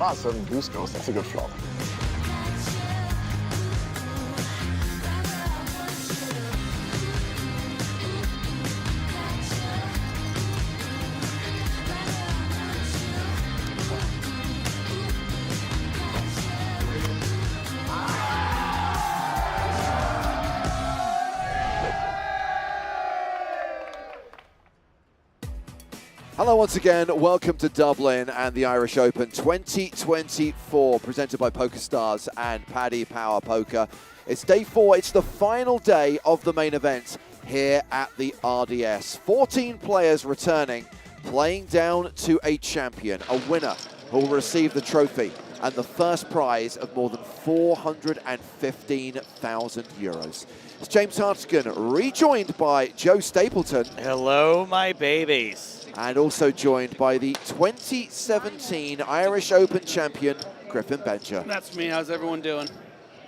Saw some goose ghost. That's a good flop. Hello once again, welcome to Dublin and the Irish Open 2024, presented by PokerStars and Paddy Power Poker. It's day 4, it's the final day of the main event here at the RDS. 14 players returning, playing down to a champion, a winner who will receive the trophy and the first prize of more than 415,000 euros. It's James Hartigan, rejoined by Joe Stapleton. Hello, my babies. And also joined by the 2017 Irish Open champion, Griffin Bencher. That's me. How's everyone doing?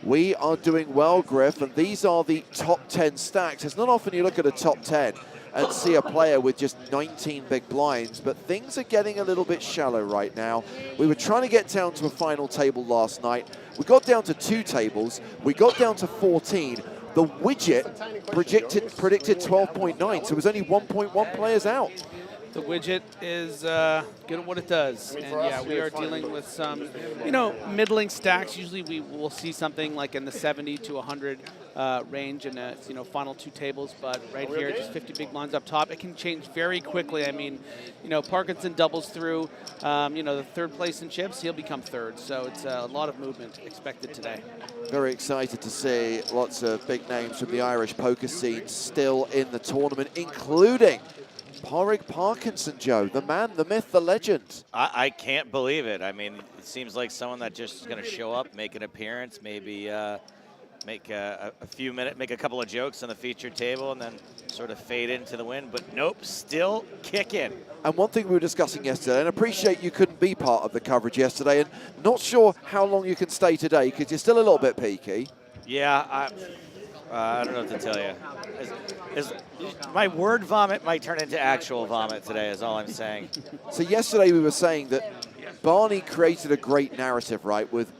We are doing well, Griff, and these are the top 10 stacks. It's not often you look at a top 10 and see a player with just 19 big blinds, but things are getting a little bit shallow right now. We were trying to get down to a final table last night. We got down to 2 tables. We got down to 14. The widget predicted 12.9, so it was only 1.1 players out. The widget is good at what it does, and yeah, we are dealing with some, middling stacks. Usually we will see something like in the 70 to 100 range in a, final 2 tables, but right here, just 50 big blinds up top. It can change very quickly. I mean, Parkinson doubles through, the 3rd place in chips, he'll become 3rd, so it's a lot of movement expected today. Very excited to see lots of big names from the Irish poker scene still in the tournament, including Parkinson, Joe, the man, the myth, the legend. I can't believe it. I mean, it seems like someone that just is going to show up, make an appearance, maybe make a couple of jokes on the featured table, and then sort of fade into the win. But nope, still kicking. And one thing we were discussing yesterday, and I appreciate you couldn't be part of the coverage yesterday, and not sure how long you can stay today because you're still a little bit peaky. Yeah, I don't know what to tell you. My word vomit might turn into actual vomit today is all I'm saying. So yesterday we were saying that Barney created a great narrative, right, with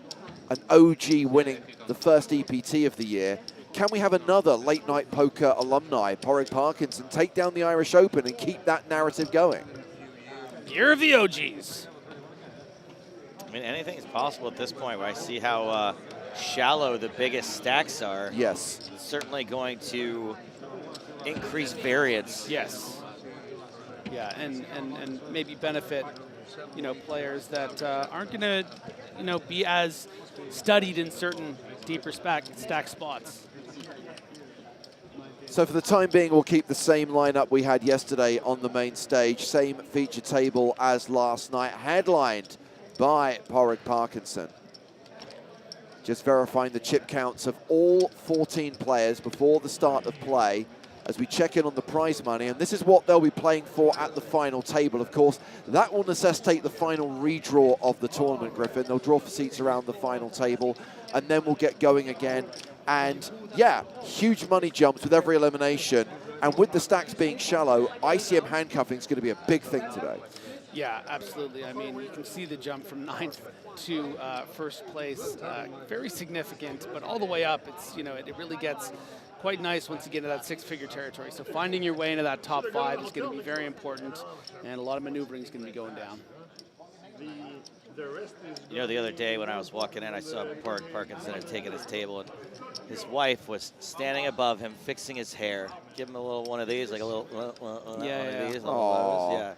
an OG winning the first EPT of the year. Can we have another late night poker alumni, Parkinson, take down the Irish Open and keep that narrative going? Year of the OGs. I mean, anything is possible at this point where I see how shallow the biggest stacks are. Yes. It's certainly going to increase variance. Yes. Yeah, and maybe benefit, players that aren't going to, be as studied in certain deeper stack spots. So for the time being, we'll keep the same lineup we had yesterday on the main stage, same feature table as last night, headlined by Parkinson. Just verifying the chip counts of all 14 players before the start of play as we check in on the prize money. And this is what they'll be playing for at the final table. Of course, that will necessitate the final redraw of the tournament, Griffin. They'll draw for seats around the final table, and then we'll get going again. And yeah, huge money jumps with every elimination. And with the stacks being shallow, ICM handcuffing is going to be a big thing today. Yeah, absolutely. I mean, you can see the jump from 9th to 1st place, very significant, but all the way up, it's, it really gets quite nice once you get into that 6-figure territory. So finding your way into that top 5 is going to be very important, and a lot of maneuvering is going to be going down. The other day when I was walking in, I saw Parkinson had taken his table, and his wife was standing above him, fixing his hair. Give him a little one of these, like a little one of these. Yeah.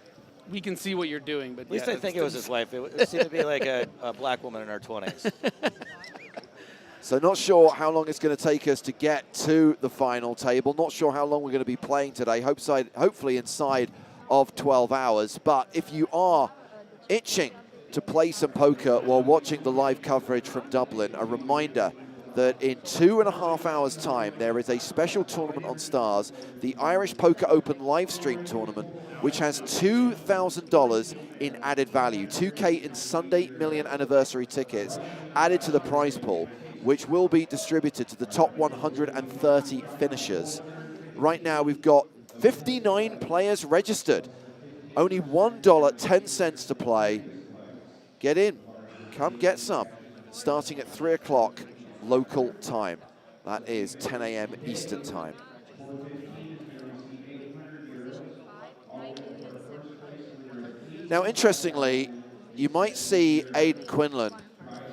We can see what you're doing, but at least I think it was his wife. It seemed to be like a black woman in her 20s. So not sure how long it's going to take us to get to the final table. Not sure how long we're going to be playing today. Hopefully inside of 12 hours. But if you are itching to play some poker while watching the live coverage from Dublin, a reminder that in 2.5 hours' time, there is a special tournament on Stars, the Irish Poker Open Livestream tournament, which has $2,000 in added value, 2K in Sunday Million Anniversary tickets added to the prize pool, which will be distributed to the top 130 finishers. Right now, we've got 59 players registered. Only $1.10 to play. Get in. Come get some. Starting at 3 o'clock local time. That is 10 a.m. Eastern time. Now, interestingly, you might see Aiden Quinland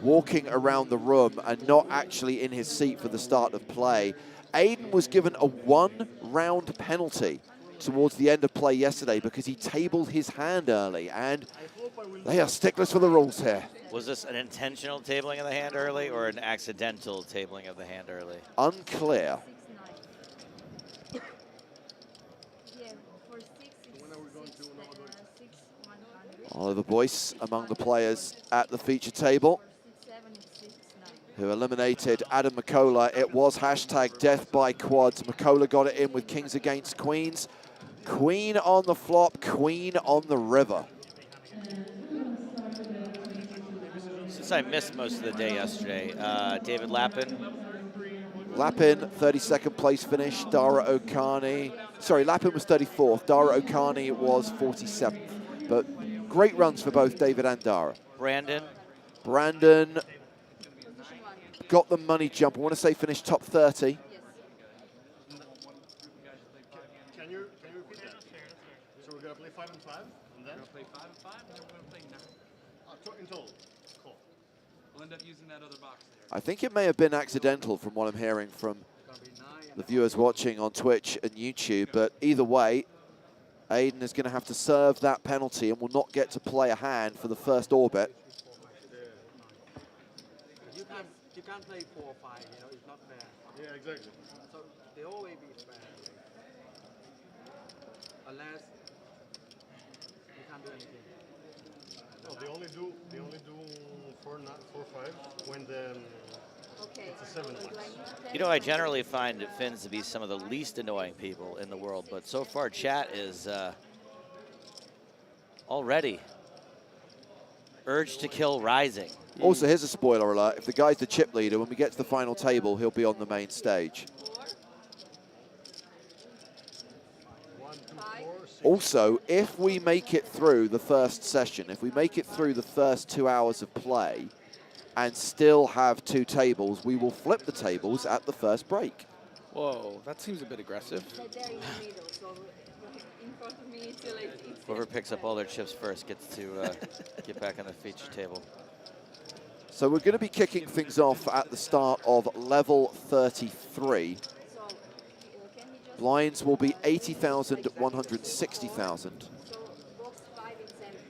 walking around the room and not actually in his seat for the start of play. Aiden was given a 1-round penalty towards the end of play yesterday because he tabled his hand early, and they are sticklers for the rules here. Was this an intentional tabling of the hand early or an accidental tabling of the hand early? Unclear. Oliver Boyce among the players at the feature table who eliminated Adam McCullough. It was hashtag death by quads. McCullough got it in with kings against queens. Queen on the flop, queen on the river. Since I missed most of the day yesterday, David Lappin. Lappin, 32nd place finish. Dara Okani, sorry, Lappin was 34th. Dara Okani was 47th. But great runs for both David and Dara. Brandon got the money jump. I want to say finished top 30. Can you repeat that? So we're going to play 5 and 5? And then? We're going to play 5 and 5, and then we're going to play 9. In total. Cool. We'll end up using that other box there. I think it may have been accidental from what I'm hearing from the viewers watching on Twitch and YouTube, but either way, Aiden is going to have to serve that penalty and will not get to play a hand for the first orbit. You can't play 4 or 5, you know, it's not fair. Yeah, exactly. So they always be fair. Unless you can't do anything. No, they only do 4, 5 when the it's a 7 box. You know, I generally find Finns to be some of the least annoying people in the world, but so far chat is already urge to kill rising. Also, here's a spoiler alert. If the guy's the chip leader, when we get to the final table, he'll be on the main stage. Also, if we make it through the first session, if we make it through the first 2 hours of play and still have 2 tables, we will flip the tables at the first break. Whoa, that seems a bit aggressive. Whoever picks up all their chips first gets to get back on the feature table. So we're going to be kicking things off at the start of level 33. Blinds will be 80,000, 160,000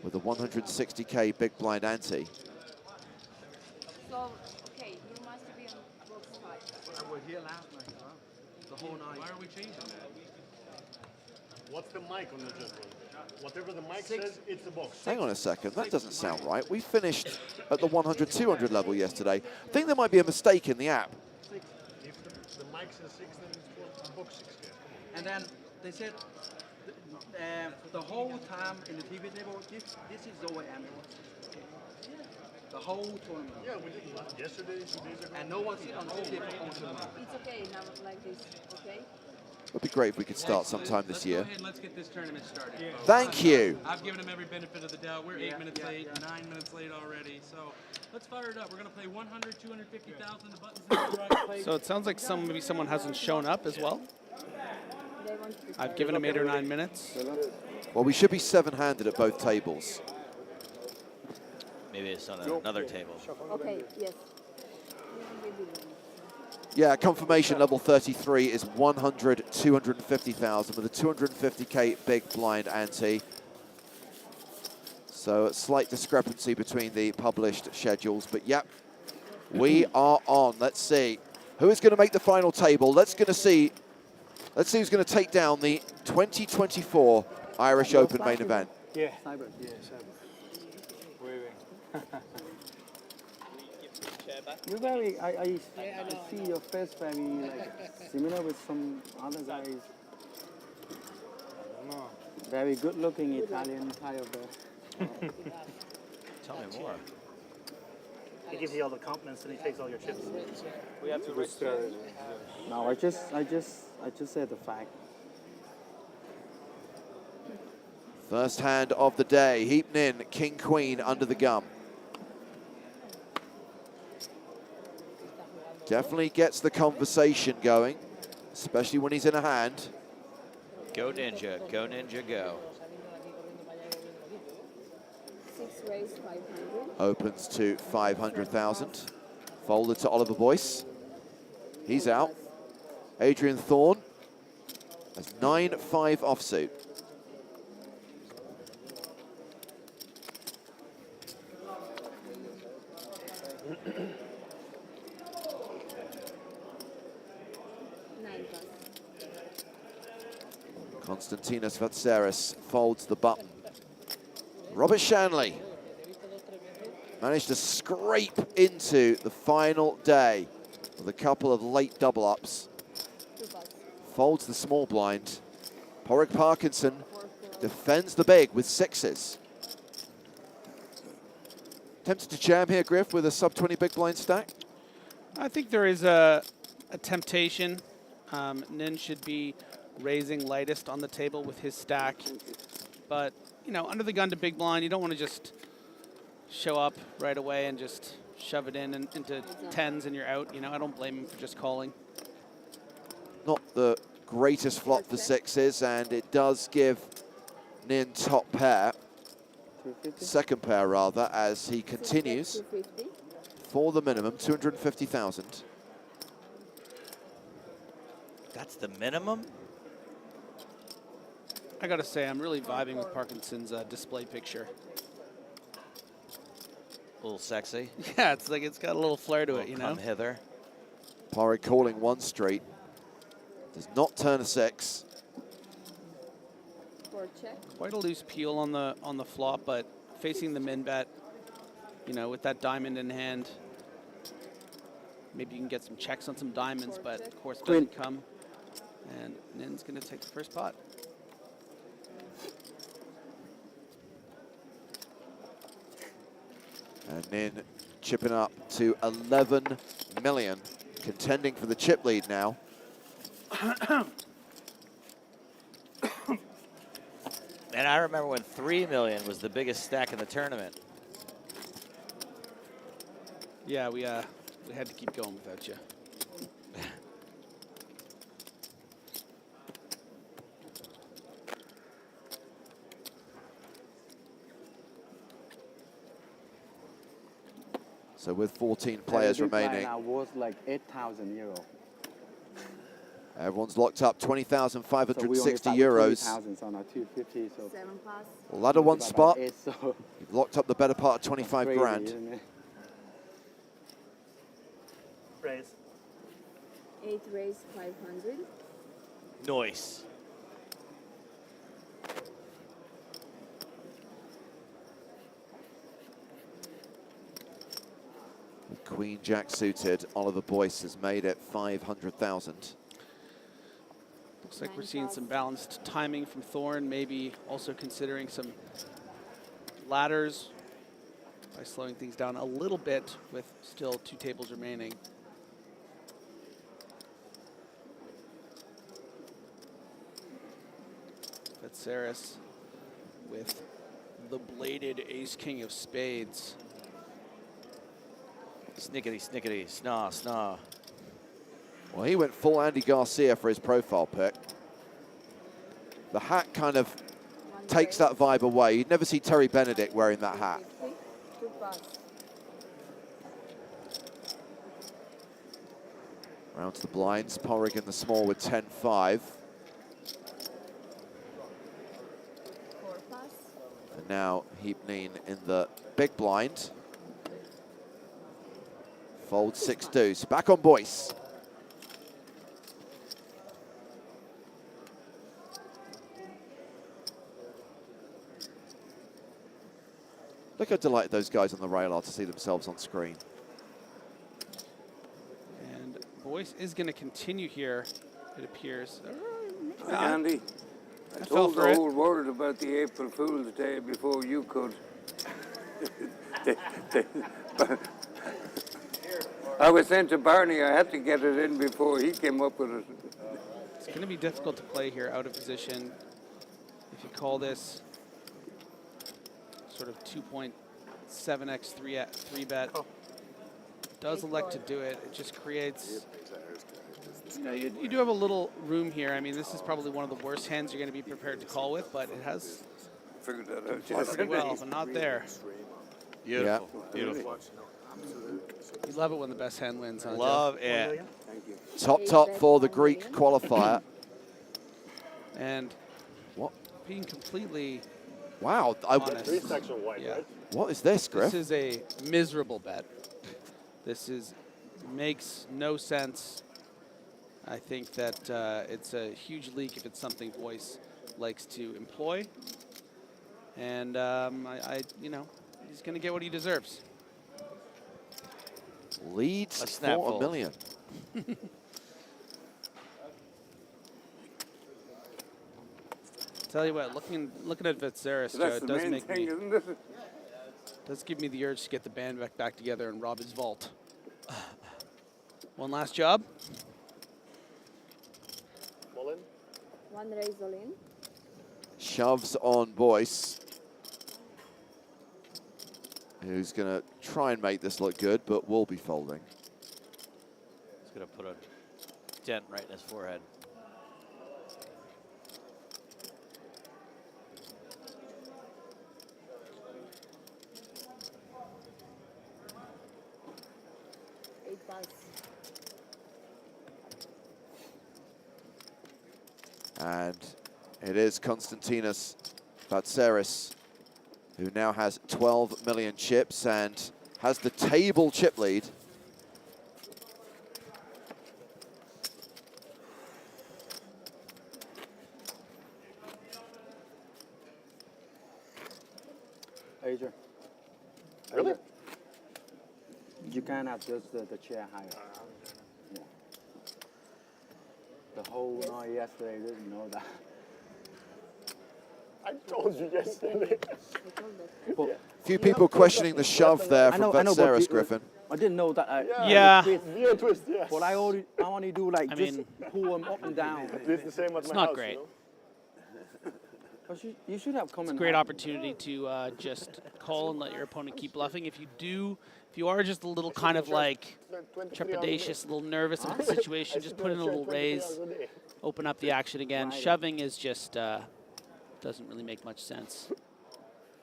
with a 160K big blind ante. So, okay, you must be on box 5. I was here last night, huh? The whole night. Why are we changing that? What's the mic on the gentleman? Whatever the mic says, it's the box. Hang on a second, that doesn't sound right. We finished at the 100, 200 level yesterday. I think there might be a mistake in the app. 6. If the mic says 6, then it's box 6. Yeah. And then they said the whole time in the TV table, this is our ambulance. The whole tournament. Yeah, we did yesterday, 2 days ago. And no one sit on the whole tournament. It's okay, now like this, okay? It would be great if we could start sometime this year. Go ahead and let's get this tournament started. Yeah. Thank you. I've given them every benefit of the doubt. We're 8 minutes late, 9 minutes late already. So let's fire it up. We're going to play 100, 250,000. The buttons in the right. So it sounds like maybe someone hasn't shown up as well. I've given them 8 or 9 minutes. Well, we should be 7-handed at both tables. Maybe it's on another table. Okay, yes. Yeah, confirmation level 33 is 100, 250,000 with a 250K big blind ante. So a slight discrepancy between the published schedules, but yep, we are on. Let's see who is going to make the final table. Let's see who's going to take down the 2024 Irish Open main event. Yeah. Cyber. Yeah, cyber. Waving. You're very, I see your face very similar with some other guys. I don't know. Very good looking Italian kind of. Tell me more. He gives you all the compliments and he takes all your chips. We have to strategy. No, I just said the fact. First hand of the day, Heaping in King Queen under the gum. Definitely gets the conversation going, especially when he's in a hand. Go Ninja, go Ninja, go. 6 raise 500. Opens to 500,000. Folded to Oliver Boyce. He's out. Adrian Thorne As 9-5 offsuit. Konstantinos Vatseris folds the button. Robert Shanley managed to scrape into the final day with a couple of late double ups. Folds the small blind. Parkinson defends the big with sixes. Tempted to jam here, Griff, with a sub-20 big blind stack? I think there is a temptation. Nin should be raising lightest on the table with his stack. But, you know, under the gun to big blind, you don't want to just show up right away and just shove it in and into tens and you're out. You know, I don't blame him for just calling. Not the greatest flop for sixes, and it does give Nin top pair. Second pair, rather, as he continues for the minimum, 250,000. That's the minimum? I gotta say, I'm really vibing with Parkinson's display picture. A little sexy. Yeah, it's like it's got a little flair to it, you know? Come hither. Porrig calling one straight. Does not turn a six. Quite a loose peel on the flop, but facing the min bet, you know, with that diamond in hand, maybe you can get some checks on some diamonds, but of course it doesn't come. And Nin's gonna take the first pot. And Nin chipping up to 11 million, contending for the chip lead now. And I remember when 3 million was the biggest stack in the tournament. Yeah, we had to keep going without you. So with 14 players remaining, now was like 8,000 euro. Everyone's locked up, 20,560 so euros. So now 250, so 7 plus. Ladder one spot. Eight, so You've locked up the better part of 25 crazy, grand. isn't it? Raise. 8 raise 500. Nice. Queen Jack suited, Oliver Boyce has made it 500,000. Looks like we're seeing some balanced timing from Thorne, maybe also considering some ladders by slowing things down a little bit with still 2 tables remaining. Vatseris with the bladed ace-king of spades. Snickety, snickety, snaw, snaw. Well, he went full Andy Garcia for his profile pick. The hat kind of takes that vibe away. You'd never see Terry Benedict wearing that hat. 2 plus. Round to the blinds, Porrig in the small with 10-5. 4 plus. And now Heapneen in the big blind. Fold 6 deuce. Back on Boyce. Look how delighted those guys on the rail are to see themselves on screen. And Boyce is going to continue here, it appears. Andy, I told the whole world about the April Fool's Day before you could. I was saying to Barney I had to get it in before he came up with it. It's going to be difficult to play here out of position. If you call this sort of 2.7x 3 bet, does elect to do it. It just creates, you know, you do have a little room here. I mean, this is probably one of the worst hands you're going to be prepared to call with, but it has figured that out. played pretty well, but not there. Beautiful, Yeah. beautiful. You love it when the best hand wins, huh, Love it. Top for the Greek qualifier. And What? being completely Wow. honest. 3 stacks of white, right? What is this, Griff? This is a miserable bet. This makes no sense. I think that it's a huge leak if it's something Voice likes to employ. And you know, he's going to get what he deserves. Leads A snap for fold. $1 million. Tell you what, looking at Vitseris, That's the does main make thing, me, isn't it? does give me the urge to get the band back together and rob his vault. One last job. All in? One raise all in. Shoves on Boyce, who's going to try and make this look good, but will be folding. He's going to put a dent right in his forehead. And it is Konstantinos Vatseris, who now has 12 million chips and has the table chip lead. Adrian. Really? You can adjust the chair higher. Yeah. The whole night yesterday didn't know that. I told you yesterday. But Few people questioning the shove there from Vatseris, Griffin. I didn't know that. Yeah. Via twist, yes. But I only do like I just mean, pull them up and down. It's the same at it's my not house, great. you know? But you should have come in. Great opportunity to just call and let your opponent keep bluffing. If you are just a little kind of like 23 hours a day. trepidatious, a little nervous about the situation, just put in a little 23 raise, hours a day. open up the action again. Shoving is just doesn't really make much sense.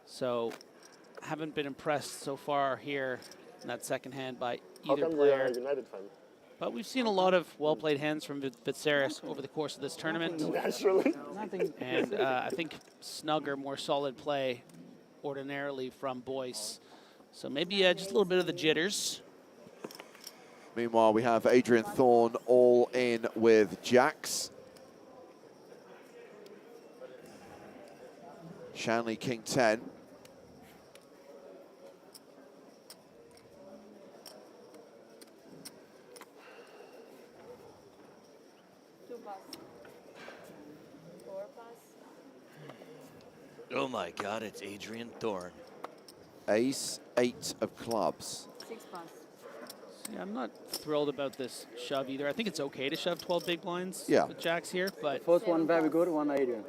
So haven't been impressed so far here in that second hand by How either come you're player. a United fan? But we've seen a lot of well-played hands from Vatseris over the course of this tournament. Naturally. Nothing. And I think snugger, more solid play ordinarily from Boyce. So maybe just a little bit of the jitters. Meanwhile, we have Adrian Thorne all in with jacks. Shanley, King 10. Oh my God, it's Adrian Thorne. Ace, 8 of clubs. 6 pass. See, I'm not thrilled about this shove either. I think it's okay to shove 12 big blinds Yeah. with jacks here, but First one very good, one Adrian.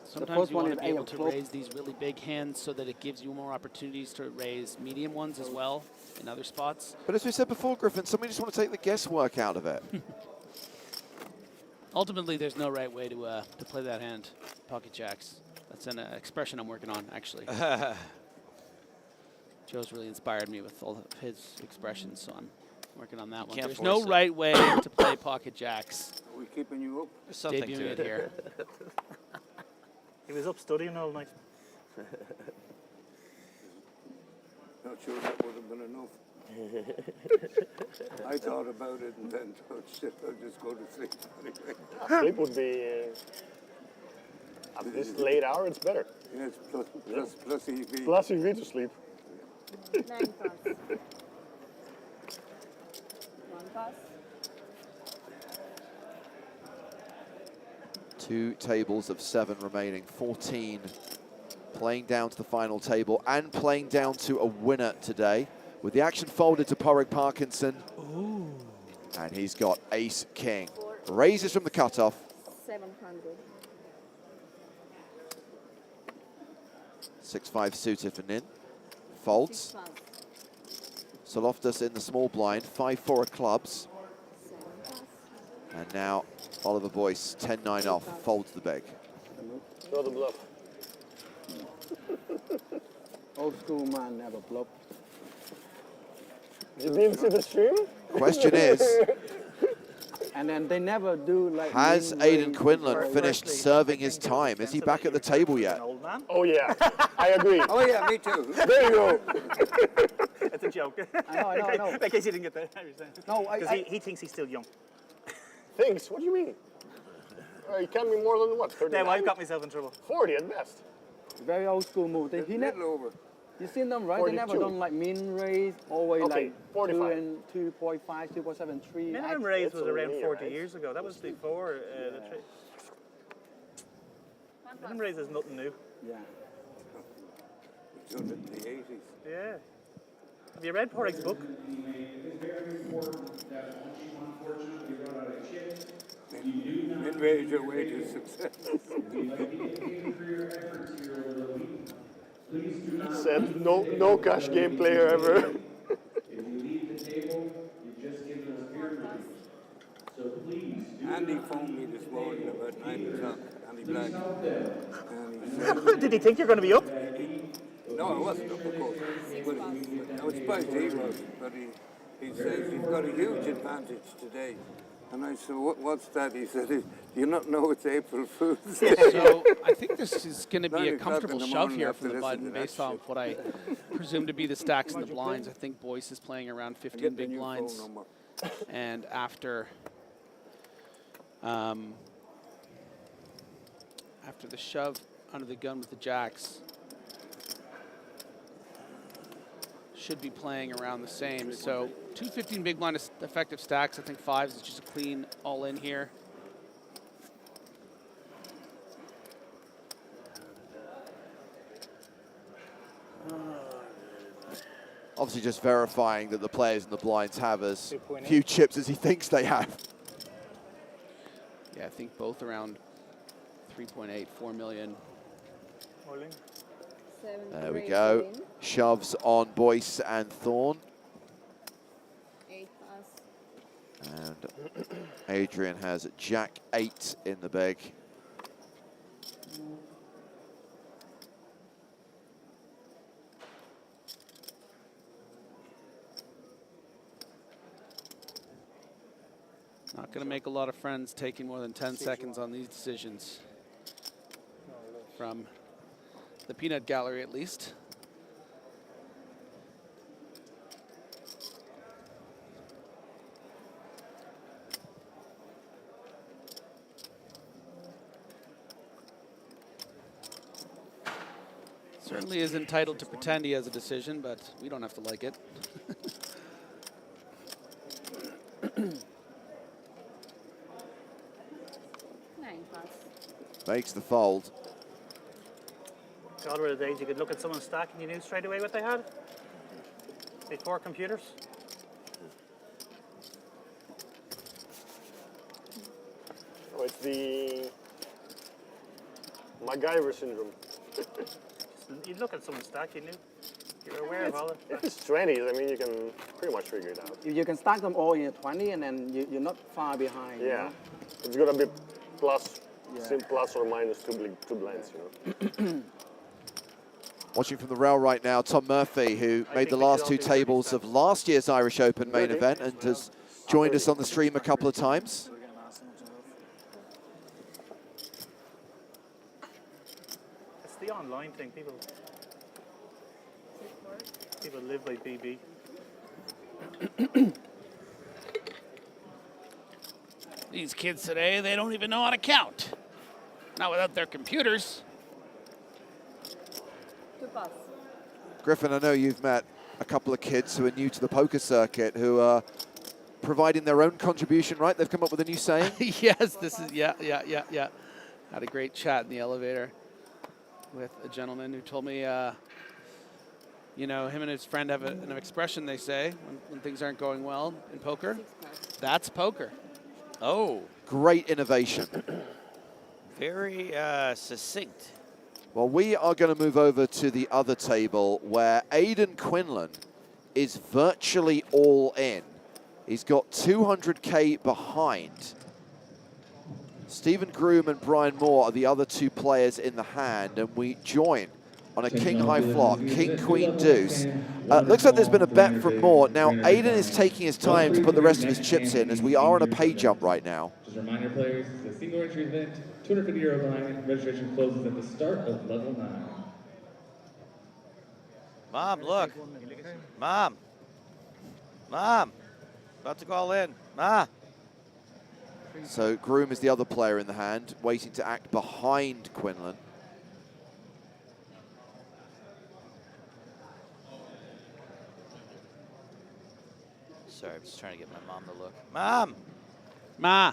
sometimes first you one want is to be eight able of to clubs. raise these really big hands so that it gives you more opportunities to raise medium ones as well in other spots. But as we said before, Griffin, somebody just want to take the guesswork out of it. Ultimately, there's no right way to play that hand, pocket jacks. That's an expression I'm working on, actually. Joe's really inspired me with all of his expressions, so I'm working on that one. can't There's no force it. right way to play pocket jacks. Are we keeping you up? There's something Debuting to it it. here. He was up studying all night. Not sure that would have been enough. I thought about it and then thought, shit, I'll just go to sleep anyway. Sleep would be, at this late hour, it's better. Yes, plus EV. Plus EV to sleep. 9 pass. 1 pass. 2 tables of 7 remaining, 14 playing down to the final table and playing down to a winner today. With the action folded to Parkinson. Ooh. And he's got ace king. Raises from the cutoff. 700. 6-5 suited for Nin. Folds. 6 pass. Soloftus in the small blind. 5-4 of clubs. 7 pass. And now Oliver Boyce, 10-9 off, folds the big. Throw the bluff. Old school man never bluff. You didn't see the stream? Question is, And then they never do like. Has min Aiden raise Quinlan or- finished serving his time? Is he back at the table yet? Oh yeah, I agree. Oh yeah, me too. There you go. It's a joke. I know, I know. In case you didn't get that. No, Because he thinks he's still young. Thanks. What do you mean? You can't be more than what? 39? Yeah, well, I've got myself in trouble. 40 at best. very old school move. He Little never. over. You seen them, right? They never 42. done like min raise, always Okay, like 45. 2 and 2.5, 2.7, 3. Minimum raise was It's around only 40 right? years ago. That was before the trade. Minimum raise is nothing new. Yeah. It's done in the 80s. Yeah. Have you read Porrick's book? Invade your way to success. Said no cash game player ever. Andy phoned me this morning about 9 o'clock. Andy Black. And he said, Did he think you're going to be up? no, I wasn't up, of course. But I was surprised he was. But he says he's got a huge advantage today. And I said, what's that? He said, do you not know it's April Fool's? So I think this is going to be 9 a o'clock comfortable in the shove morning here after from the listening button to that based on shit. what I presume to be the stacks and the blinds. I think Boyce is playing around 15 Get the big new blinds. phone number. And after the shove under the gun with the jacks, should be playing around the same. So 2 15 big blind effective stacks. I think 5s is just a clean all in here. Obviously just verifying that the players in the blinds have as few chips as he thinks they have. Yeah, I think both around 3.8, 4 million. There we go. Shoves on Boyce and Thorne. 8 pass. And Adrian has Jack 8 in the bag. Not going to make a lot of friends taking more than 10 seconds on these decisions. From the peanut gallery, at least. Certainly is entitled to pretend he has a decision, but we don't have to like it. 9 pass. Makes the fold. God, were the days you could look at someone's stack and you knew straight away what they had? Before computers? Oh, it's the MacGyver syndrome. You'd look at someone's stack, you knew. You were aware of all of If that. it's 20s, I mean, you can pretty much figure it out. You can stack them all in a 20 and then you're not far behind. you Yeah, know? it's gonna be plus, Yeah. plus or minus two blinds, you know. Watching from the rail right now, Tom Murphy, who made think the we last should two all do tables of last year's Irish Open main event and has joined us on the stream a couple of times. It's the online thing. People live by BB. These kids today, they don't even know how to count. Not without their computers. 2 pass. Griffin, I know you've met a couple of kids who are new to the poker circuit who are providing their own contribution, right? They've come up with a new saying. Yes, this is, yeah. Had a great chat in the elevator with a gentleman who told me, you know, him and his friend have an expression they say when things aren't going well in poker. That's poker. Oh, Great innovation. very succinct. Well, we are going to move over to the other table where Aiden Quinlan is virtually all in. He's got 200K behind. Stephen Groom and Brian Moore are the other two players in the hand, and we join on a king high flop, king queen deuce. Looks like there's been a bet from Moore. Now Aiden is taking his time to put the rest of his chips in, as we are on a pay jump right now. Just a reminder, players, it's a single entry event, €250 blind. Registration closes at the start of level 9. Mom, look. Mom. Mom. About to go all in. Ma. So Groom is the other player in the hand, waiting to act behind Quinlan. Sorry, I'm just trying to get my mom to look. Mom! Ma!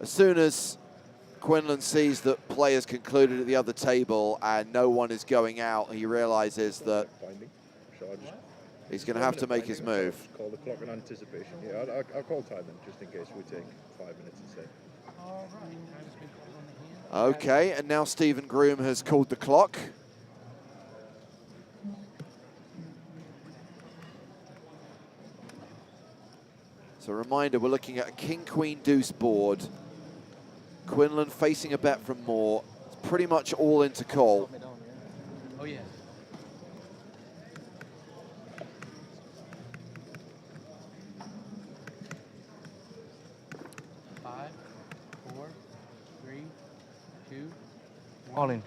As soon as Quinlan sees that players concluded at the other table and no one is going out, he realizes that he's going to have to make his move. Call the clock in anticipation. Yeah, I'll call time then, just in case we take 5 minutes instead. Okay, and now Stephen Groom has called the clock. So a reminder, we're looking at a king-queen deuce board. Quinlan facing a bet from Moore. It's pretty much all into call. Oh, yeah. Five, four, three, two, all in.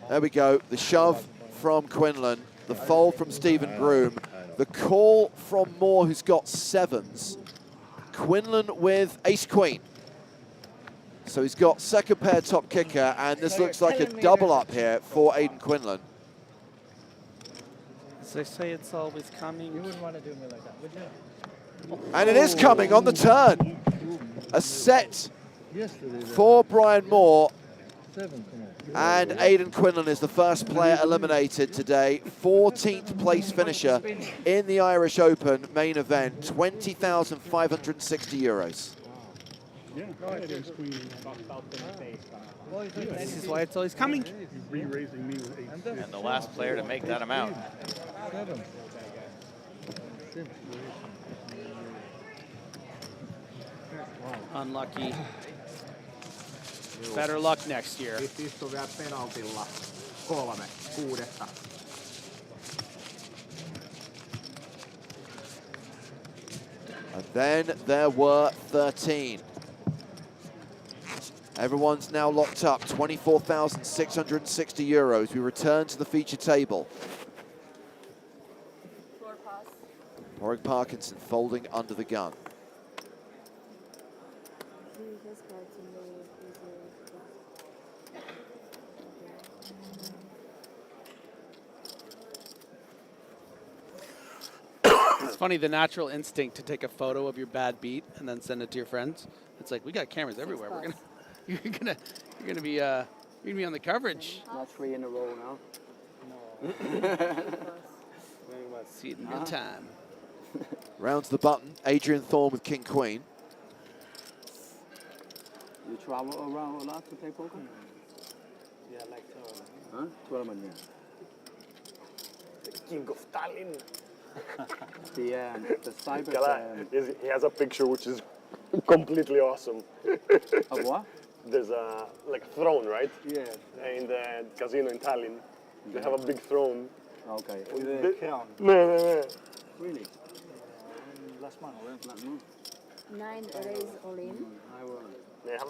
There we go. The shove from Quinlan. The fold from Stephen Groom. The call from Moore, who's got sevens. Quinlan with ace-queen. So he's got second pair top kicker, and this looks like a double up here for Aiden Quinlan. As they say, it's always coming. You wouldn't want to do me like that, would you? And it is coming on the turn. A set for Brian Moore. And Aiden Quinlan is the first player eliminated today. 14th place finisher in the Irish Open main event. €20,560. This is why it's always coming. And the last player to make that amount. Unlucky. Better luck next year. And then there were 13. Everyone's now locked up, €24,660. We return to the feature table. Warwick Parkinson folding under the gun. It's funny, the natural instinct to take a photo of your bad beat and then send it to your friends. It's like, we got cameras everywhere. You're gonna be on the coverage. Not 3 in a row now. No. See it in good time. Rounds the button. Adrian Thorne with king queen. You travel around a lot to play poker? Yeah, like tournament. Huh? Tournament, yeah. The king of Tallinn. The cyber. He has a picture which is completely awesome. Of what? There's a throne, right? Yeah. In the casino in Tallinn, they have a big throne. Okay. With the crown. No. Really? Last month. 9 raise all in.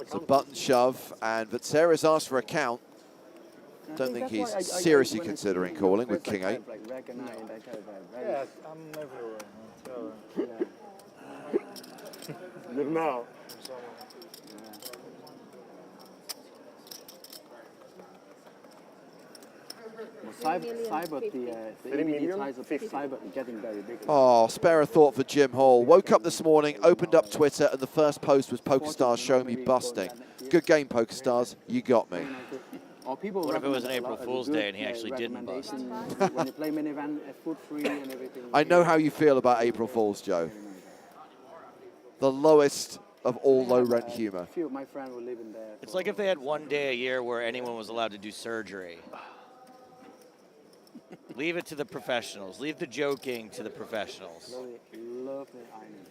It's a button shove, and Vatseris asked for a count. Don't think he's seriously considering calling with king 8. Yes, I'm everywhere. You're now. Cyber, the immediate size of cyber is getting very big. Oh, spare a thought for Jim Hall. Woke up this morning, opened up Twitter, and the first post was PokerStars show me busting. Good game, PokerStars. You got me. What if it was an April Fool's Day and he actually didn't bust? When you play minivan, food free and everything. I know how you feel about April Fools, Joe. The lowest of all low-rent humor. My friend will live in there. It's like if they had one day a year where anyone was allowed to do surgery. Leave it to the professionals. Leave the joking to the professionals. Love the island.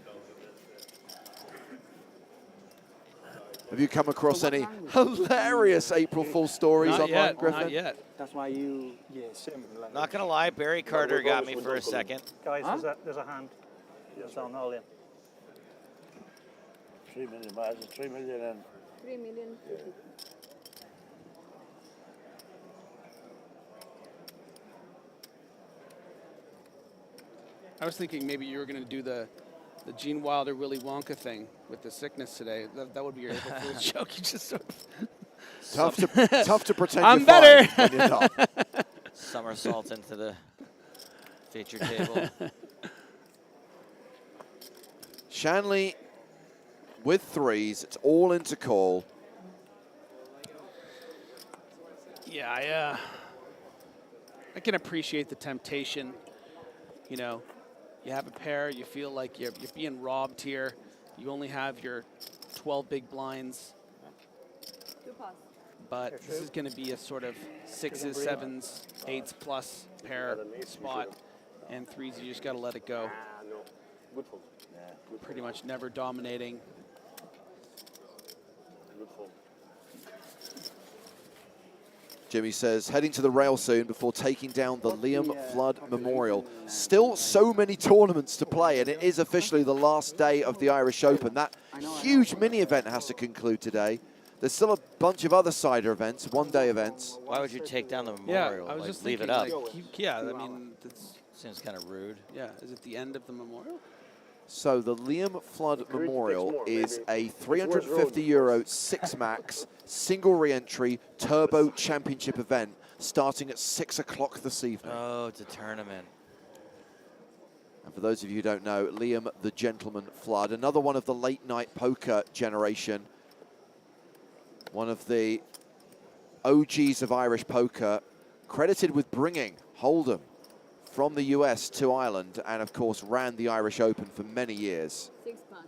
Have you come across any hilarious April Fool stories Not online, yet, Griffin? not yet. That's why you. Yeah, same. Like Not gonna lie, Barry Carter got me for a second. Guys, there's a hand. It's on all in. 3 million, but it's 3 million and 3 million. I was thinking maybe you were going to do the Gene Wilder, Willy Wonka thing with the sickness today. That would be your April Fool's joke. You just sort of tough to pretend I'm you're better. fine when you're not. Somersault into the feature table. Shanley with threes. It's all into call. Yeah, I can appreciate the temptation. You know, you have a pair, you feel like you're being robbed here. You only have your 12 big blinds. But this is going to be a sort of 6s, 7s, 8s plus pair spot. And 3s, you just got to let it go. Pretty much never dominating. Jimmy says, heading to the rail soon before taking down the Liam Flood Memorial. Still so many tournaments to play, and it is officially the last day of the Irish Open. That huge mini event has to conclude today. There's still a bunch of other cider events, one-day events. Why would you take down the memorial? Yeah, I was like, just leave thinking, it up. like, yeah, I mean, that's, Seems kind of rude. yeah, is it the end of the memorial? So the Liam Flood Memorial is a 350 euro 6-max single re-entry turbo championship event starting at 6 o'clock this evening. Oh, it's a tournament. And for those of you who don't know, Liam the Gentleman Flood, another one of the late night poker generation, one of the OGs of Irish poker, credited with bringing Hold'em from the US to Ireland, and of course ran the Irish Open for many years. 6 plus.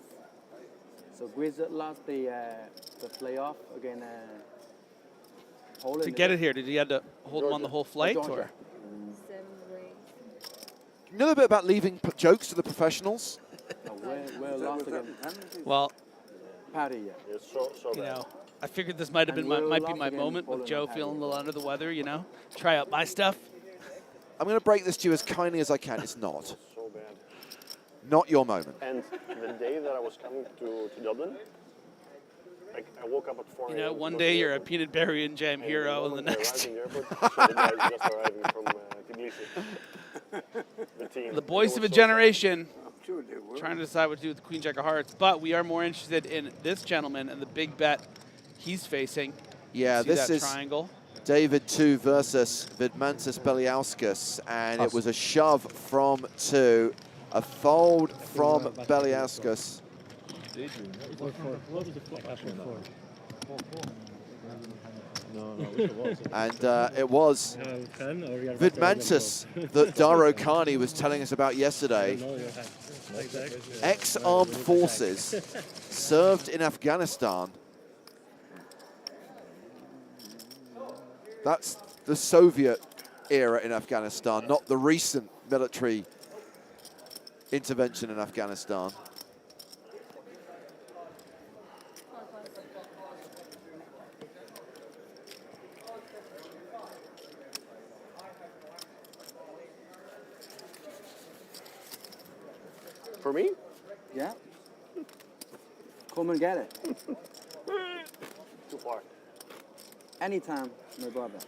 So Grizz lost the playoff again. Poland. To get it here, did he have to hold him on the whole flight? Or? 7 ways. You know a bit about leaving jokes to the professionals? We're lost again. Well, Paddy, yeah. it's so you bad. know, I figured this might have been might be my moment with Joe feeling a little under the weather, you know? Try out my stuff. I'm going to break this to you as kindly as I can. It's not. So bad. Not your moment. And the day that I was coming to Dublin, I woke up at 4 a.m. You know, one day you're a peanut berry and jam hero, and the next I arrived in the airport, so the guys just arriving from Tbilisi. The team. the voice of a generation trying to decide what to do with the Queen Jack of Hearts. But we are more interested in this gentleman and the big bet he's facing. Yeah, See this that is triangle. David 2 versus Vidmantas Beliauskas, and it was a shove from 2, a fold from Beliauskas. And it was Vidmantas that Daro Khani was telling us about yesterday. Ex-armed forces served in Afghanistan. That's the Soviet era in Afghanistan, not the recent military intervention in Afghanistan. For me? Yeah. Come and get it. Too far. Anytime, my brother.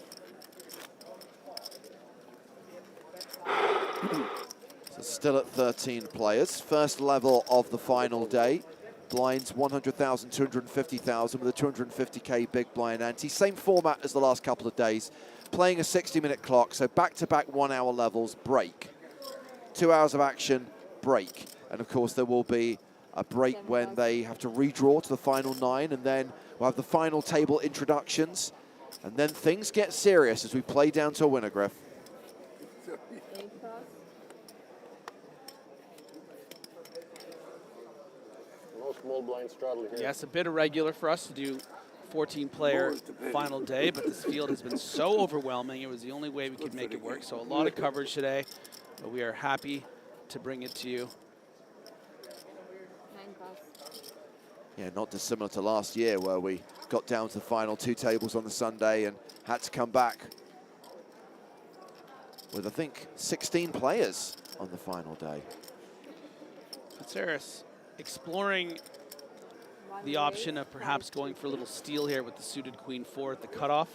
So still at 13 players. First level of the final day. Blinds 100,000, 250,000 with a 250K big blind ante. Same format as the last couple of days. Playing a 60-minute clock, so back-to-back 1-hour levels, break. 2 hours of action, break. And of course there will be a break when they have to redraw to the final 9, and then we'll have the final table introductions. And then things get serious as we play down to a winner, Griff. 8 plus. No small blind straddle here. Yes, a bit irregular for us to do 14-player final day, but this field has been so overwhelming. It was the only way we could make it work. So a lot of coverage today, but we are happy to bring it to you. 9 plus. Yeah, not dissimilar to last year where we got down to the final 2 tables on the Sunday and had to come back with, I think, 16 players on the final day. Fitzgerald exploring the option of perhaps going for a little steal here with the suited queen 4 at the cutoff.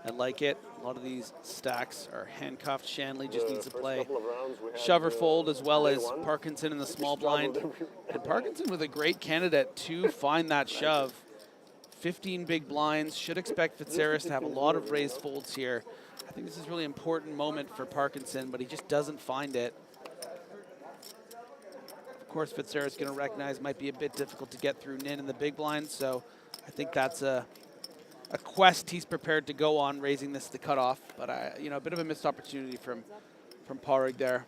I like it. A lot of these stacks are handcuffed. Shanley just needs to play shove or fold, as well as Parkinson in the small blind. And Parkinson with a great candidate to find that shove. 15 big blinds. Should expect Fitzgerald to have a lot of raised folds here. I think this is a really important moment for Parkinson, but he just doesn't find it. Of course, Fitzgerald's going to recognize it might be a bit difficult to get through Nin in the big blind, so I think that's a quest he's prepared to go on, raising this to cutoff. But you know, a bit of a missed opportunity from Parig there.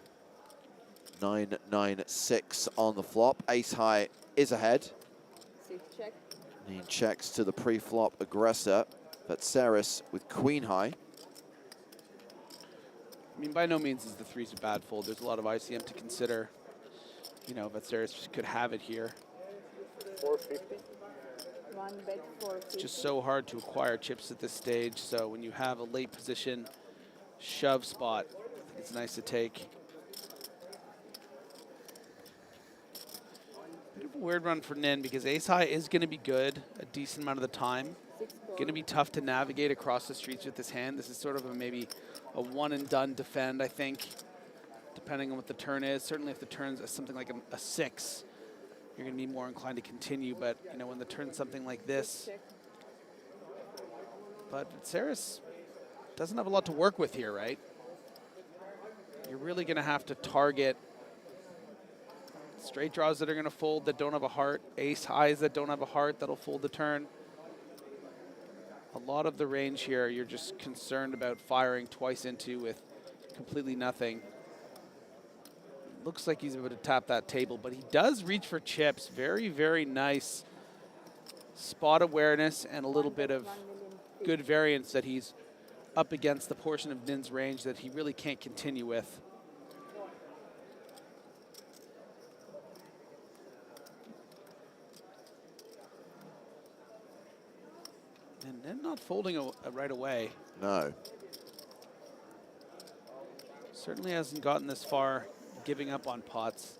9-9-6 on the flop. Ace high is ahead. Check. He checks to the pre-flop aggressor, Fitzgerald with queen high. I mean, by no means is the 3's a bad fold. There's a lot of ICM to consider. You know, Fitzgerald could have it here. 450. One bet 450. It's just so hard to acquire chips at this stage. So when you have a late position shove spot, I think it's nice to take. Bit of a weird run for Nin because ace high is going to be good a decent amount of the time. Going to be tough to navigate across the streets with this hand. This is sort of a a one and done defend, I think, depending on what the turn is. Certainly if the turn's something like a 6, you're going to be more inclined to continue. But, you know, when the turn's something like this. But Fitzgerald doesn't have a lot to work with here, right? You're really going to have to target straight draws that are going to fold that don't have a heart, ace highs that don't have a heart that'll fold the turn. A lot of the range here, you're just concerned about firing twice into with completely nothing. Looks like he's able to tap that table, but he does reach for chips. Very, very nice spot awareness and a little bit of good variance that he's up against the portion of Nin's range that he really can't continue with. And not folding right away. No. Certainly hasn't gotten this far giving up on pots.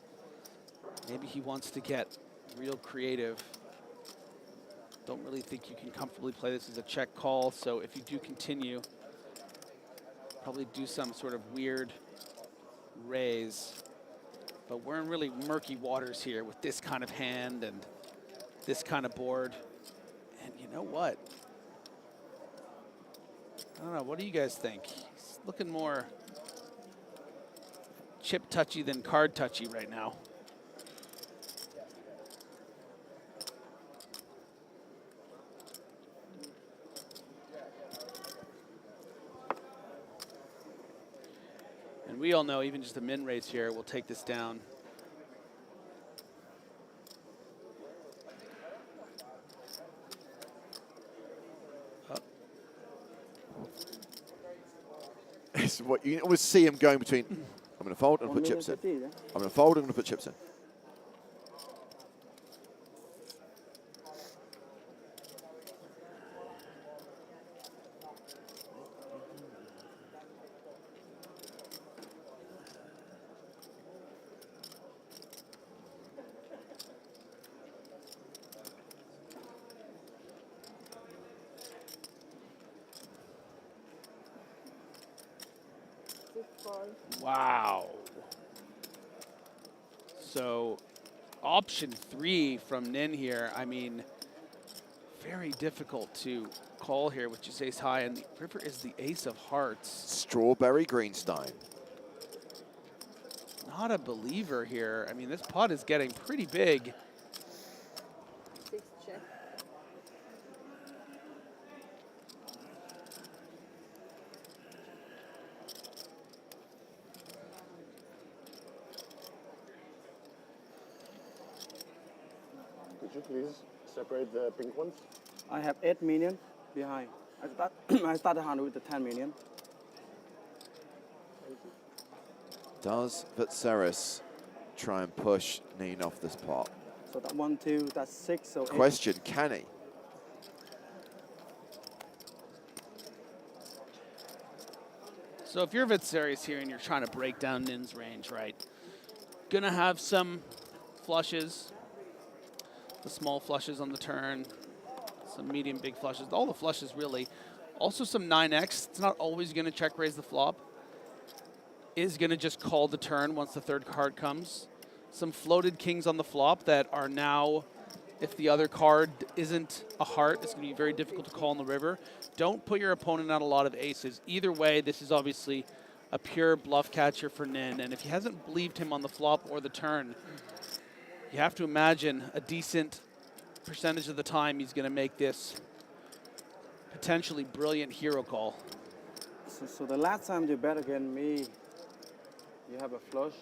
Maybe he wants to get real creative. Don't really think you can comfortably play this as a check call, so if you do continue, probably do some sort of weird raise. But we're in really murky waters here with this kind of hand and this kind of board. And you know what? I don't know, what do you guys think? He's looking more chip touchy than card touchy right now. And we all know even just a min raise here will take this down. It's what you always see him going between. I'm going to fold and put chips in. I'm going to fold and I'm going to put chips in. Wow. So option 3 from Nin here, I mean, very difficult to call here with just ace high, and the river is the ace of hearts. Strawberry Greenstein. Not a believer here. I mean, this pot is getting pretty big. 6 check. Could you please separate the pink ones? I have 8 million behind. I start the hand with the 10 million. Does Fitzgerald try and push Nin off this pot? So that 1, 2, that's 6. So 8. Question, can he? So if you're a bit serious here and you're trying to break down Nin's range, right, gonna have some flushes, the small flushes on the turn, some medium big flushes, all the flushes really. Also some 9X, it's not always gonna check raise the flop. Is gonna just call the turn once the third card comes. Some floated kings on the flop that are now, if the other card isn't a heart, it's gonna be very difficult to call in the river. Don't put your opponent on a lot of aces. Either way, this is obviously a pure bluff catcher for Nin, and if he hasn't believed him on the flop or the turn, you have to imagine a decent percentage of the time he's gonna make this potentially brilliant hero call. So the last time you bet against me, you have a flush.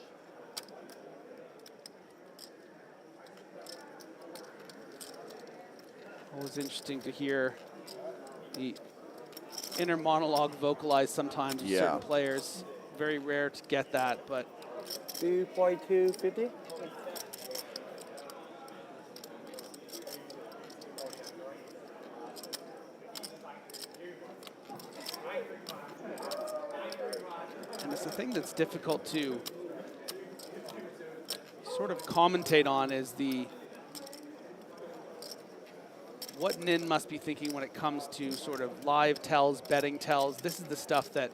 Always interesting to hear the inner monologue vocalized sometimes with certain players. Very rare to get that, but 2.250. and it's the thing that's difficult to sort of commentate on is what Nin must be thinking when it comes to sort of live tells, betting tells. This is the stuff that,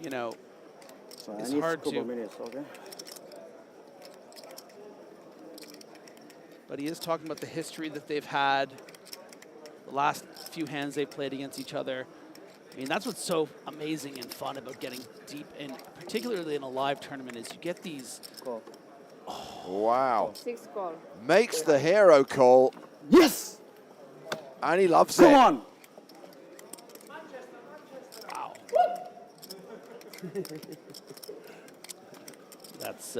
you know, is hard to. Minutes, okay? But he is talking about the history that they've had, the last few hands they've played against each other. I mean, that's what's so amazing and fun about getting deep in, particularly in a live tournament, is you get these. Call. Wow. 6 call. Makes the hero call. Yes! And he loves Come it. on! Wow. That's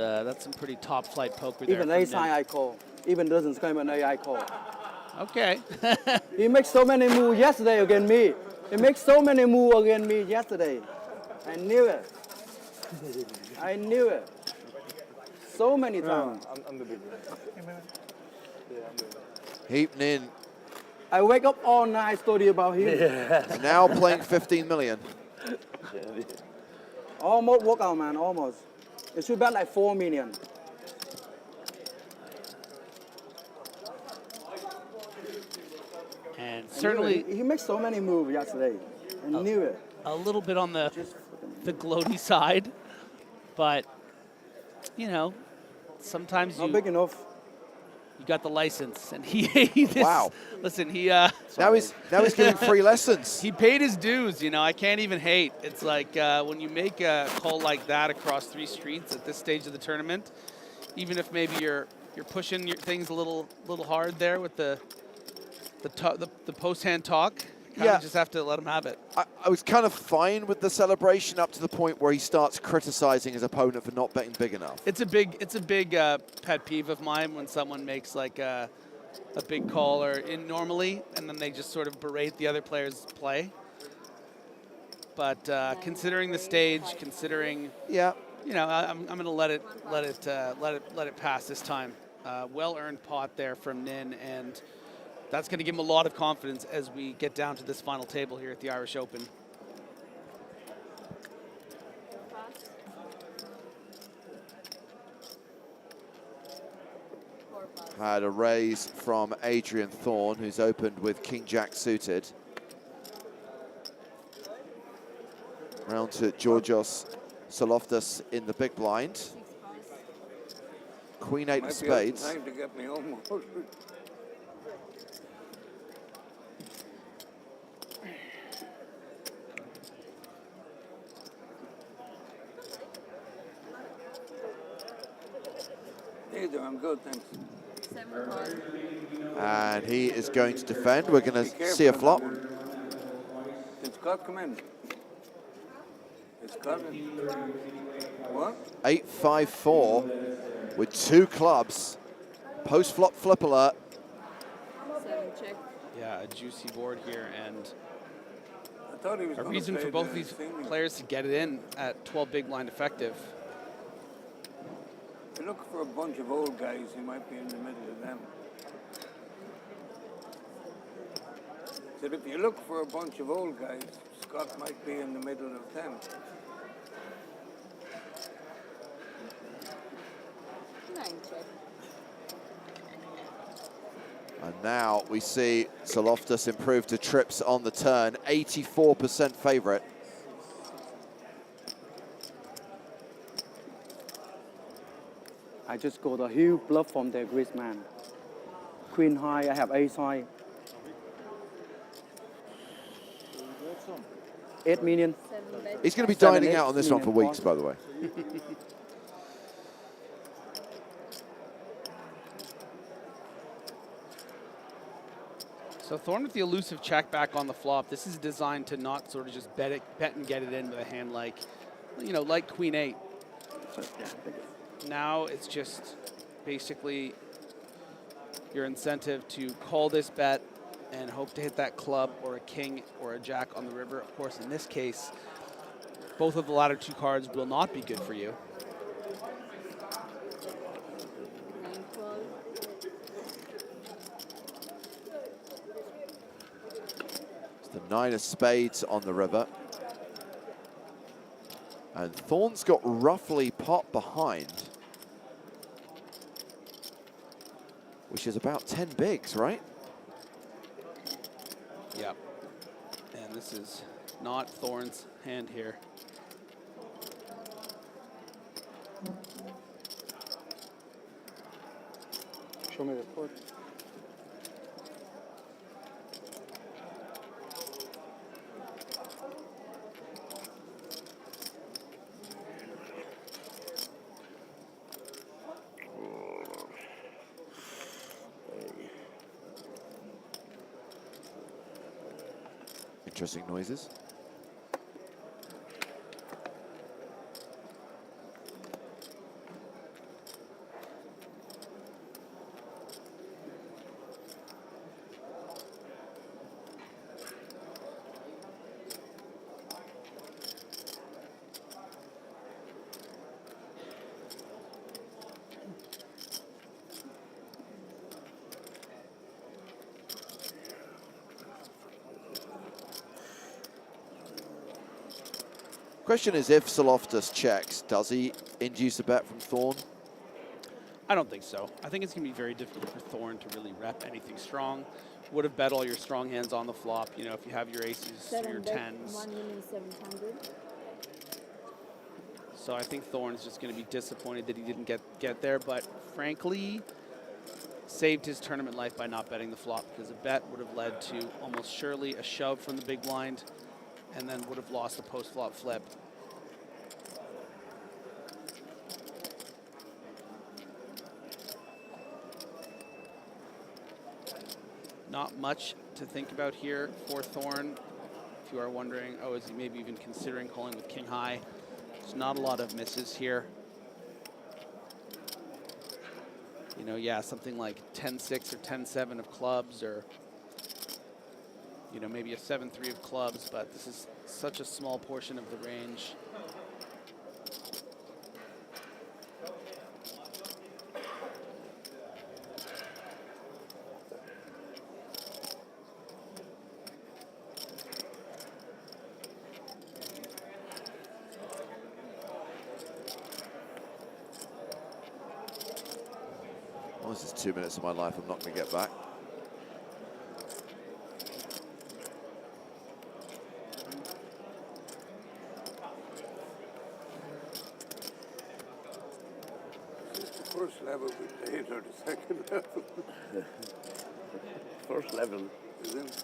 some pretty top flight poker there. Even ace high I call. Even doesn't scream an I call. Okay. He makes so many moves yesterday against me. He makes so many moves against me yesterday. I knew it. I knew it. So many times. I'm the big one. Yeah, I'm the big one. Heap Nin. I wake up all night study about him. Now playing 15 million. Almost work out, man, almost. It should bet like 4 million. And certainly he makes so many moves yesterday. I knew it. A little bit on the gloaty side, but you know, sometimes Not big enough. You got the license, and he Wow. Listen, he now he's giving free lessons. He paid his dues. You know, I can't even hate. It's like when you make a call like that across 3 streets at this stage of the tournament, even if maybe you're pushing your things a little hard there with the post hand talk. You just have to let him have it. I was kind of fine with the celebration up to the point where he starts criticizing his opponent for not betting big enough. It's a big pet peeve of mine when someone makes like a big call or in normally, and then they just sort of berate the other player's play. But considering the stage, considering you know, I'm going to let it pass this time. Well earned pot there from Nin, and that's going to give him a lot of confidence as we get down to this final table here at the Irish Open. Had a raise from Adrian Thorne, who's opened with King Jack suited. Round to Georgios Soloftas in the big blind. Queen 8 of spades. Time to get me almost. I'm good, thanks. And he is going to defend. We're going to see a flop. Did Scott come in? Is Scott in? What? 8-5-4 with 2 clubs. Post flop flip alert. 7 check. Yeah, a juicy board here, and I thought he was a reason for both these players to get it in at 12 big blind effective. It look for a bunch of old guys, he might be in the middle of them. Said if you look for a bunch of old guys, Scott might be in the middle of them. And now we see Saloftas improve to trips on the turn, 84% favorite. I just got a huge bluff from the great man. Queen high, I have ace high. 8 million. He's going to be 7, dining 8 out on this one for million weeks, by the way. So Thorn with the elusive check back on the flop. This is designed to not sort of just bet and get it in with a hand like, you know, like Queen 8. Now it's just basically your incentive to call this bet and hope to hit that club or a king or a jack on the river. Of course, in this case, both of the latter two cards will not be good for you. It's the 9 of spades on the river. And Thorn's got roughly pot behind, which is about 10 bigs, right? Yep. And this is not Thorn's hand here. Show me the port. Interesting noises. Question is, if Saloftas checks, does he induce a bet from Thorn? I don't think so. I think it's going to be very difficult for Thorn to really rep anything strong. Would have bet all your strong hands on the flop, you know, if you have your aces or your tens. 1,700,000. So I think Thorn's just going to be disappointed that he didn't get there, but frankly, saved his tournament life by not betting the flop, because a bet would have led to almost surely a shove from the big blind, and then would have lost the post-flop flip. Not much to think about here for Thorn. If you are wondering, oh, is he maybe even considering calling with king high? There's not a lot of misses here. You know, yeah, something like 10-6 or 10-7 of clubs, or you know, maybe a 7-3 of clubs, but this is such a small portion of the range. Well, this is 2 minutes of my life I'm not going to get back. First level we played, or the second level? First level. Is it?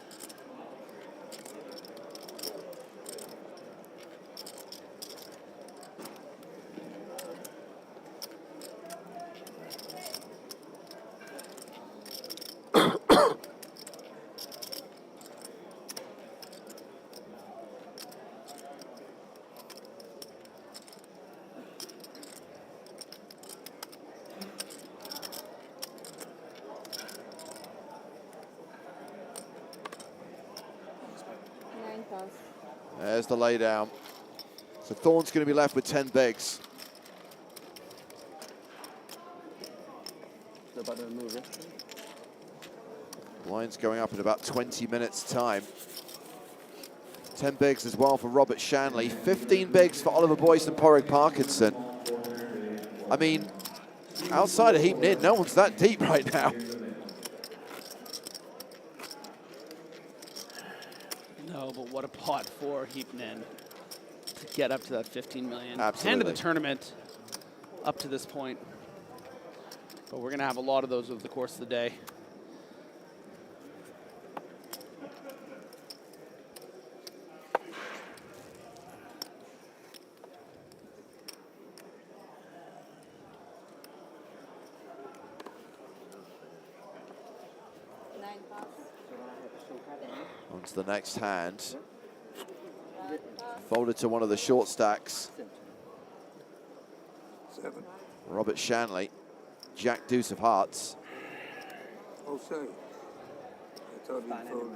There's the lay down. So Thorn's going to be left with 10 bigs. Line's going up in about 20 minutes' time. 10 bigs as well for Robert Shanley. 15 bigs for Oliver Boyce and Porrig Parkinson. I mean, outside of Heap Nin, no one's that deep right now. No, but what a pot for Heap Nin to get up to that 15 million. Absolutely. End of the tournament up to this point. But we're going to have a lot of those over the course of the day. On to the next hand. Folded to one of the short stacks. 7. Robert Shanley, Jack Deuce of Hearts. Oh, sorry. I thought he folded.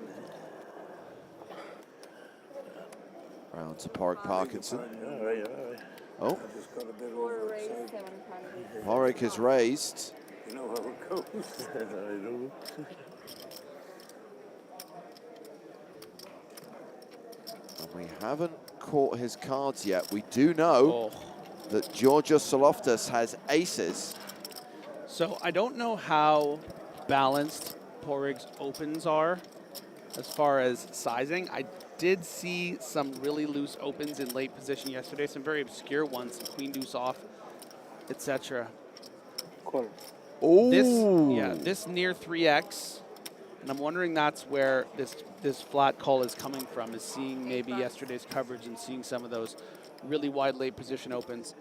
Round to Porrig Parkinson. All right. Oh, I just got a bit over excited. Porrig has raised. You know how it goes. I do. And we haven't caught his cards yet. We do know that Georgios Saloftas has aces. So I don't know how balanced Porrig's opens are as far as sizing. I did see some really loose opens in late position yesterday, some very obscure ones, some queen deuce off, etc. Cool. Oh, This near 3x, and I'm wondering that's where this flat call is coming from, is seeing maybe yesterday's coverage and seeing some of those really wide late position opens.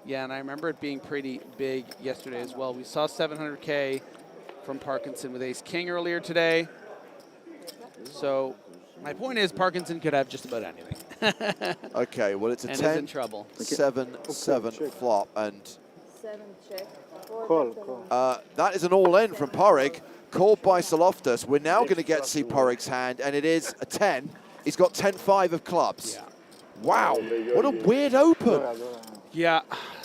Yeah, and I remember it being pretty big yesterday as well. We saw 700K from Parkinson with ace king earlier today. So my point is Parkinson could have just about anything. Okay, well, it's a and 10, is in trouble. 7-7 flop, and 7 check. Call. that is an all-in from Porrig, called by Saloftas. We're now going to get to see Porrig's hand, and it is a 10. He's got 10-5 of clubs. Yeah. Wow, what a weird open. Yeah,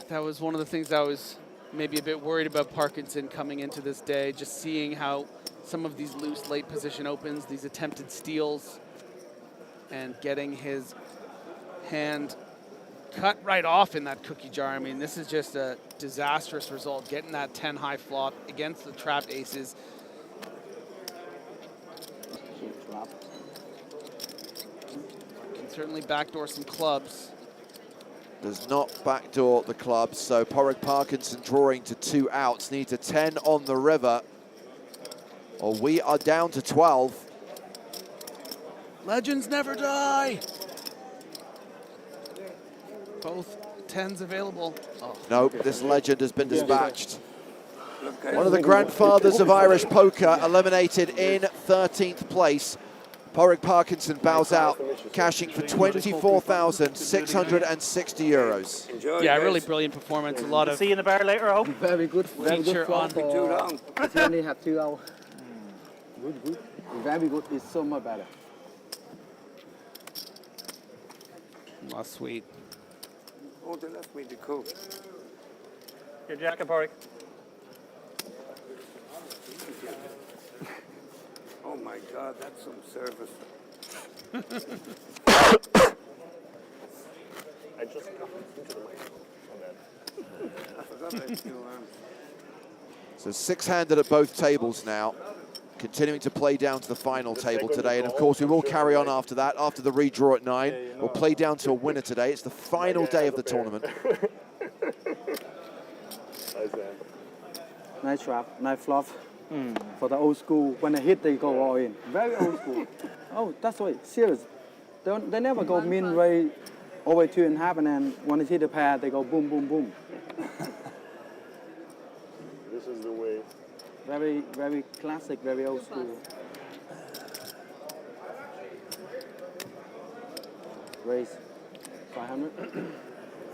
that was one of the things I was maybe a bit worried about Parkinson coming into this day, just seeing how some of these loose late position opens, these attempted steals, and getting his hand cut right off in that cookie jar. I mean, this is just a disastrous result, getting that 10 high flop against the trapped aces. Can certainly backdoor some clubs. Does not backdoor the clubs, so Porrig Parkinson drawing to 2 outs, needs a 10 on the river, or we are down to 12. Legends never die. Both 10s available. Oh. Nope, this legend has been dispatched. One of the grandfathers of Irish poker eliminated in 13th place. Porrig Parkinson bows out, cashing for 24,660 euros. Yeah, really brilliant performance. A lot of. See you in the bar later, I hope. Very good. Very Feature good on. Too long. You only have 2 hours. Good. Very good. It's so much better. Oh, sweet. Oh, they left me the coat. Your jacket, Porrig. Oh my God, that's some service. I just got into the mic. I forgot that you So 6-handed at both tables now, continuing to play down to the final table today. And of course, we will carry on after that, after the redraw at 9. We'll play down to a winner today. It's the final day of the tournament. Nice trap, nice flop. For the old school, when they hit, they go all in. Very old school. Oh, that's right, serious. They never go min raise over 2.5, and then when they hit the pair, they go boom, boom, boom. This is the way. Very, very classic, very old school. Raise 500.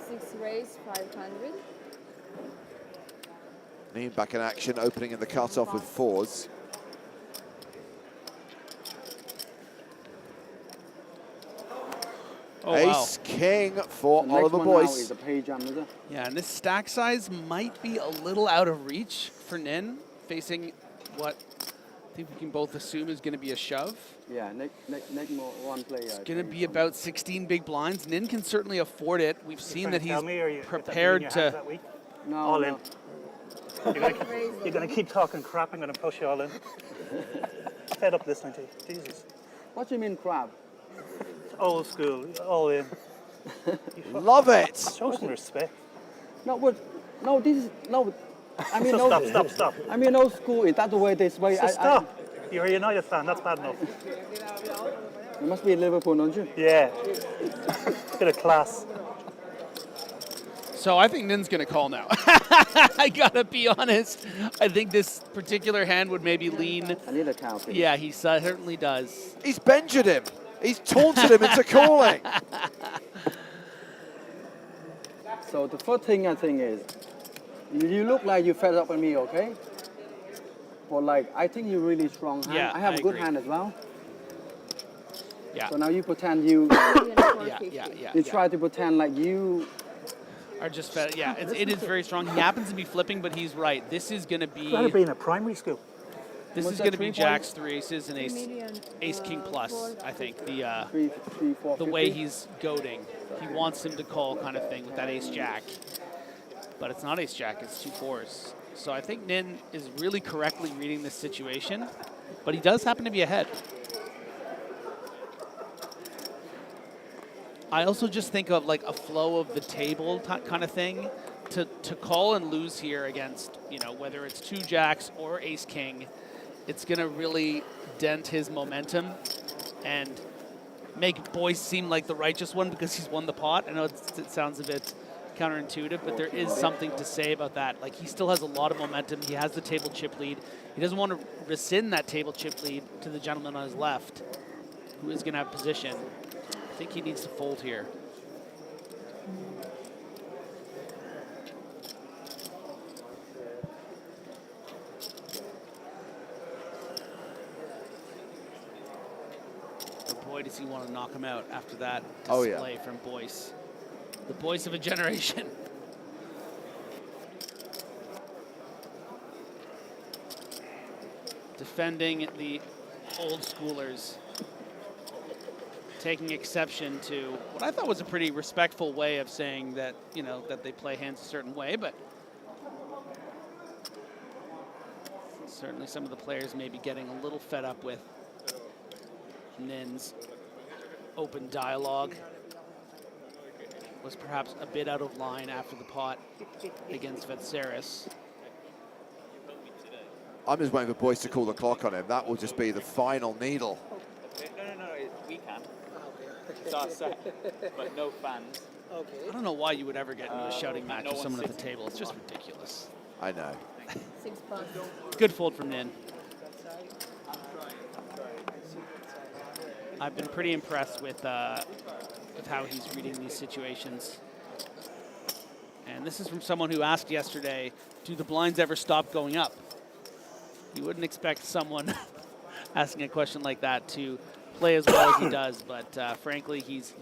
6 raise, 500. Neem back in action, opening in the cutoff with 4s. Oh, Ace King for The Oliver next one now Boyce. is the pay jam, is it? Yeah, and this stack size might be a little out of reach for Nin, facing what I think we can both assume is going to be a shove. Yeah, next more one player. It's going to be about 16 big blinds. Nin can certainly afford it. We've seen that he's prepared to. No, all in. no. You're going to keep talking crap. I'm going to push you all in. Fed up listening to you. Jesus. What do you mean crab? Old school. All in. Love it. Show some respect. No, but no, this is no. I mean, So no, stop. I mean, old school. Is that the way this way? So stop. You're a United fan. That's bad enough. You must be Liverpool, don't you? Yeah. Bit of class. So I think Nin's going to call now. I got to be honest. I think this particular hand would maybe lean. I need a count. Please. Yeah, he certainly does. He's benjured him. He's taunted him into calling. So the first thing I think is, you look like you fed up on me, okay? But like, I think you're really strong hand. Yeah, I have I a good agree. hand as well. Yeah. So now you pretend you. Yeah. You try to pretend like you. Are just fed. Yeah, it is very strong. He happens to be flipping, but he's right. This is going to be. That'd be in a primary school. This is going to be Jacks, 3 aces, and Ace King plus. I think the way he's goading. He wants him to call kind of thing with that Ace Jack, but it's not Ace Jack. It's 2 4s. So I think Nin is really correctly reading this situation, but he does happen to be ahead. I also just think of like a flow of the table kind of thing to call and lose here against, you know, whether it's 2 Jacks or Ace King. It's going to really dent his momentum and make Boyce seem like the righteous one because he's won the pot. I know it sounds a bit counterintuitive, but there is something to say about that. Like, he still has a lot of momentum. He has the table chip lead. He doesn't want to rescind that table chip lead to the gentleman on his left, who is going to have position. I think he needs to fold here. Boy, does he want to knock him out after that display from Boyce. The Boyce of a generation. Defending the old schoolers. Taking exception to what I thought was a pretty respectful way of saying that, you know, that they play hands a certain way, but certainly some of the players may be getting a little fed up with Nin's open dialogue. Was perhaps a bit out of line after the pot against Vetseris. I'm just waiting for Boyce to call the clock on him. That will just be the final needle. No, we can. It's our set, but no fans. I don't know why you would ever get into a shouting match with someone at the table. It's just ridiculous. I know. Good fold from Nin. I've been pretty impressed with how he's reading these situations. And this is from someone who asked yesterday, do the blinds ever stop going up? You wouldn't expect someone asking a question like that to play as well as he does, but frankly, he's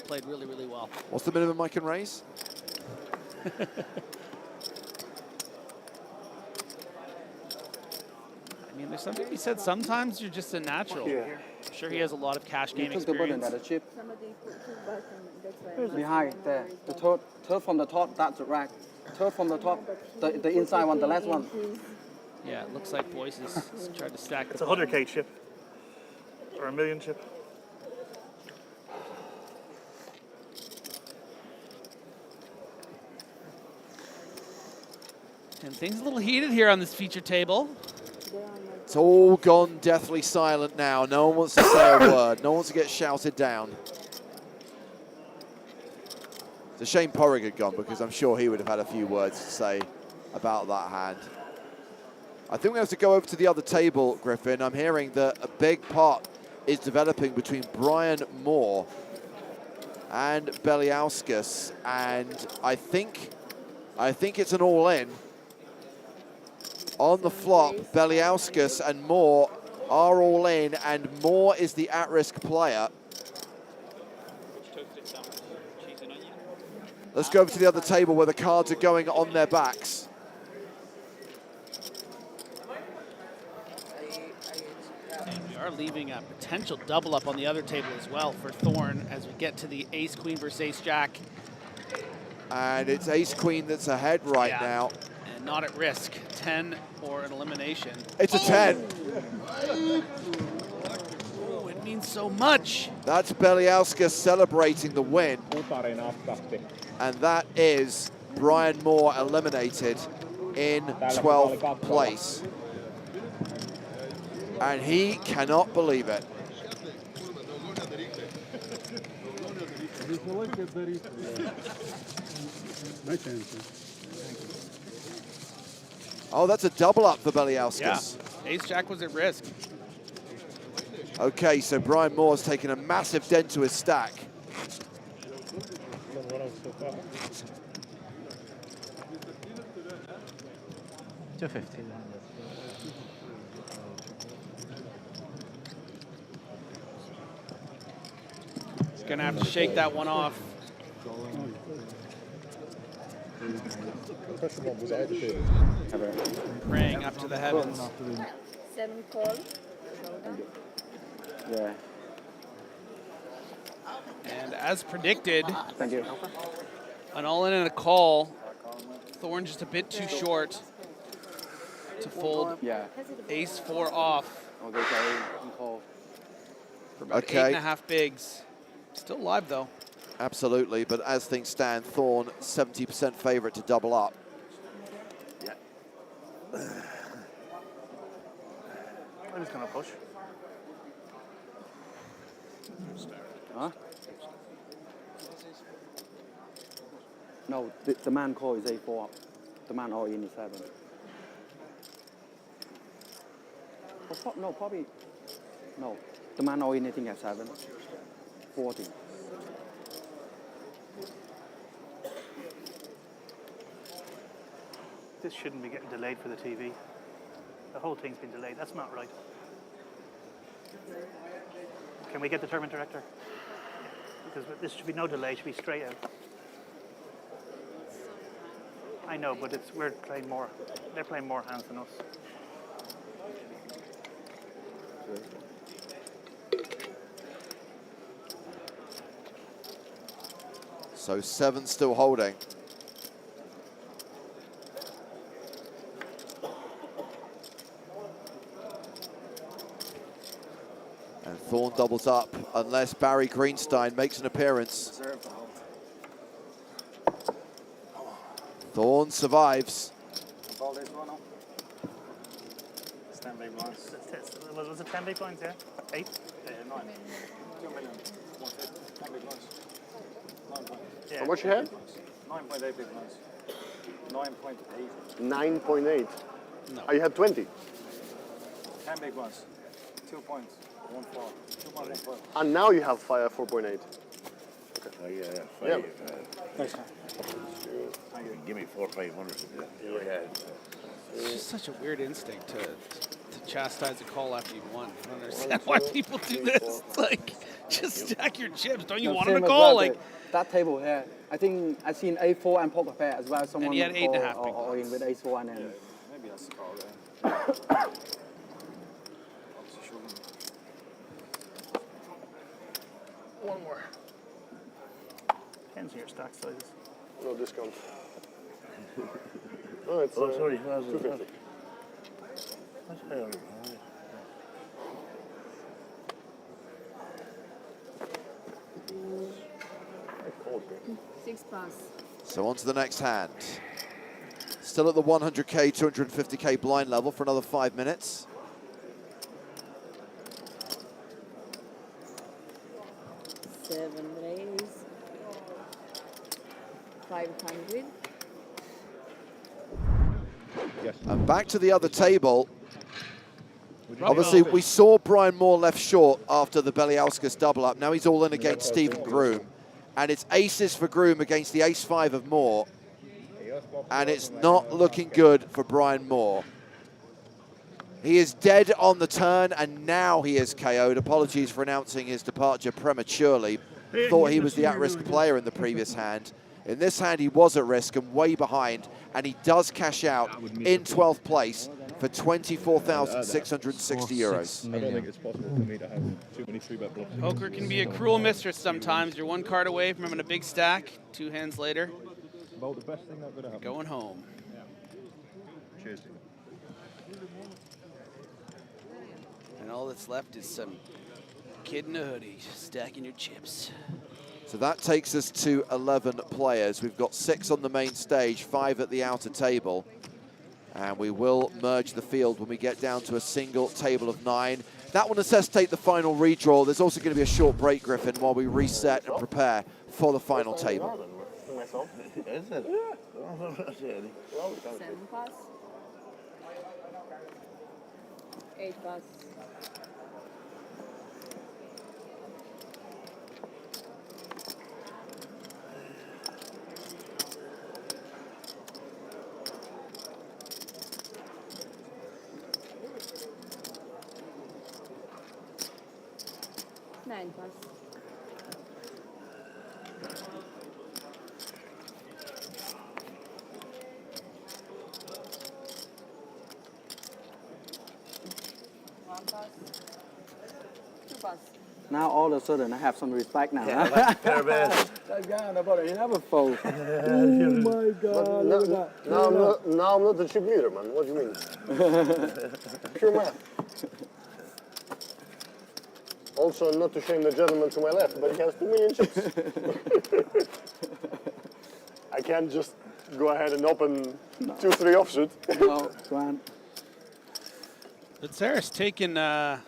played really, really well. What's the minimum I can raise? I mean, there's something to be said. Sometimes you're just a natural. Yeah. I'm sure he has a lot of cash game took the button experience. at the chip. Behind there. The third from the top, that's the rack. Third from the top, the inside one, the last one. Yeah, it looks like Boyce is trying to stack. It's a 100K chip. Or a million chip. And things a little heated here on this feature table. It's all gone deathly silent now. No one wants to say a word. No one wants to get shouted down. It's a shame Porrig had gone because I'm sure he would have had a few words to say about that hand. I think we have to go over to the other table, Griffin. I'm hearing that a big pot is developing between Brian Moore and Beliauskas, and I think it's an all-in. On the flop, Beliauskas and Moore are all in, and Moore is the at-risk player. Let's go over to the other table where the cards are going on their backs. And we are leaving a potential double up on the other table as well for Thorn as we get to the ace queen versus ace jack. And it's ace queen that's ahead right now. And not at risk. 10 or an elimination. It's a 10. Oh, it means so much. That's Beliauskas celebrating the win. And that is Brian Moore eliminated in 12th place. And he cannot believe it. Oh, that's a double up for Beliauskas. Yeah, ace jack was at risk. Okay, so Brian Moore's taken a massive dent to his stack. $250. He's gonna have to shake that one off. Praying up to the heavens. 7 call. Yeah. And as predicted, Thank you. an all-in and a call. Thorn just a bit too short to fold. Yeah. Ace 4 off. Okay, call. For about Okay. 8.5 bigs. Still live though. Absolutely, but as things stand, Thorn 70% favorite to double up. Yeah. I'm just gonna push. Huh? No, the man call is A4. The man all in is 7. No, probably. No, the man all in I think at 7. 40. This shouldn't be getting delayed for the TV. The whole thing's been delayed. That's not right. Can we get the tournament director? Because this should be no delay. It should be straight out. I know, but we're playing more. They're playing more hands than us. So 7 still holding. And Thorn doubles up unless Barry Greenstein makes an appearance. Thorn survives. Was it 10 big blinds, yeah? 8? 9. 2 million. 10 big blinds. 9 points. Yeah. How much you had? 9.8 big blinds. 9.8. 9.8. No. Oh, you had 20. 10 big blinds. 2 points. 1 4. 2 points. 1 4. And now you have 4.8. Okay. Oh, yeah. Yeah. Thanks. Give me 400 or 500. Yeah. It's just such a weird instinct to chastise a call after you've won. I don't understand why people do this. It's like, just stack your chips. Don't you want him to call? Like that table here. I think I've seen A4 and poker pair as well. Someone he had 8.5 big all in with A4 and then. Maybe that's the call, right? One more. Depends on your stack sizes. No discount. Oh, it's sorry. 250. Six pass. So on to the next hand. Still at the 100K, 250K blind level for another 5 minutes. Seven raise. 500. And back to the other table. Obviously, we saw Brian Moore left short after the Beliauskas double up. Now he's all in against Stephen Groom. And it's aces for Groom against the ace-5 of Moore. And it's not looking good for Brian Moore. He is dead on the turn, and now he is KO'd. Apologies for announcing his departure prematurely. Thought he was the at-risk player in the previous hand. In this hand, he was at risk and way behind, and he does cash out in 12th place for 24,660 euros. I don't think it's possible for me to have too many 3-bet bluffs. Poker can be a cruel mistress sometimes. You're one card away from having a big stack. 2 hands later, About the best thing that could happen. going home. Cheers. And all that's left is some kid in a hoodie stacking your chips. So that takes us to 11 players. We've got 6 on the main stage, 5 at the outer table. And we will merge the field when we get down to a single table of 9. That will necessitate the final redraw. There's also going to be a short break, Griffin, while we reset and prepare for the final table. Is it? Yeah. 7 pass. 8 pass. Nine pass. One pass. 2 pass. Now all of a sudden I have some respect now. Yeah, like Parabellum. That guy on the bottom, he never falls. Oh my God, look at that. Now I'm not the chip leader, man. What do you mean? Pure math. Also, not to shame the gentleman to my left, but he has 2 million chips. I can't just go ahead and open 2-3 offsuit. No, Grant. But Sarah's taking it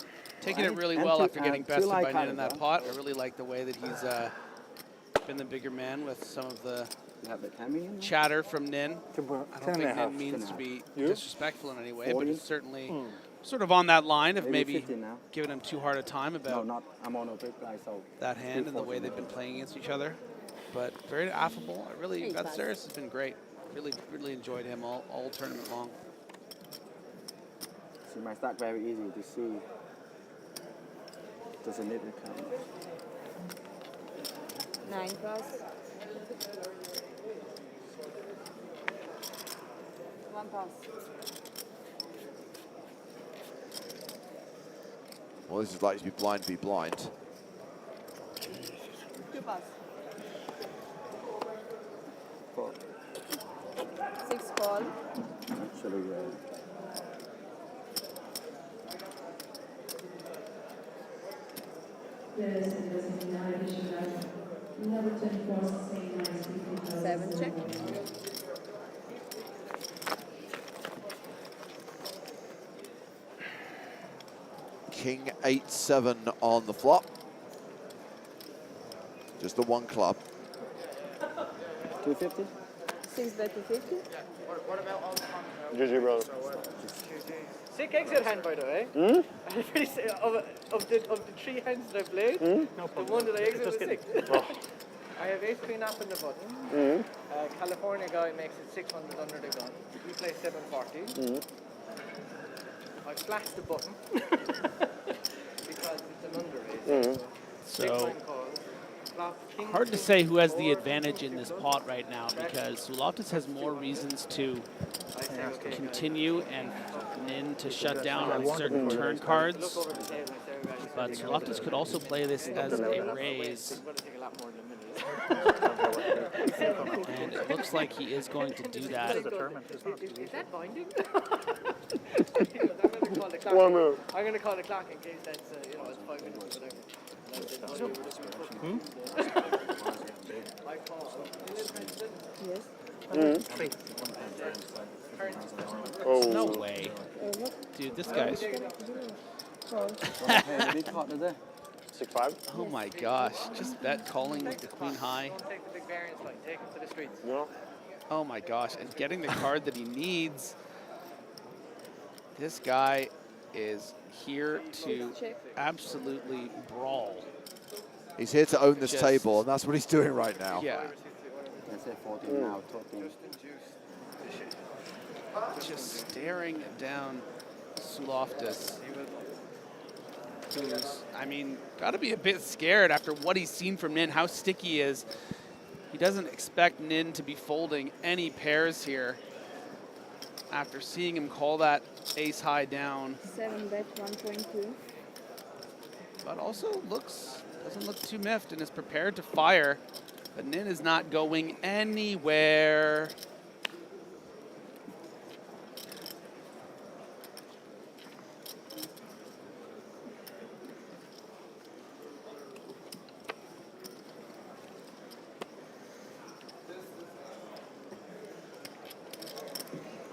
really well after getting bested by Nin in that pot. I really like the way that he's been the bigger man with some of the chatter from Nin. I don't think Nin means to be disrespectful in any way, but it's certainly sort of on that line of maybe giving him too hard a time about that hand and the way they've been playing against each other. But very affable. Sarah's has been great. Really enjoyed him all tournament long. See, my stack very easy to see. Doesn't need to count. 9 pass. 1 pass. Well, this is likely to be blind be blind. 2 pass. 6 call. Actually, Seven check. King 8-7 on the flop. Just the 1 club. 250. 6 bet 250. What about all the GG, bro. Sick exit hand, by the way. Of the 3 hands that I played, the one that I exited was sick. I have ace queen up in the button. California guy makes it 600 under the gun. We play 740. I flash the button because it's an under raise. So hard to say who has the advantage in this pot right now because Loftus has more reasons to continue and Nin to shut down on certain turn cards. But Loftus could also play this as a raise. And it looks like he is going to do that. Is that binding? I'm going to call the clock in case that's, it's 5 minutes or whatever. Yes. No way. Dude, this guy's... 6-5. Oh my gosh. Just bet calling with the queen high. Take the big variance line, take him to the streets. Oh my gosh. And getting the card that he needs. This guy is here to absolutely brawl. He's here to own this table, and that's what he's doing right now. Yeah. Just staring down Loftus, who's, got to be a bit scared after what he's seen from Nin, how sticky he is. He doesn't expect Nin to be folding any pairs here after seeing him call that ace high down. 7-bet 1.2. But also doesn't look too miffed and is prepared to fire. But Nin is not going anywhere.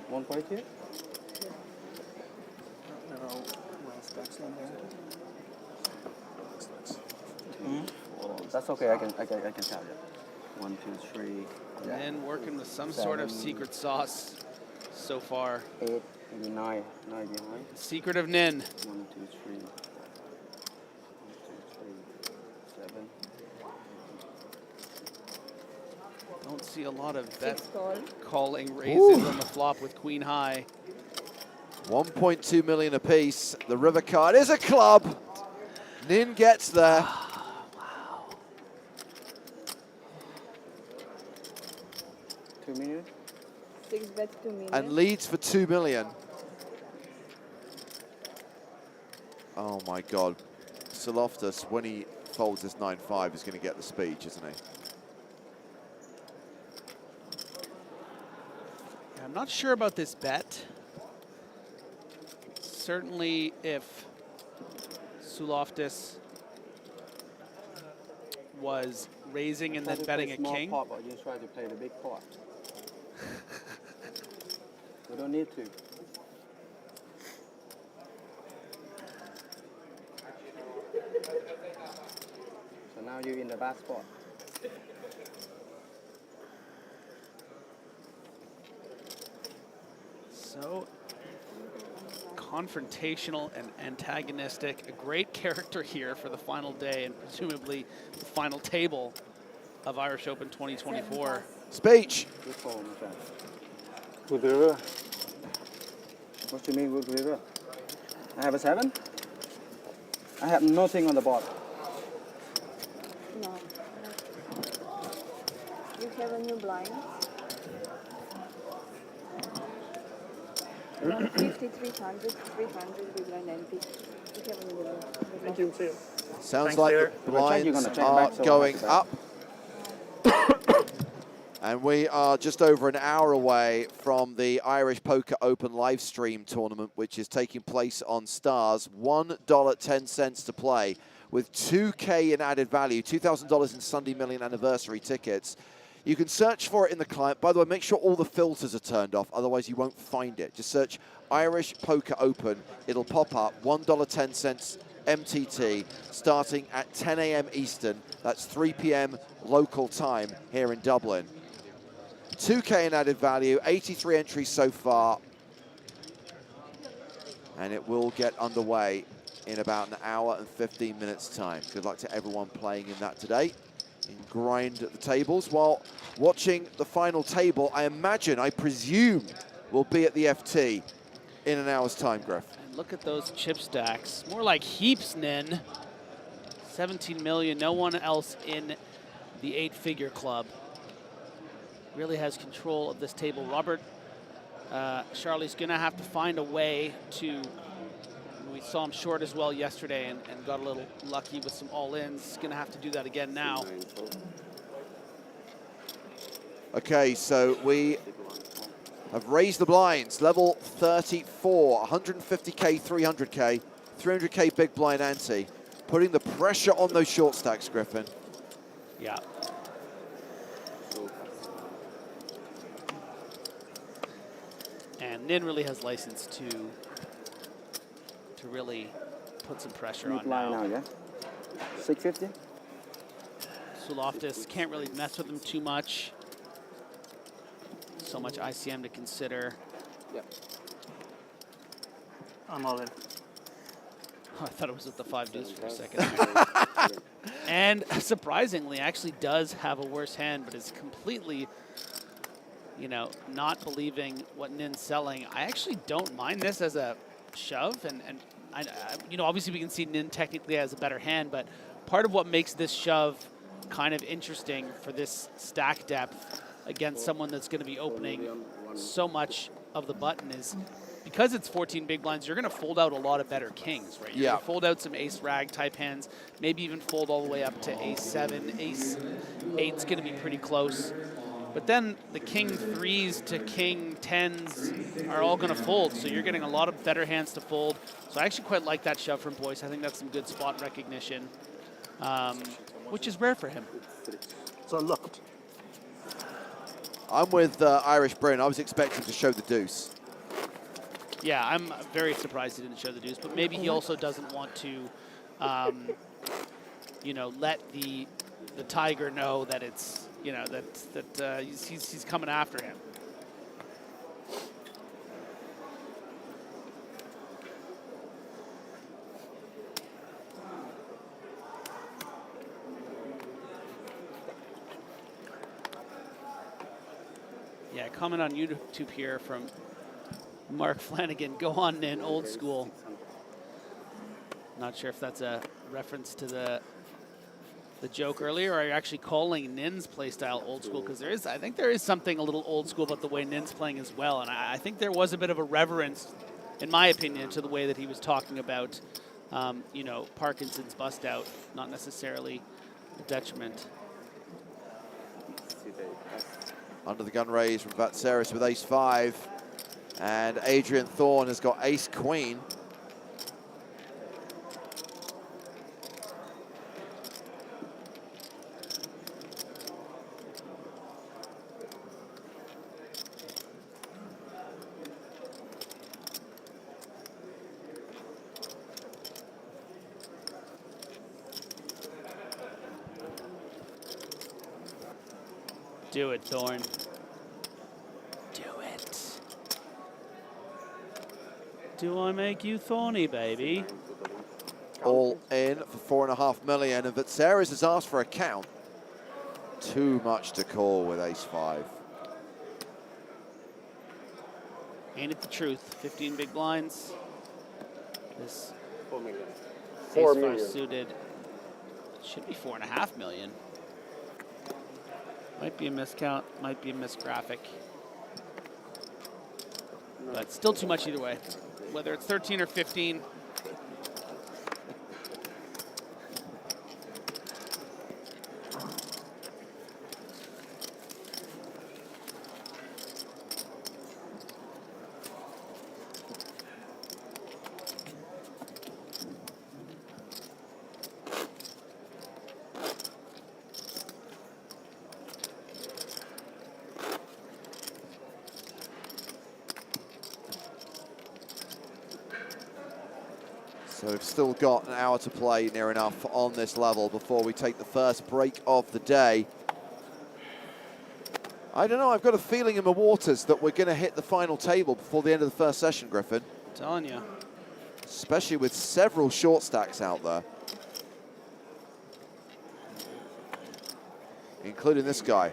One point here. That's okay. I can tell you. 1, 2, 3. And then working with some sort of secret sauce so far. 8, maybe 9 behind. Secret of Nin. 1, 2, 3. 1, 2, 3, 7. Don't see a lot of bet call. calling raises on the flop with queen high. 1.2 million apiece. The river card is a club. Nin gets there. Wow. 2 million. 6-bet 2 million. And leads for 2 million. Oh my God. Saloftus, when he folds this 9-5, is going to get the speech, isn't he? I'm not sure about this bet. Certainly if Suloftis was raising and then betting a king. Pot, but you try to play the big pot. We don't need to. So now you're in the bad spot. So confrontational and antagonistic. A great character here for the final day and presumably the final table of Irish Open 2024. Speech. Good call, my friend. Good river. What do you mean good river? I have a 7? I have nothing on the board. No. You have a new blind. 150, 300, 300 with blind empty. You have a new blind. Thank you, see you. Sounds Thanks, like dear. the blinds check are back, so going I'll up. And we are just over an hour away from the Irish Poker Open live stream tournament, which is taking place on Stars. $1.10 to play with $2K in added value, $2,000 in Sunday Million anniversary tickets. You can search for it in the client. By the way, make sure all the filters are turned off, otherwise you won't find it. Just search Irish Poker Open. It'll pop up, $1.10 MTT, starting at 10 a.m. Eastern. That's 3 p.m. local time here in Dublin. 2K in added value, 83 entries so far. And it will get underway in about an hour and 15 minutes time. Good luck to everyone playing in that today. In grind at the tables while watching the final table. I presume will be at the FT in an hour's time, Griff. And look at those chip stacks. More like heaps, Nin. 17 million, no one else in the 8-figure club really has control of this table. Robert Shanley's gonna have to find a way to, we saw him short as well yesterday and got a little lucky with some all-ins. Gonna have to do that again now. Okay, so we have raised the blinds, level 34, 150K, 300K, 300K big blind ante, putting the pressure on those short stacks, Griffin. Yeah. And Nin really has license to really put some pressure on now. Yeah? 650? Suloftis can't really mess with him too much. So much ICM to consider. Yeah. I'm all in. Oh, I thought it was with the 5 deuce for a second. And surprisingly, actually does have a worse hand, but is completely, you know, not believing what Nin's selling. I actually don't mind this as a shove, and I, you know, obviously we can see Nin technically has a better hand, but part of what makes this shove kind of interesting for this stack depth against someone that's going to be opening so much of the button is because it's 14 big blinds, you're going to fold out a lot of better kings, right? You're going to fold out some ace rag type hands, maybe even fold all the way up to ace 7, ace 8's going to be pretty close. But then the king 3s to king 10s are all going to fold, so you're getting a lot of better hands to fold. So I actually quite like that shove from Boyce. I think that's some good spot recognition, which is rare for him. So locked. I'm with Irish Bryn. I was expecting to show the deuce. Yeah, I'm very surprised he didn't show the deuce, but maybe he also doesn't want to, you know, let the tiger know that it's, you know, that he's coming after him. Yeah, comment on YouTube here from Mark Flanagan. Go on in, old school. Not sure if that's a reference to the joke earlier, or are you actually calling Nin's playstyle old school? Because I think there is something a little old school about the way Nin's playing as well, and I think there was a bit of a reverence, in my opinion, to the way that he was talking about, you know, Parkinson's bust out, not necessarily a detriment. Under the gun raise from Vatsaris with ace-5, and Adrian Thorne has got ace-queen. Do it, Thorne. Do it. Do I make you thorny, baby? All in for 4.5 million, and Vatsaris has asked for a count. Too much to call with ace-5. Ain't it the truth? 15 big blinds. This 4 million. ace 4 5 million. suited should be 4.5 million. Might be a miscount, might be a misgraphic. But still too much either way. Whether it's 13 or 15. So we've still got an hour to play near enough on this level before we take the first break of the day. I don't know, I've got a feeling in the waters that we're going to hit the final table before the end of the first session, Griffin. I'm telling you. Especially with several short stacks out there. Including this guy,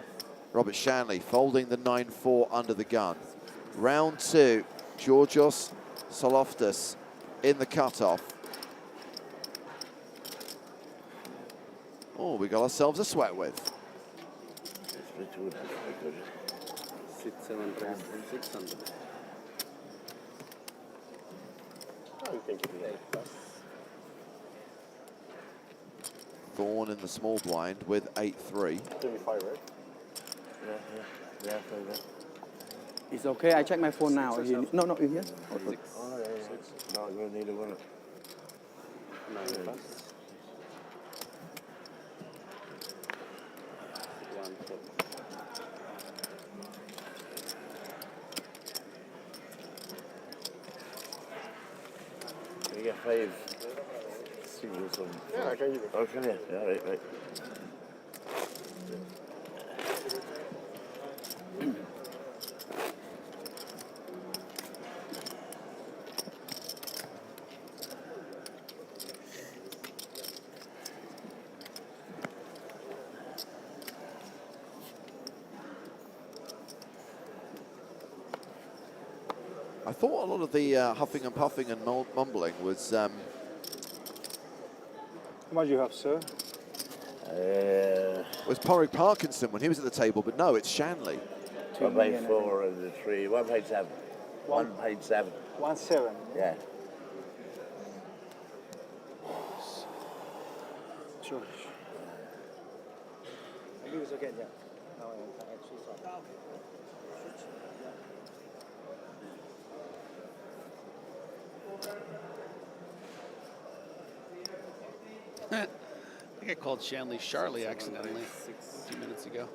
Robert Shanley, folding the 9-4 under the gun. Round 2, Georgios Soloftis in the cutoff. Oh, we got ourselves a sweat with. 6, 7, 600. I think it is 8+. Thorne in the small blind with 8-3. 35, right? Yeah. It's okay, I check my phone now. No, in here. 6. Oh, yeah. 6. No, you need a winner. 9+. 1, 4. Can you get 5 singles on? Yeah, I can give it. Oh, can you? Yeah, right. I thought a lot of the huffing and puffing and mumbling was... How much you have, sir? Was Parkinson when he was at the table, but no, it's Shanley. 1 paid 4 and the 3. 1 paid 7. 1 paid 7. 1-7. Yeah. Sure. I think it's okay, yeah. No, I actually saw. I think I called Shanley Charlie accidentally a few minutes ago.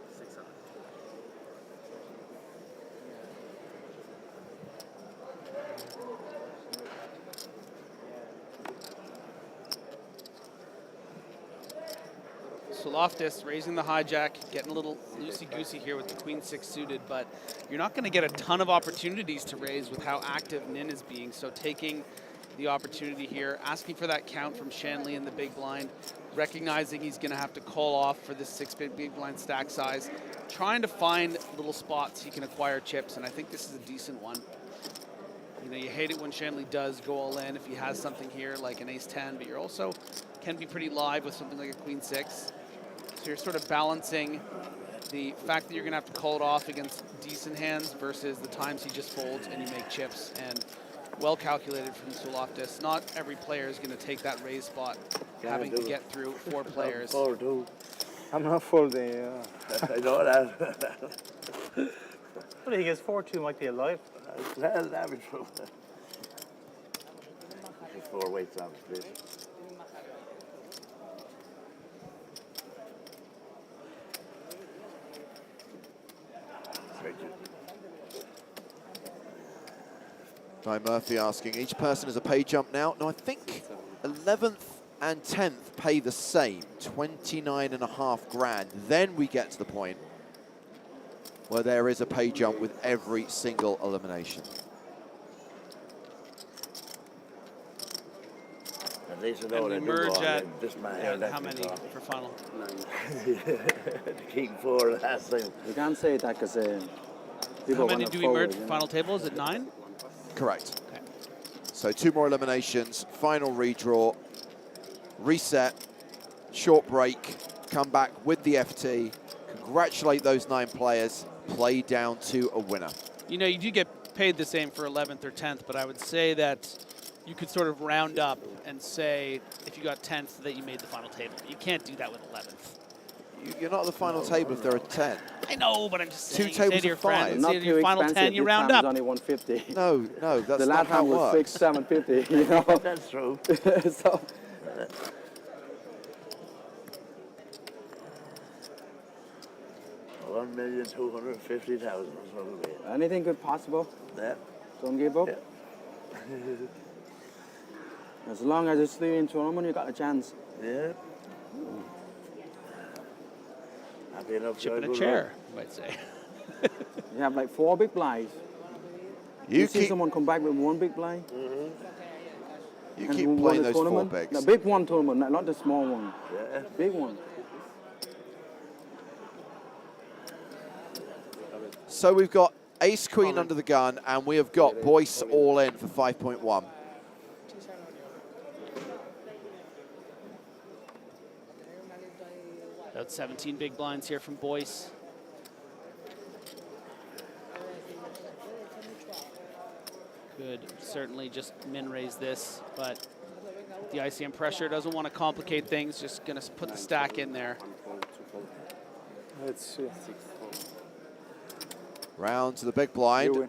So Loftus raising the hijack, getting a little loosey-goosey here with the queen-6 suited, but you're not going to get a ton of opportunities to raise with how active Nin is being. So taking the opportunity here, asking for that count from Shanley in the big blind, recognizing he's going to have to call off for this 6-bit big blind stack size, trying to find little spots he can acquire chips, and I think this is a decent one. You know, you hate it when Shanley does go all in if he has something here like an ace-10, but you're also can be pretty live with something like a queen-6. So you're sort of balancing the fact that you're going to have to call it off against decent hands versus the times he just folds and you make chips. And well calculated from Loftus. Not every player is going to take that raise spot, having to get through 4 players. I'm not folding. I know that. Well, he gets 4-2, might be alive. Well, that was true. 4 weights on the split. Guy Murphy asking, each person is a pay jump now? No, I think 11th and 10th pay the same, 29.5 grand. Then we get to the point where there is a pay jump with every single elimination. At least And we merge at how many for final? 9. King 4 last time. You can't say that because how many do we merge for final table? Is it 9? Correct. Okay. So 2 more eliminations, final redraw, reset, short break, come back with the FT, congratulate those 9 players, play down to a winner. You know, you do get paid the same for 11th or 10th, but I would say that you could sort of round up and say if you got 10th that you made the final table. You can't do that with 11th. You're not at the final table if there are 10. I know, but I'm just saying. 2 tables of of 5. Not say to your final 10, you round up. Only 150. No, no, that's the not last how time it was works. fixed 750. You know. That's true. So. 1,250,000. Anything good possible. Yeah. Don't give up. Yeah. As long as it's 3 in tournament, you got a chance. Yeah. Happy enough. Chip in a chair, you might say. You have like 4 big blinds. You see someone come back with 1 big blind. You keep playing those 4 bigs. The big one tournament, not the small one. Yeah. Big one. So we've got ace queen under the gun, and we have got Boyce all in for 5.1. About 17 big blinds here from Boyce. Could certainly just min raise this, but the ICM pressure doesn't want to complicate things, just going to put the stack in there. Let's see. Round to the big blind.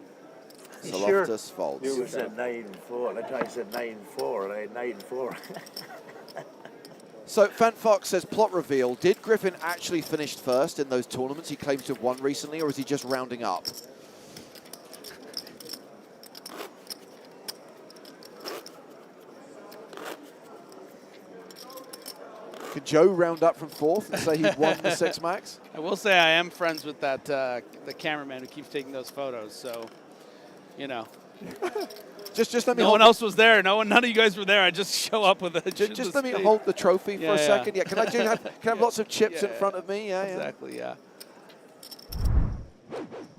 So Loftus folds. You said 9-4, and I said 9-4, and I had 9-4. So Fan Fox says, plot reveal, did Griffin actually finish first in those tournaments he claims to have won recently, or is he just rounding up? Can Joe round up from 4th and say he won the 6 max? I will say I am friends with that the cameraman who keeps taking those photos, so, you know. Just let me. No one else was there. None of you guys were there. I just show up with a. Just let me hold the trophy for a second. Yeah, can I have lots of chips in front of me? Yeah, exactly. Yeah.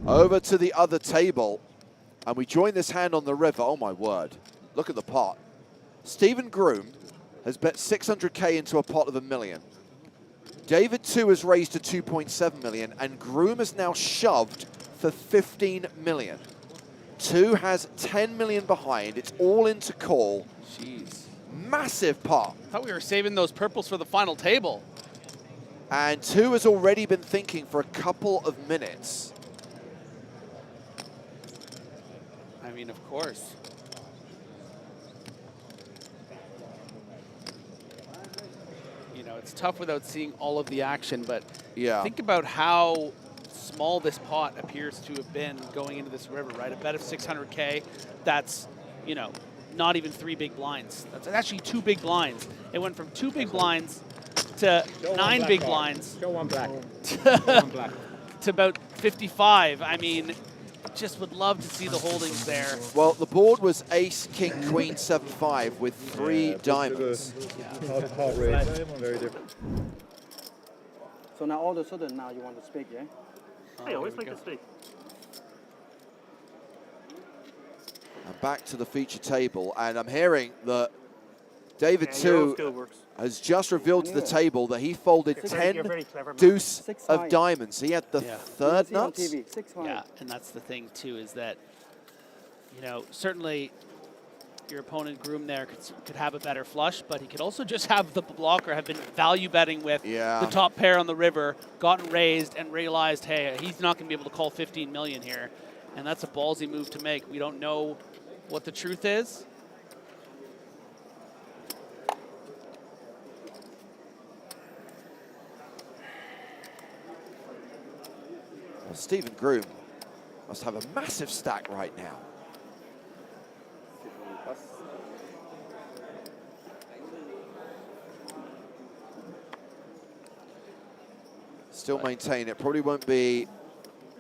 Over to the other table, and we join this hand on the river. Oh my word! Look at the pot. Stephen Groom has bet 600K into a pot of $1 million. David 2 has raised to 2.7 million, and Groom has now shoved for 15 million. 2 has 10 million behind. It's all into call. Jeez. Massive pot. I thought we were saving those purples for the final table. And 2 has already been thinking for a couple of minutes. I mean, of course. You know, it's tough without seeing all of the action, but yeah, think about how small this pot appears to have been going into this river, right? A bet of 600K, that's, you know, not even 3 big blinds. That's actually 2 big blinds. It went from 2 big blinds to 9 big blinds. Show one black. To about 55. I mean, just would love to see the holdings there. Well, the board was ace, king, queen, 7-5 with 3 diamonds. Heart rate, very different. So now all of a sudden now you want to speak, yeah? I always like to speak. And back to the feature table, and I'm hearing that David 2 has just revealed to the table that he folded 10 deuce of diamonds. He had the third nuts. Yeah, and that's the thing too, is that, you know, certainly your opponent Groom there could have a better flush, but he could also just have the blocker have been value betting with the top pair on the river, gotten raised, and realized, hey, he's not going to be able to call 15 million here. And that's a ballsy move to make. We don't know what the truth is. Well, Stephen Groom must have a massive stack right now. Still maintain it probably won't be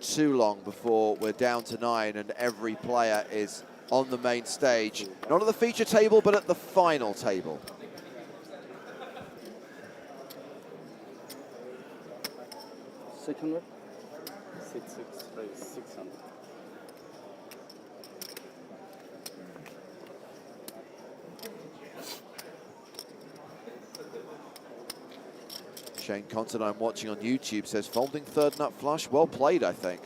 too long before we're down to 9 and every player is on the main stage. Not at the feature table, but at the final table. $600. Shane Considine watching on YouTube says, folding third nut flush, well played, I think.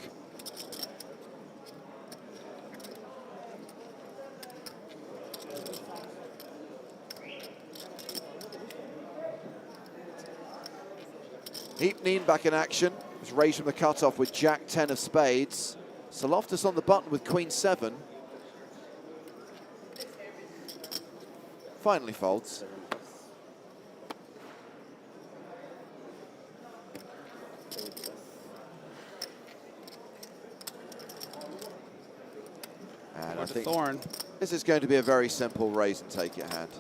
Heapneen back in action. Was raised from the cutoff with Jack 10 of spades. Saloftis on the button with Queen 7. Finally folds. And I think Thorn. This is going to be a very simple raise and take it hand.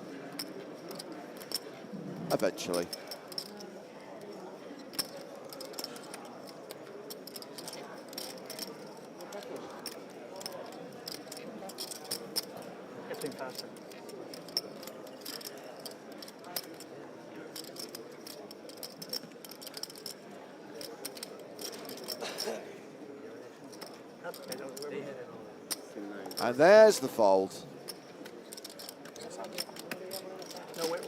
Eventually. It's been faster. And there's the fold. No, wait,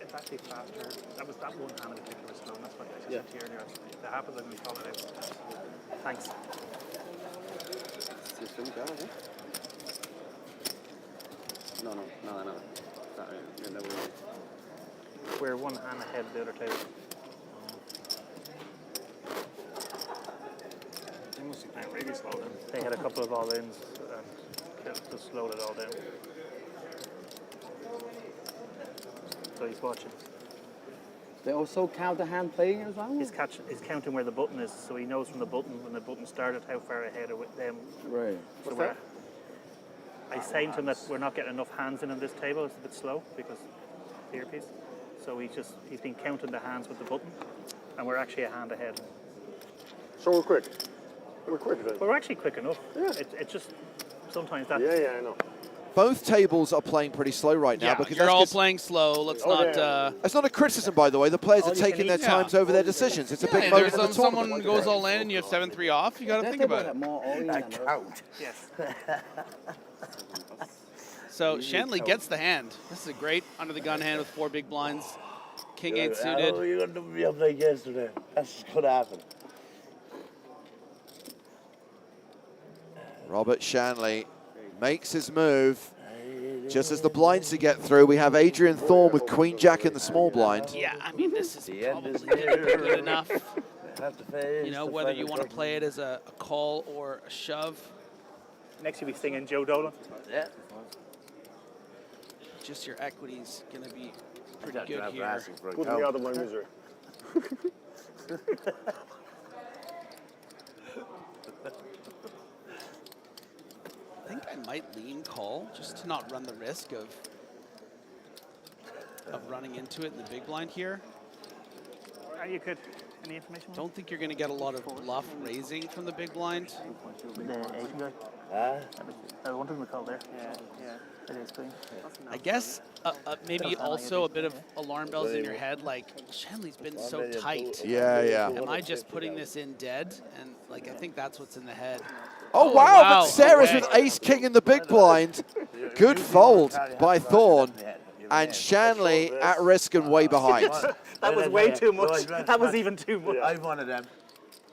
it's actually faster. That one hand in particular was slow, and that's what I said to you earlier. If that happens, I'm going to call it out. Thanks. No. We're one hand ahead of the other table. They must be playing really slow then. They had a couple of all-ins and just slowed it all down. So he's watching. They also count the hand playing as well? He's counting where the button is, so he knows from the button, when the button started, how far ahead of them. Right. So I saying to him that we're not getting enough hands in on this table. It's a bit slow because the earpiece. So he's been counting the hands with the button, and we're actually a hand ahead. So we're quick. We're quick then. We're actually quick enough. Yeah. It's just sometimes that. Yeah, I know. Both tables are playing pretty slow right now. Yeah, because you're all playing slow. Let's not... It's not a criticism, by the way. The players are taking their times over their decisions. It's a big moment in the tournament. Someone goes all in and you have 7-3 off, you got to think about it. Yes. So Shanley gets the hand. This is a great under-the-gun hand with 4 big blinds. King 8 suited. Oh, you're going to be up like yesterday. That's going to happen. Robert Shanley makes his move. Just as the blinds to get through, we have Adrian Thorne with Queen Jack in the small blind. Yeah, I mean, this is probably good enough. You know, whether you want to play it as a call or a shove. Next you'll be singing Joe Dolan. Yeah. Just your equity's going to be pretty good here. Put me out of my misery. I think I might lean call just to not run the risk of running into it in the big blind here. You could. Any information? Don't think you're going to get a lot of bluff raising from the big blind. I wanted to call there. Yeah. It is clean. I guess maybe also a bit of alarm bells in your head, like, Shanley's been so tight. Yeah. Am I just putting this in dead? And, like, I think that's what's in the head. Oh, wow, but Sarah's with ace-king in the big blind. Good fold by Thorne. And Shanley at risk and way behind. That was way too much. That was even too much. I'm one of them.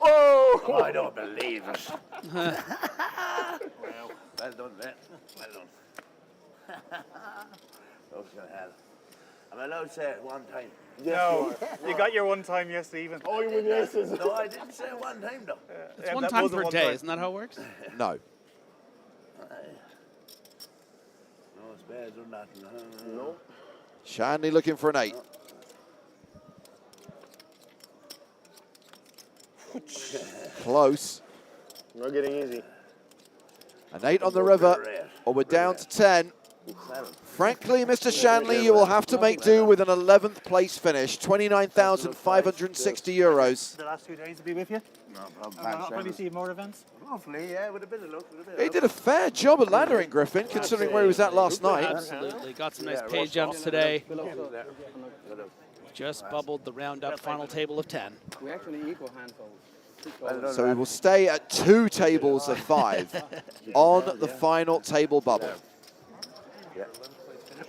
Oh! I don't believe it. Well done, man. Well done. Those gonna have. I'm allowed to say it one time. No, you got your one time, yes, even. Oh, you win the aces. No, I didn't say one time, though. It's one time per day, isn't that how it works? No. No, it's bad or nothing. No. Shanley looking for an 8. Close. Not getting easy. An 8 on the river, or we're down to 10. Frankly, Mr. Shanley, you will have to make do with an 11th place finish, 29,560 euros. The last 2 days to be with you? No problem. I'll probably see more events. Hopefully, yeah, with a bit of luck. He did a fair job at laddering, Griffin, considering where he was at last night. Absolutely. Got some nice pay jumps today. Just bubbled the round-up final table of 10. We actually equal handfuls. So we will stay at 2 tables of 5 on the final table bubble.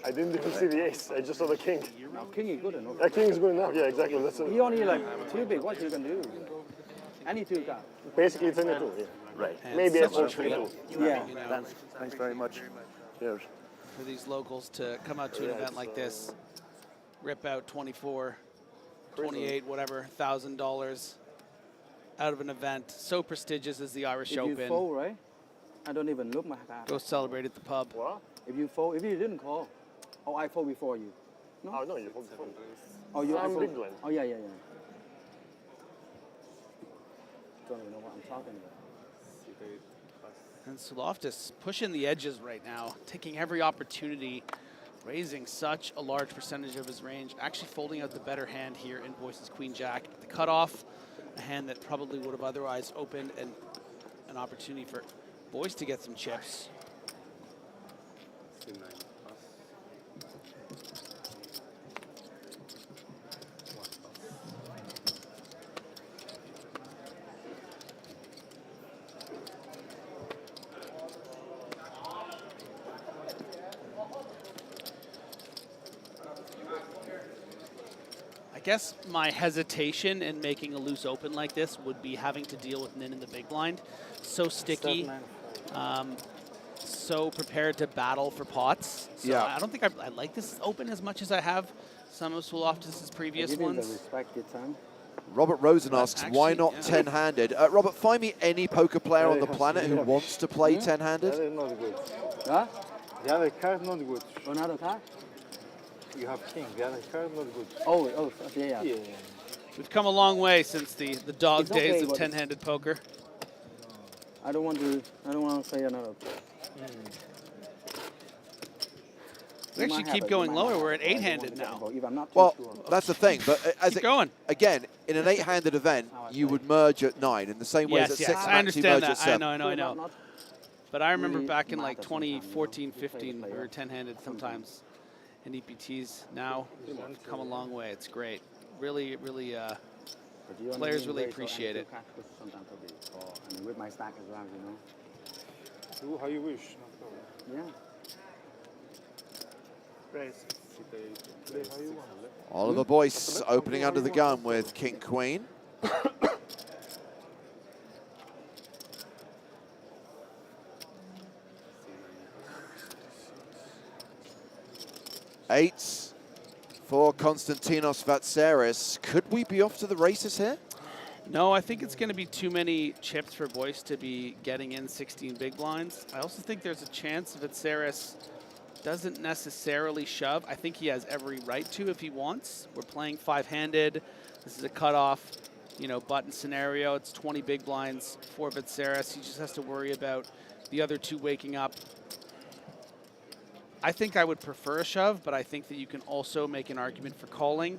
I didn't even see the ace. I just saw the king. Now, king is good enough. That king is good enough. Yeah, exactly. That's it. He only like 2 big. What you can do? Any 2 cards. Basically, it's in the 2. Yeah. Right. Maybe a 4-3. Yeah. Thanks very much. Cheers. For these locals to come out to an event like this, rip out 24, 28, whatever, $1,000 out of an event so prestigious as the Irish If Open. you fold, right? I don't even look my card. Go celebrate at the pub. What? If you fold, if you didn't call, oh, I fold before you. No? Oh, no, you fold before. Oh, you I'm fold. big blind. Oh, yeah. Don't even know what I'm talking about. And Suloftis pushing the edges right now, taking every opportunity, raising such a large percentage of his range, actually folding out the better hand here in Boyce's Queen Jack. The cutoff, a hand that probably would have otherwise opened an opportunity for Boyce to get some chips. I guess my hesitation in making a loose open like this would be having to deal with Nin in the big blind. So sticky, so prepared to battle for pots. So Yeah. I don't think I like this open as much as I have some of Suloftis' previous ones. Respect your time. Robert Rosen asks, why Actually, not yeah. 10-handed? Robert, find me any poker player on the planet who wants to play 10-handed. That is not good. Huh? The other card not good. Another card? You have king. The other card not good. Oh, yeah. We've come a long way since the dog It's okay, days of but 10-handed poker. I don't want to say another. We actually keep going lower. We're at 8-handed now. Well, that's the thing. But as Keep going. Again, in an 8-handed event, you would merge at 9 in the same way as at 6 I max you understand merge at that. 7. I know. But I remember back in like 2014, 15, we were 10-handed sometimes in EPTs. Now, we've come a long way. It's great. Really, players really appreciate it. Sometimes I mean, with my stack as well, you know. Do how you wish. Yeah. Raise. Oliver Boyce opening under the gun with King Queen. Eights for Konstantinos Vatseris. Could we be off to the races here? No, I think it's going to be too many chips for Boyce to be getting in 16 big blinds. I also think there's a chance Vatseris doesn't necessarily shove. I think he has every right to if he wants. We're playing five-handed. This is a cutoff, you know, button scenario. It's 20 big blinds for Vatseris. He just has to worry about the other two waking up. I think I would prefer a shove, but I think that you can also make an argument for calling.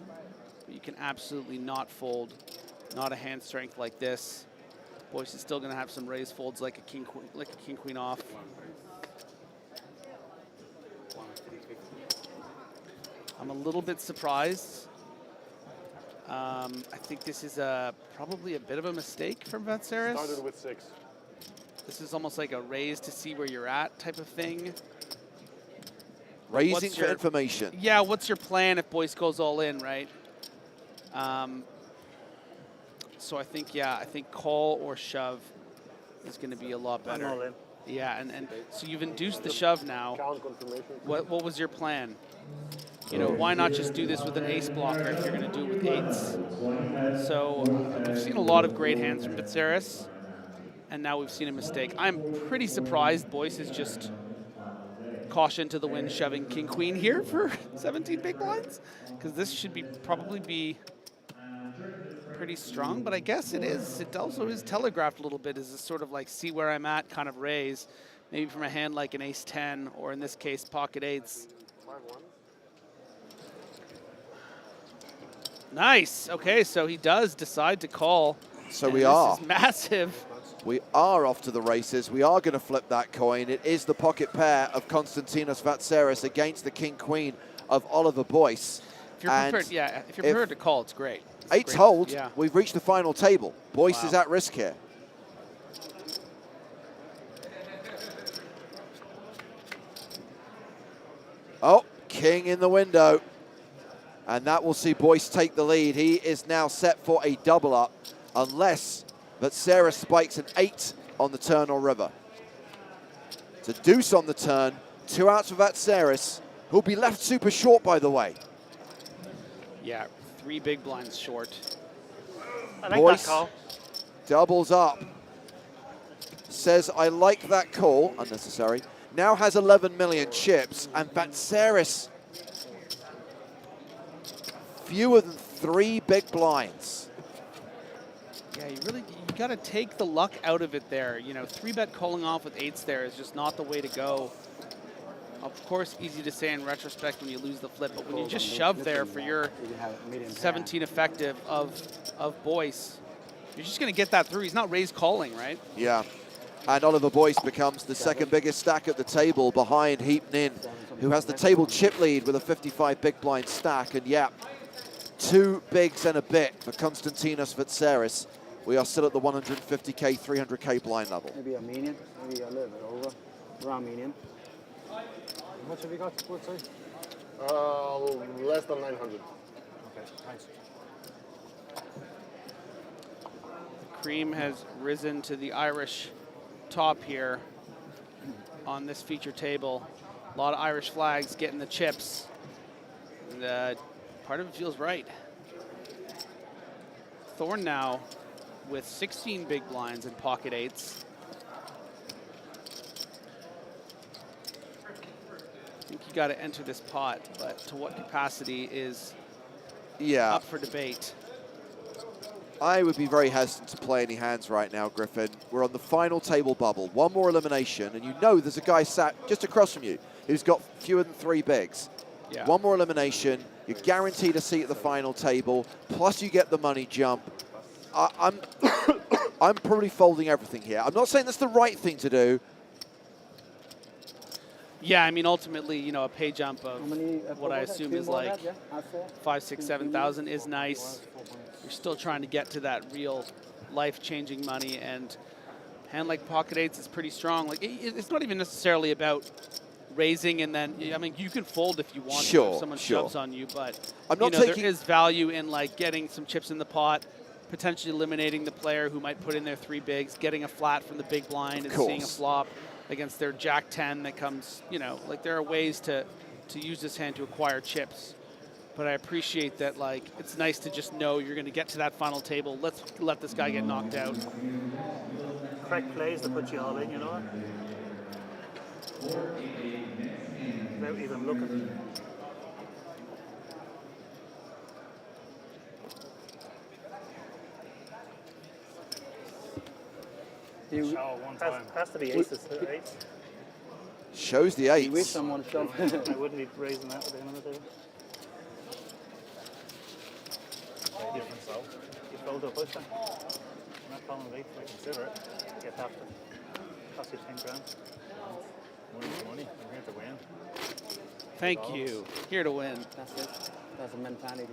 But you can absolutely not fold, not a hand strength like this. Boyce is still going to have some raise folds like a king queen off. I'm a little bit surprised. I think this is probably a bit of a mistake from Vatseris. Started with 6. This is almost like a raise to see where you're at type of thing. Raising for information. Yeah, what's your plan if Boyce goes all in, right? So I think, yeah, I think call or shove is going to be a lot better. I'm all in. Yeah, and so you've induced the shove now. Count confirmation. What was your plan? You know, why not just do this with an ace blocker if you're going to do it with eights? So we've seen a lot of great hands from Vatseris, and now we've seen a mistake. I'm pretty surprised Boyce is just caution to the wind shoving king queen here for 17 big blinds, because this should probably be pretty strong, but I guess it is. It also is telegraphed a little bit as a sort of like see where I'm at kind of raise, maybe from a hand like an ace 10 or in this case pocket eights. Nice. Okay, so he does decide to call. So we are. This is massive. We are off to the races. We are going to flip that coin. It is the pocket pair of Konstantinos Vatseris against the king queen of Oliver Boyce. If you're prepared, yeah, if you're prepared to call, it's great. Eights hold. Yeah. We've reached the final table. Boyce is at risk here. Oh, king in the window. And that will see Boyce take the lead. He is now set for a double up, unless Vatseris spikes an 8 on the turn or river. It's a deuce on the turn. 2 outs for Vatseris, who'll be left super short, by the way. Yeah, 3 big blinds short. I like Boyce that call. Doubles up. Says, I like that call. Unnecessary. Now has 11 million chips, and Vatseris fewer than 3 big blinds. Yeah, you got to take the luck out of it there. You know, 3-bet calling off with 8s there is just not the way to go. Of course, easy to say in retrospect when you lose the flip, but when you just shove there for your 17 effective of Boyce, you're just going to get that through. He's not raised calling, right? Yeah, and Oliver Boyce becomes the second biggest stack at the table behind Heap Nin, who has the table chip lead with a 55 big blind stack. And yeah, 2 bigs and a bit for Konstantinos Vatseris. We are still at the 150K, 300K blind level. Maybe a median, maybe a little bit over, around median. How much have you got, let's say? Less than 900. Okay, thanks. The cream has risen to the Irish top here on this feature table. A lot of Irish flags getting the chips. And part of it feels right. Thorne now with 16 big blinds and pocket 8s. I think you got to enter this pot, but to what capacity is up for debate. I would be very hesitant to play any hands right now, Griffin. We're on the final table bubble. 1 more elimination, and you know there's a guy sat just across from you who's got fewer than 3 bigs. Yeah. 1 more elimination, you're guaranteed a seat at the final table, plus you get the money jump. I'm probably folding everything here. I'm not saying that's the right thing to do. Yeah, I mean, ultimately, you know, a pay jump of what I assume is like 5, 6, 7,000 is nice. You're still trying to get to that real life-changing money, and hand like pocket 8s is pretty strong. Like, it's not even necessarily about raising and then, I mean, you can fold if you want to Sure, if someone sure. shoves on you, but I'm not you know, taking- there is value in like getting some chips in the pot, potentially eliminating the player who might put in their 3 bigs, getting a flat from the big blind and seeing a course. flop against their Jack 10 that comes, you know, like there are ways to use this hand to acquire chips. But I appreciate that, like, it's nice to just know you're going to get to that final table. Let's let this guy get knocked out. Correct plays to put you all in, you know? Without even looking. Has to be aces, right? Shows the You wish eights. someone shove. I wouldn't be raising that at the end of the day. Different so. You fold to a push then. I'm not calling it 8, so I consider it. Get after. Cost you 10 grand. Money's money. I'm here to win. Thank you. Here to win. That's it. That's a mentality.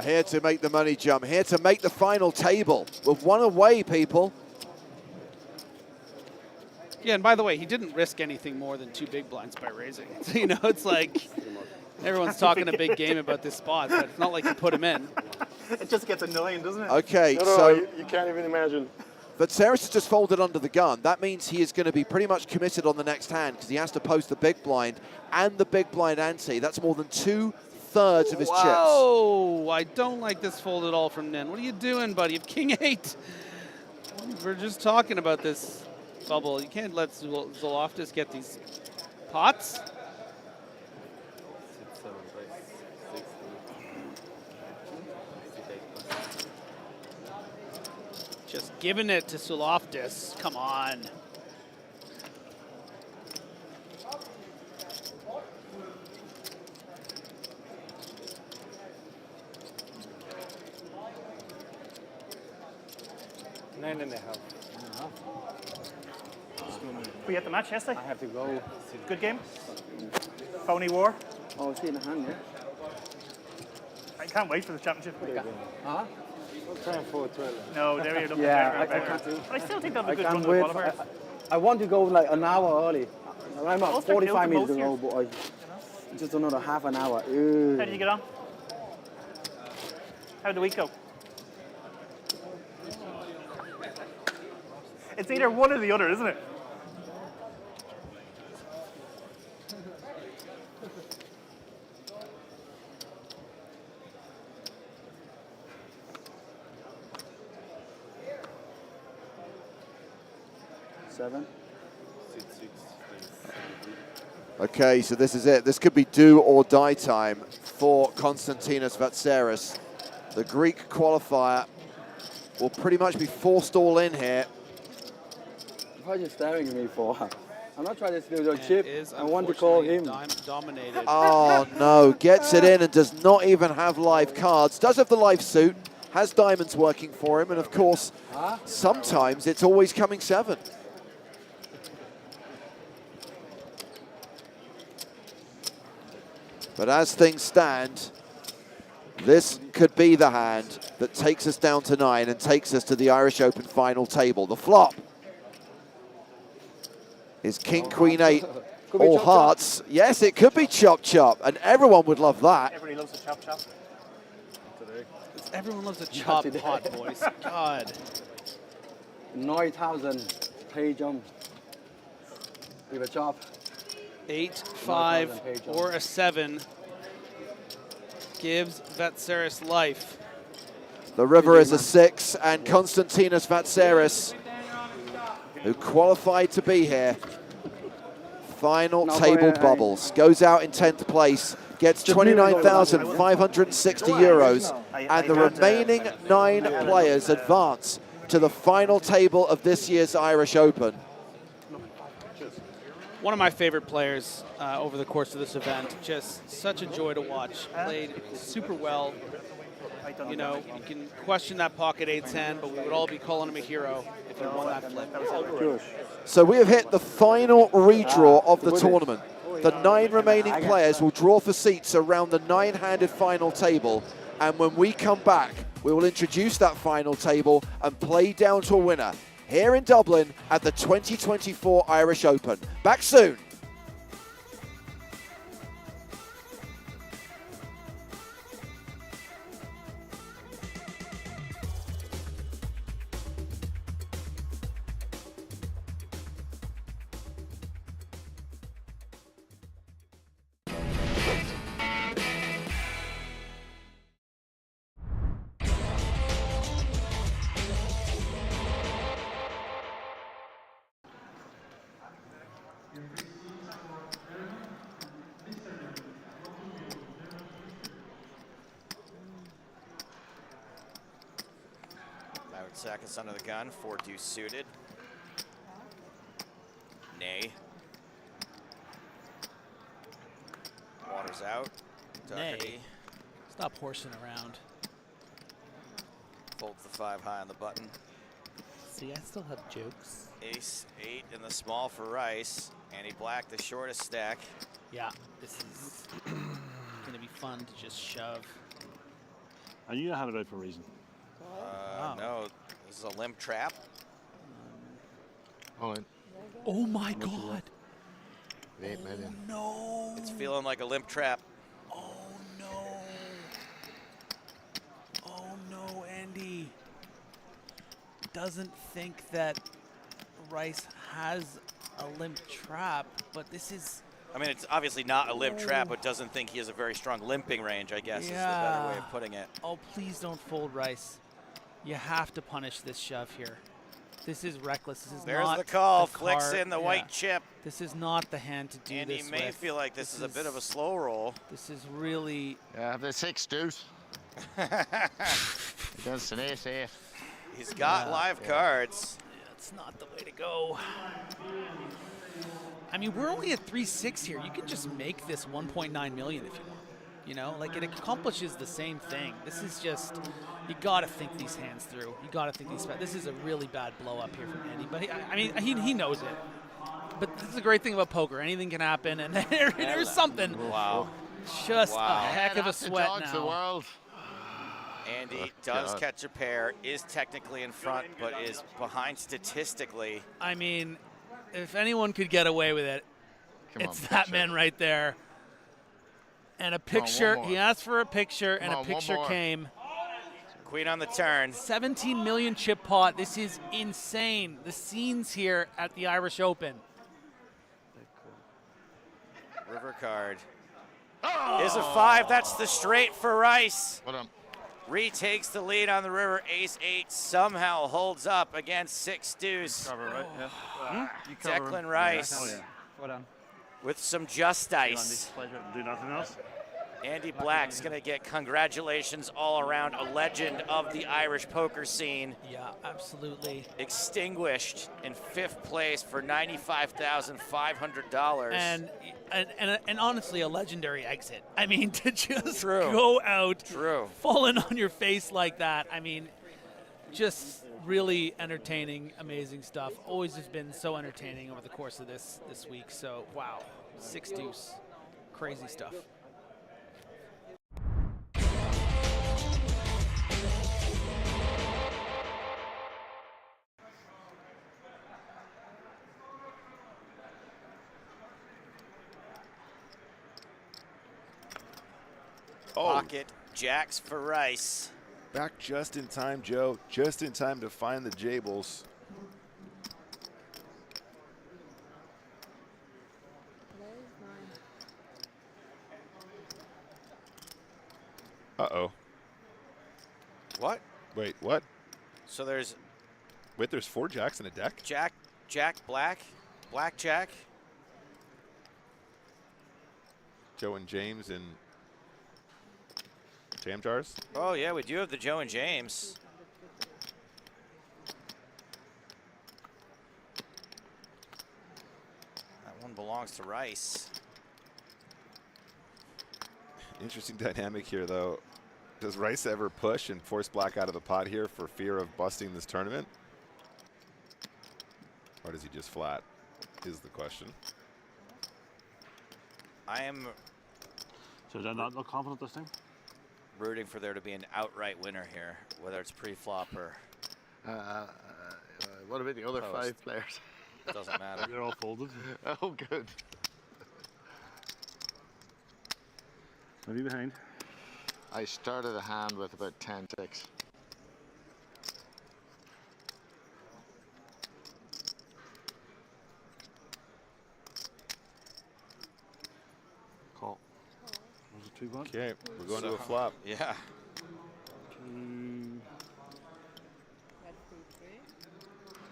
Here to make the money jump. Here to make the final table. With one away, people. Yeah, and by the way, he didn't risk anything more than 2 big blinds by raising. So, you know, it's like everyone's talking a big game about this spot, but it's not like you put him in. It just gets annoying, doesn't it? Okay, No, so you can't even imagine. Vatsaris has just folded under the gun. That means he is going to be pretty much committed on the next hand because he has to post the big blind and the big blind ante. That's more than 2/3 of his chips. Whoa, I don't like this fold at all from Nin. What are you doing, buddy? You have king 8. We're just talking about this bubble. You can't let Zoloftis get these pots. Just giving it to Zoloftis. Come on. Nine and a half. Were you at the match yesterday? I have to go. Good game? Phony war? Oh, it's in the hand, yeah? I can't wait for the championship. Huh? I'm trying for 12. No, there you're looking Yeah, better, I better. can't do. But I still think that'll I be a good run can't to the wait. qualifiers. I want to go like an hour early. I'm Ulster at 45 killed minutes the ago, most but just another half an hour. How did you get on? How did the week go? It's either one or the other, isn't it? Seven. Okay, so this is it. This could be do or die time for Konstantinos Vatsaris. The Greek qualifier will pretty much be forced all in here. Why are you staring at me for? I'm not trying to steal your chip. Is I want to call him. Dominated. Oh no, gets it in and does not even have live cards. Does have the live suit, has diamonds working for him, and of course, sometimes it's always coming 7. But as things stand, this could be the hand that takes us down to 9 and takes us to the Irish Open final table. The flop is King, Queen 8, all hearts. Yes, it could be chop chop, and everyone would love that. Everybody loves a chop chop. Everyone loves a chop pot, boys. God. 9,000 pay jump. With a chop. 8, 5, or a 7 gives Vatsaris life. The river is a 6, and Konstantinos Vatsaris, who qualified to be here, final table bubbles, goes out in 10th place, gets 29,560 euros, and the remaining 9 players advance to the final table of this year's Irish Open. One of my favorite players over the course of this event. Just such a joy to watch. Played super well. You know, you can question that pocket 8's hand, but we would all be calling him a hero if he won that flip. So we have hit the final redraw of the tournament. The 9 remaining players will draw for seats around the 9-handed final table, and when we come back, we will introduce that final table and play down to a winner here in Dublin at the 2024 Irish Open. Back soon. seconds under the gun, 4 deuce suited. Nay. Water's out. Nay. Stop horsing around. Folds the 5 high on the button. See, I still have jokes. Ace 8 in the small for Rice. Andy Black, the shortest stack. Yeah, this is going to be fun to just shove. And you had it out for a reason. No, this is a limp trap. Oh my God. 8 million. No. It's feeling like a limp trap. Oh no. Oh no, Andy. Doesn't think that Rice has a limp trap, but this is... I mean, it's obviously not a limp trap, but doesn't think he has a very strong limping range, I guess, is the better way of putting it. Oh, please don't fold Rice. You have to punish this shove here. This is reckless. This is There's not the call. the Flicks card. in the white chip. This is not the hand to do and this he may with. feel like this is a bit of a slow roll. This is really... Yeah, have the 6 deuce. Against an 8-8. He's got live cards. It's not the way to go. I mean, we're only at 3-6 here. You can just make this 1.9 million if you want. You know, like it accomplishes the same thing. This is just, you got to think these hands through. You got to think these. This is a really bad blow up here from Andy. But he knows it. But this is the great thing about poker. Anything can happen, and there's something. Wow. Just a heck of a sweat now. The world. Andy does catch a pair, is technically in front, but is behind statistically. I mean, if anyone could get away with it, it's that man right there. And a picture, he asked for a picture, and a picture came. Queen on the turn. 17 million chip pot. This is insane. The scenes here at the Irish Open. River card. Is a 5. That's the straight for Rice. Retakes the lead on the river. Ace 8 somehow holds up against 6 deuce. Cover, right? Yeah. Declan Rice. Oh, yeah. Well done. With some just ice. Do nothing else. Andy Black's going to get congratulations all around. A legend of the Irish poker scene. Yeah, absolutely. Extinguished in 5th place for $95,500. And honestly, a legendary exit. I mean, to just go out falling on your face like that. I mean, just really entertaining, amazing stuff. Always has been so entertaining over the course of this week. So, wow, 6 deuce. Crazy stuff. Pocket jacks for Rice. Back just in time, Joe. Just in time to find the Jables. Uh-oh. What? Wait, what? So there's... Wait, there's 4 jacks in a deck? Jack, black, jack. Joe and James and jam jars? Oh, yeah, we do have the Joe and James. That one belongs to Rice. Interesting dynamic here, though. Does Rice ever push and force black out of the pot here for fear of busting this tournament? Or does he just flat, is the question. I am... So they're not confident this time? Rooting for there to be an outright winner here, whether it's pre-flop or... What about the other post. 5 players? Doesn't matter. They're all folded. Oh, good. Are you behind? I started a hand with about 10-6. Call. Was it 2-1? Okay, we're going to a flop. Yeah. 2.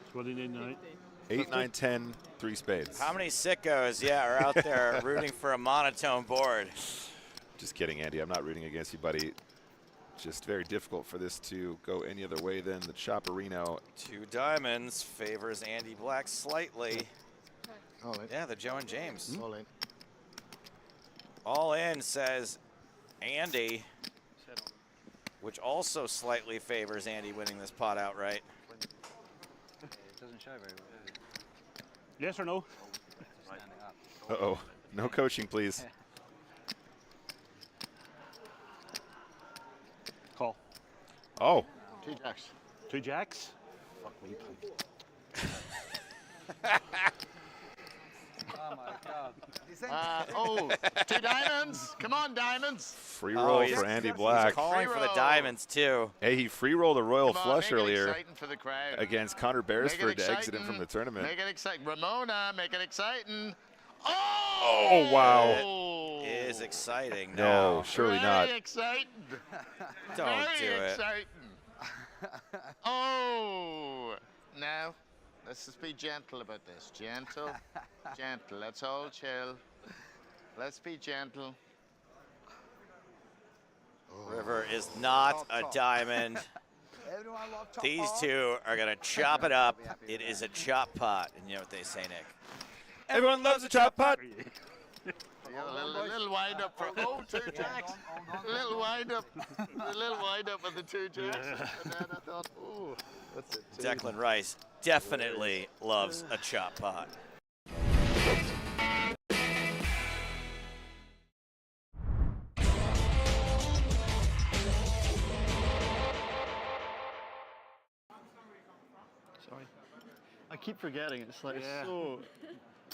So what do you need now? 8, 9, 10, 3 spades. How many sickos, are out there rooting for a monotone board? Just kidding, Andy. I'm not rooting against you, buddy. just very difficult for this to go any other way than the Chopperino. 2 diamonds favors Andy Black slightly. All in. Yeah, the Joe and James. All in. All in says Andy, which also slightly favors Andy winning this pot outright. It doesn't show very well. Yes or no? Uh-oh. No coaching, please. Call. Oh. 2 jacks. 2 jacks? Fuck me, please. Oh my God. Oh, 2 diamonds. Come on, diamonds. Free roll for Andy Black. He's calling for the diamonds, too. Hey, he free rolled a royal Come on, flush make it earlier exciting for the crowd. against Connor Beresford to exit him from the tournament. Make it exciting. Ramona, make it exciting. Oh, wow. It is exciting No, now. surely not. Very exciting. Don't do Very it. exciting. Oh, now let's just be gentle about this. Gentle, gentle. Let's all chill. Let's be gentle. River is not a diamond. These two are going to chop it up. It is a chop pot. And you know what they say, Nick? Everyone loves a chop pot. A little wind up for 2 jacks. A little wind up. A little wind up with the 2 jacks. And then I thought, ooh, what's it? Declan Rice definitely loves a chop pot. Sorry. I keep forgetting. It's like so.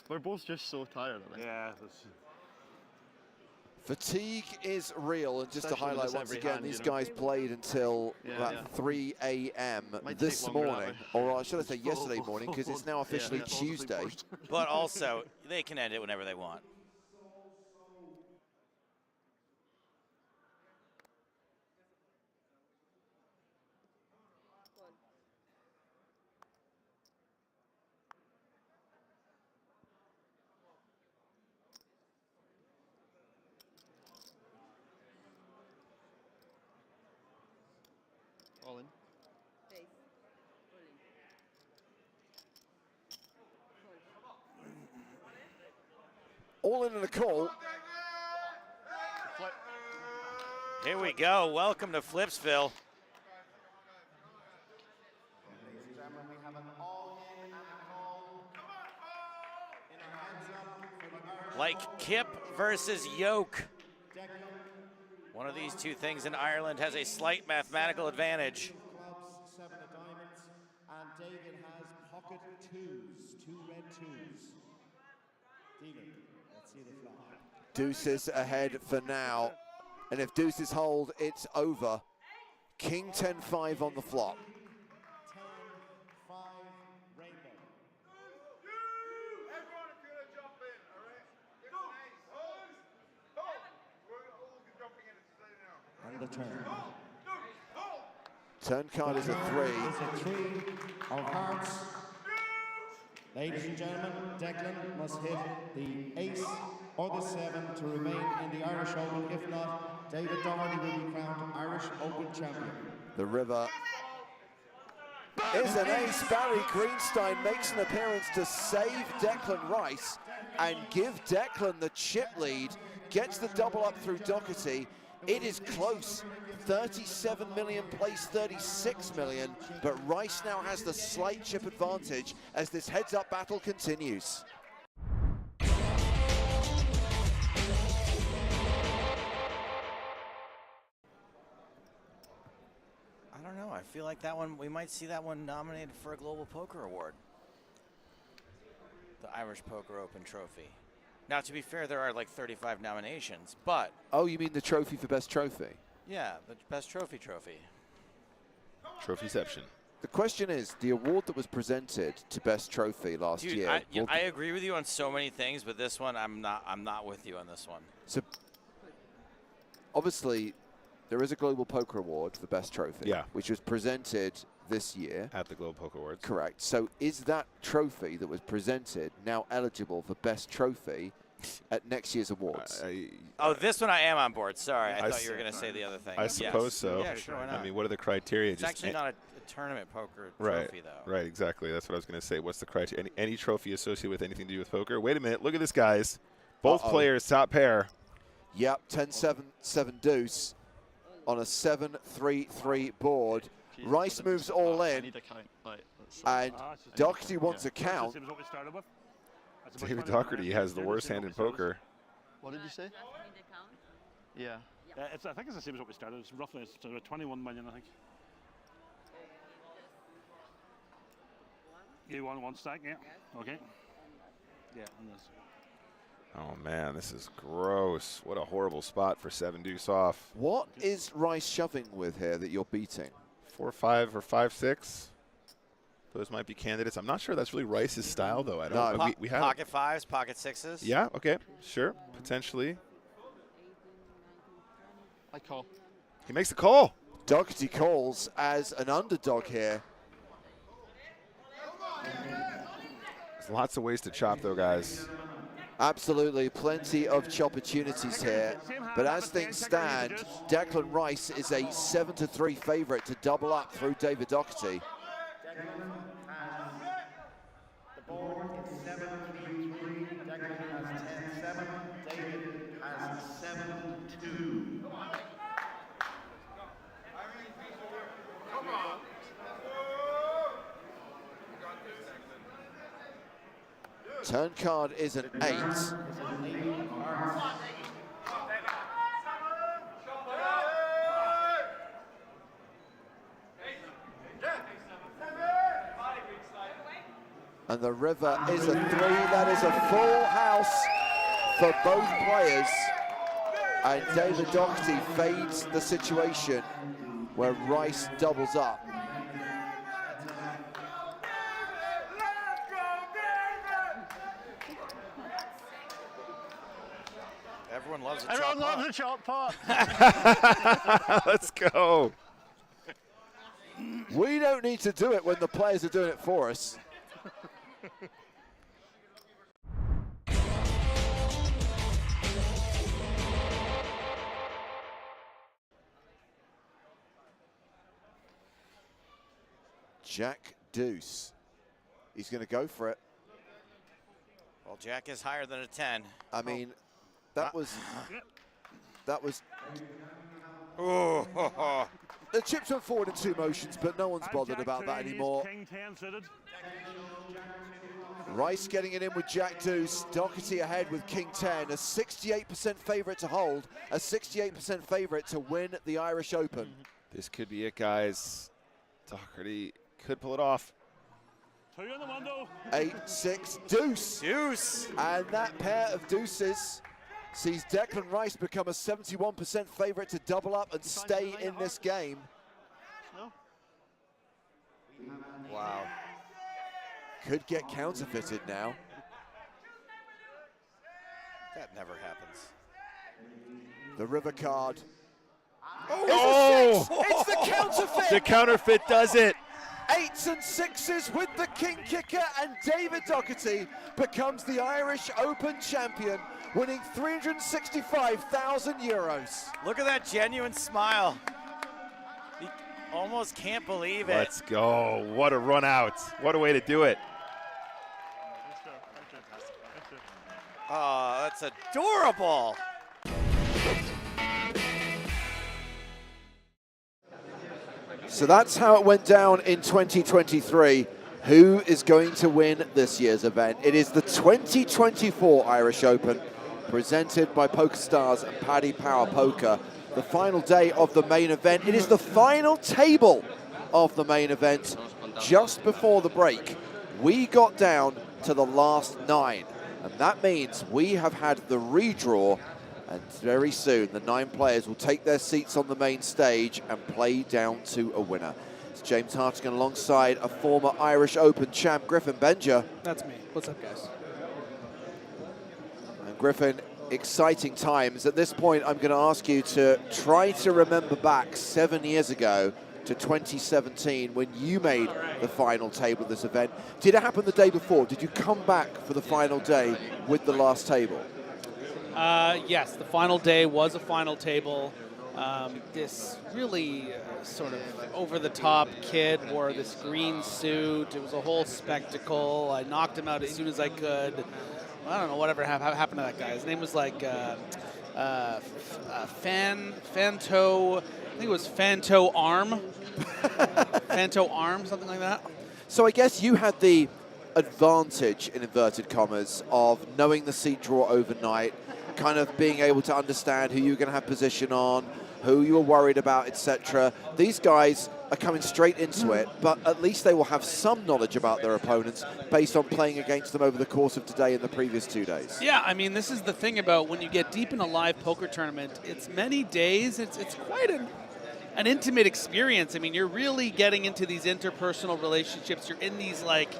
We're both just so tired. I think. Yeah. Fatigue is real, and just to Especially with highlight this once every again, hand, these you know. guys played until about 3 a.m. Might this take longer that morning, way. or should I say yesterday morning, because it's now officially Tuesday. But also, they can end it whenever they want. All in. All in and a call. Here we go. Welcome to Flipsville. Like Kip versus Yoke. One of these two things in Ireland has a slight mathematical advantage. Clubs, 7 of diamonds, and David has pocket 2s, 2 red 2s. David, let's see the flop. Deuces ahead for now, and if deuces hold, it's over. King 10-5 on the flop. 10-5 rainbow. And the turn. Turn card is a 3. It's a 3 of hearts. Ladies and gentlemen, Declan must hit the ace or the 7 to remain in the Irish Open. If not, David Doherty will be crowned Irish Open champion. The river is an ace. Barry Greenstein makes an appearance to save Declan Rice and give Declan the chip lead. Gets the double up through Doherty. It is close. 37 million plays 36 million, but Rice now has the slight chip advantage as this heads-up battle continues. I don't know. I feel like that one, we might see that one nominated for a Global Poker Award. The Irish Poker Open Trophy. Now, to be fair, there are like 35 nominations, but... Oh, you mean the trophy for best trophy? Yeah, the best trophy. Trophyception. The question is, the award that was presented to best trophy last Dude, year... I agree with you on so many things, but this one, I'm not with you on this one. So, obviously, there is a Global Poker Award for best trophy, which was presented this year. At the Global Poker Awards. Correct. So is that trophy that was presented now eligible for best trophy at next year's awards. Oh, this one I am on board. Sorry, I thought you were going to say the other thing. I suppose so. Yeah, sure, why not? I mean, what are the criteria? It's actually not a tournament poker right, trophy, though. Right, exactly. That's what I was going to say. What's the criteria? Any trophy associated with anything to do with poker? Wait a minute. Look at this, guys. Both players, top pair. Yep, 10-7, 7 deuce on a 7-3-3 board. Rice moves all in, and Doherty wants a count. David Doherty has the worst hand in poker. What did you say? Yeah. I think it's the same as what we started. It's roughly about 21 million, I think. You want one stack, yeah. Okay. Yeah, on this. Oh, man, this is gross. What a horrible spot for 7 deuce off. What is Rice shoving with here that you're beating? 4-5 or 5-6. Those might be candidates. I'm not sure that's really Rice's style, though. I don't. No. We have pocket fives, pocket sixes. Yeah. Okay. Sure. Potentially. I call. He makes the call. Doherty calls as an underdog here. There's lots of ways to chop, though, guys. Absolutely, plenty of chop opportunities here. But as things stand, Declan Rice is a 7-3 favorite to double up through David Doherty. The board is 7-3-3. Declan has 10-7. David has 7-2. Turn card is an 8. And the river is a 3. That is a full house for both players. And David Doherty fades the situation where Rice doubles up. Everyone loves a Everyone chop loves a chop pot. Let's go. We don't need to do it when the players are doing it for us. Jack deuce. He's going to go for it. Well, Jack is higher than a 10. I mean, that was. Ooh. The chips went forward in 2 motions, but no one's bothered about that anymore. Rice getting it in with Jack deuce. Doherty ahead with King 10. A 68% favorite to hold. A 68% favorite to win the Irish Open. This could be it, guys. Doherty could pull it off. 2 in the window. 8-6 deuce. Deuce. And that pair of deuces sees Declan Rice become a 71% favorite to double up and stay in this game. Wow. Could get counterfeited now. That never happens. The river card. Oh! It's the counterfeit! The counterfeit does it. 8s and 6s with the king kicker, and David Doherty becomes the Irish Open champion, winning €365,000. Look at that genuine smile. He almost can't believe it. Let's go. What a run out. What a way to do it. Oh, that's adorable. So that's how it went down in 2023. Who is going to win this year's event? It is the 2024 Irish Open, presented by PokerStars and Paddy Power Poker. The final day of the main event. It is the final table of the main event. Just before the break, we got down to the last 9. And that means we have had the redraw, and very soon the 9 players will take their seats on the main stage and play down to a winner. It's James Hartigan alongside a former Irish Open champ, Griffin Benja. That's me. What's up, guys? And Griffin, exciting times. At this point, I'm going to ask you to try to remember back 7 years ago to 2017 when you made the final table of this event. Did it happen the day before? Did you come back for the final day with the last table? Yes, the final day was a final table. This really sort of over-the-top kid wore this green suit. It was a whole spectacle. I knocked him out as soon as I could. I don't know whatever happened to that guy. His name was like Fanto. I think it was Fanto Arm. Fanto Arm, something like that. So I guess you had the advantage, in inverted commas, of knowing the seat draw overnight, kind of being able to understand who you were going to have position on, who you were worried about, etc. These guys are coming straight into it, but at least they will have some knowledge about their opponents based on playing against them over the course of today and the previous 2 days. Yeah, I mean, this is the thing about when you get deep in a live poker tournament. It's many days. It's quite an intimate experience. I mean, you're really getting into these interpersonal relationships. You're in these, like,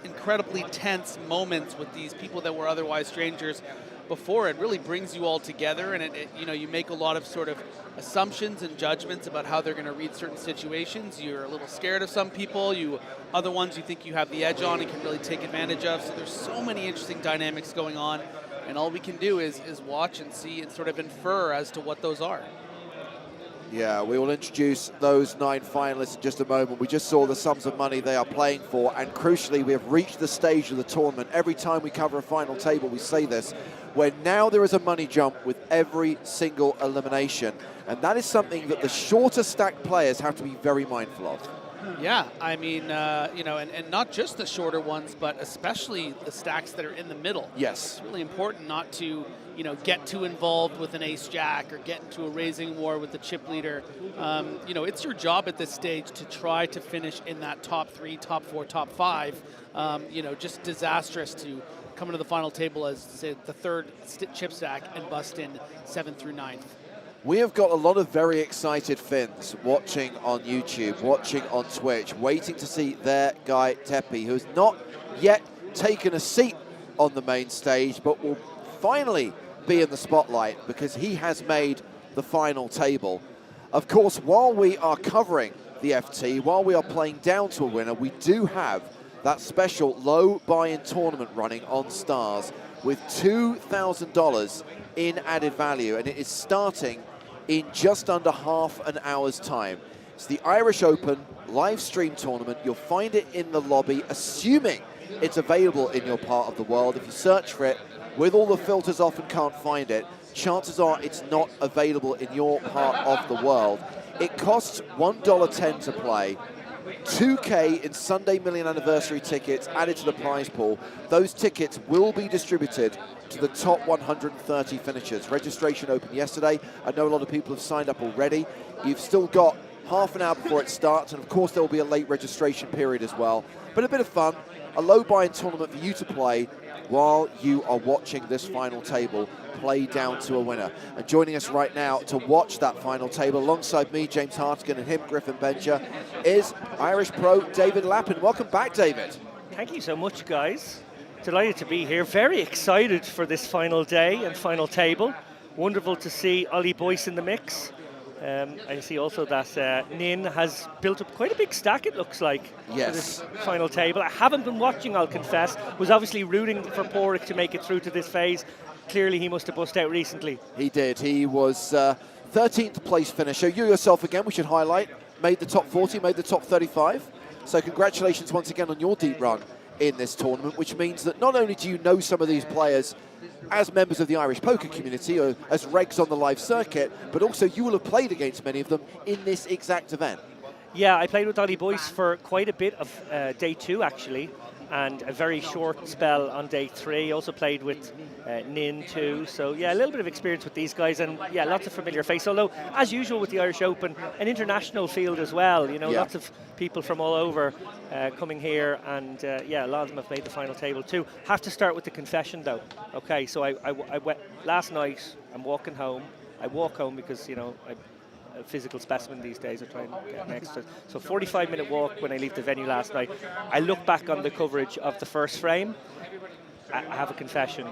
incredibly tense moments with these people that were otherwise strangers before. It really brings you all together, and you make a lot of sort of assumptions and judgments about how they're going to read certain situations. You're a little scared of some people. Other ones you think you have the edge on and can really take advantage of. So there's so many interesting dynamics going on, and all we can do is watch and see and sort of infer as to what those are. Yeah, we will introduce those 9 finalists in just a moment. We just saw the sums of money they are playing for, and crucially, we have reached the stage of the tournament. Every time we cover a final table, we say this, where now there is a money jump with every single elimination, and that is something that the shorter stacked players have to be very mindful of. Yeah, I mean, and not just the shorter ones, but especially the stacks that are in the middle. Yes. It's really important not to, get too involved with an ace-jack or get into a raising war with the chip leader. It's your job at this stage to try to finish in that top 3, top 4, top 5. Just disastrous to come into the final table as, say, the third chip stack and bust in 7th through 9th. We have got a lot of very excited Finns watching on YouTube, watching on Twitch, waiting to see their guy Tepi, who has not yet taken a seat on the main stage, but will finally be in the spotlight because he has made the final table. Of course, while we are covering the FT, while we are playing down to a winner, we do have that special low buy-in tournament running on Stars with $2,000 in added value, and it is starting in just under half an hour's time. It's the Irish Open live stream tournament. You'll find it in the lobby, assuming it's available in your part of the world. If you search for it with all the filters off and can't find it, chances are it's not available in your part of the world. It costs $1.10 to play. $2K in Sunday Million Anniversary tickets added to the prize pool. Those tickets will be distributed to the top 130 finishers. Registration opened yesterday. I know a lot of people have signed up already. You've still got half an hour before it starts, and of course there will be a late registration period as well. But a bit of fun, a low buy-in tournament for you to play while you are watching this final table play down to a winner. And joining us right now to watch that final table alongside me, James Hartigan, and him, Griffin Bencher, is Irish pro David Lappin. Welcome back, David. Thank you so much, guys. Delighted to be here. Very excited for this final day and final table. Wonderful to see Ollie Boyce in the mix. I see also that Nin has built up quite a big stack, it looks like, for this final table. I haven't been watching, I'll confess. Was obviously rooting for Porrick to make it through to this phase. Clearly he must have bust out recently. He did. He was 13th place finisher. You yourself, again, we should highlight, made the top 40, made the top 35. So congratulations once again on your deep run in this tournament, which means that not only do you know some of these players as members of the Irish poker community or as regs on the live circuit, but also you will have played against many of them in this exact event. Yeah, I played with Ollie Boyce for quite a bit of day 2, actually, and a very short spell on day 3. Also played with Nin too, so yeah, a little bit of experience with these guys, and yeah, lots of familiar faces. Although, as usual with the Irish Open, an international field as well. Lots of people from all over coming here, and yeah, a lot of them have made the final table too. Have to start with the confession though. Okay, so I went last night. I'm walking home. I walk home because I'm a physical specimen these days. I try and get an extra. So 45-minute walk when I leave the venue last night. I look back on the coverage of the first frame. I have a confession.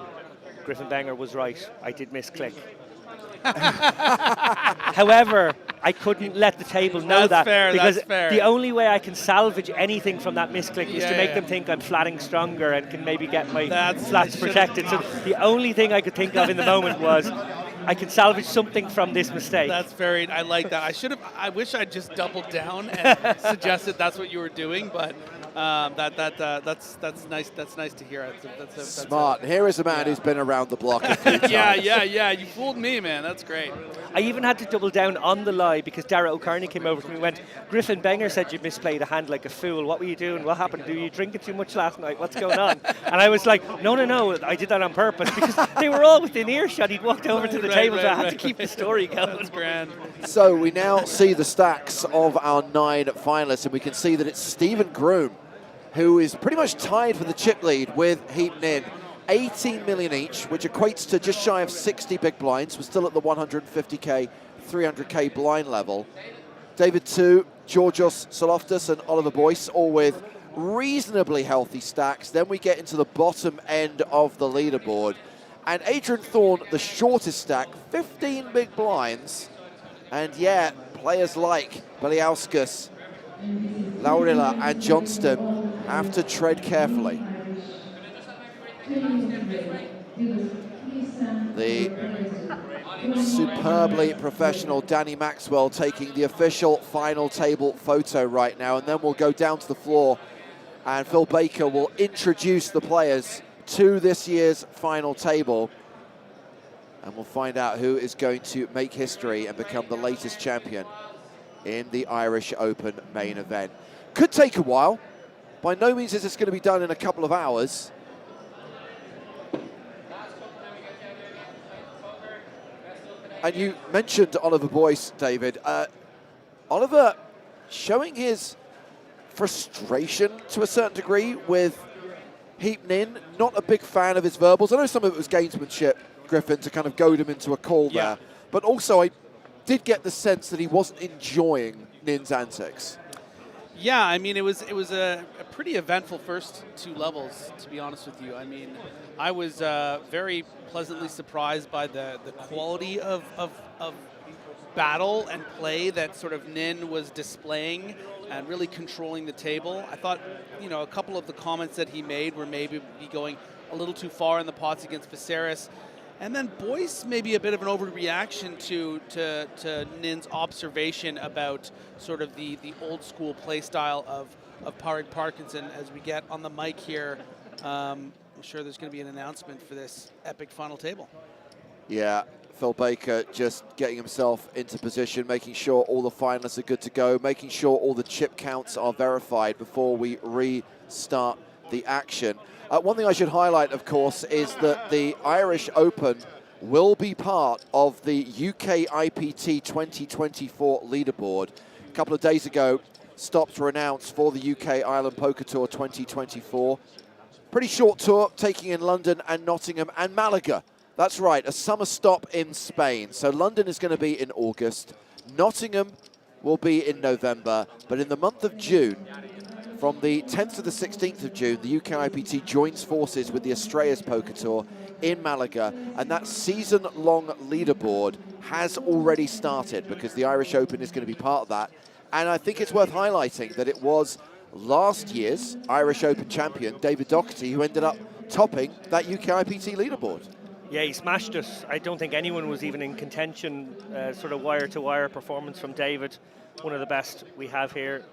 Griffin Banger was right. I did misclick. However, I couldn't let the table know That's that. fair, Because that's fair. the only way I can salvage anything from that misclick is Yeah, to make yeah. them think I'm flatting stronger and can maybe get my That's- flats I should've- protected. So the only thing I could think of in the moment was I can salvage something from this mistake. That's very. I like that. I wish I'd just doubled down and suggested that's what you were doing, but that's nice. That's nice to hear. That's Smart. Here is a man who's been around the block a few times. Yeah. You fooled me, man. That's great. I even had to double down on the lie because Dara O'Carney came over to me and went, Griffin Benger said you misplayed a hand like a fool. What were you doing? What happened? Were you drinking too much last night? What's going on? And I was like, no, I did that on purpose because they were all within earshot. He'd walked over to the table, so I had to keep the story going. That's grand. So we now see the stacks of our 9 finalists, and we can see that it's Stephen Groom, who is pretty much tied for the chip lead with Heap Nin. 18 million each, which equates to just shy of 60 big blinds. We're still at the 150k, 300k blind level. David 2, Georgios Soloftis and Oliver Boyce, all with reasonably healthy stacks. Then we get into the bottom end of the leaderboard. And Adrian Thorne, the shortest stack, 15 big blinds. And yeah, players like Beliauskas, Laurila and Johnston have to tread carefully. The superbly professional Danny Maxwell taking the official final table photo right now, and then we'll go down to the floor and Phil Baker will introduce the players to this year's final table, and we'll find out who is going to make history and become the latest champion in the Irish Open main event. Could take a while. By no means is this going to be done in a couple of hours. And you mentioned Oliver Boyce, David. Oliver showing his frustration to a certain degree with Heap Nin. Not a big fan of his verbals. I know some of it was gamesmanship, Griffin, to kind of goad him into a call there. But also I did get the sense that he wasn't enjoying Nin's antics. Yeah, I mean, it was a pretty eventful first 2 levels, to be honest with you. I mean, I was very pleasantly surprised by the quality of battle and play that sort of Nin was displaying and really controlling the table. I thought, you know, a couple of the comments that he made were maybe going a little too far in the pots against Viserys. And then Boyce, maybe a bit of an overreaction to Nin's observation about sort of the old school play style of Parkinson. As we get on the mic here, I'm sure there's going to be an announcement for this epic final table. Yeah, Phil Baker just getting himself into position, making sure all the finalists are good to go, making sure all the chip counts are verified before we restart the action. One thing I should highlight, of course, is that the Irish Open will be part of the UK IPT 2024 leaderboard. A couple of days ago, stops were announced for the UK Ireland Poker Tour 2024. Pretty short tour, taking in London and Nottingham and Malaga. That's right, a summer stop in Spain. So London is going to be in August. Nottingham will be in November. But in the month of June, from the 10th to the 16th of June, the UK IPT joins forces with the Estrellas Poker Tour in Malaga, and that season-long leaderboard has already started because the Irish Open is going to be part of that. And I think it's worth highlighting that it was last year's Irish Open champion, David Doherty, who ended up topping that UK IPT leaderboard. Yeah, he smashed it. I don't think anyone was even in contention. Sort of wire-to-wire performance from David, one of the best we have here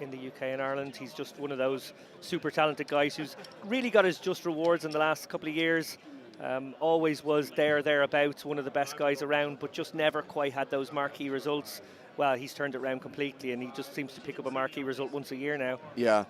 in the UK and Ireland. He's just one of those super talented guys who's really got his just rewards in the last couple of years. Always was thereabouts, one of the best guys around, but just never quite had those marquee results. Well, he's turned it around completely, and he just seems to pick up a marquee result once a year now. Yeah.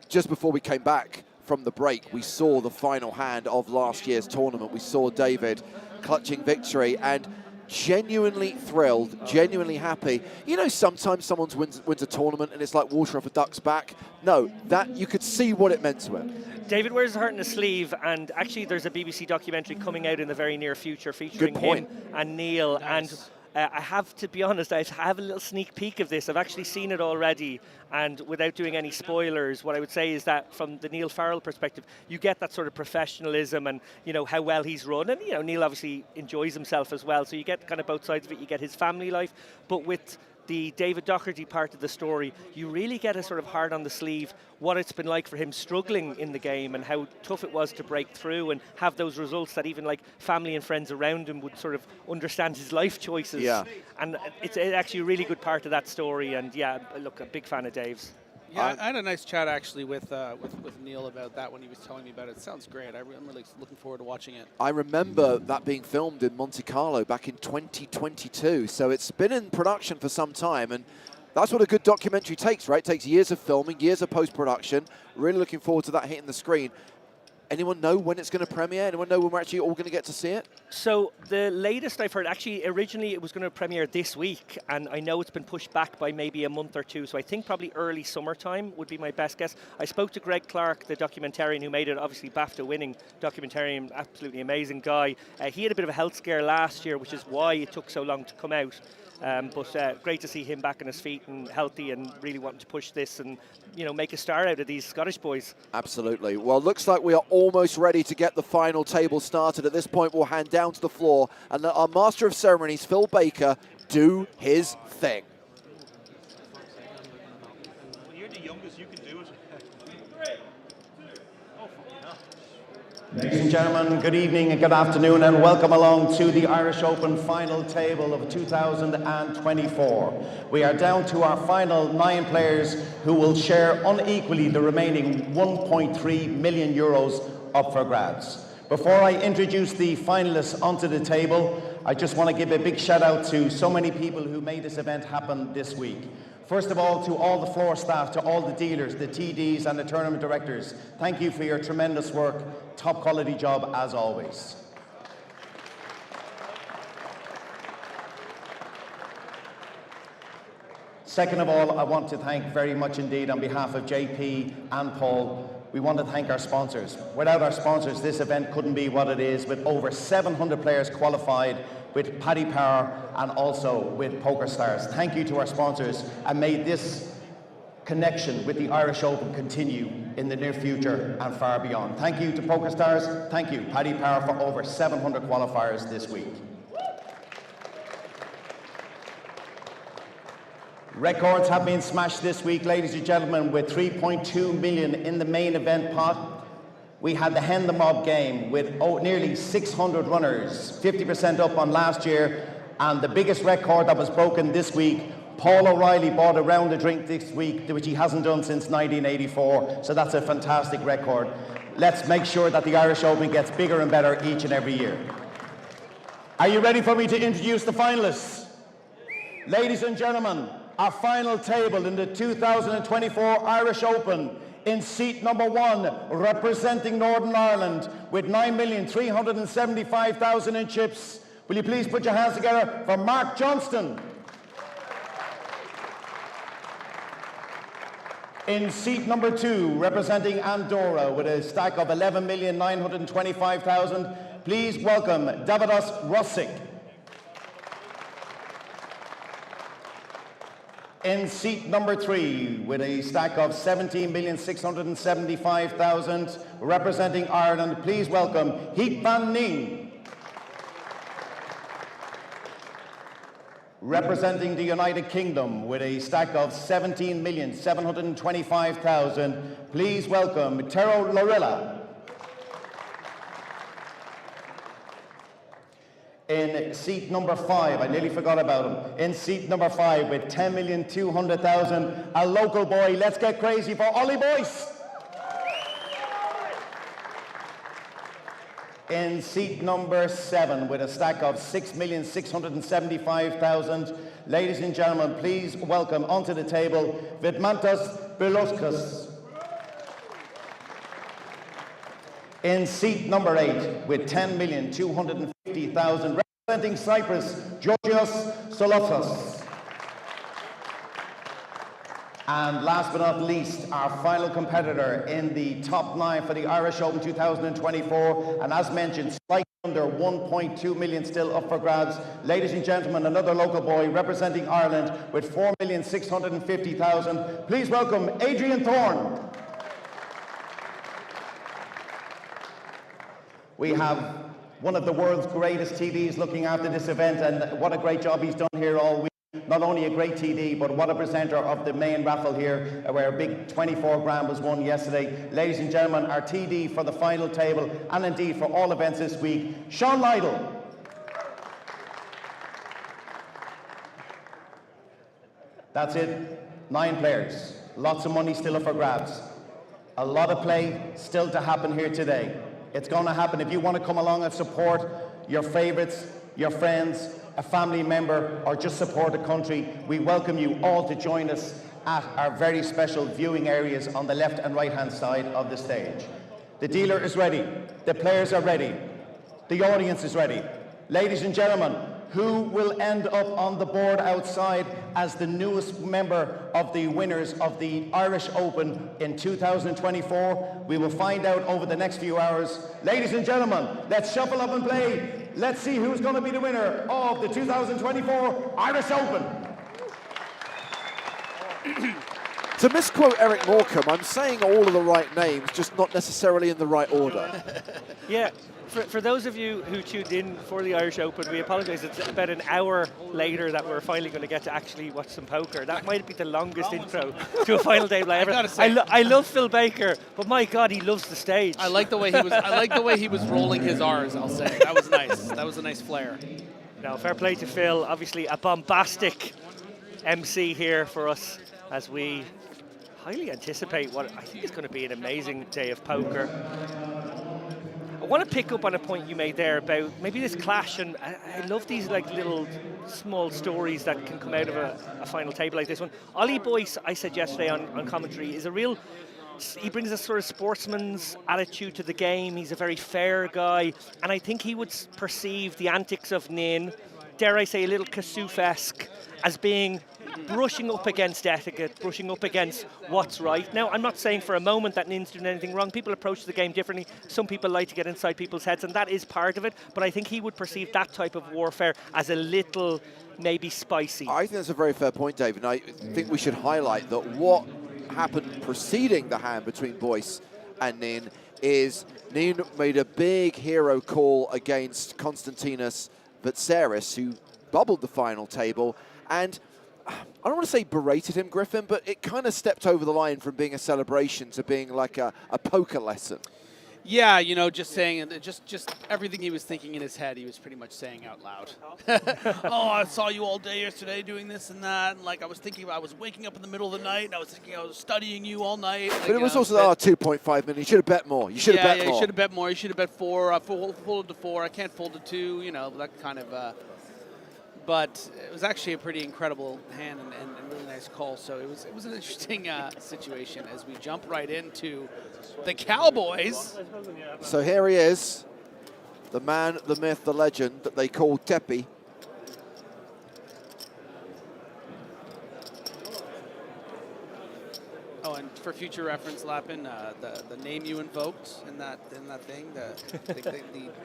Just before we came back from the break, we saw the final hand of last year's tournament. We saw David clutching victory and genuinely thrilled, genuinely happy. You know, sometimes someone wins a tournament and it's like water off a duck's back. No, that you could see what it meant to him. David wears a heart in his sleeve, and actually there's a BBC documentary coming out in the very near future featuring him and Neil. And I have to be honest, I have a little sneak peek of this. I've actually seen it already, and without doing any spoilers, what I would say is that from the Neil Farrell perspective, you get that sort of professionalism and, you know, how well he's run. And, you know, Neil obviously enjoys himself as well, so you get kind of both sides of it. You get his family life, but with the David Doherty part of the story, you really get a sort of hard on the sleeve what it's been like for him struggling in the game and how tough it was to break through and have those results that even like family and friends around him would sort of understand his life choices. Yeah. And it's actually a really good part of that story. And yeah, look, a big fan of Dave's. Yeah, I had a nice chat actually with Neil about that when he was telling me about it. It sounds great. I'm really looking forward to watching it. I remember that being filmed in Monte Carlo back in 2022. So it's been in production for some time, and that's what a good documentary takes, right? It takes years of filming, years of post-production. Really looking forward to that hitting the screen. Anyone know when it's going to premiere? Anyone know when we're actually all going to get to see it? So the latest I've heard, actually originally it was going to premiere this week, and I know it's been pushed back by maybe a month or two, so I think probably early summertime would be my best guess. I spoke to Greg Clark, the documentarian who made it, obviously BAFTA-winning documentarian, absolutely amazing guy. He had a bit of a health scare last year, which is why it took so long to come out. But great to see him back on his feet and healthy and really wanting to push this and, you know, make a star out of these Scottish boys. Absolutely. Well, looks like we are almost ready to get the final table started. At this point, we'll hand down to the floor and let our Master of Ceremonies, Phil Baker, do his thing. Well, you're the youngest, you can do it. Ladies and gentlemen, good evening and good afternoon, and welcome along to the Irish Open final table of 2024. We are down to our final 9 players who will share unequally the remaining 1.3 million euros up for grabs. Before I introduce the finalists onto the table, I just want to give a big shout out to so many people who made this event happen this week. First of all, to all the floor staff, to all the dealers, the TDs and the tournament directors, thank you for your tremendous work. Top quality job as always. Second of all, I want to thank very much indeed on behalf of JP and Paul. We want to thank our sponsors. Without our sponsors, this event couldn't be what it is, with over 700 players qualified, with Paddy Power and also with PokerStars. Thank you to our sponsors, and may this connection with the Irish Open continue in the near future and far beyond. Thank you to PokerStars. Thank you, Paddy Power, for over 700 qualifiers this week. Records have been smashed this week, ladies and gentlemen, with 3.2 million in the main event pot. We had the Hen the Mob game with nearly 600 runners, 50% up on last year, and the biggest record that was broken this week, Paul O'Reilly bought a round of drink this week, which he hasn't done since 1984, so that's a fantastic record. Let's make sure that the Irish Open gets bigger and better each and every year. Are you ready for me to introduce the finalists? Ladies and gentlemen, our final table in the 2024 Irish Open. In seat number 1, representing Northern Ireland with 9,375,000 in chips. Will you please put your hands together for Mark Johnston? In seat number 2, representing Andorra with a stack of 11,925,000, please welcome Davidos Rosic. In seat number 3, with a stack of 17,675,000, representing Ireland, please welcome Heat Van Ning. Representing the United Kingdom, with a stack of 17,725,000, please welcome Tero Lorilla. In seat number 5, I nearly forgot about him. In seat number 5 with 10,200,000, a local boy. Let's get crazy for Ollie Boyce. In seat number 7 with a stack of 6,675,000, ladies and gentlemen, please welcome onto the table Vidmantas Bilouskas. In seat number 8 with 10,250,000, representing Cyprus, Georgios Solofos. And last but not least, our final competitor in the top 9 for the Irish Open 2024. And as mentioned, slightly under 1.2 million still up for grabs. Ladies and gentlemen, another local boy representing Ireland with 4,650,000. Please welcome Adrian Thorne. We have one of the world's greatest TDs looking after this event, and what a great job he's done here all week. Not only a great TD, but what a presenter of the main raffle here, where a big 24 grand was won yesterday. Ladies and gentlemen, our TD for the final table, and indeed for all events this week, Sean Lytle. That's it, 9 players. Lots of money still up for grabs. A lot of play still to happen here today. It's going to happen. If you want to come along and support your favourites, your friends, a family member, or just support the country, we welcome you all to join us at our very special viewing areas on the left and right hand side of the stage. The dealer is ready, the players are ready, the audience is ready. Ladies and gentlemen, who will end up on the board outside as the newest member of the winners of the Irish Open in 2024? We will find out over the next few hours. Ladies and gentlemen, let's shuffle up and play. Let's see who's going to be the winner of the 2024 Irish Open. To misquote Eric Morecambe, I'm saying all of the right names, just not necessarily in the right order. Yeah, for those of you who tuned in for the Irish Open, we apologise. It's about an hour later that we're finally going to get to actually watch some poker. That might be the longest intro to a final table I ever. I love Phil Baker, but my God, he loves the stage. I like the way he was. I like the way he was rolling his R's. I'll say that was nice. That was a nice flair. Now, fair play to Phil. Obviously, a bombastic MC here for us as we highly anticipate what I think is going to be an amazing day of poker. I want to pick up on a point you made there about maybe this clash, and I love these like little small stories that can come out of a final table like this one. Ollie Boyce, I said yesterday on commentary, is a real, he brings a sort of sportsman's attitude to the game. He's a very fair guy, and I think he would perceive the antics of Nin, dare I say a little Kassouf-esque, as being brushing up against etiquette, brushing up against what's right. Now, I'm not saying for a moment that Nin's doing anything wrong. People approach the game differently. Some people like to get inside people's heads, and that is part of it. But I think he would perceive that type of warfare as a little, maybe spicy. I think that's a very fair point, David. And I think we should highlight that what happened preceding the hand between Boyce and Nin is Nin made a big hero call against Konstantinos Vatseris, who bubbled the final table. And I don't want to say berated him, Griffin, but it kind of stepped over the line from being a celebration to being like a poker lesson. Yeah, you know, just saying, just everything he was thinking in his head, he was pretty much saying out loud. Oh, I saw you all day yesterday doing this and that. And like I was thinking, I was waking up in the middle of the night, and I was thinking I was studying you all night. Like, but it was also 2.5 million. You should have bet more. You should have bet more. You should have bet more. You should have bet 4. Folded to 4. I can't fold to 2. You know, that kind of. But it was actually a pretty incredible hand and really nice call. So it was an interesting situation as we jump right into the Cowboys. So here he is, the man, the myth, the legend that they call Tepi. Oh, and for future reference, Lappin, the name you invoked in that thing, the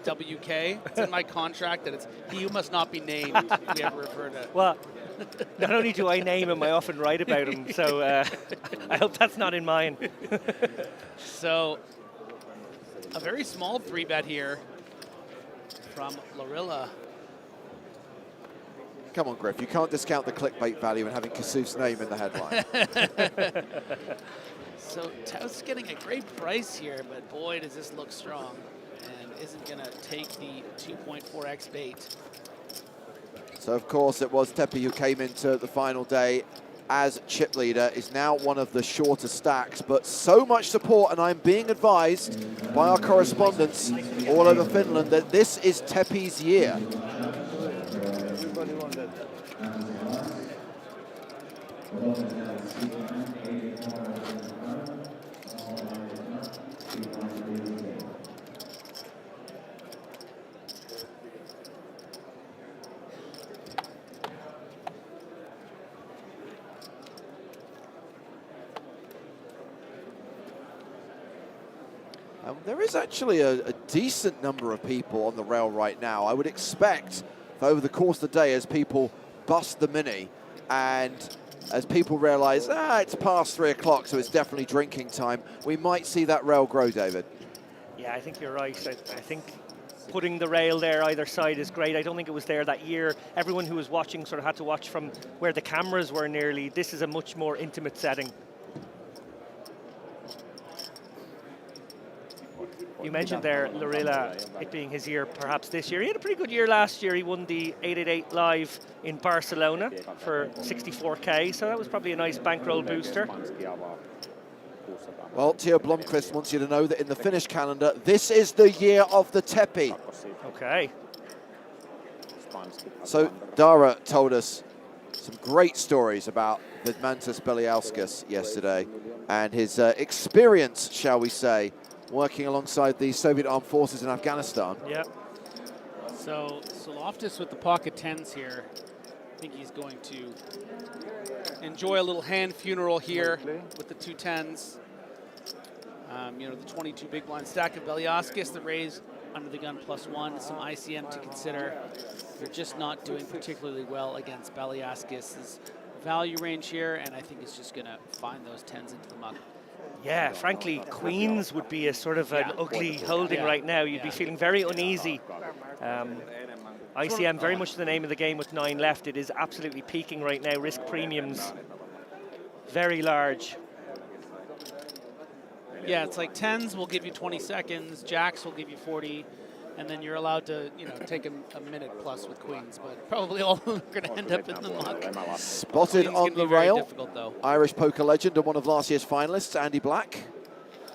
WK, it's in my contract that it's he who must not be named if we ever refer to. Well, not only do I name him, I often write about him, so I hope that's not in mine. So, a very small 3-bet here from Larilla. Come on, Griff, you can't discount the clickbait value in having Kassouf's name in the headline. So Tao's getting a great price here, but boy, does this look strong and isn't going to take the 2.4x bait. So, of course, it was Tepi who came into the final day as chip leader, is now one of the shorter stacks, but so much support, and I'm being advised by our correspondents all over Finland that this is Tepi's year. Everybody wanted. There is actually a decent number of people on the rail right now. I would expect over the course of the day, as people bust the mini and as people realize, it's past 3 o'clock, so it's definitely drinking time, we might see that rail grow, David. Yeah, I think you're right. I think putting the rail there either side is great. I don't think it was there that year. Everyone who was watching sort of had to watch from where the cameras were nearly. This is a much more intimate setting. You mentioned there, Lorilla, it being his year perhaps this year. He had a pretty good year last year. He won the 888 Live in Barcelona for 64K, so that was probably a nice bankroll booster. Well, Theo Blomqvist wants you to know that in the Finnish calendar, this is the year of the Tepi. Okay. So Dara told us some great stories about Vidmantas Beliauskas yesterday and his experience, shall we say, working alongside the Soviet armed forces in Afghanistan. Yep. So Loftus with the pocket 10s here. I think he's going to enjoy a little hand funeral here with the 2 10s. You know, the 22 big blind stack of Beliauskas, the raise under the gun +1, some ICM to consider. They're just not doing particularly well against Beliauskas' value range here, and I think it's just going to find those 10s into the muck. Yeah, frankly, queens would be a sort of an ugly holding right now. You'd be feeling very uneasy. ICM very much the name of the game with 9 left. It is absolutely peaking right now. Risk premiums very large. Yeah, it's like 10s will give you 20 seconds, jacks will give you 40, and then you're allowed to, you know, take a minute plus with queens, but probably all of them are going to end up in the muck. Spotted Queens on can the be very rail, difficult, though. Irish poker legend and one of last year's finalists, Andy Black.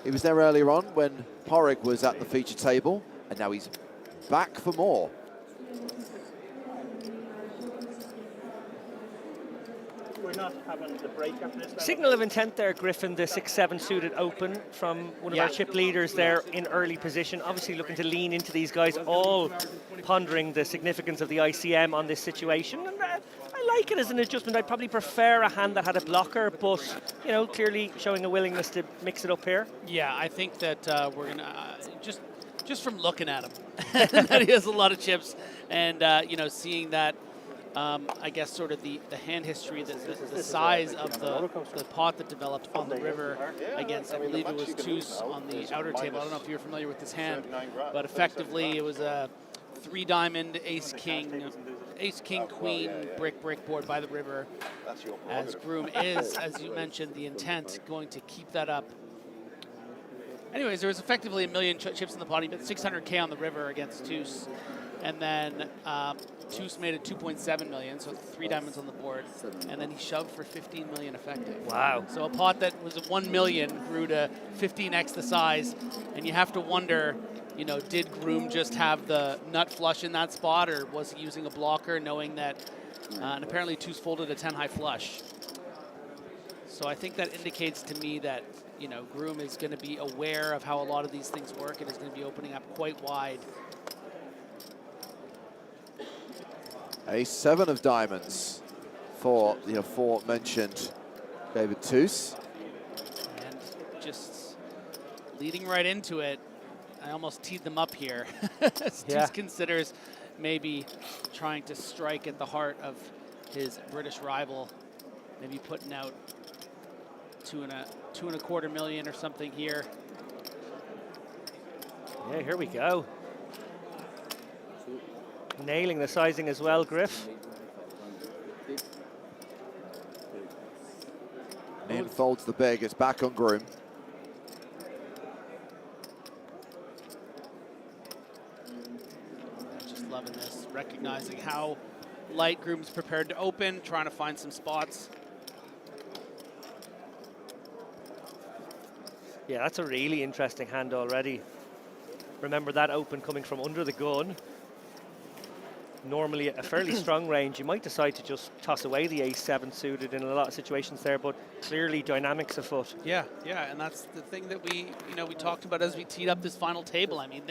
He was there earlier on when Porrig was at the feature table, and now he's back for more. We're not having the break after this. Signal of intent there, Griffin, the 6-7 suited open from one of our chip leaders there in early position. Obviously looking to lean into these guys, all pondering the significance of the ICM on this situation. And I like it as an adjustment. I'd probably prefer a hand that had a blocker, but, you know, clearly showing a willingness to mix it up here. Yeah, I think that we're going to, just from looking at him, that he has a lot of chips, and, you know, seeing that, I guess sort of the hand history, the size of the pot that developed on the river against, I believe it was Toos on the outer table. I don't know if you're familiar with this hand, but effectively it was a 3-diamond, ace-king, queen, brick board by the river. As Groom is, as you mentioned, the intent going to keep that up. Anyways, there was effectively a million chips in the pot. He bet 600K on the river against Toos. And then Toos made it 2.7 million, so 3 diamonds on the board. And then he shoved for 15 million effective. Wow. So a pot that was 1 million grew to 15x the size. And you have to wonder, you know, did Groom just have the nut flush in that spot, or was he using a blocker knowing that, and apparently Toos folded a 10 high flush. So I think that indicates to me that, you know, Groom is going to be aware of how a lot of these things work and is going to be opening up quite wide. Ace-7 of diamonds for the aforementioned David Toos. And just leading right into it, I almost teed them up here. Toos considers maybe trying to strike at the heart of his British rival, maybe putting out two and a quarter million or something here. Yeah, here we go. Nailing the sizing as well, Griff. And in folds the big, it's back on Groom. Just loving this, recognizing how light Groom's prepared to open, trying to find some spots. Yeah, that's a really interesting hand already. Remember that open coming from under the gun. Normally a fairly strong range. You might decide to just toss away the ace-7 suited in a lot of situations there, but clearly dynamics afoot. Yeah, and that's the thing that we talked about as we teed up this final table. I mean,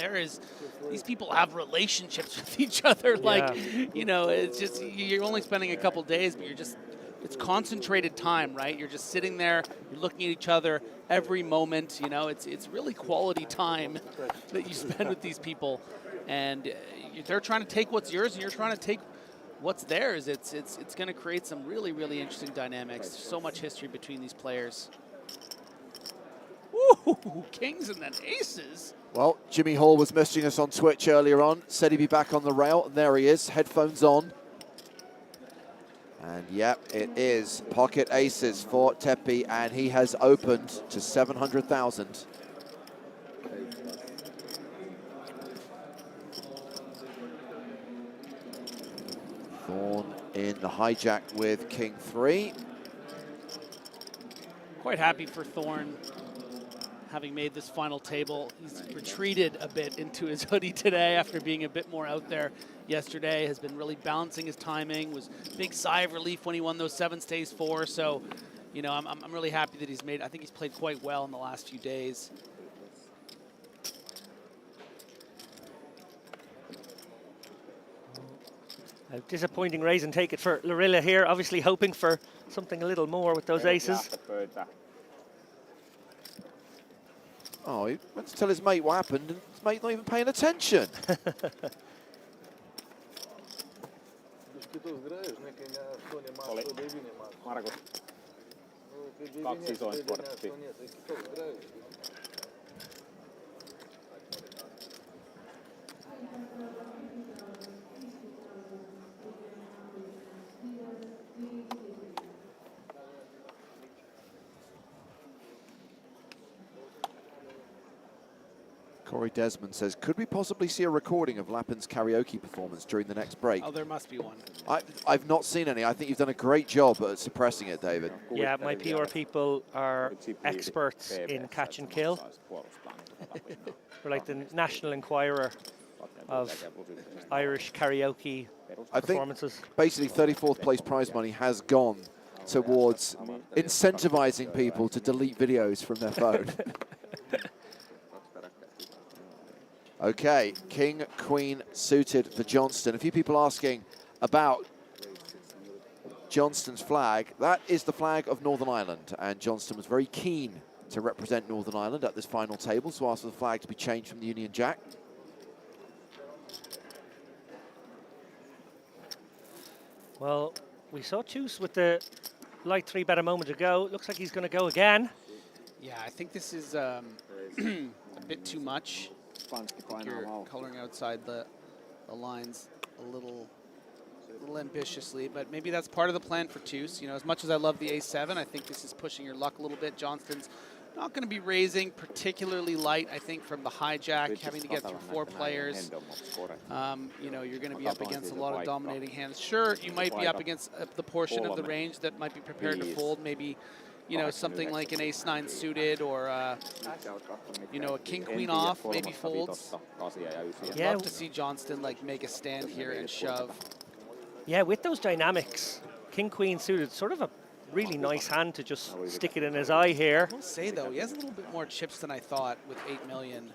these people have relationships with each other. Like, you know, it's just, you're only spending a couple days, but you're it's concentrated time, right? You're just sitting there, you're looking at each other every moment. You know, it's really quality time that you spend with these people, and they're trying to take what's yours, and you're trying to take what's theirs. It's going to create some really, really interesting dynamics. There's so much history between these players. Ooh, kings and then aces. Well, Jimmy Hall was messaging us on Twitch earlier on, said he'd be back on the rail, and there he is, headphones on. And yep, it is pocket aces for Tepi, and he has opened to 700,000. Thorn in the hijack with King 3. Quite happy for Thorn, having made this final table. He's retreated a bit into his hoodie today after being a bit more out there yesterday. Has been really balancing his timing. Was a big sigh of relief when he won those 7 stays 4. So, you know, I'm really happy that he's made. I think he's played quite well in the last few days. A disappointing raise and take it for Lorilla here. Obviously hoping for something a little more with those aces. Oh, he went to tell his mate what happened, and his mate's not even paying attention. Corey Desmond says, could we possibly see a recording of Lappin's karaoke performance during the next break? Oh, there must be one. I've not seen any. I think you've done a great job at suppressing it, David. Yeah, my PR people are experts in catch and kill. We're like the National Enquirer of Irish karaoke performances. Think basically 34th place prize money has gone towards incentivizing people to delete videos from their phone. Okay, King, Queen suited for Johnston. A few people asking about Johnston's flag. That is the flag of Northern Ireland, and Johnston was very keen to represent Northern Ireland at this final table, so asked for the flag to be changed from the Union Jack. Well, we saw Chus with the light 3-bet a moment ago. Looks like he's going to go again. Yeah, I think this is a bit too much. I think you're coloring outside the lines a little ambitiously, but maybe that's part of the plan for Chus. You know, as much as I love the A7, I think this is pushing your luck a little bit. Johnston's not going to be raising particularly light, I think, from the hijack, having to get through 4 players. You know, you're going to be up against a lot of dominating hands. Sure, you might be up against the portion of the range that might be prepared to fold, maybe, you know, something like an ace-9 suited or, you know, a king-queen off maybe folds. I'd love to see Johnston, like, make a stand here and shove. Yeah, with those dynamics, king-queen suited, sort of a really nice hand to just stick it in his eye here. I will say, though, he has a little bit more chips than I thought with 8 million.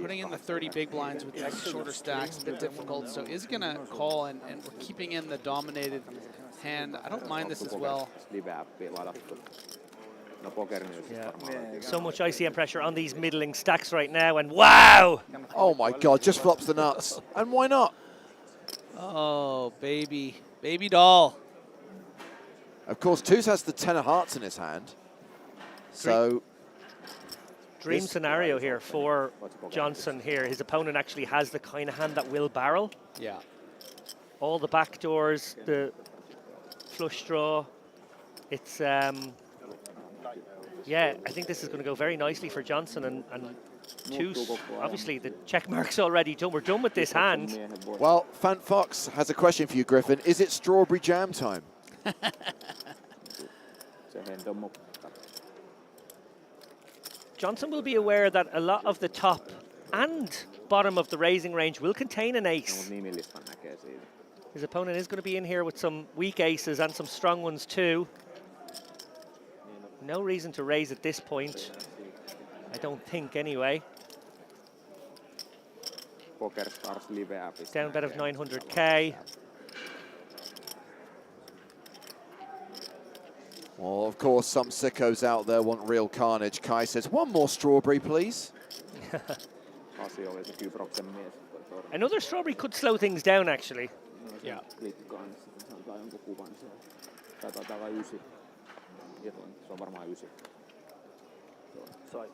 Putting in the 30 big blinds with these shorter stacks, a bit difficult, so is going to call, and we're keeping in the dominated hand. I don't mind this as well. Yeah. So much ICM pressure on these middling stacks right now, and wow! Oh my God, just flops the nuts. And why not? Oh, baby doll. Of course, Chus has the 10 of hearts in his hand. So dream scenario here for Johnson here. His opponent actually has the kind of hand that will barrel. Yeah. All the back doors, the flush draw. It's, yeah, I think this is going to go very nicely for Johnson and Chus. Obviously, the check mark's already done. We're done with this hand. Well, Fan Fox has a question for you, Griffin. Is it strawberry jam time? Johnson will be aware that a lot of the top and bottom of the raising range will contain an ace. His opponent is going to be in here with some weak aces and some strong ones too. No reason to raise at this point, I don't think anyway. Down bet of 900k. Well, of course, some sickos out there want real carnage. Kai says, one more strawberry, please. Another strawberry could slow things down, actually. Yeah. So,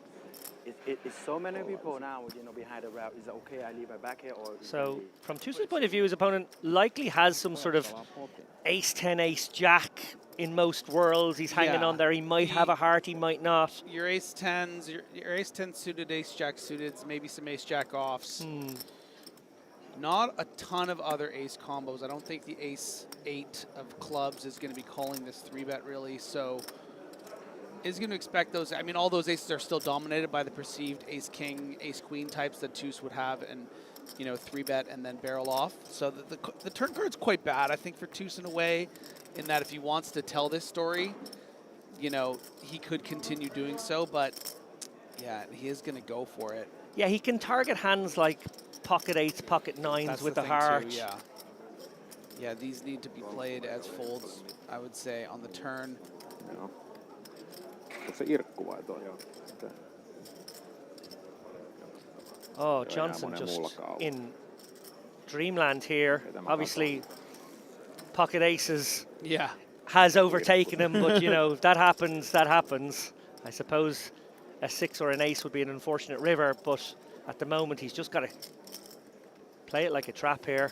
is so many people now, behind the rail? Is it okay? I leave it back here, or? So, from Tusa's point of view, his opponent likely has some sort of ace-10, ace-jack in most worlds. He's hanging on there. He might have a heart, he might not. Your ace-10s, your ace-10 suited, ace-jack suited, maybe some ace-jack offs. Not a ton of other ace combos. I don't think the ace-8 of clubs is going to be calling this 3-bet, really. So is going to expect those. I mean, all those aces are still dominated by the perceived ace-king, ace-queen types that Tus would have, and 3-bet and then barrel off. So the turn card's quite bad, I think, for Tus in a way, in that if he wants to tell this story, he could continue doing so, but yeah, he is going to go for it. Yeah, he can target hands like pocket 8s, pocket 9s with the heart. Too, yeah, these need to be played as folds, I would say, on the turn. Oh, Johnson just in dreamland here. Obviously, pocket aces has overtaken him, but that happens. I suppose a 6 or an ace would be an unfortunate river, but at the moment he's just got to play it like a trap here.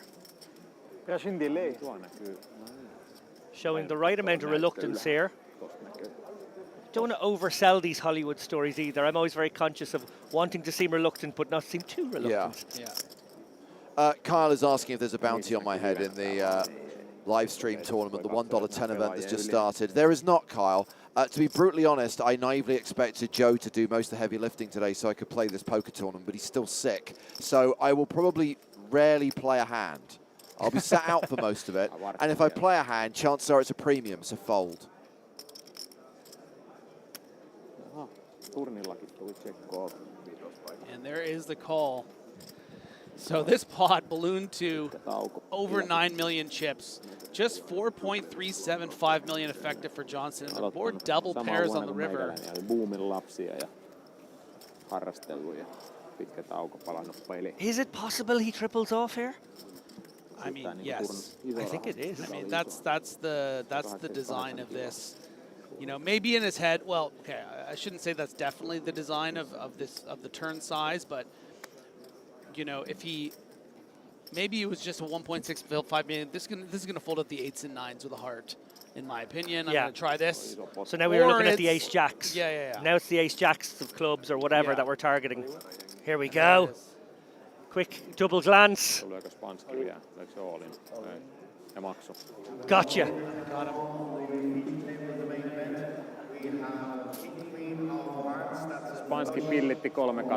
Showing the right amount of reluctance here. Don't want to oversell these Hollywood stories either. I'm always very conscious of wanting to seem reluctant but not seem too reluctant. Kyle is asking if there's a bounty on my head in the live stream tournament, the $1.10 event that's just started. There is not, Kyle. To be brutally honest, I naively expected Joe to do most of the heavy lifting today so I could play this poker tournament, but he's still sick. So I will probably rarely play a hand. I'll be sat out for most of it. And if I play a hand, chances are it's a premium, so fold. And there is the call. So this pot ballooned to over 9 million chips. Just 4.375 million effective for Johnson. The board double pairs on the river. Is it possible he triples off here? I mean, yes. I think it is. I mean, that's the design of this. Maybe in his head. Well, okay, I shouldn't say that's definitely the design of the turn size, but if maybe it was just a 1.65 million. This is gonna fold up the 8s and 9s with a heart, in my opinion. I'm gonna try this. So now we were looking at the ace jacks. Yeah. Now it's the ace jacks of clubs or whatever that we're targeting. Here we go. Quick double glance. Gotcha. Got him.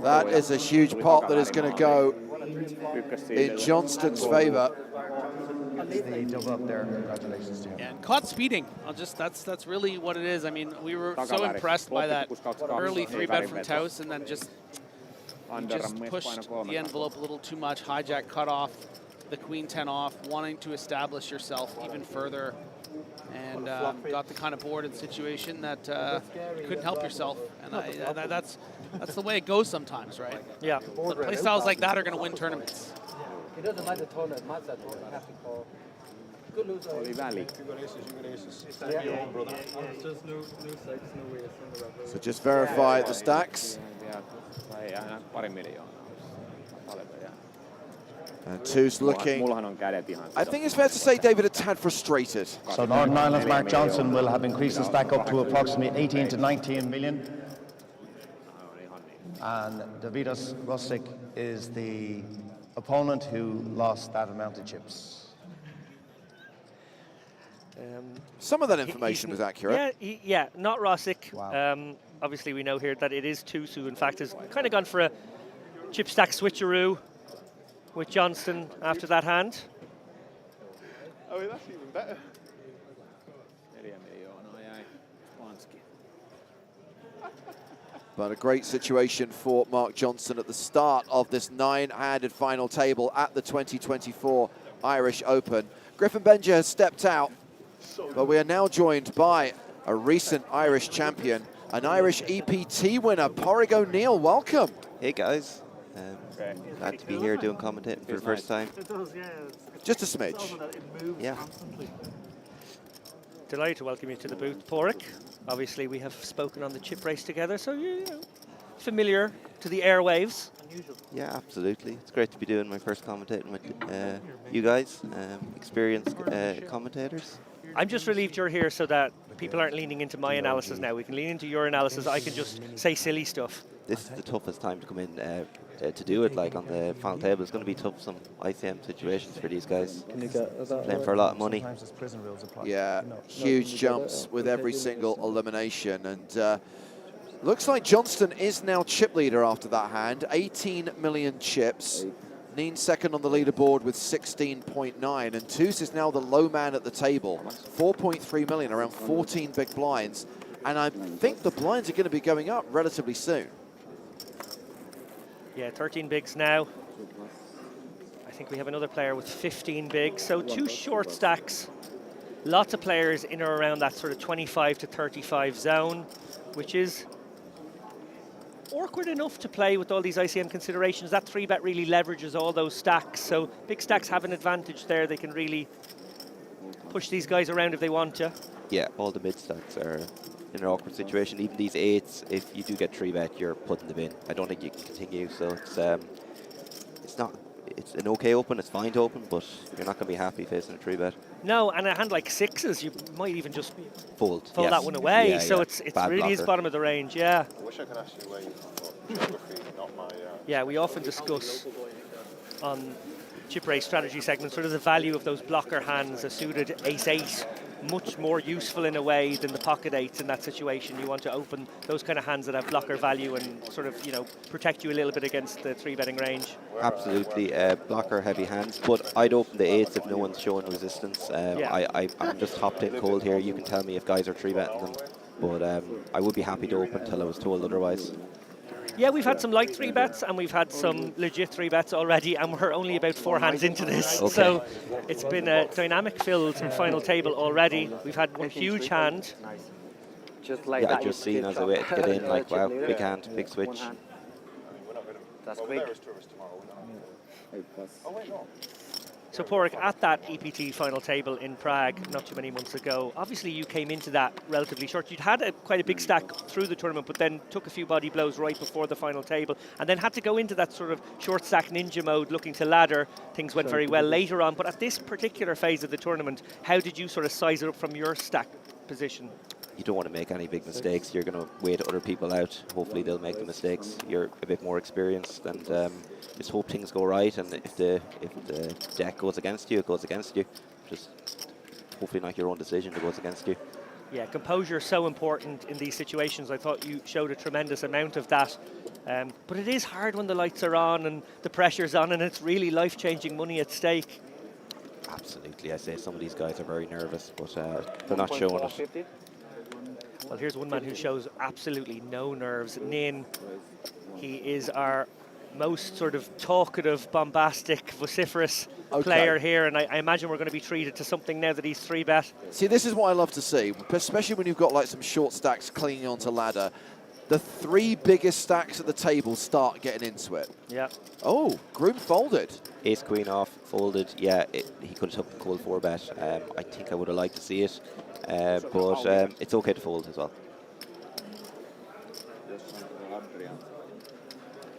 That is a huge pot that is going to go in Johnston's favor. And caught speeding. That's really what it is. I mean, we were so impressed by that early 3-bet from Taus, and then just pushed the envelope a little too much. Hijack cut off, the queen 10 off, wanting to establish yourself even further, and got the kind of board and situation that you couldn't help yourself. And that's the way it goes sometimes, right? Yeah. The play styles like that are going to win tournaments. It doesn't matter tournament, much at all. I have to call. Good loser. So just verify the stacks. And Tus looking, I think it's fair to say, David, a tad frustrated. So Northern Ireland's Mark Johnson will have increased the stack up to approximately 18 to 19 million. And Davidas Rustic is the opponent who lost that amount of chips. Some of that information was accurate. Yeah, not Rosick. Wow. Obviously, we know here that it is Tus who, in fact, has kind of gone for a chip stack switcheroo with Johnston after that hand. Oh, that's even better. But a great situation for Mark Johnson at the start of this 9-handed final table at the 2024 Irish Open. Griffin Benja has stepped out, but we are now joined by a recent Irish champion, an Irish EPT winner. Porrig O'Neill, welcome. Hey guys, glad to be here doing commentating for the first time. Just a smidge. Yeah. Delighted to welcome you to the booth, Porrig. Obviously, we have spoken on the chip race together, so you're familiar to the airwaves. Yeah, absolutely. It's great to be doing my first commentating with you guys, experienced commentators. I'm just relieved you're here so that people aren't leaning into my analysis now. We can lean into your analysis. I can just say silly stuff. This is the toughest time to come in to do it, like on the final table. It's going to be tough, some ICM situations for these guys. Playing for a lot of money. Yeah, huge jumps with every single elimination. And looks like Johnston is now chip leader after that hand. 18 million chips. Neen second on the leaderboard with 16.9. And Toos is now the low man at the table. 4.3 million, around 14 big blinds. And I think the blinds are going to be going up relatively soon. Yeah, 13 bigs now. I think we have another player with 15 bigs. So 2 short stacks. Lots of players in or around that sort of 25 to 35 zone, which is awkward enough to play with all these ICM considerations. That 3-bet really leverages all those stacks. So big stacks have an advantage there. They can really push these guys around if they want to. Yeah, all the mid stacks are in an awkward situation. Even these 8s, if you do get 3-bet, you're putting them in. I don't think you can continue. So it's an okay open. It's fine to open, but you're not going to be happy facing a 3-bet. No, and a hand like 6s, you might even just fold yes. That one away. Yeah, so yeah. it's really is bottom of the range. Yeah. I wish I could ask you where you geography, not my. Yeah, we often discuss on chip race strategy segments sort of the value of those blocker hands, a suited ace-8, much more useful in a way than the pocket 8s in that situation. You want to open those kind of hands that have blocker value and sort of, protect you a little bit against the 3-betting range. Absolutely, blocker heavy hands, but I'd open the 8s if no one's showing resistance. I'm just hopped in cold here. You can tell me if guys are 3-betting them, but I would be happy to open until I was told otherwise. Yeah, we've had some light 3-bets and we've had some legit 3-bets already, and we're only about 4 hands into this. Okay. So it's been a dynamic-filled final table already. We've had one huge hand. I just seen as I waited to get in, like, wow, big hand, big switch. That's quick. So Porrig, at that EPT final table in Prague not too many months ago, obviously you came into that relatively short. You'd had quite a big stack through the tournament, but then took a few body blows right before the final table, and then had to go into that sort of short stack ninja mode, looking to ladder. Things went very well later on, but at this particular phase of the tournament, how did you sort of size it up from your stack position? You don't want to make any big mistakes. You're going to wait other people out. Hopefully they'll make the mistakes. You're a bit more experienced, and just hope things go right. And if the deck goes against you, it goes against you. Just hopefully not your own decision that goes against you. Yeah, composure is so important in these situations. I thought you showed a tremendous amount of that. But it is hard when the lights are on and the pressure's on and it's really life-changing money at stake. Absolutely. I say some of these guys are very nervous, but they're not showing it. Well, here's one man who shows absolutely no nerves. Nin, he is our most sort of talkative, bombastic, vociferous player here, and I imagine we're going to be treated to something now that he's 3-bet. See, this is what I love to see, especially when you've got like some short stacks clinging onto ladder. The 3 biggest stacks at the table start getting into it. Yeah. Oh, Groom folded. Ace queen off, folded. Yeah, he could have took the cold 4-bet. I think I would have liked to see it, but it's okay to fold as well.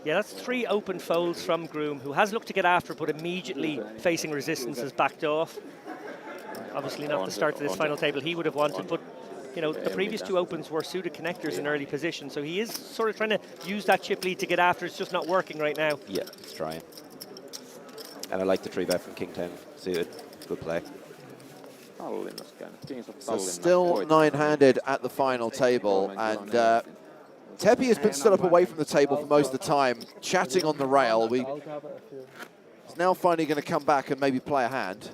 Yeah, that's 3 open folds from Groom, who has looked to get after, but immediately facing resistance has backed off. Obviously not the start to this final table he would have wanted, but the previous 2 opens were suited connectors in early position, so he is sort of trying to use that chip lead to get after. It's just not working right now. Yeah, it's trying. And I like the 3-bet from King 10 suited. Good play. So still 9-handed at the final table, and Tepi has been stood up away from the table for most of the time, chatting on the rail. He's now finally going to come back and maybe play a hand.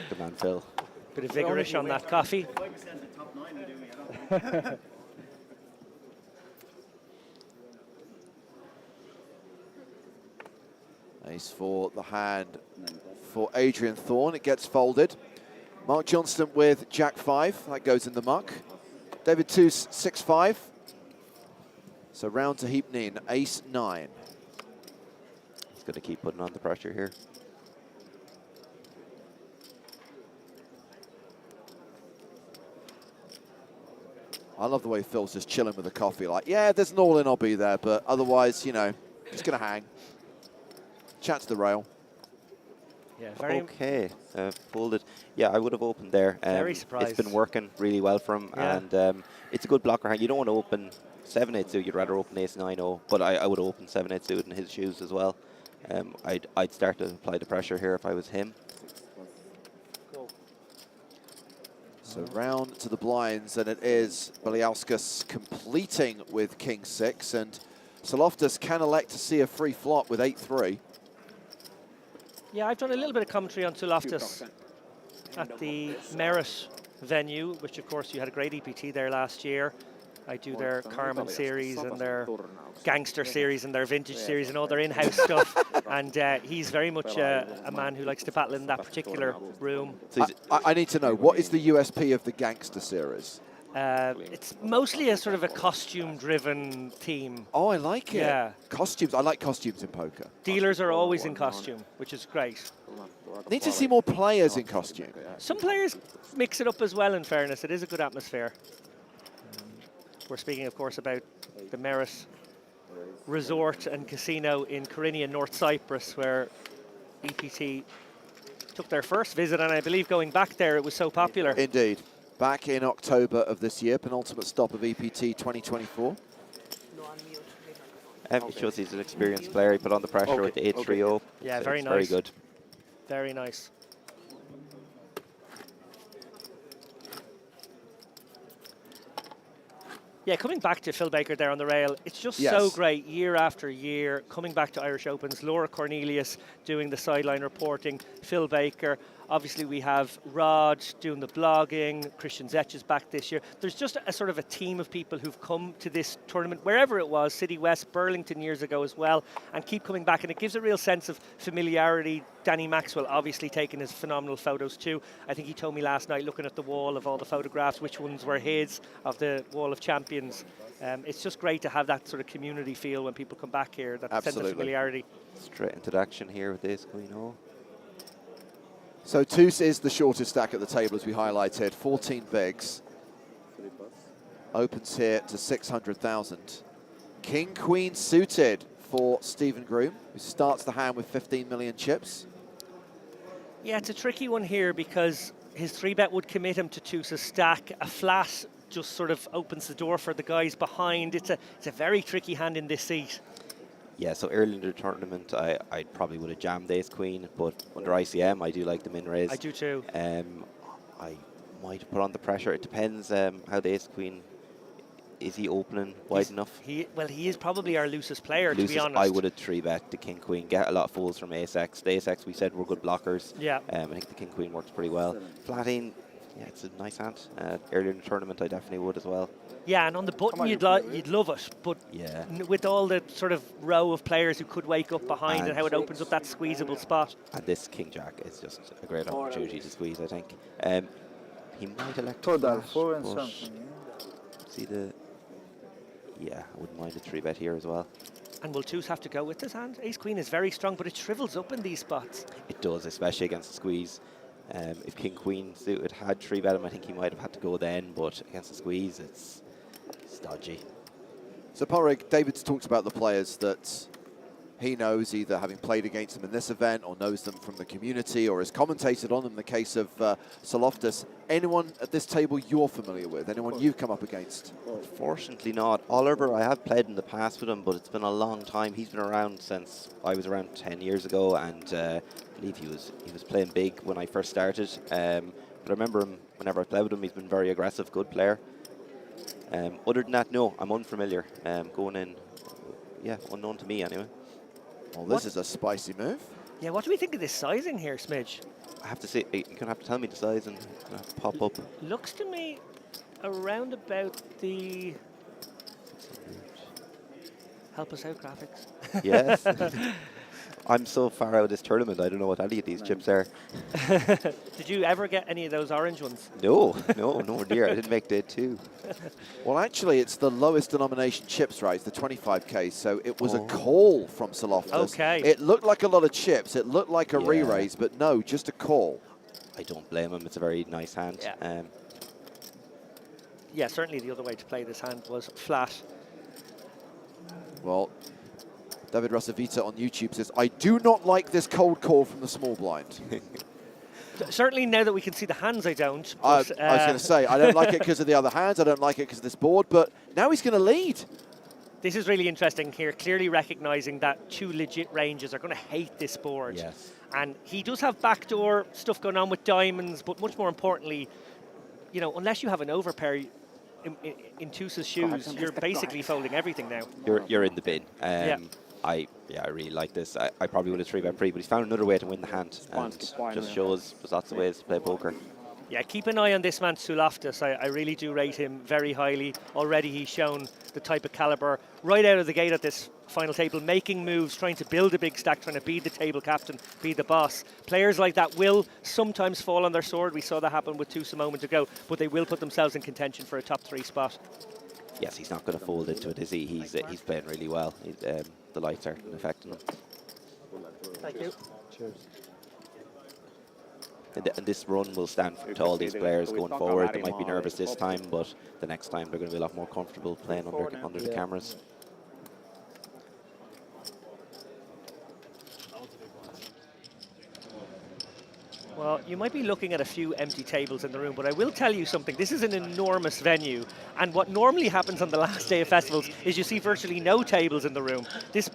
Good man, Phil. Bit of vigorish on that coffee. Ace for the hand for Adrian Thorne. It gets folded. Mark Johnston with Jack 5. That goes in the muck. David 2's 6-5. So round to Heap Nin, Ace 9. He's going to keep putting on the pressure here. I love the way Phil's just chilling with the coffee. Like, yeah, if there's an all-in, I'll be there. But otherwise, you know, just going to hang. Chat to the rail. Yeah, very okay. Folded. Yeah, I would have opened there. Very surprised. It's been working really well for him, and it's a good blocker hand. You don't want to open 7-8 suit. You'd rather open Ace 9-0. But I would have opened 7-8 suit in his shoes as well. I'd start to apply the pressure here if I was him. So round to the blinds, and it is Beliauskas completing with King 6, and Saloftis can elect to see a free flop with 8-3. Yeah, I've done a little bit of commentary on Loftus at the Merit venue, which of course you had a great EPT there last year. I do their Carmen series and their Gangster series and their Vintage series and all their in-house stuff. And he's very much a man who likes to battle in that particular room. So I need to know, what is the USP of the Gangster series? It's mostly a sort of a costume-driven theme. Oh, I like it. Yeah. Costumes. I like costumes in poker. Dealers are always in costume, which is great. Need to see more players in costume. Some players mix it up as well, in fairness. It is a good atmosphere. We're speaking, of course, about the Merit Resort and Casino in Kyrenia, North Cyprus, where EPT took their first visit, and I believe going back there, it was so popular. Indeed. Back in October of this year, penultimate stop of EPT 2024. It shows he's an experienced player. He put on the pressure with the 8-3-0. Yeah, very nice. Very good. Very nice. Yeah, coming back to Phil Baker there on the rail, it's just so great year after year, coming back to Irish Opens. Laura Cornelius doing the sideline reporting, Phil Baker. Obviously, we have Rod doing the blogging, Christian Zetch is back this year. There's just a sort of a team of people who've come to this tournament, wherever it was, City West, Burlington years ago as well, and keep coming back. And it gives a real sense of familiarity. Danny Maxwell obviously taking his phenomenal photos too. I think he told me last night, looking at the wall of all the photographs, which ones were his of the Wall of Champions. It's just great to have that sort of community feel when people come back here, that sense of familiarity. Straight into the action here with this Queen O. So Toos is the shortest stack at the table, as we highlighted, 14 bigs. Opens here to 600,000. King Queen suited for Stephen Groom, who starts the hand with 15 million chips. Yeah, it's a tricky one here because his 3-bet would commit him to Toos's stack. A flat just sort of opens the door for the guys behind. It's a very tricky hand in this seat. Yeah, so early in the tournament, I probably would have jammed Ace Queen, but under ICM, I do like the min raise. I do too. I might have put on the pressure. It depends how the Ace Queen, is he opening wide enough? He is probably our loosest player, to be honest. I would have 3-bet the King Queen, get a lot of folds from Ace X. The Ace X we said were good blockers. Yeah. I think the King Queen works pretty well. Flatting, yeah, it's a nice hand. Earlier in the tournament, I definitely would as well. Yeah, and on the button, you'd love it, but yeah, with all the sort of row of players who could wake up behind and how it opens up that squeezable spot. And this King Jack is just a great opportunity to squeeze, I think. He might elect to flash, but see the... Yeah, I wouldn't mind a 3-bet here as well. And will Toos have to go with this hand? Ace Queen is very strong, but it shrivels up in these spots. It does, especially against the squeeze. If King Queen suited had 3-bet him, I think he might have had to go then, but against the squeeze, it's dodgy. So Porrig, David's talked about the players that he knows, either having played against them in this event or knows them from the community or has commentated on them. In the case of Saloftis, anyone at this table you're familiar with? Anyone you've come up against? Unfortunately not. Oliver, I have played in the past with him, but it's been a long time. He's been around since I was around 10 years ago, and I believe he was playing big when I first started. But I remember him, whenever I played with him, he's been very aggressive, good player. Other than that, no, I'm unfamiliar. Going in, yeah, unknown to me anyway. Well, this is a spicy move. Yeah, what do we think of this sizing here, Smidge? I have to say, you're going to have to tell me the size and pop up. Looks to me around about the... Help us out, graphics. Yes. I'm so far out of this tournament, I don't know what any of these chips are. Did you ever get any of those orange ones? No, nowhere near. I didn't make day 2. Well, actually, it's the lowest denomination chips, right? It's the 25K, so it was a call from Saloftus. Okay. It looked like a lot of chips. It looked like a re-raise, but no, just a call. I don't blame him. It's a very nice hand. Yeah. Yeah, certainly the other way to play this hand was flat. Well, David Rasavita on YouTube says, I do not like this cold call from the small blind. Certainly now that we can see the hands, I don't. I But, was going to say, I don't like it because of the other hands. I don't like it because of this board, but now he's going to lead. This is really interesting here, clearly recognizing that 2 legit ranges are going to hate this board. Yes. And he does have backdoor stuff going on with diamonds, but much more importantly, you know, unless you have an overpair in Tusa's shoes, you're basically folding everything now. You're in the bin. I really like this. I probably would have 3-bet pre, but he's found another way to win the hand, and just shows there's lots of ways to play poker. Yeah, keep an eye on this man, Suloftus. I really do rate him very highly. Already he's shown the type of caliber right out of the gate at this final table, making moves, trying to build a big stack, trying to be the table captain, be the boss. Players like that will sometimes fall on their sword. We saw that happen with Tusa a moment ago, but they will put themselves in contention for a top 3 spot. Yes, he's not going to fold into it, is he? He's playing really well. The lights are affecting him. Thank you. Cheers. And this run will stand to all these players going forward. They might be nervous this time, but the next time they're going to be a lot more comfortable playing under the cameras. Well, you might be looking at a few empty tables in the room, but I will tell you something. This is an enormous venue, and what normally happens on the last day of festivals is you see virtually no tables in the room. This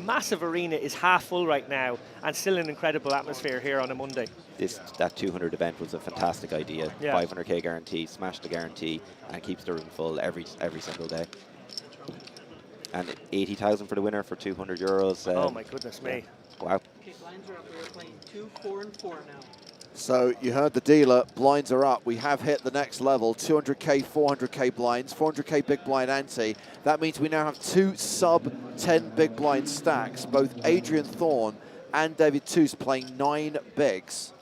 massive arena is half full right now, and still an incredible atmosphere here on a Monday. That 200 event was a fantastic idea. Yeah. 500k guarantee, smash the guarantee, and keeps the room full every single day. And 80,000 for the winner for 200 euros. Oh my goodness me. Wow. Okay, blinds are up. We're playing 2, 4, and 4 now. So you heard the dealer, blinds are up. We have hit the next level, 200k, 400k blinds, 400k big blind ante. That means we now have 2 sub-10 big blind stacks. Both Adrian Thorne and David Toos playing 9 bigs.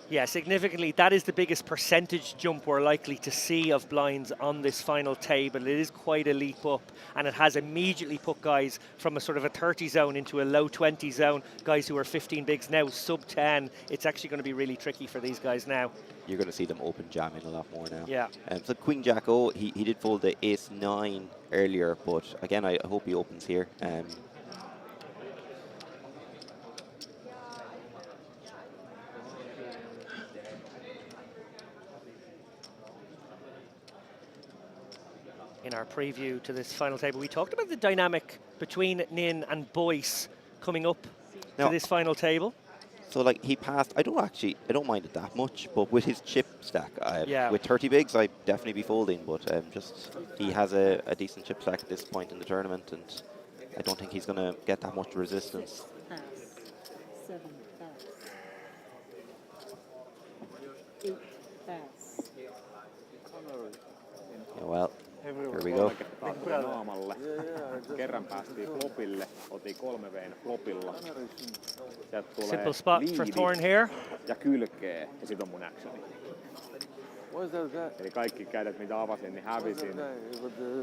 Yeah, significantly, that is the biggest percentage jump we're likely to see of blinds on this final table. It is quite a leap up, and it has immediately put guys from a sort of a 30 zone into a low 20 zone, guys who are 15 bigs now, sub 10. It's actually going to be really tricky for these guys now. You're going to see them open jamming a lot more now. Yeah. So Queen Jack O, he did fold the Ace 9 earlier, but again, I hope he opens here. In our preview to this final table, we talked about the dynamic between Nin and Boyce coming up to this final table. So like he passed, I don't mind it that much, but with his chip stack, Yeah. with 30 bigs, I'd definitely be folding, but just he has a decent chip stack at this point in the tournament, and I don't think he's going to get that much resistance. 7 pass. 8 pass. Yeah, well, here we go. naamalle. Kerran päästiin flopille, otin 3 veen flopilla. Sieltä tulee Simple spot for Thorne here. ja kylkee, ja sit on mun actioni. Eli kaikki kädet, mitä avasin, niin hävisin.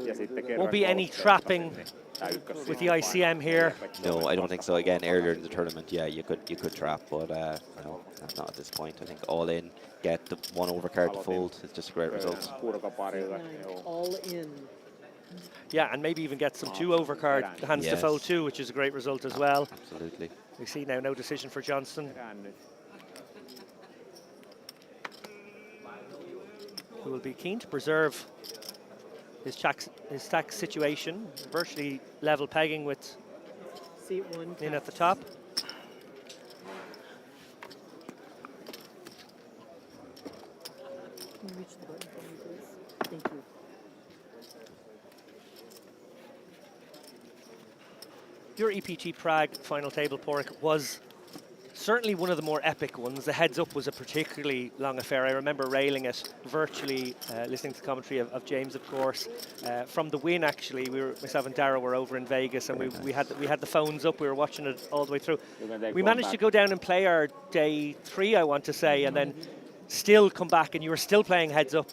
Ja sitten kerran Won't be any trapping with the ICM here. No, I don't think so. Again, earlier in the tournament, yeah, you could trap, but no, not at this point. I think all in, get the 1 overcard to fold. It's just a great result. All in. Yeah, and maybe even get some 2 overcard hands to fold too, which is a great result as well. Absolutely. We see now no decision for Johnston, who will be keen to preserve his stack situation, virtually level pegging with Nin at the top. Can you reach the button for me, please? Thank you. Your EPT Prague final table, Porrick, was certainly one of the more epic ones. The heads up was a particularly long affair. I remember railing it virtually, listening to the commentary of James, of course. From the win, actually, myself and Dara were over in Vegas, and we had the phones up. We were watching it all the way through. We managed to go down and play our day 3, I want to say, and then still come back, and you were still playing heads up.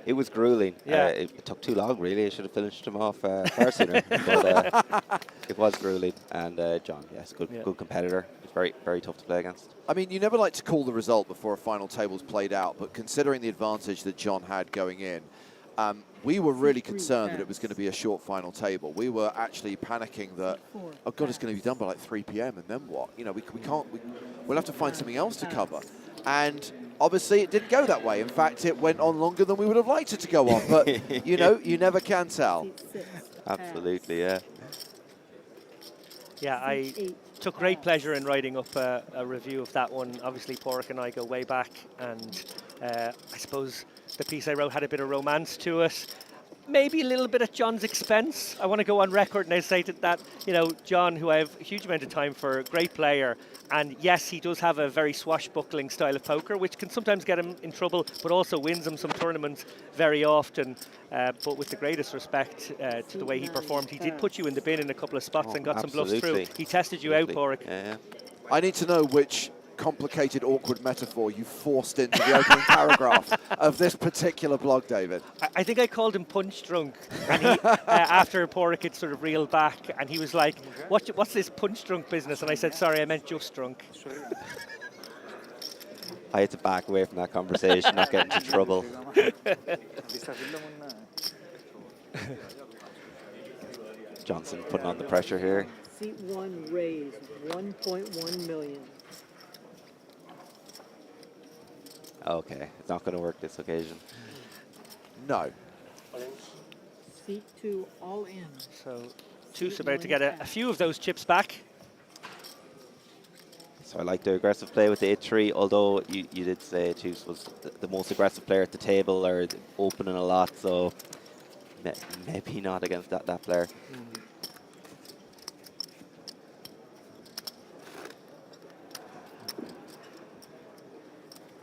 It was grueling. Yeah. It took too long, really. I should have finished him off far sooner. But it was grueling. And John, yes, good competitor. It's very, very tough to play against. I mean, you never like to call the result before a final table's played out, but considering the advantage that John had going in, we were really concerned that it was going to be a short final table. We were actually panicking that, oh God, it's going to be done by like 3 p.m. and then what? You know, we can't. We'll have to find something else to cover. And obviously, it didn't go that way. In fact, it went on longer than we would have liked it to go on. But, you know, you never can tell. Absolutely, yeah. Yeah, I took great pleasure in writing up a review of that one. Obviously, Porrick and I go way back. And I suppose the piece I wrote had a bit of romance to it. Maybe a little bit at John's expense. I want to go on record and I say that, you know, John, who I have a huge amount of time for, great player. And yes, he does have a very swashbuckling style of poker, which can sometimes get him in trouble, but also wins him some tournaments very often. But with the greatest respect to the way he performed, he did put you in the bin in a couple of spots and got some bluffs through. He tested you out, Porrick. Yeah. I need to know which complicated, awkward metaphor you forced into the opening paragraph of this particular blog, David. I think I called him punch drunk, and he, after Porrick had sort of reeled back, and he was like, what's this punch drunk business? And I said, sorry, I meant just drunk. I had to back away from that conversation, not get into trouble. Johnson putting on the pressure here. Seat 1 raised 1.1 million. Okay, it's not going to work this occasion. No. Seat 2 all in. So Tooth's about to get a few of those chips back. So I like the aggressive play with the 8-3, although you did say Tooth was the most aggressive player at the table, or opening a lot, so maybe not against that player.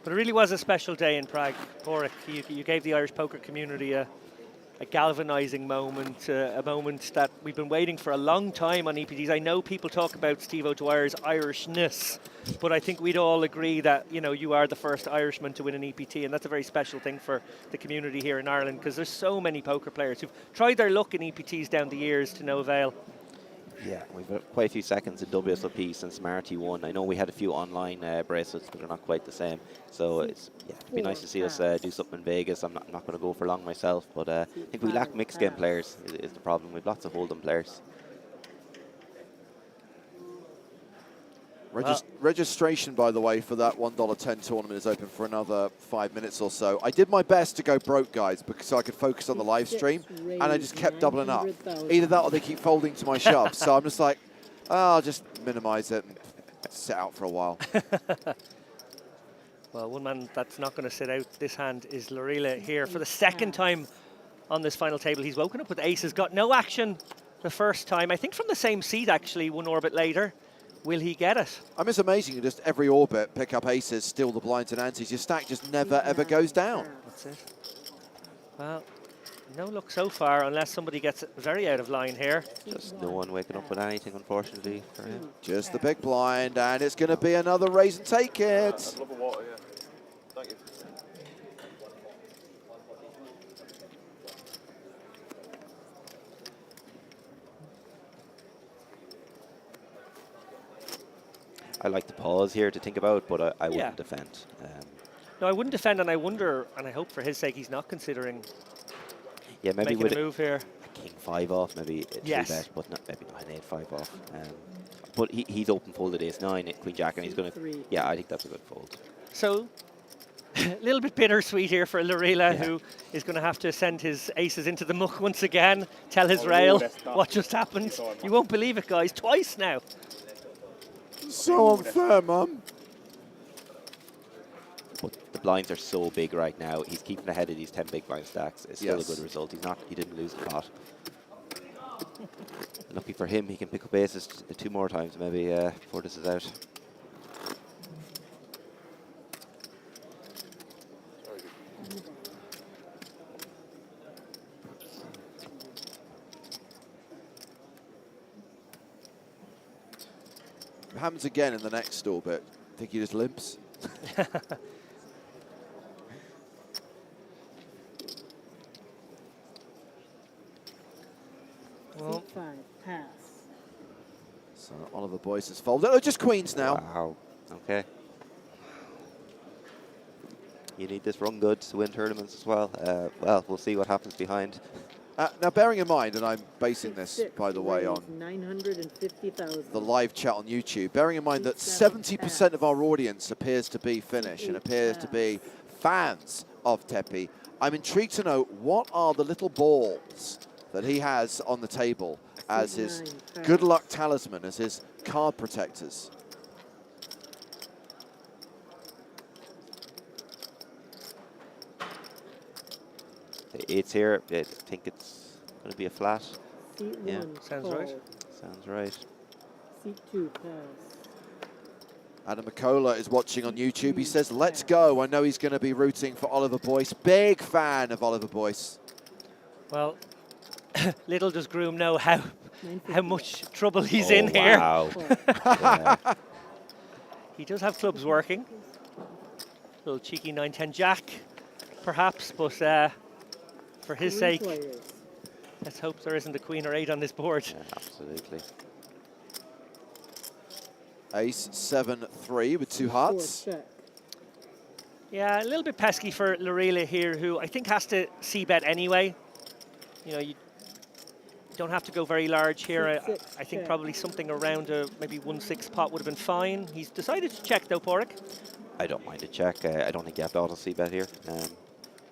But it really was a special day in Prague, Porrick. You gave the Irish poker community a galvanizing moment, a moment that we've been waiting for a long time on EPTs. I know people talk about Steve O'Dwyer's Irishness, but I think we'd all agree that, you know, you are the first Irishman to win an EPT, and that's a very special thing for the community here in Ireland, because there's so many poker players who've tried their luck in EPTs down the years to no avail. Yeah, we've got quite a few seconds in WSOP since Marty won. I know we had a few online bracelets, but they're not quite the same. So it'd be nice to see us do something in Vegas. I'm not going to go for long myself, but I think we lack mixed game players is the problem. We've lots of hold'em players. Registration, by the way, for that $1.10 tournament is open for another 5 minutes or so. I did my best to go broke, guys, so I could focus on the live stream, and I just kept doubling up. Either that or they keep folding to my shove. So I'm just like, I'll just minimize it and sit out for a while. Well, one man that's not going to sit out this hand is Lorila here for the second time on this final table. He's woken up with aces, got no action the first time. I think from the same seat, actually, one orbit later. Will he get it? I mean, it's amazing. You just every orbit pick up aces, steal the blinds and antes. Your stack just never, ever goes down. That's it. Well, no luck so far unless somebody gets very out of line here. Just no one waking up with anything, unfortunately, for him. Just the big blind, and it's going to be another raise and take it. Thank you. I like the pause here to think about, but I wouldn't defend. No, I wouldn't defend, and I wonder, and I hope for his sake he's not considering maybe making a move here. A king 5 off, maybe a 3-bet, but maybe not an 8-5 off. But he's open folded ace 9, queen jack, and he's going to. Yeah, I think that's a good fold. So a little bit bittersweet here for Lorila, who is going to have to send his aces into the muck once again, tell his rail what just happened. You won't believe it, guys, twice now. So unfair, Mum. But the blinds are so big right now. He's keeping ahead of these 10 big blind stacks. It's still a good result. He didn't lose the pot. Lucky for him, he can pick up aces 2 more times maybe before this is out. happens again in the next orbit, I think he just limps. Well, 5, pass. So Oliver Boyce has folded. Oh, just queens now. Wow. Okay. You need this run good to win tournaments as well. Well, we'll see what happens behind. Now, bearing in mind, and I'm basing this, by the way, on 950,000. the live chat on YouTube, bearing in mind that 70% of our audience appears to be Finnish and appears to be fans of Tepi, I'm intrigued to know what are the little balls that he has on the table as his good luck talisman, as his card protectors. It's here. I think it's going to be a flat. Seat Yeah. 1, Sounds call. right. Sounds right. Seat 2, pass. Adam McCullough is watching on YouTube. He says, let's go. I know he's going to be rooting for Oliver Boyce. Big fan of Oliver Boyce. Well, little does Groom know how much trouble he's in here. Wow. Yeah. He does have clubs working. Little cheeky 9-10 jack, perhaps, but for his sake, let's hope there isn't a queen or 8 on this board. Yeah, absolutely. Ace 7-3 with 2 hearts. Yeah, a little bit pesky for Lorela here, who I think has to c-bet anyway. You know, you don't have to go very large here. I think probably something around a maybe 1-6 pot would have been fine. He's decided to check though, Porrick. I don't mind a check. I don't think you have to auto c-bet here.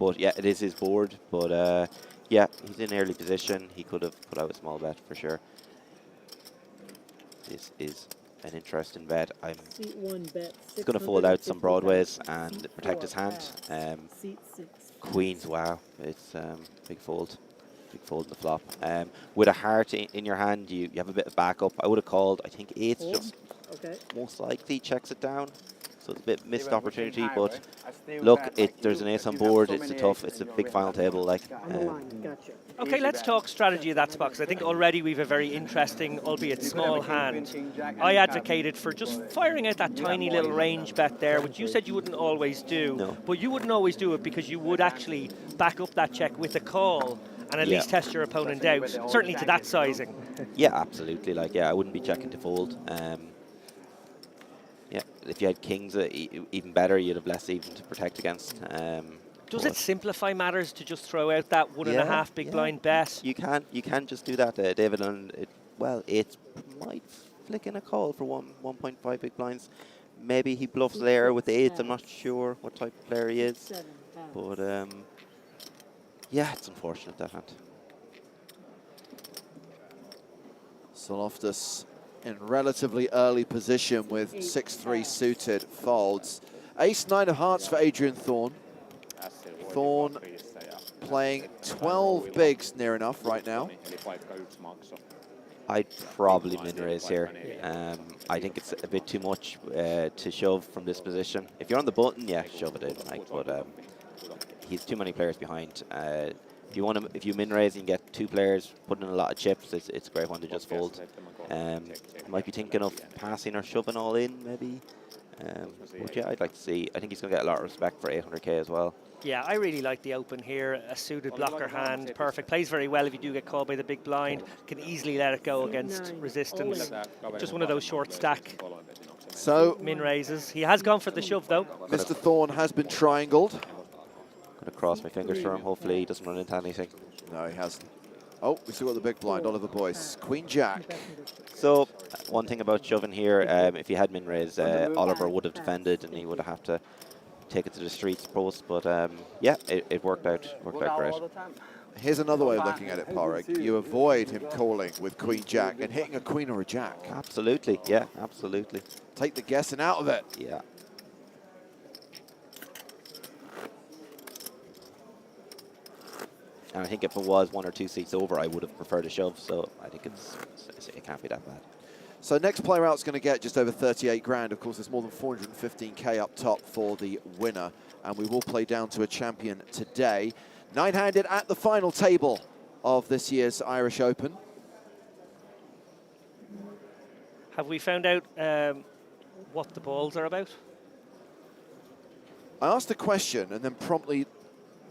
But yeah, it is his board. But yeah, he's in early position. He could have put out a small bet for sure. This is an interesting bet. I'm going to fold out some broadways and protect his hand. Queens, wow, it's big fold. Big fold in the flop. With a heart in your hand, you have a bit of backup. I would have called. I think 8's just most likely checks it down. So it's a bit missed opportunity, but look, there's an ace on board. It's a big final table. Like. Okay, let's talk strategy of that spot, because I think already we've a very interesting, albeit small hand. I advocated for just firing out that tiny little range bet there, which you said you wouldn't always do. No. But you wouldn't always do it because you would actually back up that check with a call and at least test your opponent out, certainly to that sizing. Yeah, absolutely. Like, yeah, I wouldn't be checking to fold. Yeah, if you had kings, even better. You'd have less even to protect against. Does it simplify matters to just throw out that 1.5 big blind bet? You can just do that, David. And it might flick in a call for 1.5 big blinds. Maybe he bluffs there with the 8s. I'm not sure what type of player he is, but yeah, it's unfortunate, that hand. Loftus in relatively early position with 6-3 suited folds. Ace-9 of hearts for Adrian Thorne. Thorne playing 12 bigs near enough right now. I'd probably min raise here. I think it's a bit too much to shove from this position. If you're on the button, yeah, shove it in, right? But he's too many players behind. If you min raise and get 2 players putting in a lot of chips, it's a great one to just fold. Might be thinking of passing or shoving all in, maybe. But yeah, I'd like to see. I think he's going to get a lot of respect for 800k as well. Yeah, I really like the open here. A suited blocker hand, perfect. Plays very well if you do get called by the big blind. Can easily let it go against resistance. Just one of those short stack min raises. He has gone for the shove though. Mr. Thorne has been triangled. Going to cross my fingers for him. Hopefully he doesn't run into anything. No, he hasn't. Oh, we still got the big blind, Oliver Boyce. Queen Jack. So, one thing about shoving here, if he had min raise, Oliver would have defended and he would have had to take it to the streets post. But yeah, it worked out great. Here's another way of looking at it, Porrick. You avoid him calling with Queen Jack and hitting a queen or a jack. Absolutely, yeah, absolutely. Take the guessing out of it. Yeah. And I think if it was 1 or 2 seats over, I would have preferred a shove. So I think it can't be that bad. So next player out's going to get just over 38 grand. Of course, there's more than 415k up top for the winner. And we will play down to a champion today. 9-handed at the final table of this year's Irish Open. Have we found out what the balls are about? I asked a question and then promptly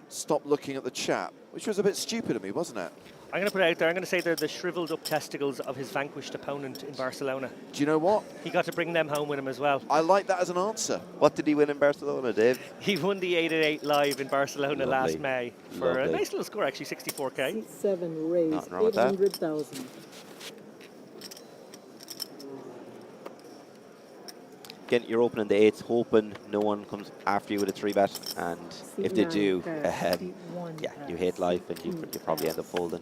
stopped looking at the chat, which was a bit stupid of me, wasn't it? I'm going to put it out there. I'm going to say they're the shriveled up testicles of his vanquished opponent in Barcelona. Do you know what? He got to bring them home with him as well. I like that as an answer. What did he win in Barcelona, Dave? He won the 8-8 live in Barcelona last May for a nice little score, actually, 64k. Seat 7 raised Nothing wrong with that. 800,000. Again, you're opening the 8s, hoping no one comes after you with a 3-bet, and if they do, yeah, you hate life and you probably end up folding.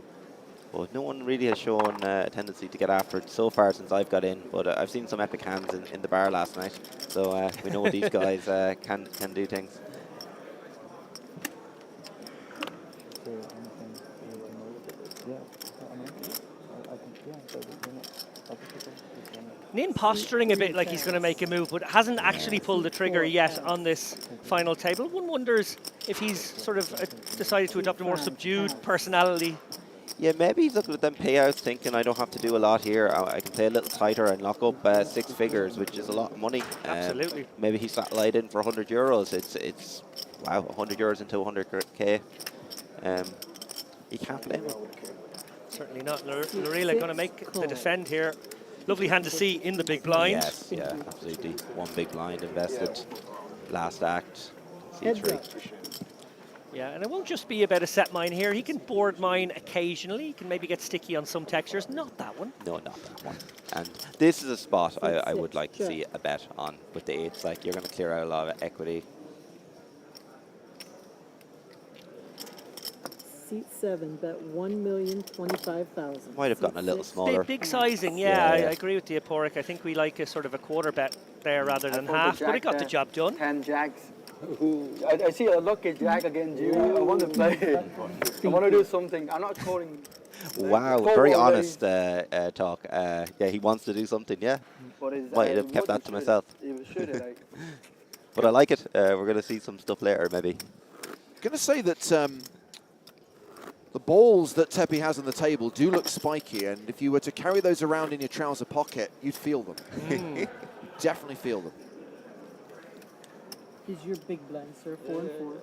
But no one really has shown a tendency to get after it so far since I've got in, but I've seen some epic hands in the bar last night, so we know these guys can do things. Nin posturing a bit like he's going to make a move, but hasn't actually pulled the trigger yet on this final table. One wonders if he's sort of decided to adopt a more subdued personality. Yeah, maybe he's looking at them payouts thinking I don't have to do a lot here. I can play a little tighter and lock up 6 figures, which is a lot of money. Absolutely. Maybe he satellite in for 100 euros. It's wow, 100 euros into 100k. You can't blame him. Certainly not. Lorela going to make the defend here. Lovely hand to see in the big blind. Yes, yeah, absolutely. One big blind invested. Last act, C3. Yeah, and it won't just be about a set mine here. He can board mine occasionally. He can maybe get sticky on some textures. Not that one. No, not that one. And this is a spot I would like to see a bet on with the 8s. Like, you're going to clear out a lot of equity. Seat 7 bet 1,025,000. Might have gotten a little smaller. Big sizing, yeah. I agree with the Aporic. I think we like a sort of a quarter bet there rather than half, but it got the job done. 10 jacks. I see a lucky jack against you. I want to play. I want to do something. I'm not calling. Wow, very honest talk. Yeah, he wants to do something, yeah. Might have kept that to myself. But I like it. We're going to see some stuff later, maybe. Going to say that the balls that Tepe has on the table do look spiky, and if you were to carry those around in your trouser pocket, you'd feel them. Definitely feel them. Is your big blind, sir? 4 and 4.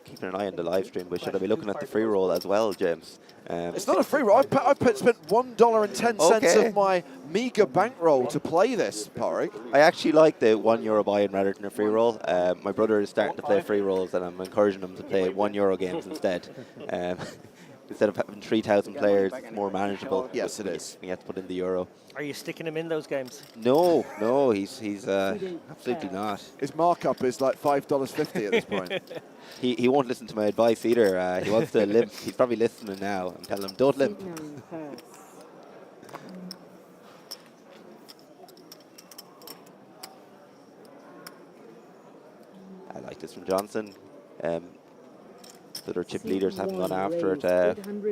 Keeping an eye on the live stream, but should I be looking at the free roll as well, James? It's not a free roll. I spent $1.10 of my meager bankroll to play this, Porrick. I actually like the €1 buy-in rather than a free roll. My brother is starting to play free rolls, and I'm encouraging him to play €1 games instead. Instead of having 3,000 players, it's more manageable. Yes, it is. You have to put in the euro. Are you sticking him in those games? No, he's absolutely not. His markup is like $5.50 at this point. He won't listen to my advice either. He wants to limp. He's probably listening now. I'm telling him, don't limp. I like this from Johnson. The other chip leaders haven't gone after it.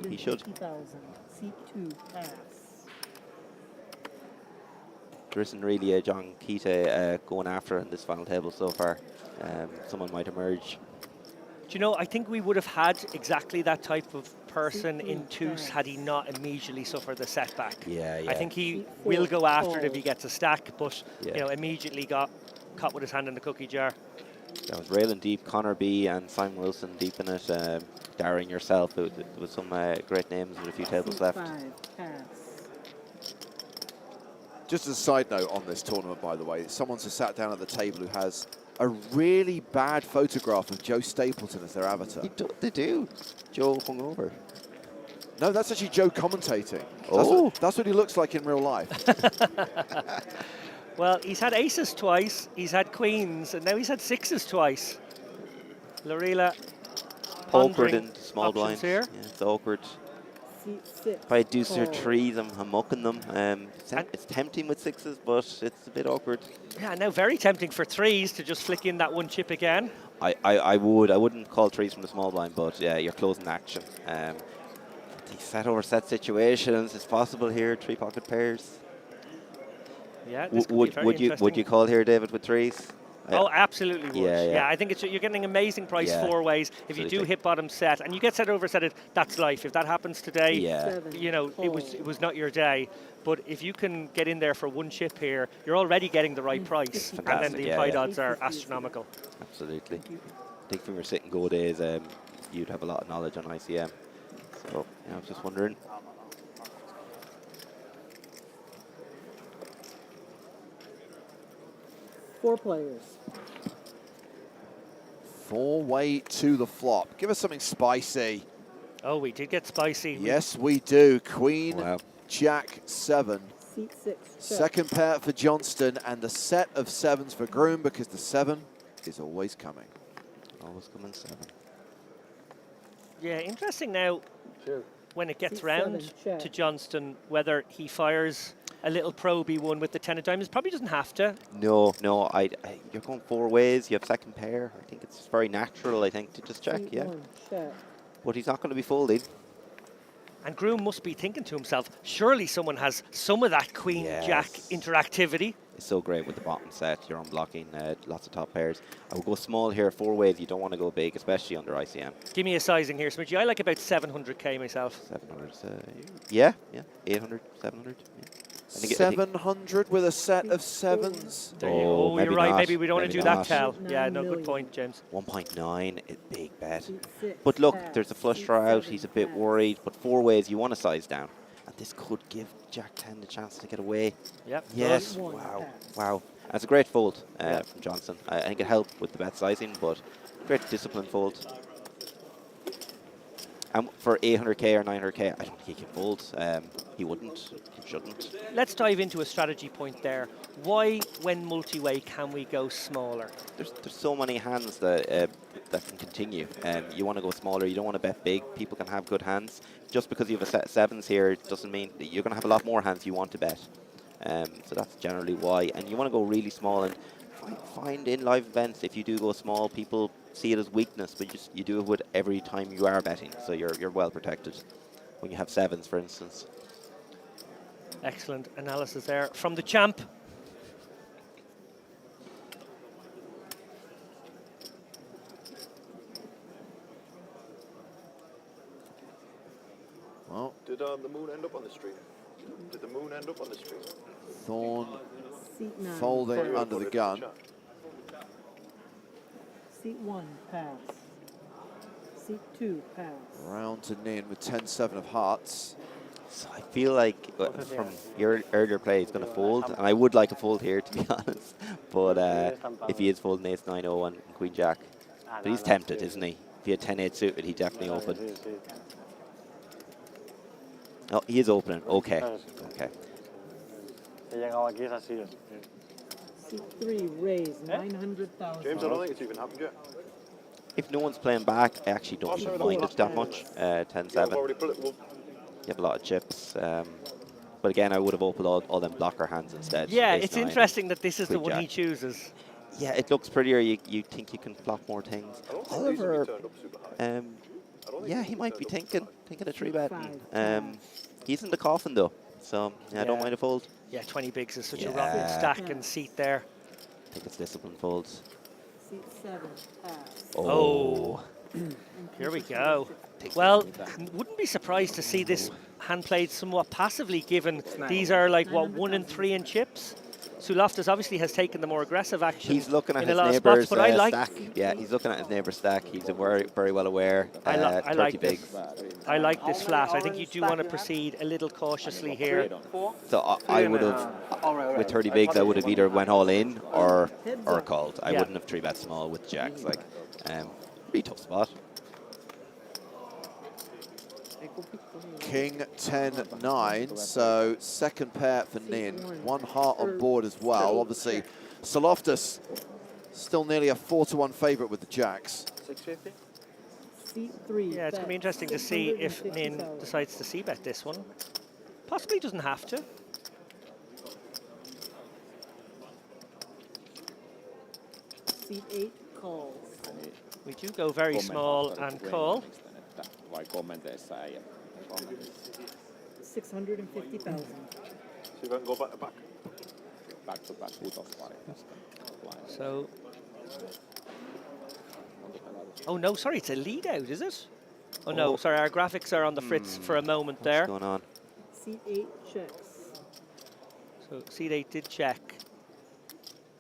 He should. Seat 2 pass. There isn't really a John Keita going after in this final table so far. Someone might emerge. Do you know, I think we would have had exactly that type of person in Toos had he not immediately suffered the setback. Yeah. I think he will go after it if he gets a stack, but you know, immediately got caught with his hand in the cookie jar. That was Raylan deep, Connor B and Simon Wilson deep in it. Darren yourself, there was some great names with a few tables left. Just as a side note on this tournament, by the way, someone's just sat down at the table who has a really bad photograph of Joe Stapleton as their avatar. They do. Joe hungover. No, that's actually Joe commentating. Oh. That's what he looks like in real life. Well, he's had aces twice, he's had queens, and now he's had sixes twice. Lorela awkward in small blinds here. Yeah, it's awkward. Seat 6. If I do your threes, I'm mucking them. It's tempting with sixes, but it's a bit awkward. Yeah, now very tempting for threes to just flick in that one chip again. I wouldn't call threes from the small blind, but yeah, you're closing action. These set over set situations, it's possible here. 3 pocket pairs. Yeah, this could be very would you call here, David, with threes? Oh, absolutely would. Yeah. I think you're getting amazing price Yeah. four ways. If you do Absolutely. hit bottom set and you get set over set it, that's life. If that happens today, Yeah. you know, it was not your day. But if you can get in there for one chip here, you're already getting the right price, and then Fantastic, the yeah, implied yeah. odds are astronomical. Absolutely. I think from your sit and go days, you'd have a lot of knowledge on ICM. So I was just wondering. Four players. Four-way to the flop. Give us something spicy. Oh, we did get spicy. Yes, we do. Queen, Jack, 7. Seat 6. Check. Second pair for Johnston, and the set of 7s for Groom, because the 7 is always coming. Always coming 7. Yeah, interesting now when it gets Seat round 7, check. to Johnston, whether he fires a little proby one with the 10 of diamonds. Probably doesn't have to. No, you're going 4 ways. You have second pair. I think it's very natural, I think, to just check, Seat yeah. 1, check. But he's not going to be folding. And Groom must be thinking to himself, surely someone has some of that Queen-Jack interactivity. It's so great with the bottom set. You're unblocking lots of top pairs. I will go small here, 4 ways. You don't want to go big, especially under ICM. Give me a sizing here, Smitchy. I like about 700k myself. 700, yeah, 800, 700. Yeah. 700 with a set of 7s. There you go. You're right. Not. Maybe we don't want to do Maybe that, not. Cal. Yeah, no, good point, James. 1.9, big bet. But look, there's a flush draw out. He's a bit worried. But 4 ways, you want to size down. And this could give Jack 10 the chance to get away. Yep. Yes. Wow. That's a great fold from Johnson. I think it helped with the bet sizing, but great discipline fold. And for 800k or 900k, I don't think he can fold. He wouldn't. He shouldn't. Let's dive into a strategy point there. Why, when multi-way, can we go smaller? There's so many hands that that can continue. You want to go smaller. You don't want to bet big. People can have good hands. Just because you have a set of 7s here doesn't mean that you're going to have a lot more hands you want to bet. So that's generally why. And you want to go really small and find in live events, if you do go small, people see it as weakness, but you do it with every time you are betting. So you're well protected when you have 7s, for instance. Excellent analysis there from the champ. Well, did the moon end up on the stream? Did the moon end up on the stream? Thorn Seat 9. folding under the gun. Seat 1, pass. Seat 2, pass. Round to Nin with 10-7 of hearts. So I feel like from your earlier play, he's going to fold, and I would like a fold here, to be honest. But if he is folding ace 9-0 and queen jack, but he's tempted, isn't he? If he had 10-8 suited, he'd definitely open. Oh, he is opening. Okay. Okay. Seat 3, raise 900,000. James, I don't think it's even happened yet. If no one's playing back, I actually don't even mind it that much. 10-7. You have a lot of chips. But again, I would have opened all them blocker hands instead. Yeah, ace it's 9, interesting that this is the queen one jack. he chooses. Yeah, it looks prettier. You think you can flop more things. Oliver, yeah, he might be thinking of 3-betting. He's in the coffin though, so yeah, I don't mind a fold. Yeah, 20 bigs is such a rotten stack and seat there. I think it's discipline folds. Seat 7, pass. Oh. Here we go. Well, wouldn't be surprised to see this hand played somewhat passively, given these are like, what, 1 and 3 in chips? Suloftus obviously has taken the more aggressive action. He's looking at in his a lot of neighbour's spots, but I like stack. Yeah, he's looking at his neighbour's stack. He's very, very well aware. I 30 like bigs. this. I like this flat. I think you do want to proceed a little cautiously here. So I would have, with 30 bigs, I would have either went all in or called. I wouldn't have 3-bet small with jacks. Like, pretty tough spot. King 10-9, so second pair for Nin. 1 heart on board as well. Obviously, Suloftus still nearly a 4-1 favourite with the jacks. 650. Seat 3. Yeah, it's going to be interesting to see if Nin decides to c-bet this one. Possibly doesn't have to. Seat 8, calls. We do go very small and call. Vai kommenteissa äijä? 650,000. So you can go back to back. Back to back putospari tästä. So Oh no, sorry, it's a lead out, is it? Oh no, sorry, our graphics are on the fritz for a moment there. What's going on? Seat 8 checks. So seat 8 did check.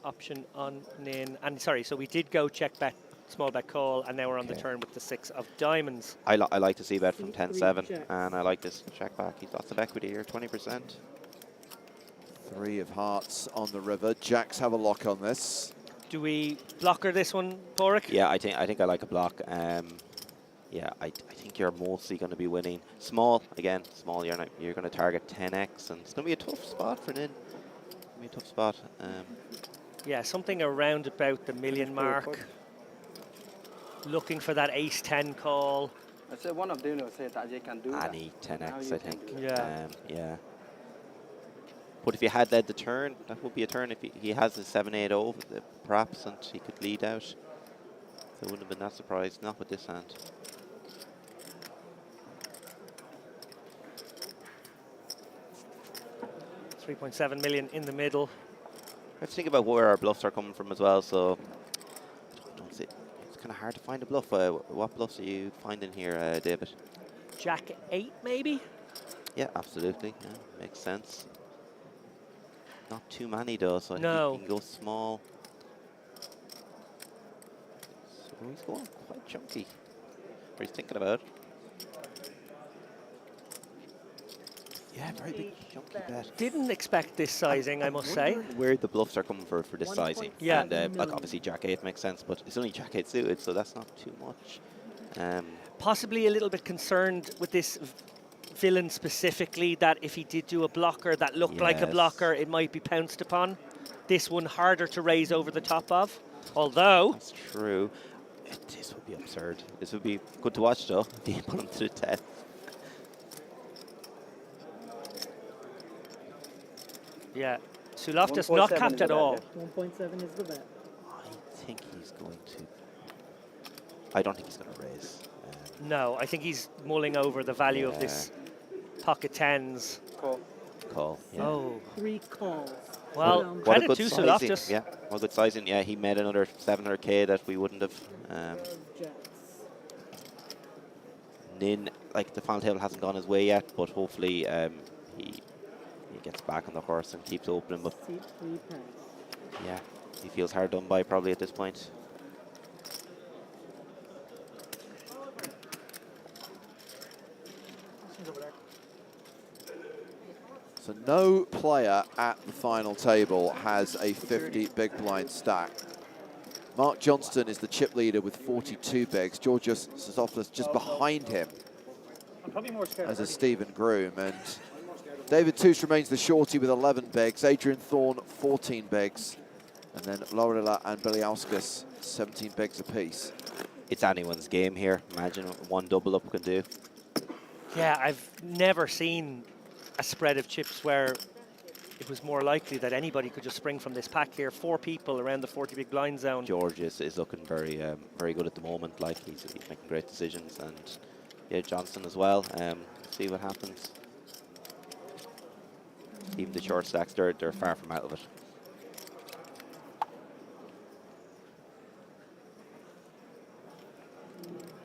Option on Nin. And sorry, so we did go check bet, small bet call, and now we're on the turn with the 6 of diamonds. I like to see bet from 10-7, and I like this check back. He's lots of equity here, 20%. 3 of hearts on the river. Jacks have a lock on this. Do we blocker this one, Porrick? Yeah, I think I like a block. Yeah, I think you're mostly going to be winning. Small, again, small, you're going to target 10x, and it's going to be a tough spot for Nin. It's going to be a tough spot. Yeah, something around about the million mark. Looking for that ace-10 call. I said one of them said that you can do Any 10x, I think. Yeah. Yeah. But if you had led the turn, that would be a turn. If he has a 7-8-0, perhaps, and he could lead out. So I wouldn't have been that surprised. Not with this hand. $3.7 million in the middle. Let's think about where our bluffs are coming from as well. So don't see, it's kind of hard to find a bluff. What bluffs are you finding here, David? Jack 8, maybe? Yeah, absolutely. Yeah, makes sense. Not too many though, so no. He can go small. So he's going quite chunky. What he's thinking about. Yeah, very big chunky bet. Didn't expect this sizing, I must say. Where the bluffs are coming for this sizing. Yeah. And like obviously Jack 8 makes sense, but it's only Jack 8 suited, so that's not too much. Possibly a little bit concerned with this villain specifically, that if he did do a blocker that looked like a blocker, it might be pounced upon. This one harder to raise over the top of, although... That's true. This would be absurd. This would be good to watch though, if he put him to the test. Yeah, Suloftus not capped at all. 1.7 is the bet. I think he's going to... I don't think he's going to raise. No, I think he's mulling over the value of this pocket tens. Call. Yeah. Oh. 3 calls. Well, credit to Suloftus. Yeah, well, good sizing. Yeah, he made another 700k that we wouldn't have. Nin, like the final table hasn't gone his way yet, but hopefully he gets back on the horse and keeps opening. But yeah, he feels hard done by probably at this point. So no player at the final table has a 50 big blind stack. Mark Johnston is the chip leader with 42 bigs. Georgios Sisopoulos just behind him, as is Stephen Groom. And David Toos remains the shorty with 11 bigs. Adrian Thorne, 14 bigs. And then Lorela and Biliauskas, 17 bigs apiece. It's anyone's game here. Imagine what one double up can do. Yeah, I've never seen a spread of chips where it was more likely that anybody could just spring from this pack here. 4 people around the 40 big blind zone. George is looking very very good at the moment. Like he's making great decisions, and yeah, Johnston as well. See what happens. Even the short stacks, they're far from out of it.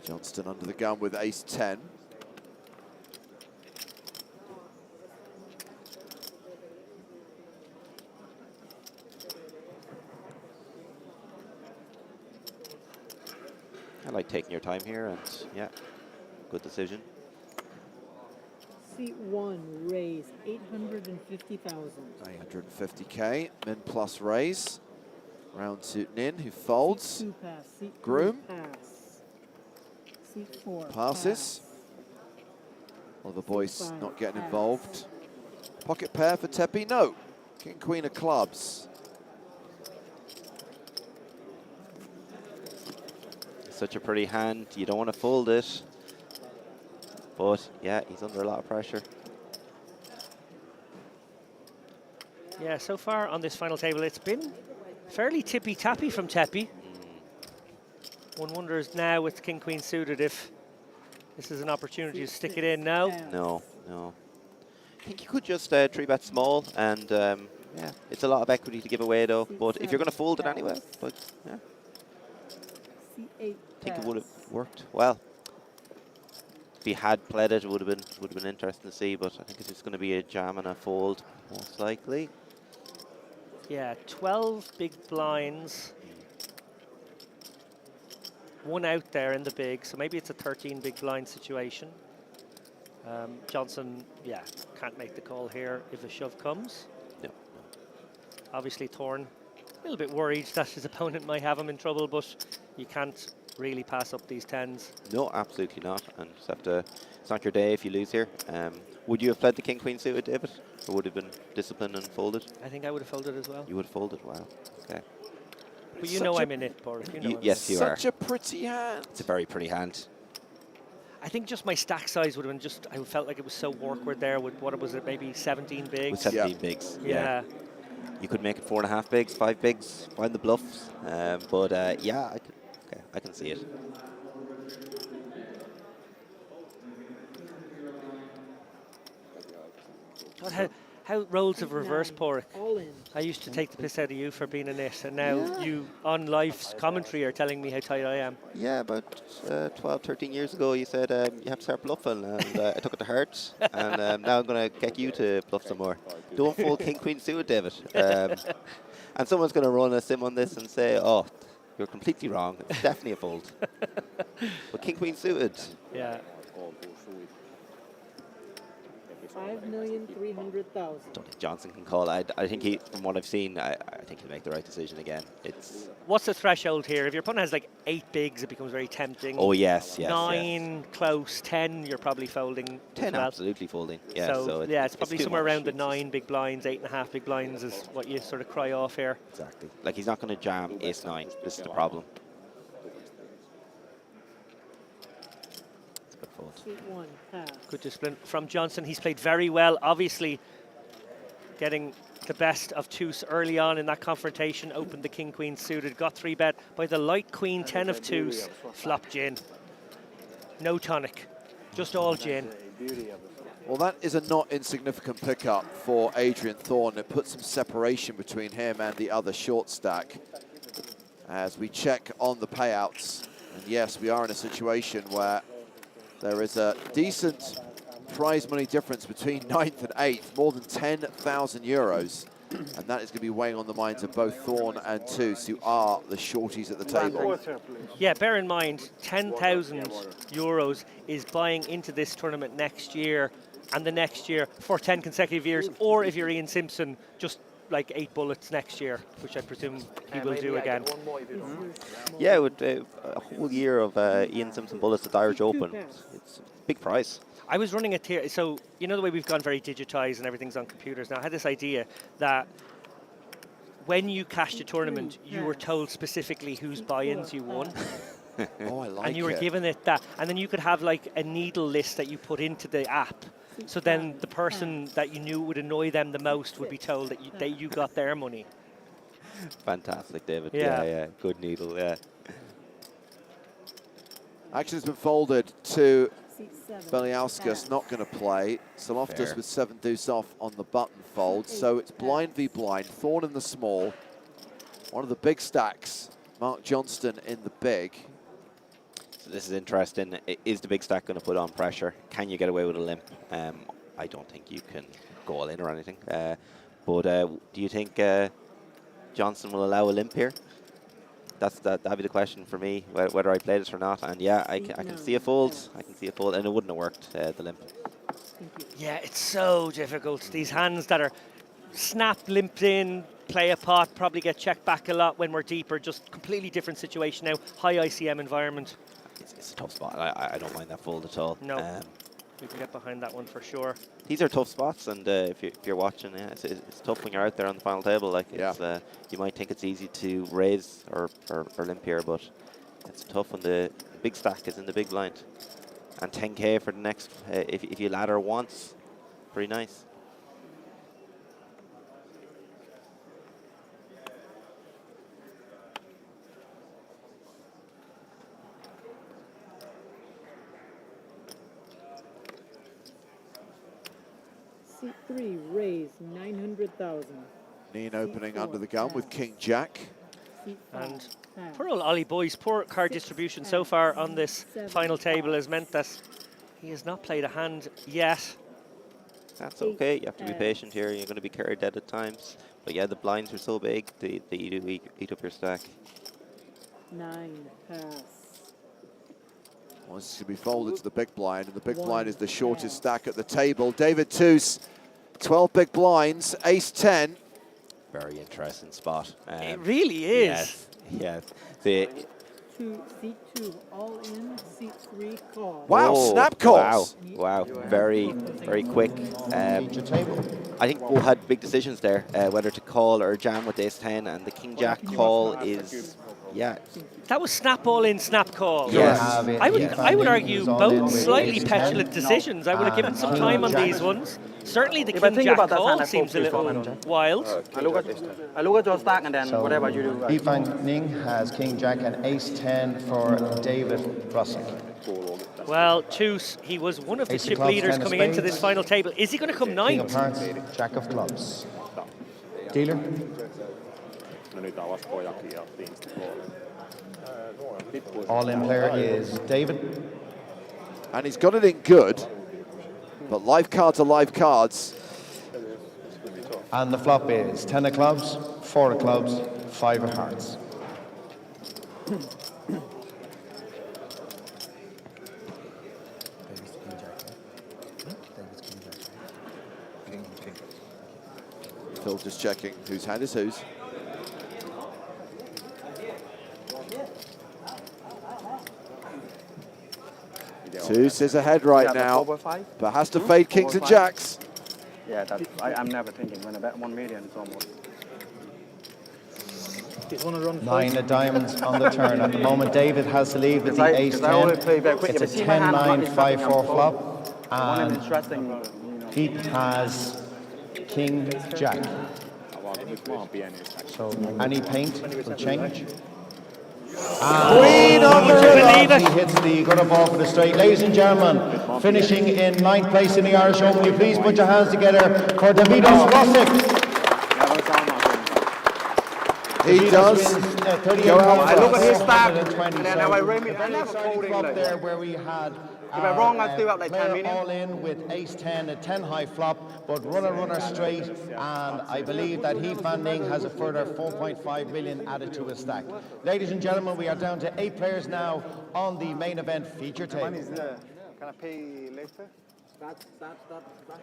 Johnston under the gun with ace-10. I like taking your time here, and yeah, good decision. Seat 1, raise 850,000. 850k, min plus raise. Round to Nin, who folds. Seat 2 pass. Seat Groom. 3 pass. Seat 4 Passes. Oliver Boyce Seat 5 not getting pass. involved. Pocket pair for Tepe, no. King, queen of clubs. Such a pretty hand. You don't want to fold it. But yeah, he's under a lot of pressure. Yeah, so far on this final table, it's been fairly tippy-tappy from Tepe. One wonders now with King Queen suited if this is an opportunity to stick it in now. No. I think you could just 3-bet small, and yeah, it's a lot of equity to give away though. But if you're going to fold it anyway, but yeah. C8 I think it pass. would have worked well. If he had played it, it would have been interesting to see. But I think it's just going to be a jam and a fold, most likely. Yeah, 12 big blinds. One out there in the big, so maybe it's a 13 big blind situation. Johnson, yeah, can't make the call here if a shove comes. No. Obviously Thorne, a little bit worried that his opponent might have him in trouble, but you can't really pass up these 10s. No, absolutely not. And just have to, it's not your day if you lose here. Would you have played the king-queen suited, David? Or would have been disciplined and folded? I think I would have folded as well. You would have folded, wow. Okay. But you know I'm in it, Boris. You know Yes, you are. Such a pretty hand. It's a very pretty hand. I think just my stack size would have been just, I felt like it was so awkward there with, what was it, maybe 17 bigs? With 17 bigs, yeah. You could make it 4.5 bigs, 5 bigs, find the bluffs. But yeah, I can see it. God, how roles have reversed, Porrick. All in. I used to take the piss out of you for being a nit, and now you, on live commentary, are telling me how tight I am. Yeah, about 12, 13 years ago, you said you have to start bluffing, and I took it to heart. And now I'm going to get you to bluff some more. Don't fold king-queen suited, David. And someone's going to run a sim on this and say, oh, you're completely wrong. It's definitely a fold. But king-queen suited. Yeah. 5,300,000. Don't think Johnson can call. I think he, from what I've seen, I think he'll make the right decision again. It's. What's the threshold here? If your opponent has like 8 bigs, it becomes very tempting. Oh yes, 9 close, 10 you're probably folding. 10 well. absolutely folding. Yeah. So yeah, it's probably too somewhere much. around the 9 big blinds, 8.5 big blinds is what you sort of cry off here. Exactly. Like he's not going to jam ace-9. This is the problem. C1 pass. Good discipline from Johnson. He's played very well, obviously getting the best of twos early on in that confrontation. Opened the king-queen suited, got 3-bet by the light queen, 10 of twos, flop gin. No tonic, just all gin. Well, that is a not insignificant pickup for Adrian Thorne. It puts some separation between him and the other short stack. As we check on the payouts, and yes, we are in a situation where there is a decent prize money difference between 9th and 8th, more than 10,000 euros. And that is going to be weighing on the minds of both Thorne and Toos, who are the shorties at the table. Yeah, bear in mind, 10,000 euros is buying into this tournament next year and the next year for 10 consecutive years, or if you're Ian Simpson, just like 8 bullets next year, which I presume he will do again. Yeah, with a whole year of Ian Simpson bullets at the Irish Open, it's a big prize. I was running a tier, so you know the way we've gone very digitized and everything's on computers now. I had this idea that when you cashed a tournament, you were told specifically whose buy-ins you won. Oh, I like it. And you were given it that, and then you could have like a needle list that you put into the app. So then the person that you knew would annoy them the most would be told that you got their money. Fantastic, David. Yeah. Yeah, good needle, yeah. Action's been folded to C7 Beliauskas, not going to play. Saloftus Fair. with 7 deuce off on the button fold. So it's blind v blind. Thorne in the small. One of the big stacks. Mark Johnston in the big. So this is interesting. Is the big stack going to put on pressure? Can you get away with a limp? I don't think you can go all in or anything. But do you think Johnson will allow a limp here? That'd be the question for me, whether I play this or not. And yeah, I can see a fold. I can see a fold, and it wouldn't have worked, the limp. Yeah, it's so difficult. These hands that are snap, limped in, play a pot, probably get checked back a lot when we're deeper. Just completely different situation now. High ICM environment. It's a tough spot. I don't mind that fold at all. No, we can get behind that one for sure. These are tough spots, and if you're watching, yeah, it's tough when you're out there on the final table. Like, it's, you might think it's easy to raise or limp here, but it's tough when the big stack is in the big blind. And 10K for the next, if you ladder once, pretty nice. C3 raise 900,000. Neen opening under the gun with King Jack. And poor old Ollie Boy's poor card distribution so far on this final table has meant that he has not played a hand yet. That's okay. You have to be patient here. You're going to be carried dead at times. But yeah, the blinds are so big that you do eat up your stack. 9 pass. Well, this is going to be folded to the big blind, and the big blind is the shortest stack at the table. David Toos, 12 big blinds, ace 10. Very interesting spot. It really is. Yes. Yeah. The, Seat 2, all in. Seat 3, call. Wow, snap calls. Wow. Very, very quick. I think we'll had big decisions there, whether to call or jam with ace 10, and the king jack call is, yeah. That was snap all in, snap call. Yes. I would argue both slightly petulant decisions. I would have given some time on these ones. Certainly the king jack call seems a little wild. I look at your stack and then whatever you do. Yifan Ning has king jack and ace 10 for David Russell. Well, Toos, he was one of the chip leaders coming into this final table. Is he going to come King of ninth? hearts, jack of clubs. Dealer. No nyt avasi pojakin ja viimeistä All in player is David. And he's got it in good, but live cards are live cards. And the flop is 10 of clubs, 4 of clubs, 5 of hearts. Phil just checking whose hand is whose. Toos is ahead right now, but has to fade kings and jacks. Yeah, I'm never thinking when I bet 1 million, it's almost. 9 of diamonds on the turn. At the moment, David has to leave with the ace 10. It's a 10-9-5-4 flop. And Pete has king jack. So any paint will change. Queen on the river. He hits the gutter ball for the straight. Ladies and gentlemen, finishing in 9th place in the Irish Open, will you please put your hands together for Davidos Rosic. He does go out. I look at his stack, and then I never called him like there where we had if I'm wrong, I'll still have like 10 million. All in with ace 10, a 10 high flop, but runner straight, and I believe that Heath Van Ning has a further 4.5 million added to his stack. Ladies and gentlemen, we are down to 8 players now on the main event feature table. Can I pay later? That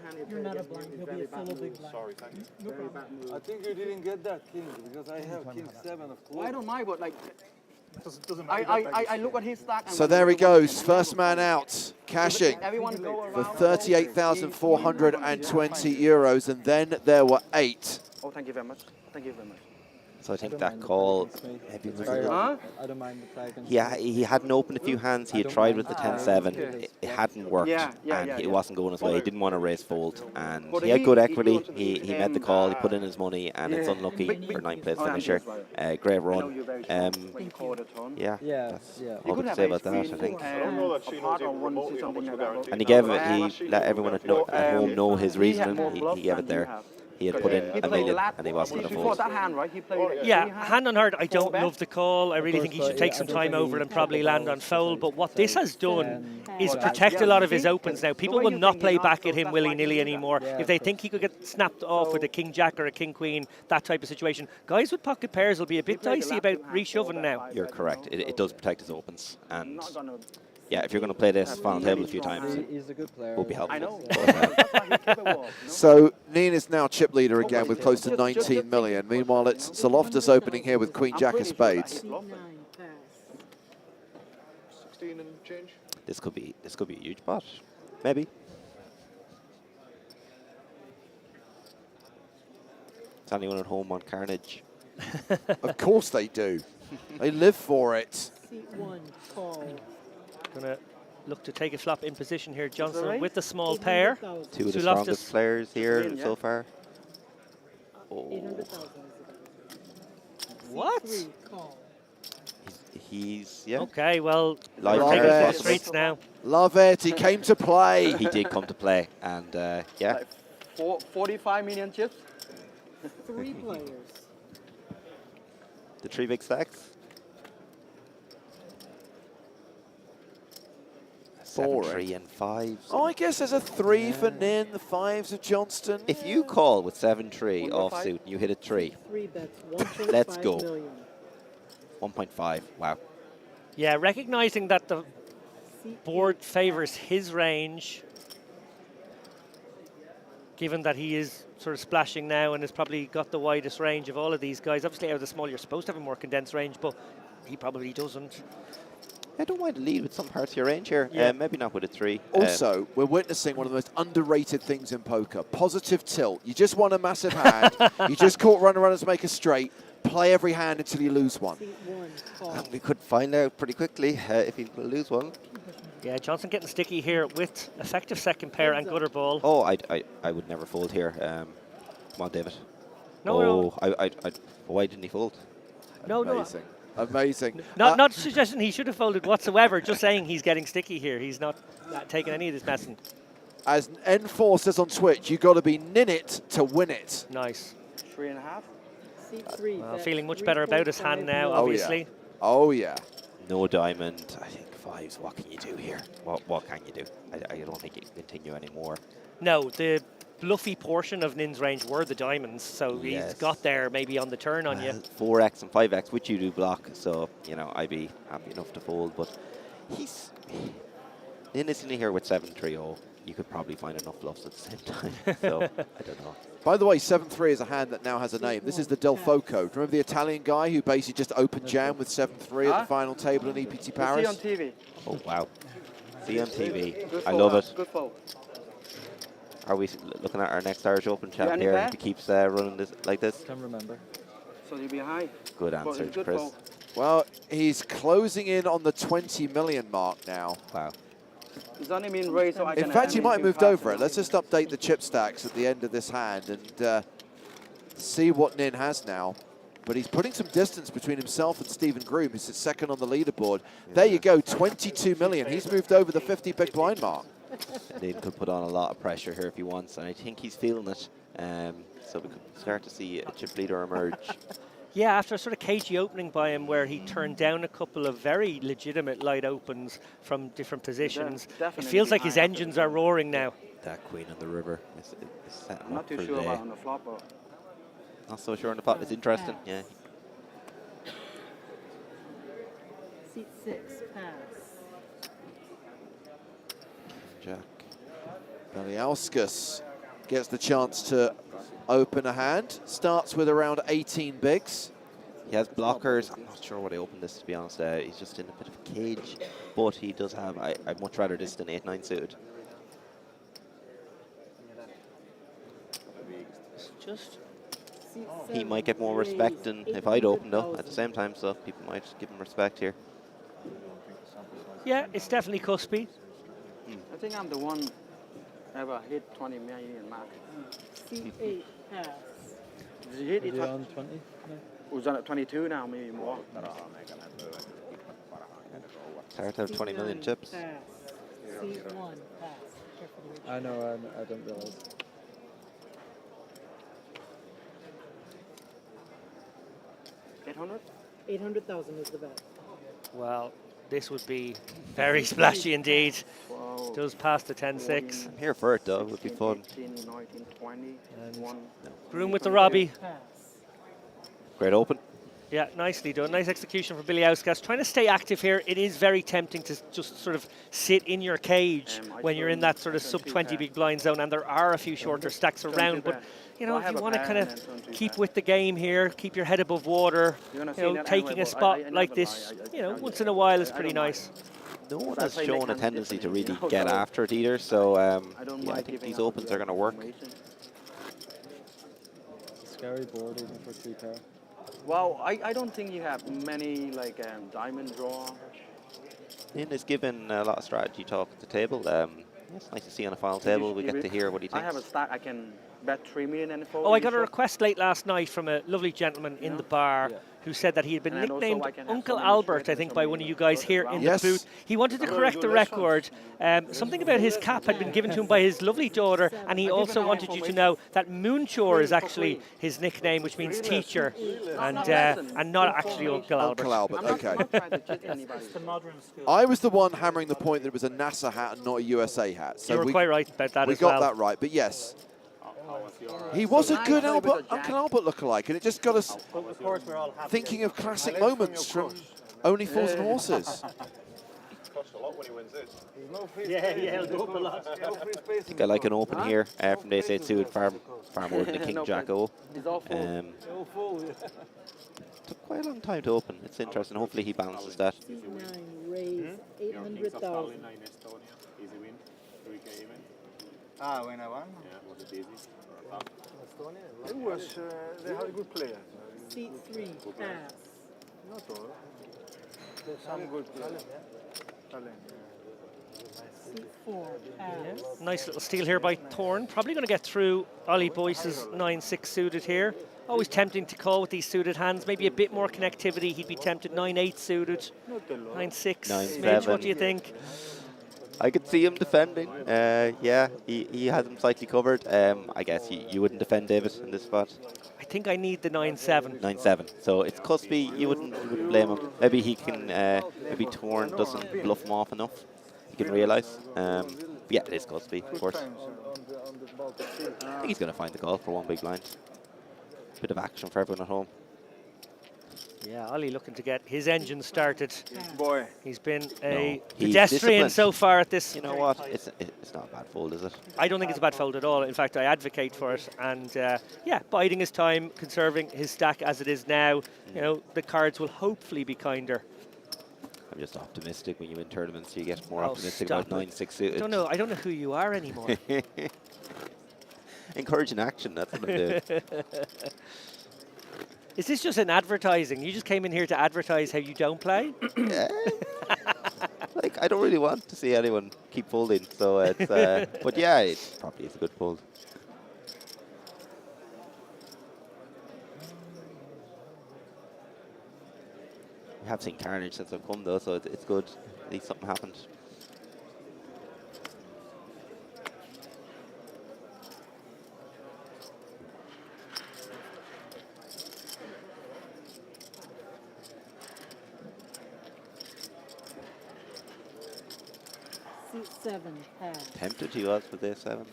hand is You're not a blind, he'll be a solo big blind. Sorry, thank you. No problem. I think you didn't get that king because I have king 7 of clubs. Well, I don't mind, but like, I look at his stack. So there he goes, first man out, cashing for 38,420 euros, and then there were 8. Oh, thank you very much. Thank you very much. So I think that call, I don't mind the flag. yeah, he hadn't opened a few hands. He had tried with the 10-7. It hadn't worked, and it wasn't going his way. He didn't want to raise fold, and he had good equity. He met the call, he put in his money, and it's unlucky for 9th place finisher. Great run. Yeah, that's all I can say about that, I think. And he gave it. He let everyone at home know his reasoning. He gave it there. He had put in $1 million and he wasn't going to fold. Yeah, hand on heart, I don't love the call. I really think he should take some time over it and probably land on fold. But what this has done is protect a lot of his opens now. People will not play back at him willy-nilly anymore. If they think he could get snapped off with a king jack or a king queen, that type of situation, guys with pocket pairs will be a bit dicey about reshoving now. You're correct. It does protect his opens. And yeah, if you're going to play this final table a few times, it will be helpful. So Neen is now chip leader again with close to 19 million. Meanwhile, it's Zaloftis opening here with Queen Jack of Spades. 16 and change. This could be a huge pot, maybe. Is anyone at home on Carnage? Of course they do. They live for it. Seat 1, call. Gonna look to take a flop in position here, Johnson, with the small pair. Two of the strongest players here so far. Oh. What? He's yeah. Okay, well, live we're taking to the streets now. Love it. He came to play. He did come to play, and yeah. 45 million chips. 3 players. The 3 big stacks. 7, 3, and 5. Oh, I guess there's a 3 for Nin, the 5s of Johnston. If you call with 7-3 offsuit and you hit a 3, 3 bets, 1.5 let's go. million. 1.5. Wow. Yeah, recognizing that the board favors his range, given that he is sort of splashing now and has probably got the widest range of all of these guys. Obviously, out of the small, you're supposed to have a more condensed range, but he probably doesn't. I don't mind to lead with some parts of your range here. Yeah. Maybe not with a 3. Also, we're witnessing one of the most underrated things in poker. Positive tilt. You just won a massive hand. You just caught runners make a straight. Play every hand until you lose one. We could find out pretty quickly if he will lose one. Yeah, Johnson getting sticky here with effective second pair and gutter ball. Oh, I would never fold here. Come on, David. No. Why didn't he fold? No. Amazing. Not suggesting he should have folded whatsoever, just saying he's getting sticky here. He's not taking any of this messing. As N4 says on Twitch, you got to be nin it to win it. Nice. 3.5. C3. Feeling much better about his hand now, obviously. Oh, yeah. No diamond. I think 5s. What can you do here? What can you do? I don't think you can continue anymore. No, the bluffy portion of Nin's range were the diamonds, so he's got there maybe on the turn on you. 4x and 5x, which you do block, so, you know, I'd be happy enough to fold, but Nin is in here with 7-3-0. You could probably find enough bluffs at the same time, so I don't know. By the way, 7-3 is a hand that now has a name. This is the Del Foco. Remember the Italian guy who basically just opened jam with 7-3 at the final table in EPT Paris? See on TV. Oh, wow. See on TV. Good I fold, love it. Good fold. Are we looking at our next Irish Open Yeah, champ any here pair? if he keeps running this like this? Can't remember. So you'll be high. Good But answer, it's good Chris. fold. Well, he's closing in on the 20 million mark now. Wow. It's only been raised so I can... In fact, he might have moved over it. Let's just update the chip stacks at the end of this hand and see what Nin has now. But he's putting some distance between himself and Stephen Groom, who's second on the leaderboard. There you go, 22 million. He's moved over the 50 big blind mark. Nin could put on a lot of pressure here if he wants, and I think he's feeling it. So we could start to see a chip leader emerge. Yeah, after a sort of cagey opening by him where he turned down a couple of very legitimate light opens from different positions, it feels like his engines are roaring now. That queen on the river is setting I'm not up too for sure the about on the flop, but... Not so sure on the pot. It's interesting, yeah. Seat 6, pass. Jack Beliauskas gets the chance to open a hand. Starts with around 18 bigs. He has blockers. I'm not sure what I opened this, to be honest. He's just in a bit of a cage, but he does have, I'd much rather this than 8-9 suited. Just... He might get more respect than if I'd opened though at the same time, so people might give him respect here. Yeah, it's definitely cuspy. I think I'm the one ever hit 20 million mark. C8, pass. Did you hit it? On 20? No. Who's on at 22 now, maybe more. It's hard to have 20 million chips. Pass. C1, pass. I know, I don't realize. $800? 800,000 is the bet. Well, this would be very splashy indeed. Wow. Does pass the 10-6. I'm here for it though, it would be fun. 18, 19, 20, And 1. Groom with the Robbie. Pass. Great open. Yeah, nicely done. Nice execution for Beliauskas. Trying to stay active here. It is very tempting to just sort of sit in your cage when you're in that sort of sub-20 big blind zone, and there are a few shorter stacks around. But, you know, if you want to kind of keep with the game here, keep your head above water, you know, taking a spot like this, you know, once in a while is pretty nice. No one has shown a tendency to really get after it either, so yeah, I think these opens are going to work. Scary board even for 3 pair. Well, I don't think you have many like diamond draw. Nin is given a lot of strategy talk at the table. It's nice to see on a final table. We get to hear what he thinks. I have a stack I can Bet 3 million and Oh, I got a request late last night from a lovely gentleman in the bar who said that he had been And also nicknamed I can have Uncle some Albert, illustrated I think, some by one of you guys here in Yes. the booth. He wanted to correct the record. Something about his cap had been given to him by his lovely daughter, and he also wanted you to know that Moonshore is actually his nickname, which means teacher, and not actually Uncle Albert. Uncle Albert, okay. It's the modern school. I was the one hammering the point that it was a NASA hat and not a USA hat. So You were quite right about that we as got well. that right, but yes. He was a good Uncle Albert lookalike, and it just got us Of course, we're all happy. thinking of classic moments from Only Fools and Horses. Costs a lot when he wins this. Yeah, he'll go up a lot. I think I like an open here from Day 2 far more than the King Jack O. Took quite a long time to open. It's interesting. Hopefully he balances that. Seat 9, raise 800,000. Easy win. 3K even. When I won? Yeah, was it easy? It was, they had a good player. Seat 3, pass. Not all. There's some good players. Seat 4, pass. Nice little steal here by Thorne. Probably going to get through Ollie Boyce's 9-6 suited here. Always tempting to call with these suited hands. Maybe a bit more connectivity. He'd be tempted 9-8 suited. 9-6. 9-7. Mitch, what do you think? I could see him defending. Yeah, he has him slightly covered. I guess you wouldn't defend David in this spot. I think I need the 9-7. 9-7. So it's Cuspy. You wouldn't blame him. Maybe he can. Maybe Torn doesn't bluff him off enough. He can realise. Yeah, it is Cuspy, of course. I think he's going to find the call for one big blind. Bit of action for everyone at home. Yeah, Ollie looking to get his engine started. Boy. He's been a He's pedestrian disciplined. so far at this. You know what? It's not a bad fold, is it? I don't think it's a bad fold at all. In fact, I advocate for it. And yeah, biding his time, conserving his stack as it is now. You know, the cards will hopefully be kinder. I'm just optimistic. When you win tournaments, you get more Oh, optimistic stop about it. 9-6 suited. I don't know who you are anymore. Encouraging action, that's what I'm doing. Is this just an advertising? You just came in here to advertise how you don't play? Like, I don't really want to see anyone keep folding, so it's, but yeah, it probably is a good fold. We have seen carnage since I've come though, so it's good. At least something happened. Seat 7, pass. Tempted he was with this 7.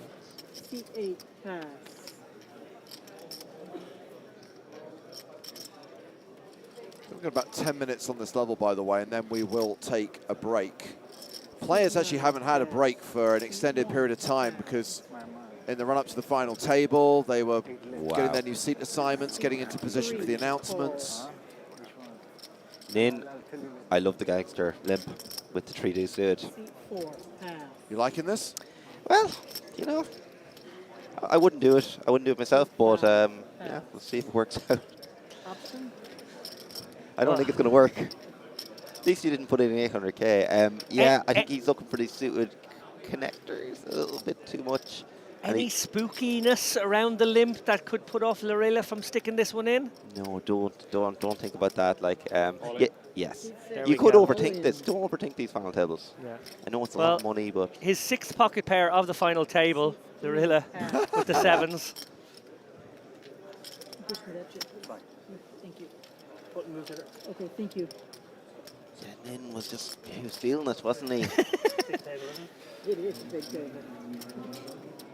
Seat 8, pass. We've got about 10 minutes on this level, by the way, and then we will take a break. Players actually haven't had a break for an extended period of time because in the run-up to the final table, they were getting their new seat assignments, getting into position for the announcements. Nin, I love the gangster limp with the 3-2 suited. Seat 4, pass. You liking this? Well, you know, I wouldn't do it. I wouldn't do it myself, but yeah, we'll see if it works out. Option? I don't think it's going to work. At least you didn't put in 800k. Yeah, I think he's looking for these suited connectors a little bit too much. Any spookiness around the limp that could put off Lorella from sticking this one in? No, don't think about that. Like, yes, There you we could go. overthink this. Don't overthink these final tables. Yeah. I know it's a lot of money, but his 6th pocket pair of the final table, Lorella with the 7s. Thank you. Okay, thank you. Nin was feeling it, wasn't he? It is a big day.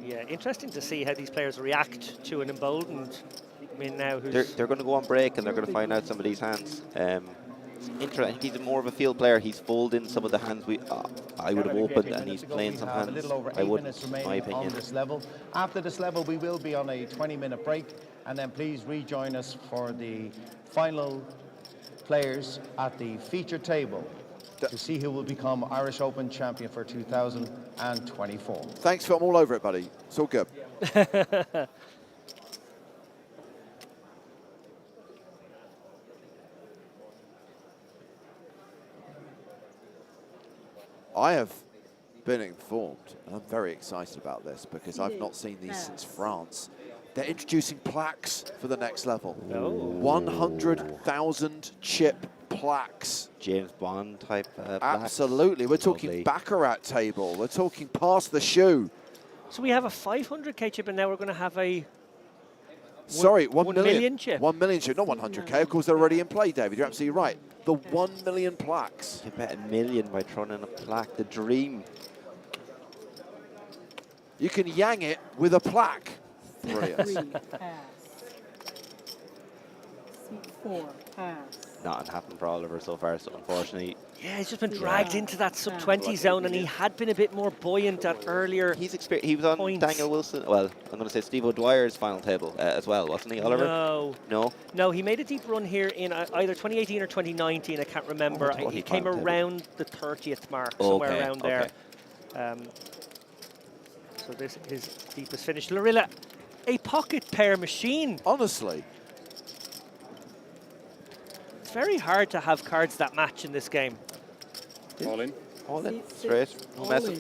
Yeah, interesting to see how these players react to an emboldened Min now. Who's They're going to go on break and they're going to find out some of these hands. Interesting. He's more of a field player. He's folding some of the hands I would have opened, and he's playing some hands I wouldn't, in my opinion. On this level. After this level, we will be on a 20-minute break, and then please rejoin us for the final players at the feature table to see who will become Irish Open champion for 2024. Thanks, Phil. I'm all over it, buddy. It's all good. I have been informed, and I'm very excited about this because I've not seen these since France. They're introducing plaques for the next level. Oh. 100,000 chip plaques. James Bond type plaques. Absolutely. We're talking Baccarat table. We're talking pass the shoe. So we have a 500k chip, and now we're going to have a... Sorry, 1 million chip. 1 million chip, not 100k. Of course, they're already in play, David. You're absolutely right. The 1 million plaques. You bet $1 million by throwing in a plaque. The dream. You can yang it with a plaque. Brilliant. C4, pass. Nothing happened for Oliver so far, so unfortunately. Yeah, he's just been dragged into that sub-20 zone, and he had been a bit more buoyant at earlier He was on points. Daniel Wilson, well, I'm going to say Steve O'Dwyer's final table as well, wasn't he, Oliver? No. No? No, he made a deep run here in either 2018 or 2019, I can't remember. He came around the 30th mark, somewhere around there. So this is his deepest finish. Lorilla, a pocket pair machine. Honestly. It's very hard to have cards that match in this game. All in. All in. Straight. No messing.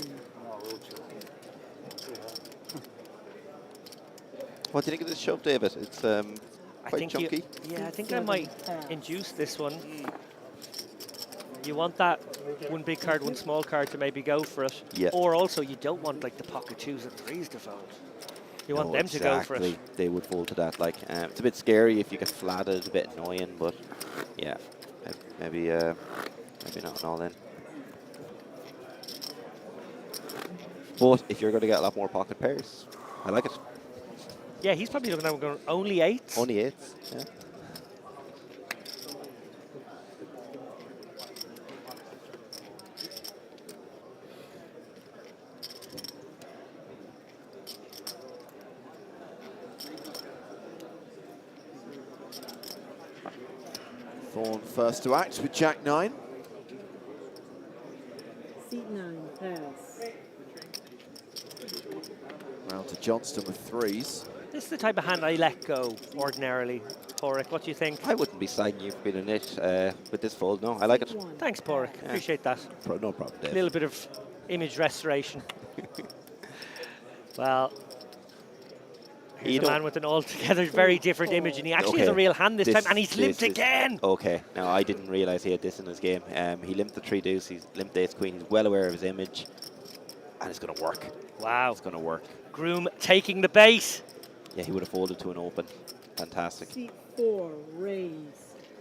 What do you think of this shove, David? It's quite chunky. I think I might induce this one. You want that one big card, one small card to maybe go for it. Yeah. Or also you don't want like the pocket 2s and 3s to fold. You want them to go for it. They would fold to that. Like it's a bit scary if you get flatted, a bit annoying, but yeah, maybe not an all in. But if you're going to get a lot more pocket pairs, I like it. Yeah, he's probably looking at going only 8s. Only 8s, yeah. Thorne first to act with Jack 9. Seat 9, pass. Round to Johnston with 3s. This is the type of hand I let go ordinarily. Porrick, what do you think? I wouldn't be slagging you for being in it with this fold, no. I like it. Thanks, Porrick. Yeah. Appreciate that. No problem, Dave. A little bit of image restoration. Well, here's a man with an altogether very different image, and he actually has a real hand this time, and he's limped again. Okay, now I didn't realise he had this in his game. He limped the 3 deuce, he's limped ace queen, he's well aware of his image, and it's going to work. Wow. It's going to work. Groom taking the bait. Yeah, he would have folded to an open. Fantastic. Seat 4, raise.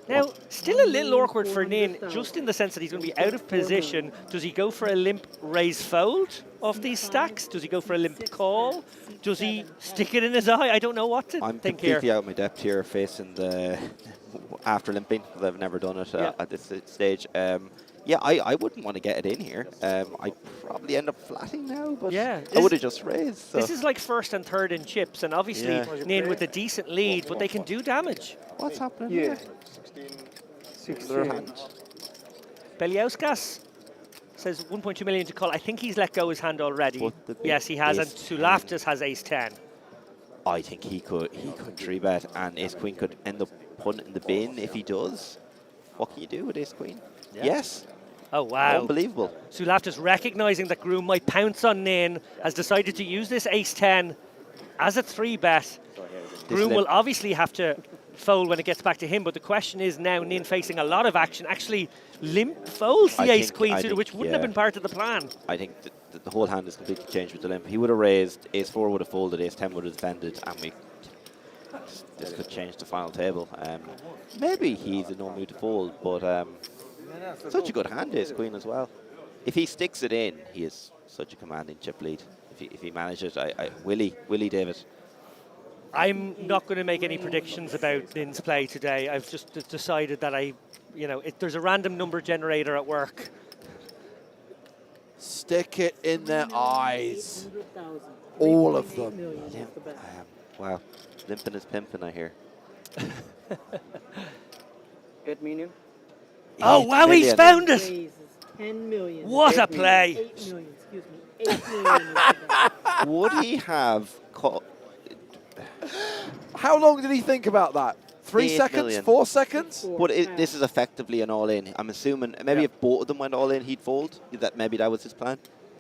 Now, still a little awkward for Nin, just in the sense that he's going to be out of position. Does he go for a limp raise fold off these stacks? Does he go for a limp call? Does he stick it in his eye? I don't know what to think here. I'm completely out of my depth here facing the after limping, because I've never done it at this stage. Yeah, I wouldn't want to get it in here. I'd probably end up flatting now, but I would have just raised. So. This is like first and third in chips, and obviously Nin with a decent lead, but they can do damage. What's happening here? 16. Beliauskas says 1.2 million to call. I think he's let go his hand already. Yes, he has, and Sulaftas has ace-10. I think he could 3-bet, and ace-queen could end up putting it in the bin if he does. What can you do with ace-queen? Yeah. Yes. Oh, wow. Unbelievable. Sulaftas, recognizing that Groom might pounce on Nin, has decided to use this ace-10 as a 3-bet. Groom will obviously have to fold when it gets back to him, but the question is now Nin facing a lot of action, actually limp folds the ace-queen suited, which wouldn't have been part of the plan. I think the whole hand is completely changed with the limp. He would have raised, ace-4 would have folded, ace-10 would have defended, and this could change the final table. Maybe he's in no mood to fold, but such a good hand, ace-queen as well. If he sticks it in, he is such a commanding chip lead. If he manages, Willie David. I'm not going to make any predictions about Nin's play today. I've just decided that there's a random number generator at work. Stick it in their eyes. All of them. Wow. Limping is pimping, I hear. 8 million. Oh, wow, he's found it. 10 million. What a play. 8 million, excuse me. 8 million. Would he have caught... How long did he think about that? 3 seconds? Million. 4 seconds? But this is effectively an all-in. I'm assuming maybe if both of them went all-in, he'd fold. Maybe that was his plan.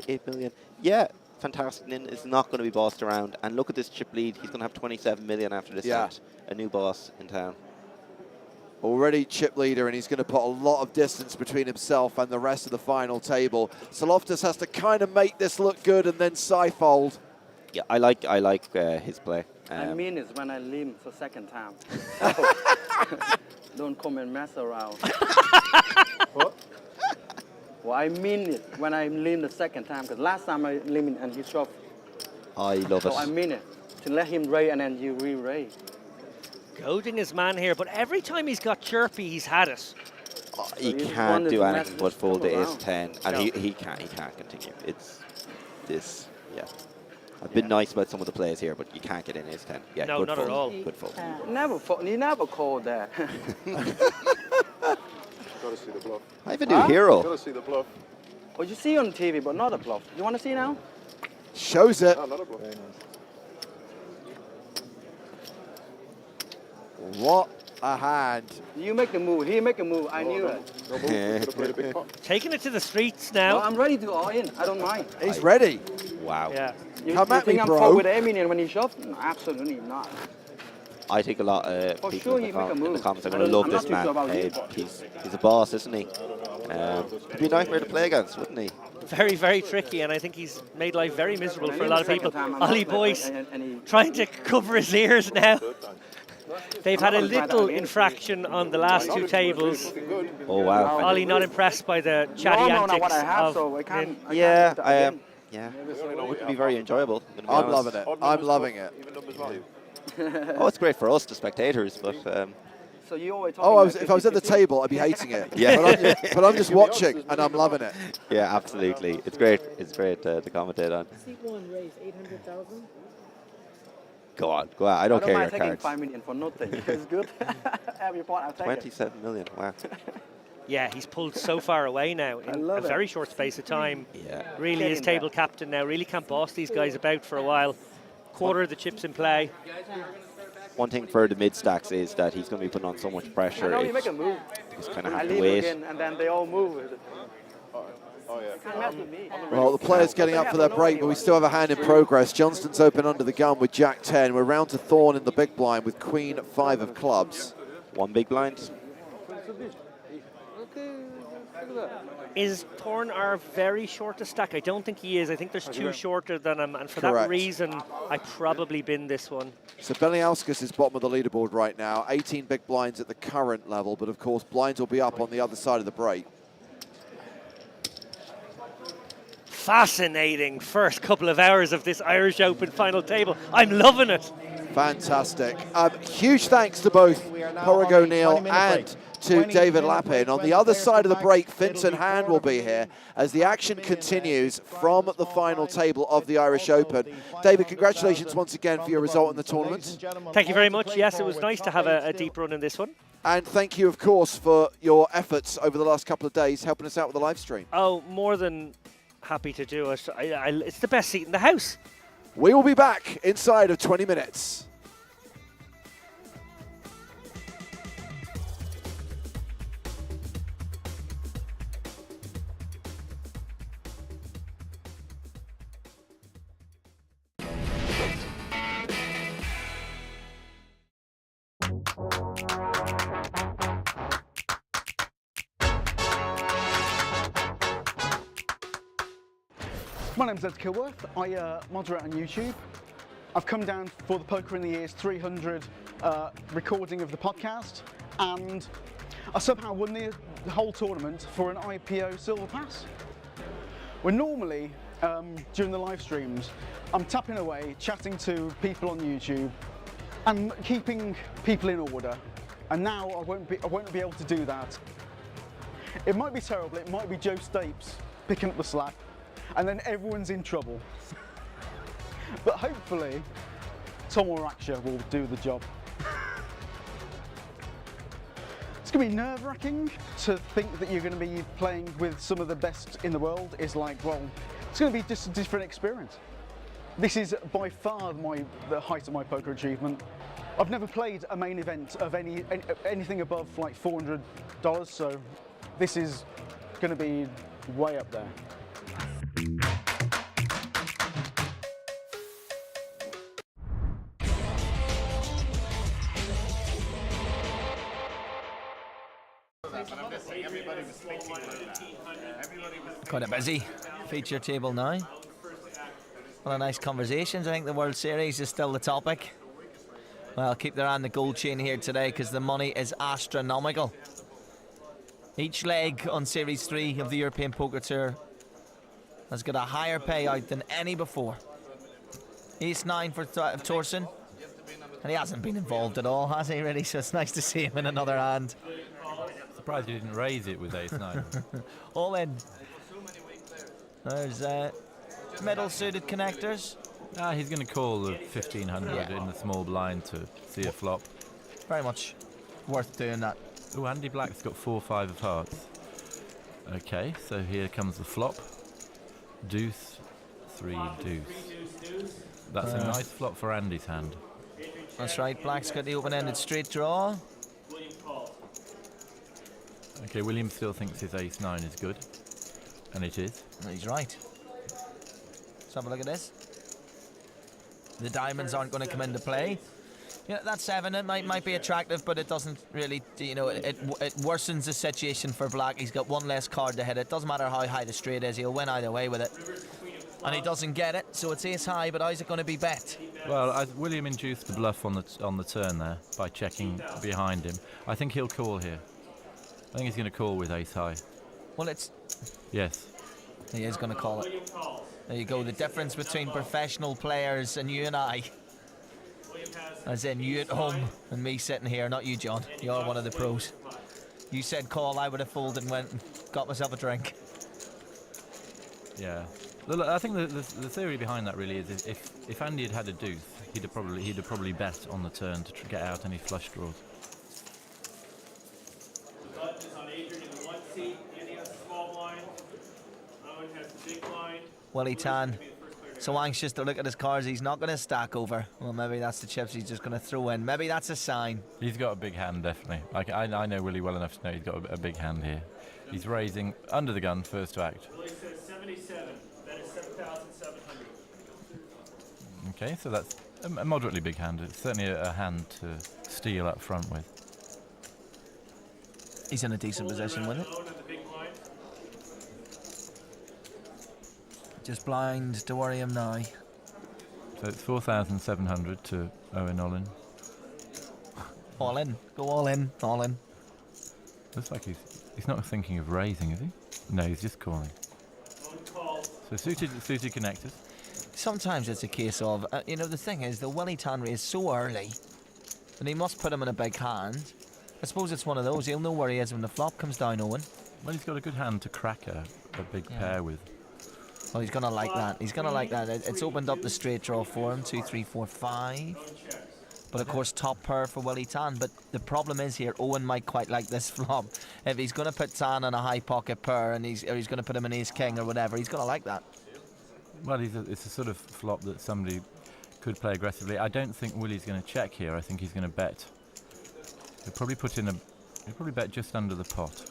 8 million. Yeah, fantastic. Nin is not going to be bossed around. And look at this chip lead. He's going to have 27 million after this round. A new boss in town. Already chip leader, and he's going to put a lot of distance between himself and the rest of the final table. So Loftus has to kind of make this look good and then side-fold. Yeah, I like his play. I mean it when I lean for second time. Don't come and mess around. What? Well, I mean it when I lean the second time, because last time I lean and he shoved. I love it. So I mean it. To let him raise and then you re-raise. Goading his man here, but every time he's got chirpy, he's had it. He can't do anything but fold the ace-10, and he can't continue. It's this, yeah. I've been nice about some of the plays here, but you can't get in ace-10. Yeah, no, good not fold. at all. Good fold. He never called that. Gotta see the bluff. I have a new hero. Gotta see the bluff. Well, you see on TV, but not a bluff. You want to see now? Shows it. No, not a bluff. What a hand. You make a move. He make a move. I knew it. Taking it to the streets now. Well, I'm ready to all in. I don't mind. He's ready. Wow. Yeah. Come at think me, I'm bro. forward Eminem when he shoved? No, absolutely not. I think a lot of For people sure in he the, make a in the move. comments are I'm going to love not this too man. sure about you. He's a boss, isn't he? He'd be a nightmare to play against, wouldn't he? Very, very tricky, and I think he's made life very miserable for a lot of people. Time, Ollie Boyce trying to cover his ears now. They've had a little infraction on the last two tables. Oh, wow. Ollie not impressed by the chatty antics what I have, of so I can't. Yeah, I am. Yeah, it would be very enjoyable. I'm loving it. I'm loving it. Oh, it's great for us, the spectators, but... So you always if I was at the table, I'd be hating it. Yeah. But I'm just watching, and I'm loving it. Yeah, absolutely. It's great. It's great to commentate on. Seat 1 raise 800,000. Go on. I don't care your taking cards. 5 million for nothing. It's good. Every point I'll take 27 million. Wow. Yeah, he's pulled so far away now in a very short space of time. Yeah. Really is table captain now. Really can't boss these guys about for a while. Quarter of the chips in play. One thing for the mid stacks is that he's going to be putting on so much pressure. I know you make a move. He's kind of I have to leave wait. again, and then they all move. Oh, yeah. You can't mess with me. Well, the players getting up for their break, but we still have a hand in progress. Johnston's open under the gun with Jack 10. We're round to Thorn in the big blind with Queen 5 of clubs. One big blind. Is Thorn our very shortest stack? I don't think he is. I think there's two shorter than him, and for that Correct. reason, I probably bin this one. So Beliauskas is bottom of the leaderboard right now. 18 big blinds at the current level, but of course blinds will be up on the other side of the break. Fascinating first couple of hours of this Irish Open final table. I'm loving it. Fantastic. Huge thanks to both Porrig O'Neill and to David Lappin. On the other side of the break, Vincent Hand will be here as the action continues from the final table of the Irish Open. David, congratulations once again for your result in the tournament. Thank you very much. Yes, it was nice to have a deep run in this one. And thank you, of course, for your efforts over the last couple of days helping us out with the live stream. Oh, more than happy to do it. It's the best seat in the house. We will be back inside of 20 minutes. My name's Ed Kilworth. I moderate on YouTube. I've come down for the Poker in the Ears 300 recording of the podcast, and I somehow won the whole tournament for an IPO Silver Pass. Where normally, during the live streams, I'm tapping away, chatting to people on YouTube, and keeping people in order. And now I won't be able to do that. It might be terrible. It might be Joe Stapes picking up the slack, and then everyone's in trouble. But hopefully, Tom or Raksha will do the job. It's going to be nerve-wracking to think that you're going to be playing with some of the best in the world. It's like, well, it's going to be just a different experience. This is by far the height of my poker achievement. I've never played a main event of anything above like $400, so this is going to be way up there. Quite a busy feature table now. One of nice conversations. I think the World Series is still the topic. Well, keep their eye on the gold chain here today because the money is astronomical. Each leg on Series 3 of the European Poker Tour has got a higher payout than any before. Ace-9 for Thorson. And he hasn't been involved at all, has he, really? So it's nice to see him in another hand. Surprised he didn't raise it with ace-9. All in. There's middle suited connectors. He's going to call the 1500 in the small blind to see a flop. Very much worth doing that. Oh, Andy Black's got 4-5 of hearts. Okay, so here comes the flop. Deuce, 3 deuce. That's a nice flop for Andy's hand. That's right, Black's got the open-ended straight draw. Okay, William still thinks his ace-9 is good. And it is. He's right. Let's have a look at this. The diamonds aren't going to come into play. Yeah, that 7, it might be attractive, but it doesn't really, it worsens the situation for Black. He's got one less card to hit it. Doesn't matter how high the straight is, he'll win either way with it. And he doesn't get it, so it's ace high, but how's it going to be bet? Well, William induced the bluff on the turn there by checking behind him. I think he'll call here. I think he's going to call with ace high. Well, it's... Yes. He is going to call it. There you go, the difference between professional players and you and I. As in you at home and me sitting here, not you, John. You're one of the pros. You said call, I would have folded and went and got myself a drink. Yeah. Look, I think the theory behind that really is if Andy had had a deuce, he'd have probably bet on the turn to get out any flush draws. The button is on Adrian in the 1 seat. Andy has the small blind. Owen has the big blind. Willie Tan, so anxious to look at his cards, he's not going to stack over. Well, maybe that's the chips he's just going to throw in. Maybe that's a sign. He's got a big hand, definitely. I know Willie well enough to know he's got a big hand here. He's raising under the gun, first to act. Willie says 77. That is 7,700. Okay, so that's a moderately big hand. It's certainly a hand to steal up front with. He's in a decent position with it. Just blind to worry him now. So it's 4,700 to Owen Olin. All in. Go all in. All in. Looks like he's not thinking of raising, is he? No, he's just calling. So suited connectors. Sometimes it's a case of, the thing is, the Willie Tan raised so early that he must put him in a big hand. I suppose it's one of those. He'll know where he is when the flop comes down, Owen. Well, he's got a good hand to crack a big pair with. Oh, he's going to like that. He's going to like that. It's opened up the straight draw for him. 2, 3, 4, 5. But of course, top pair for Willie Tan. But the problem is here, Owen might quite like this flop. If he's going to put Tan on a high pocket pair and he's going to put him in ace king or whatever, he's going to like that. Well, it's a sort of flop that somebody could play aggressively. I don't think Willie's going to check here. I think he's going to bet. He'll probably bet just under the pot.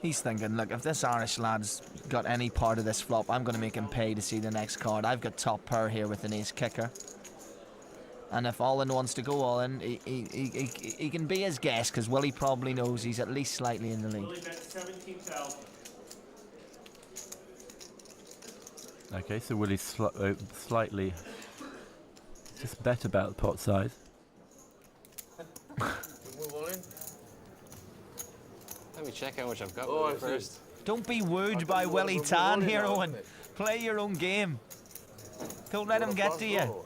He's thinking, look, if this Irish lad's got any part of this flop, I'm going to make him pay to see the next card. I've got top pair here with an ace kicker. And if All-in wants to go all-in, he can be his guess, because Willie probably knows he's at least slightly in the lead. Willie bet 17,000. Okay, so Willie's slightly just bet about the pot size. Let me check how much I've got first. Don't be wooed by Willie Tan here, Owen. Play your own game. Don't let him get to you.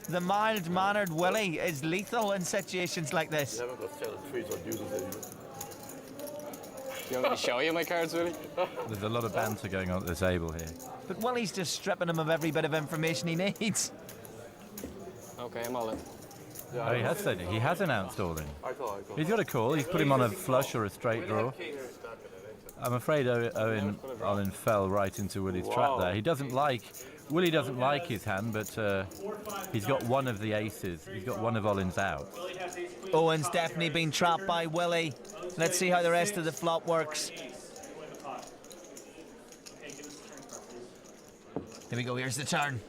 The mild-mannered Willie is lethal in situations like this. Do you want me to show you my cards, Willie? There's a lot of banter going on at the table here. But Willie's just stripping him of every bit of information he needs. Okay, I'm all in. Oh, he has said it. He has announced all in. He's got a call. He's put him on a flush or a straight draw. I'm afraid Owen fell right into Willie's trap there. Willie doesn't like his hand, but he's got one of the aces. He's got one of Olin's out. Owen's definitely been trapped by Willie. Let's see how the rest of the flop works. Here we go, here's the turn.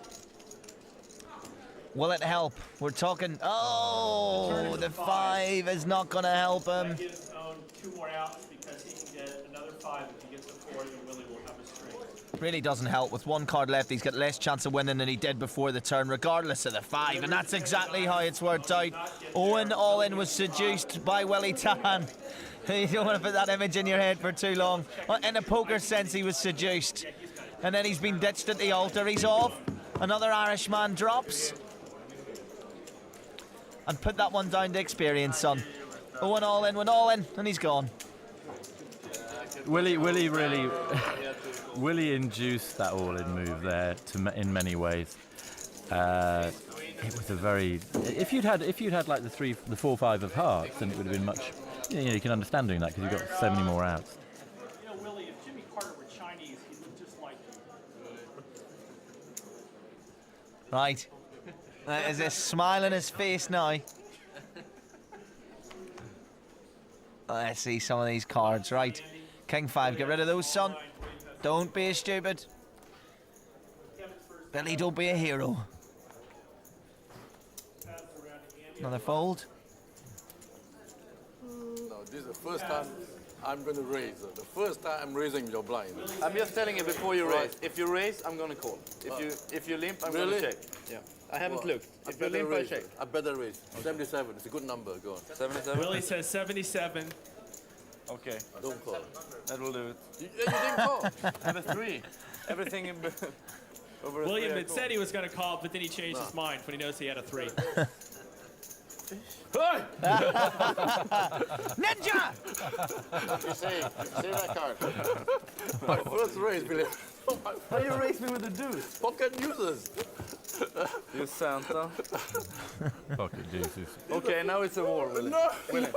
Will it help? We're talking. Oh, the 5 is not going to help him. That gives Owen 2 more outs because he can get another 5 if he gets the 4. Then Willie will have a straight. Really doesn't help. With 1 card left, he's got less chance of winning than he did before the turn, regardless of the 5. And that's exactly how it's worked out. Owen All-In was seduced by Willie Tan. You don't want to put that image in your head for too long. In a poker sense, he was seduced. And then he's been ditched at the altar. He's off. Another Irishman drops. And put that one down to experience, son. Owen All-In went all-in, and he's gone. Willie really, Willie induced that all-in move there in many ways. It was a very. If you'd had like the 4-5 of hearts, then it would have been much. You can understand doing that because you've got so many more outs. You know, Willie, if Jimmy Carter were Chinese, he looked just like you. Right. There's a smile on his face now. Let's see some of these cards. Right. King 5, get rid of those, son. Don't be stupid. Billy, don't be a hero. Another fold. No, this is the first time I'm going to raise. The first time I'm raising your blind. I'm just telling you before you raise. If you raise, I'm going to call. If you limp, I'm going to check. Yeah. I haven't looked. If you limp, I check. I better raise. 77. It's a good number. Go on. 77. Willie says 77. Okay. Don't call. That will do it. You didn't call. I have a 3. Everything in over a William 3 had said he was going to call, but then he changed his mind when he knows he had a 3. Hey! Ninja! You see that card? My first raise, Billy. How you raise me with the deuce? Pocket users. You Santa. Pocket deuces. Okay, now it's a war, Willie. No. Willie.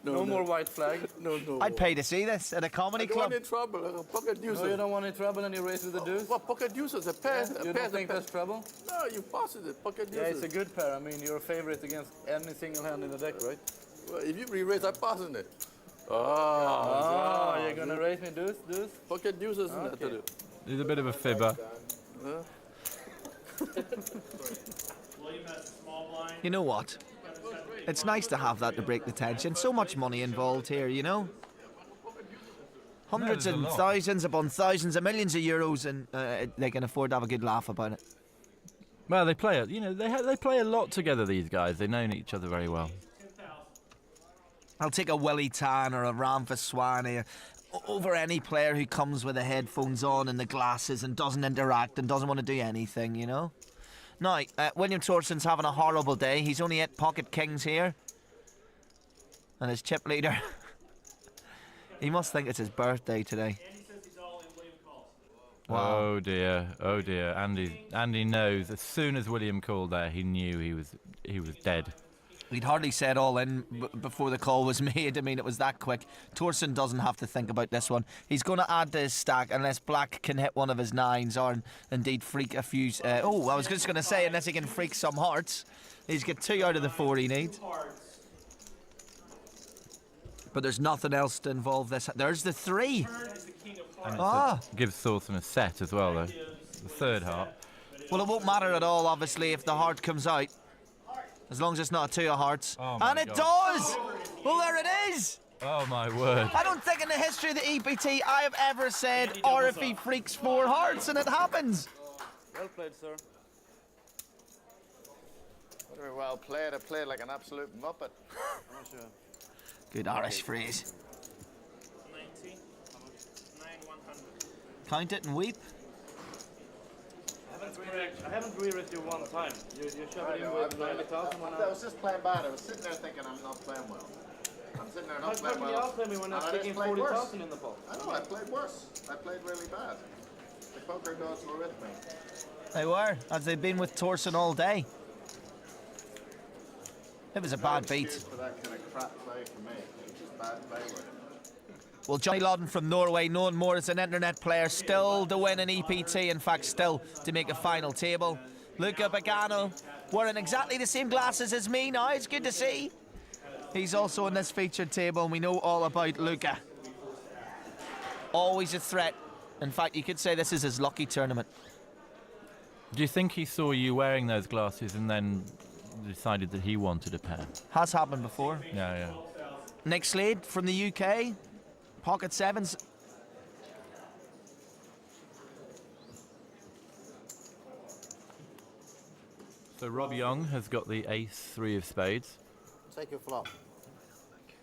No more white flag. No. I'd pay to see this at a comedy club. I don't want any trouble. Pocket users. No, you don't want any trouble and you raise with the deuce? Well, pocket users, a pair. You don't think that's trouble? No, you pass it. Pocket users. Yeah, it's a good pair. I mean, you're a favorite against any single hand in the deck, right? Well, if you re-raise, I pass in it. Oh, you're going to raise me deuce? Pocket users in that to do. He's a bit of a fibber. William has a small blind. You know what? It's nice to have that to break the tension. So much money involved here, you know? Hundreds and thousands upon thousands of millions of euros, and they can afford to have a good laugh about it. Well, they play they play a lot together. These guys, they know each other very well. I'll take a Willie Tan or a Ramphaswani over any player who comes with the headphones on and the glasses and doesn't interact and doesn't want to do anything, you know? Now, William Thorson's having a horrible day. He's only 8 pocket kings here. And his chip leader, he must think it's his birthday today. Wow. Oh dear. Andy knows. As soon as William called there, he knew he was dead. He'd hardly said all in before the call was made. I mean, it was that quick. Thorson doesn't have to think about this one. He's going to add to his stack unless Black can hit one of his 9s or indeed freak a few. I was just going to say, unless he can freak some hearts. He's got 2 out of the 4 he needs. But there's nothing else to involve this. There's the 3. And gives Thorson a set as well, though. The 3rd heart. Well, it won't matter at all, obviously, if the heart comes out. As long as it's not a 2 of hearts. And it does! Well, there it is! Oh, my word. I don't think in the history of the EPT I have ever said, or if he freaks 4 hearts, and it happens. Well played, sir. Very well played. I played like an absolute muppet. Good Irish phrase. 90. 9,100. Count it and weep. I haven't re-raised you one time. You shove it in with 90,000 when I was just playing bad. I was sitting there thinking I'm not playing well. I'm sitting there not playing well. How come you outplayed me when I was sticking 40,000 in the pot? I know, I played worse. I played really bad. The poker gods were with me. They were, as they've been with Thorson all day. It was a bad beat. For that kind of crap play for me. It's just bad play with him. Well, Johnny Lodden from Norway, known more as an internet player, still to win an EPT, in fact, still to make a final table. Luca Pagano, wearing exactly the same glasses as me now, it's good to see. He's also in this featured table, and we know all about Luca. Always a threat. In fact, you could say this is his lucky tournament. Do you think he saw you wearing those glasses and then decided that he wanted a pair? Has happened before. Yeah. Nick Slade from the UK, pocket sevens. So Rob Young has got the ace 3 of spades. Take a flop.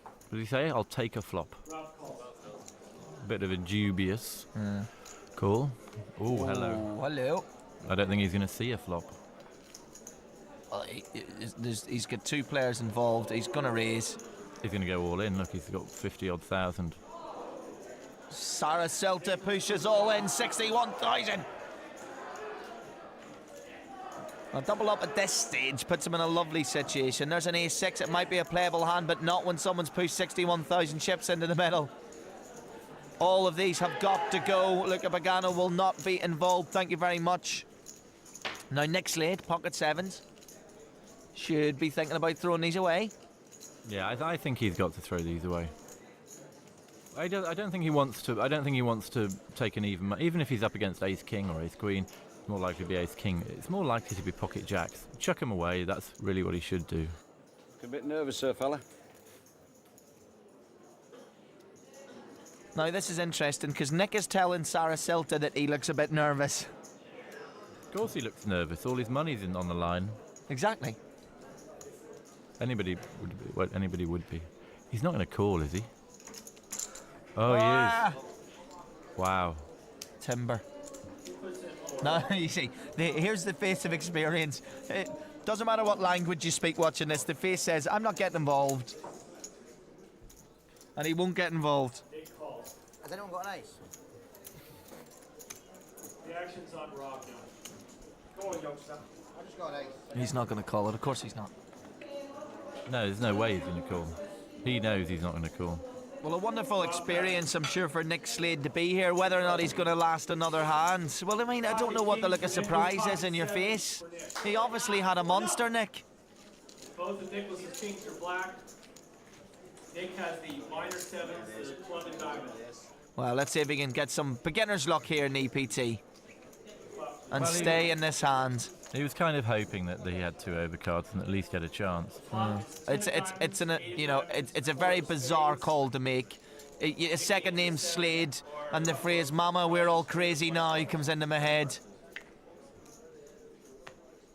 What did he say? I'll take a flop. Bit of a dubious call. Oh, hello. Hello. I don't think he's going to see a flop. Well, he's got 2 players involved. He's going to raise. He's going to go all in. Look, he's got 50-odd thousand. Sarasilta pushes all in, 61,000. A double up at this stage puts him in a lovely situation. There's an ace-6. It might be a playable hand, but not when someone's pushed 61,000 chips into the middle. All of these have got to go. Luca Pagano will not be involved. Thank you very much. Now Nick Slade, pocket sevens, should be thinking about throwing these away. Yeah, I think he's got to throw these away. I don't think he wants to. I don't think he wants to take an even if he's up against ace king or ace queen. It's more likely to be ace king. It's more likely to be pocket jacks. Chuck him away. That's really what he should do. A bit nervous, sir, fella. Now this is interesting because Nick is telling Sarasilta that he looks a bit nervous. Of course he looks nervous. All his money's on the line. Exactly. Anybody would be. He's not going to call, is he? Oh, he is. Wow. Timber. No, you see, here's the face of experience. It doesn't matter what language you speak watching this, the face says, I'm not getting involved. And he won't get involved. Has anyone got an ace? The action's on Rob now. Go on, youngster. I just got an ace. He's not going to call it, of course he's not. No, there's no way he's going to call. He knows he's not going to call. Well, a wonderful experience, I'm sure, for Nick Slade to be here. Whether or not he's going to last another hand. Well, I mean, I don't know what the look of surprise is in your face. He obviously had a monster, Nick. Both of Nicholas's kings are black. Nick has the minor sevens, the club and diamond. Well, let's see if we can get some beginner's luck here in EPT. And stay in this hand. He was kind of hoping that he had 2 overcards and at least get a chance. It's a very bizarre call to make. A second name Slade and the phrase "Mama, we're all crazy now" comes into my head.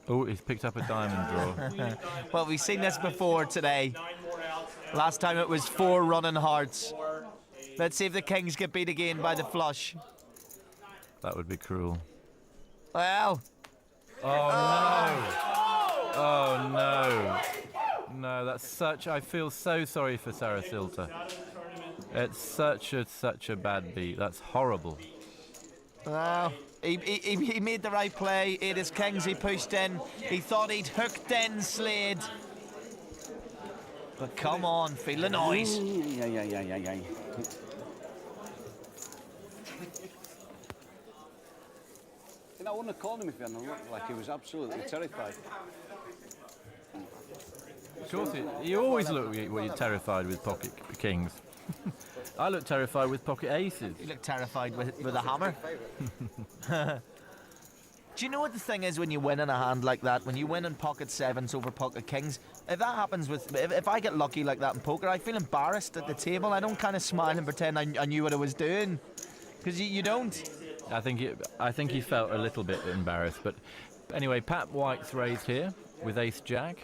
Oh, he's picked up a diamond draw. Well, we've seen this before today. Last time it was 4 running hearts. Let's see if the kings get beat again by the flush. That would be cruel. Well. Oh no! Oh no! No, that's such. I feel so sorry for Sarasilta. It's such a bad beat. That's horrible. Well, he made the right play. It is kings. He pushed in. He thought he'd hooked in Slade. But come on, feel the noise. Yeah. You know, I wouldn't have called him if he hadn't looked like he was absolutely terrified. Of course, you always look when you're terrified with pocket kings. I look terrified with pocket aces. You look terrified with a hammer. Do you know what the thing is when you win in a hand like that? When you win in pocket sevens over pocket kings, if that happens if I get lucky like that in poker, I feel embarrassed at the table. I don't kind of smile and pretend I knew what I was doing, because you don't. I think he felt a little bit embarrassed, but anyway, Pat White's raised here with ace jack.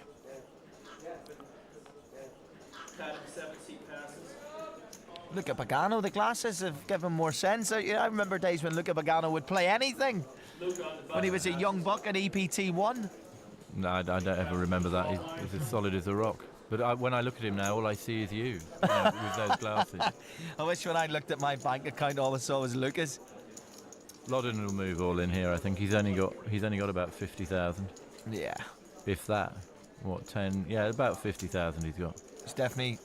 Luca Pagano, the glasses have given more sense. I remember days when Luca Pagano would play anything when he was a young buck at EPT 1. No, I don't ever remember that. He's as solid as a rock. But when I look at him now, all I see is you with those glasses. I wish when I looked at my bank account, all I saw was Lucas. Loddon will move all in here. I think he's only got about 50,000. Yeah. If that. What, 10? Yeah, about 50,000 he's got. It's definitely.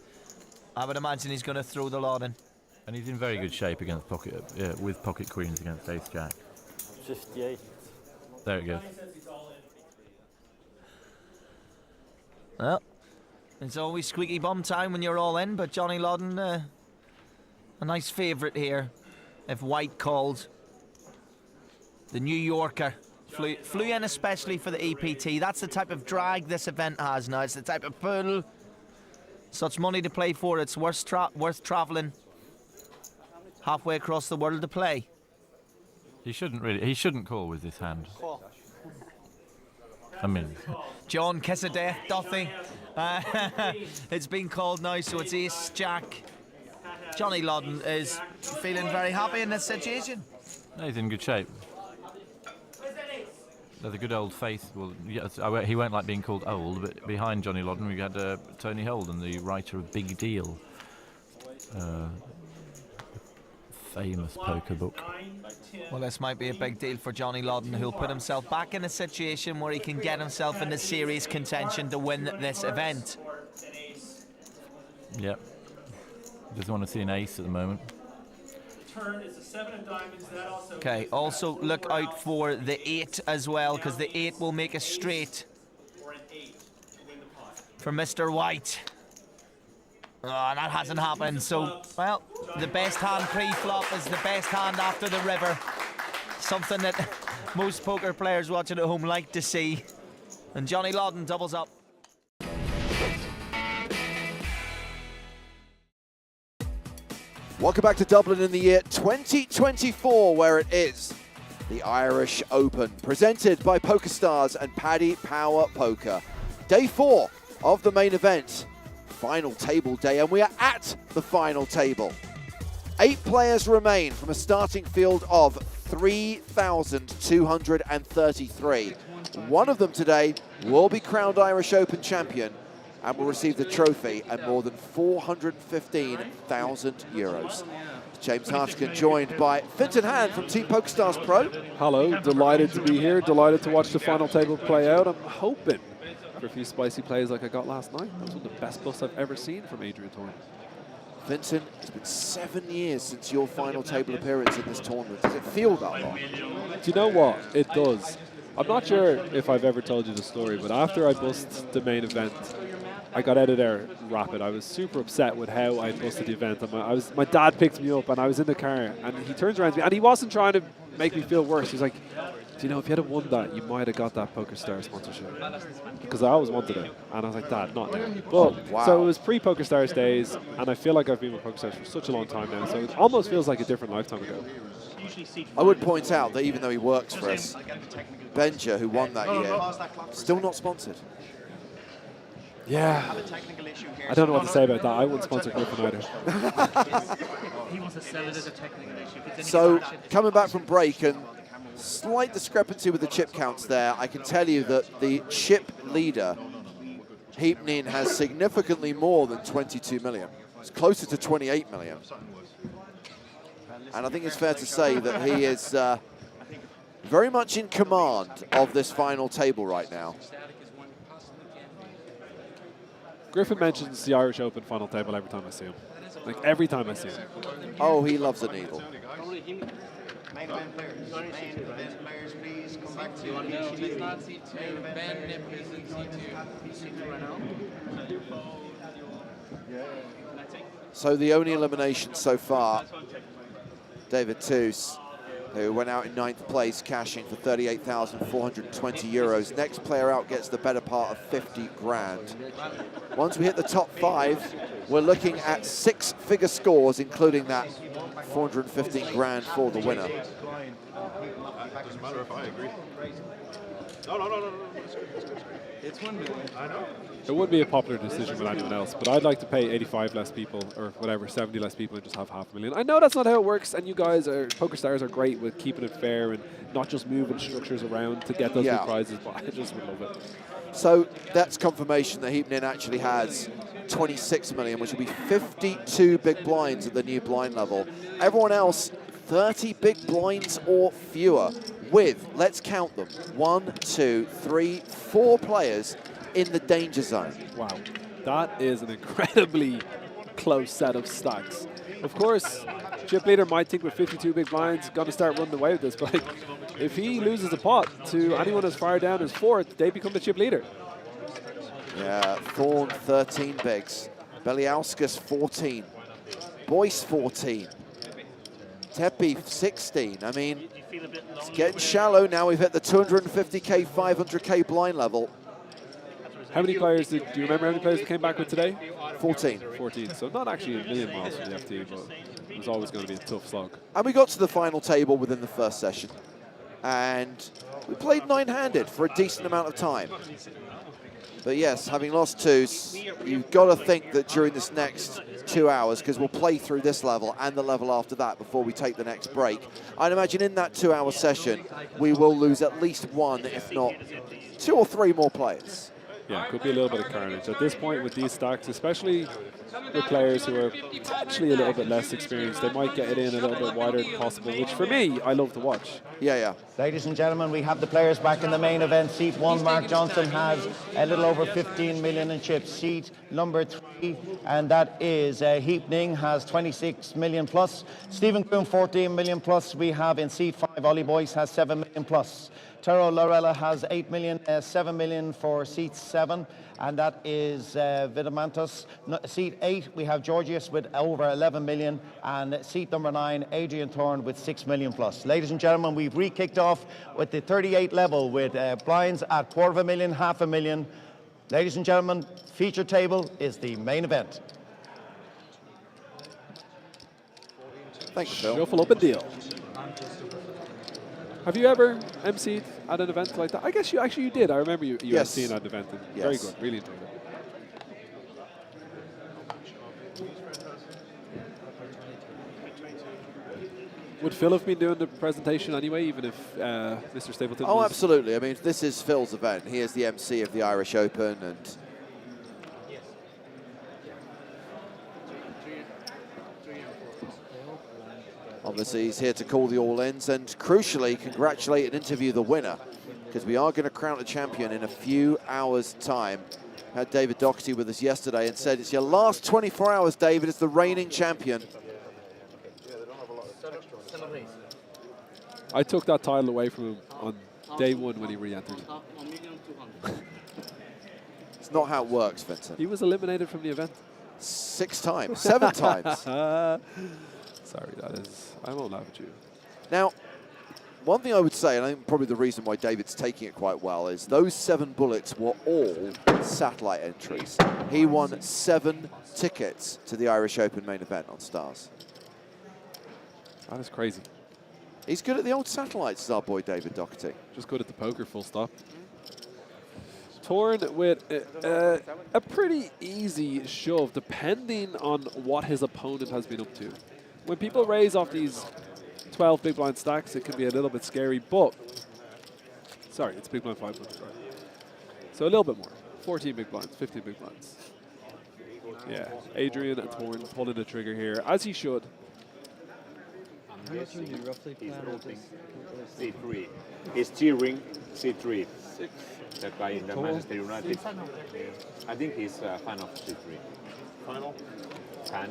I would imagine he's going to throw the lot in. And he's in very good shape against with pocket queens against ace jack. 58. There it goes. Well, it's always squeaky bum time when you're all in, but Johnny Loddon, a nice favourite here. If White called, the New Yorker Flew in especially for the EPT. That's the type of drag this event has now. It's the type of pull. Such money to play for. It's worth travelling halfway across the world to play. He shouldn't call with this hand. I mean, John kiss of death, doth he? It's been called now, so it's ace jack. Johnny Loudon is feeling very happy in this situation. he's in good shape. The good old faithful. Yes, he won't like being called old, but behind Johnny Loudon we had Tony Holden, the writer of Big Deal, famous poker book. Well, this might be a big deal for Johnny Loudon, who'll put himself back in a situation where he can get himself into serious contention to win this event. Yep. Doesn't want to see an ace at the moment. Turn is a 7 of diamonds. That also. Okay, also look out for the 8 as well, because the 8 will make a straight for Mr. White. Oh, that hasn't happened. So, well, the best hand pre-flop is the best hand after the river. Something that most poker players watching at home like to see. And Johnny Loudon doubles up. Welcome back to Dublin in the year 2024, where it is the Irish Open, presented by PokerStars and Paddy Power Poker. Day 4 of the main event, final table day, and we are at the final table. 8 players remain from a starting field of 3,233. One of them today will be crowned Irish Open champion and will receive the trophy and more than €415,000. James Hartigan joined by Fintan Hand from Team PokerStars Pro. Hello, delighted to be here, delighted to watch the final table play out. I'm hoping for a few spicy plays like I got last night. That was one of the best busts I've ever seen from Adrian Torrey. Fintan, it's been 7 years since your final table appearance in this tournament. Does it feel that long? Do you know what? It does. I'm not sure if I've ever told you the story, but after I bust the main event, I got out of there rapid. I was super upset with how I busted the event. My dad picked me up and I was in the car and he turns around to me and he wasn't trying to make me feel worse. He's like, do you know, if you had won that, you might have got that PokerStars sponsorship. Because I always wanted it. And I was like, Dad, not now. But, wow. So it was pre-PokerStars days and I feel like I've been with PokerStars for such a long time now. So it almost feels like a different lifetime ago. I would point out that even though he works for us, Benja, who won that year, still not sponsored. Yeah, I don't know what to say about that. I wouldn't sponsor Griffin either. He wants to sell it as a technical issue. So, coming back from break, and slight discrepancy with the chip counts there, I can tell you that the chip leader, Heapnin, has significantly more than 22 million. It's closer to 28 million. And I think it's fair to say that he is very much in command of this final table right now. Griffin mentions the Irish Open final table every time I see him. Like, every time I see him. Oh, he loves a needle. So the only elimination so far, David Toos, who went out in 9th place, cashing for €38,420. Next player out gets the better part of 50 grand. Once we hit the top 5, we're looking at 6-figure scores, including that 415 grand for the winner. Doesn't matter if I agree. No. It's 1 million. I know. It wouldn't be a popular decision with anyone else, but I'd like to pay 85 less people, or whatever, 70 less people, and just have $500,000. I know that's not how it works, and you guys, PokerStars, are great with keeping it fair and not just moving structures around to get those big prizes, but I just would love it. So that's confirmation that Heapnin actually has 26 million, which will be 52 big blinds at the new blind level. Everyone else, 30 big blinds or fewer, with, let's count them, 1, 2, 3, 4 players in the danger zone. Wow, that is an incredibly close set of stacks. Of course, chip leader might think with 52 big blinds, going to start running away with this, but if he loses the pot to anyone as far down as 4th, they become the chip leader. Yeah, Thorne 13 bigs, Beliauskas 14, Boyce 14. Tepe 16. I mean, it's getting shallow now. We've hit the 250k, 500k blind level. How many players do you remember how many players came back with today? 14. 14. So not actually a million miles from the FT, but it was always going to be a tough slog. And we got to the final table within the first session. And we played 9-handed for a decent amount of time. But yes, having lost 2, you've got to think that during this next 2 hours, because we'll play through this level and the level after that before we take the next break, I'd imagine in that 2-hour session, we will lose at least 1, if not 2 or 3 more players. Yeah, it could be a little bit of carnage. At this point with these stacks, especially with players who are potentially a little bit less experienced, they might get it in a little bit wider than possible, which for me, I love to watch. Yeah. Ladies and gentlemen, we have the players back in the main event. Seat 1, Mark Johnson, has a little over 15 million in chips. Seat number 3, and that is Heapning, has 26 million plus. Stephen Groom, 14 million plus. We have in seat 5, Ollie Boyce has 7 million plus. Tero Lorella has 8 million, 7 million for seat 7, and that is Vidamantos. Seat 8, we have Georgius with over 11 million, and seat number 9, Adrian Thorne with 6 million plus. Ladies and gentlemen, we've re-kicked off with the 38 level with blinds at $250,000, $500,000. Ladies and gentlemen, feature table is the main event. Thanks, Phil. Shuffle up a deal. Have you ever emceed at an event like that? I guess you did. I remember you Yes. emceeing at an event. And Yes. Very good. Really enjoyed it. Would Phil have been doing the presentation anyway, even if Mr. Stapleton Oh, was... absolutely. I mean, this is Phil's event. He is the MC of the Irish Open, and obviously he's here to call the all-ins and, crucially, congratulate and interview the winner, because we are going to crown a champion in a few hours' time. Had David Doherty with us yesterday and said, it's your last 24 hours, David, as the reigning champion. I took that title away from him on day 1 when he re-entered. It's not how it works, Vincent. He was eliminated from the event. 6 times, 7 times. Sorry, that is... I won't laugh at you. Now, one thing I would say, and I think probably the reason why David's taking it quite well, is those 7 bullets were all satellite entries. He won 7 tickets to the Irish Open main event on Stars. That is crazy. He's good at the old satellites, our boy David Doherty. Just good at the poker, full stop. Torn with a pretty easy shove, depending on what his opponent has been up to. When people raise off these 12 big blind stacks, it can be a little bit scary, but... Sorry, it's big blind 5 blind, sorry. So a little bit more. 14 big blinds, 15 big blinds. Yeah, Adrian and Torn pulling the trigger here, as he should. How much would you roughly plan at this? C3. He's cheering C3. That guy in the Manchester United. I think he's a fan of C3. Final? Fan?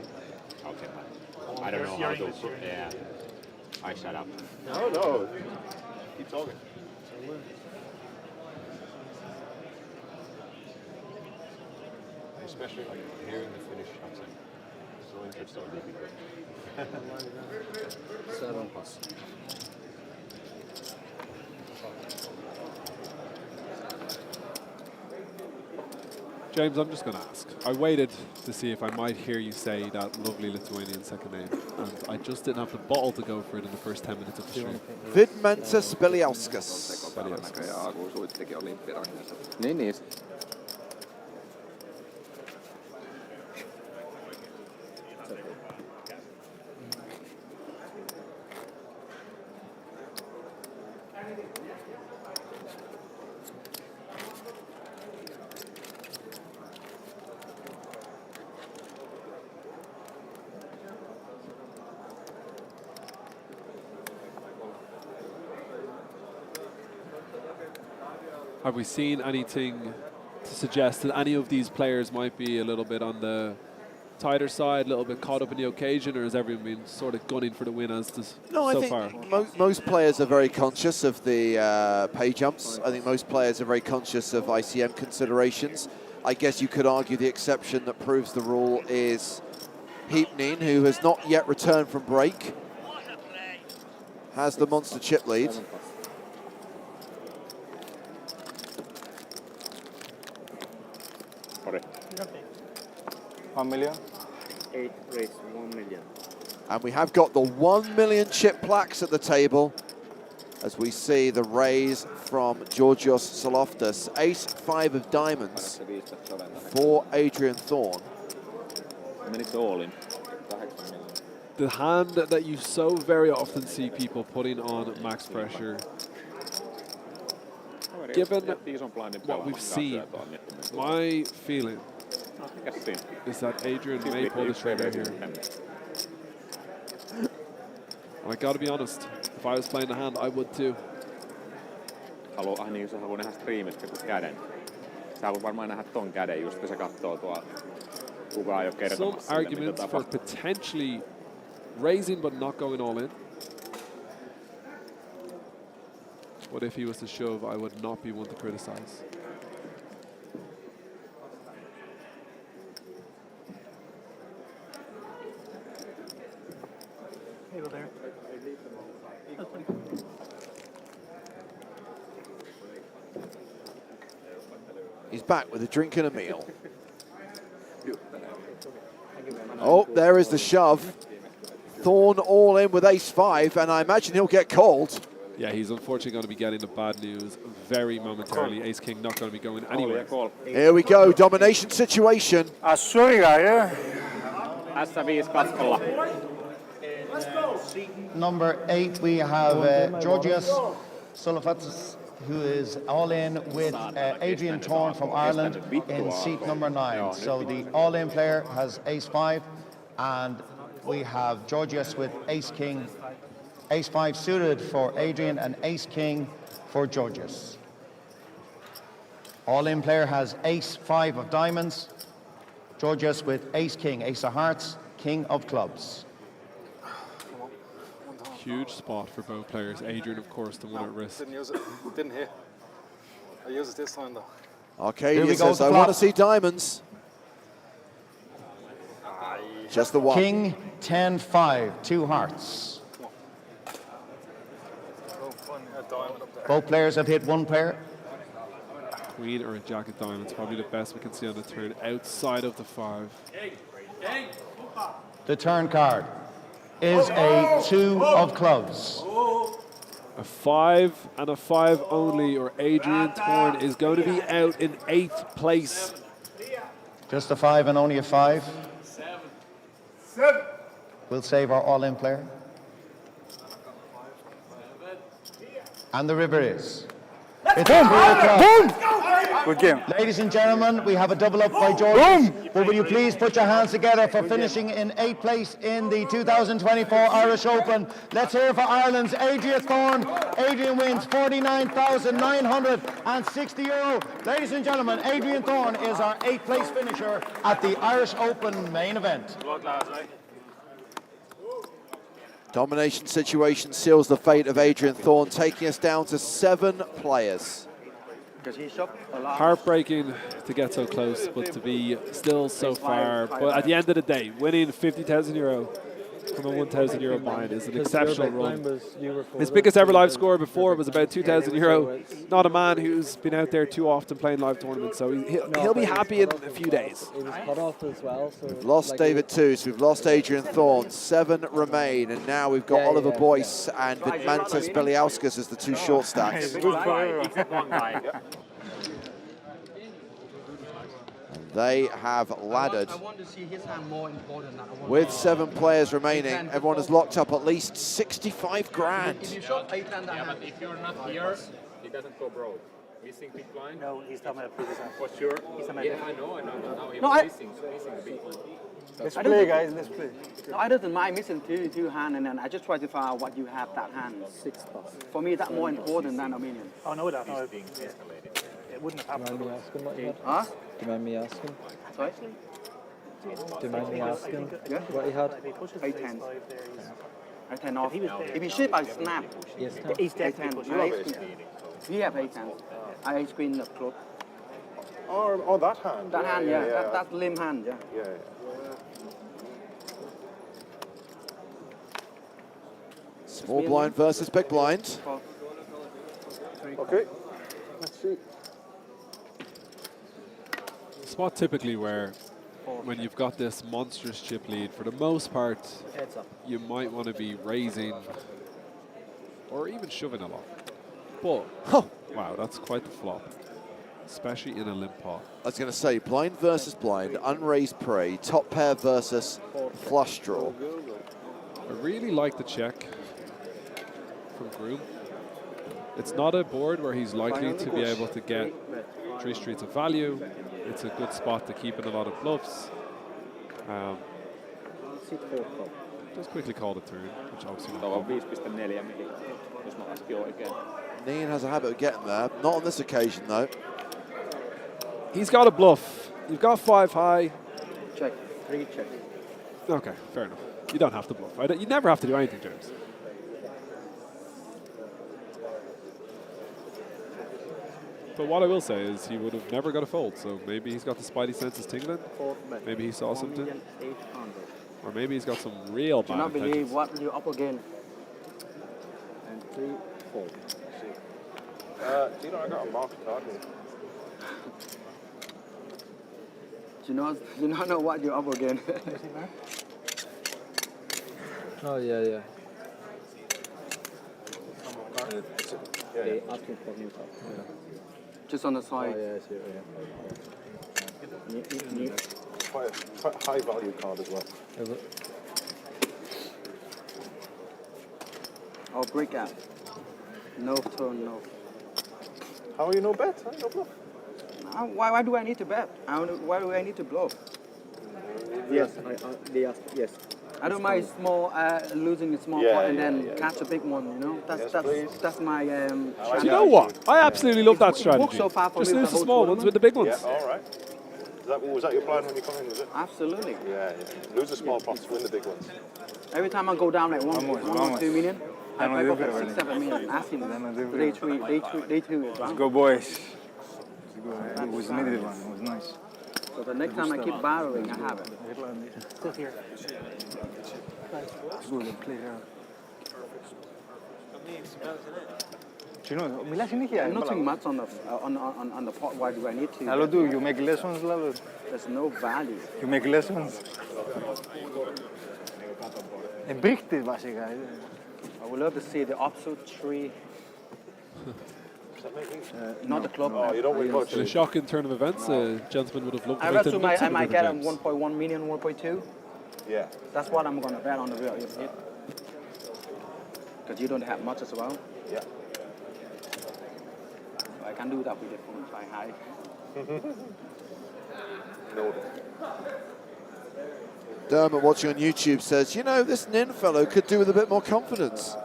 Okay, man. I don't know how to... Yeah. I shut up. No. Keep talking. Especially like hearing the Finnish accent. So interesting. 7 plus. James, I'm just going to ask. I waited to see if I might hear you say that lovely Lithuanian second name, and I just didn't have the bottle to go for it in the first 10 minutes of the stream. Vidmantas Beliauskas. Niin. Have we seen anything to suggest that any of these players might be a little bit on the tighter side, a little bit caught up in the occasion, or has everyone been sort of gunning for the win as this No, so I far? think most players are very conscious of the pay jumps. I think most players are very conscious of ICM considerations. I guess you could argue the exception that proves the rule is Heapning, who has not yet returned from break. has the monster chip lead. Sorry. 1 million. 8 raise 1 million. And we have got the 1 million chip plaques at the table as we see the raise from Georgios Saloftas. Ace-5 of diamonds for Adrian Thorne. And then it's all in. The hand that you so very often see people putting on max pressure. Given what we've seen, my feeling is that Adrian may pull the trigger here. And I gotta be honest, if I was playing the hand, I would too. Niin, jos haluaa nähdä striimistä käden. Sä haluat varmaan nähdä ton käden, just kun se katsoo tuolla. Kukaan ei ole kertomassa Some arguments for potentially raising but not going all in. What if he was to shove? I would not be one to criticize. Hey, there. He's back with a drink and a meal. Oh, there is the shove. Thorne all in with ace-5, and I imagine he'll get called. Yeah, he's unfortunately going to be getting the bad news very momentarily. Ace-King not going to be going anywhere. Here we go, domination situation. Number 8, we have Georgios Saloftas, who is all in with Adrian Thorne from Ireland in seat number 9. So the all-in player has ace-5, and we have Georgios with ace-king, ace-5 suited for Adrian, and ace-king for Georgios. All-in player has ace-5 of diamonds, Georgios with ace-king, ace of hearts, king of clubs. Huge spot for both players. Adrian, of course, the one at risk. Didn't use it. Didn't hit. I used it this time, though. Arcadia says, I want to see diamonds. Just the one. King, 10-5, 2 hearts. Both players have hit one player. Queen or a jack of diamonds, probably the best we can see on the turn outside of the 5. The turn card is a 2 of clubs. A 5 and a 5 only, or Adrian Thorne is going to be out in 8th place. Just a 5 and only a 5. 7. We'll save our all-in player. And the river is. It's 3 o'clock. Good game. Ladies and gentlemen, we have a double up by George. But will you please put your hands together for finishing in 8th place in the 2024 Irish Open. Let's hear for Ireland's Adrian Thorne. Adrian wins €49,960. Ladies and gentlemen, Adrian Thorne is our 8th place finisher at the Irish Open main event. Domination situation seals the fate of Adrian Thorne, taking us down to 7 players. Heartbreaking to get so close, but to be still so far. But at the end of the day, winning €50,000 from a €1,000 buy-in is an exceptional run. His biggest ever live score before was about €2,000. Not a man who's been out there too often playing live tournaments, so he'll be happy in a few days. He was cut off as well. So We've lost David Toos, we've lost Adrian Thorne, 7 remain, and now we've got Oliver Boyce and Vidmantas Beliauskas as the 2 short stacks. They have laddered. With 7 players remaining, everyone has locked up at least 65 grand. Yeah, but if you're not here, he doesn't go broke. Missing big blind? No, he's talking about previous hand. For sure? He's talking Yeah, about I know. Now he No, was missing the big one. Let's play, guys. Let's play. No, I don't mind missing two hand, and then I just try to find out what you have that hand. 6+. For me, that's more important than a million. Oh no, that no. Being escalated. It wouldn't have happened. Do you mind me asking what you had? Huh? Do you mind me asking? Sorry? Do you mind me asking what you had? 8-10. 8-10 off. If you ship, I snap. Yes, He's definitely 8-10. We have 8-10. I ace queen the club. Oh, that hand. That hand, yeah. That's limb hand, yeah. Small blind versus big blind. Okay. Let's see. Spot typically where, when you've got this monstrous chip lead, for the most part, you might want to be raising or even shoving a lot. But, wow, that's quite the flop, especially in a limp pot. I was going to say, blind versus blind, unraised prey, top pair versus flush draw. I really like the check from Groom. It's not a board where he's likely to be able to get 3 streets of value. It's a good spot to keep in a lot of bluffs. Just quickly call the turn, which obviously not. Neen has a habit of getting there. Not on this occasion, though. He's got a bluff. You've got 5 high. Check. 3 check. Okay, fair enough. You don't have to bluff. You never have to do anything, James. But what I will say is he would have never got a fold, so maybe he's got the spidey senses tingling. Maybe he saw something. Or maybe he's got some real bad not believe intentions. what you're up again. And 3, 4. Do you know I got a marked card here? Do you not know what you're up again? Oh, yeah, yeah. Yeah. Just on the side. Oh, yeah, I see it, Quite a high value card as well. Oh, break out. No turn, no. How are you no bet? How are you no bluff? Why do I need to bet? Why do I need to bluff? Yes, they asked, yes. I don't mind small, losing a small pot and then catch a big one, you know? That's my Do you know what? I absolutely love that strategy. So far for Just me lose the the whole small ones with the big ones. Yeah, all right. Was that your plan when you come in, was it? Absolutely. Yeah. Lose the small pots, win the big ones. Every time I go down like 1 or 2 million, I pick up like 6, 7 million. Asking them. Day 2 is Let's go, boys. It was needed one. It was nice. So the next time I keep borrowing, I have it. Sit here. Good, play here. Nothing much on the pot. Why do I need to? Lalo, do you make less ones, Lalo? There's no value. You make less ones. It bricked it, basically. I would love to see the offsuit 3. Not the club. Oh, you don't win much. In a shocking turn of events, gentlemen would have loved to I make the assume nuts I of the might get a James. 1.1 million, 1.2. Yeah. That's what I'm going to bet on the real hit. Because you don't have much as well. Yeah. So I can do that with it from try high. No. Dermot watching on YouTube says, you know, this Nin fellow could do with a bit more confidence.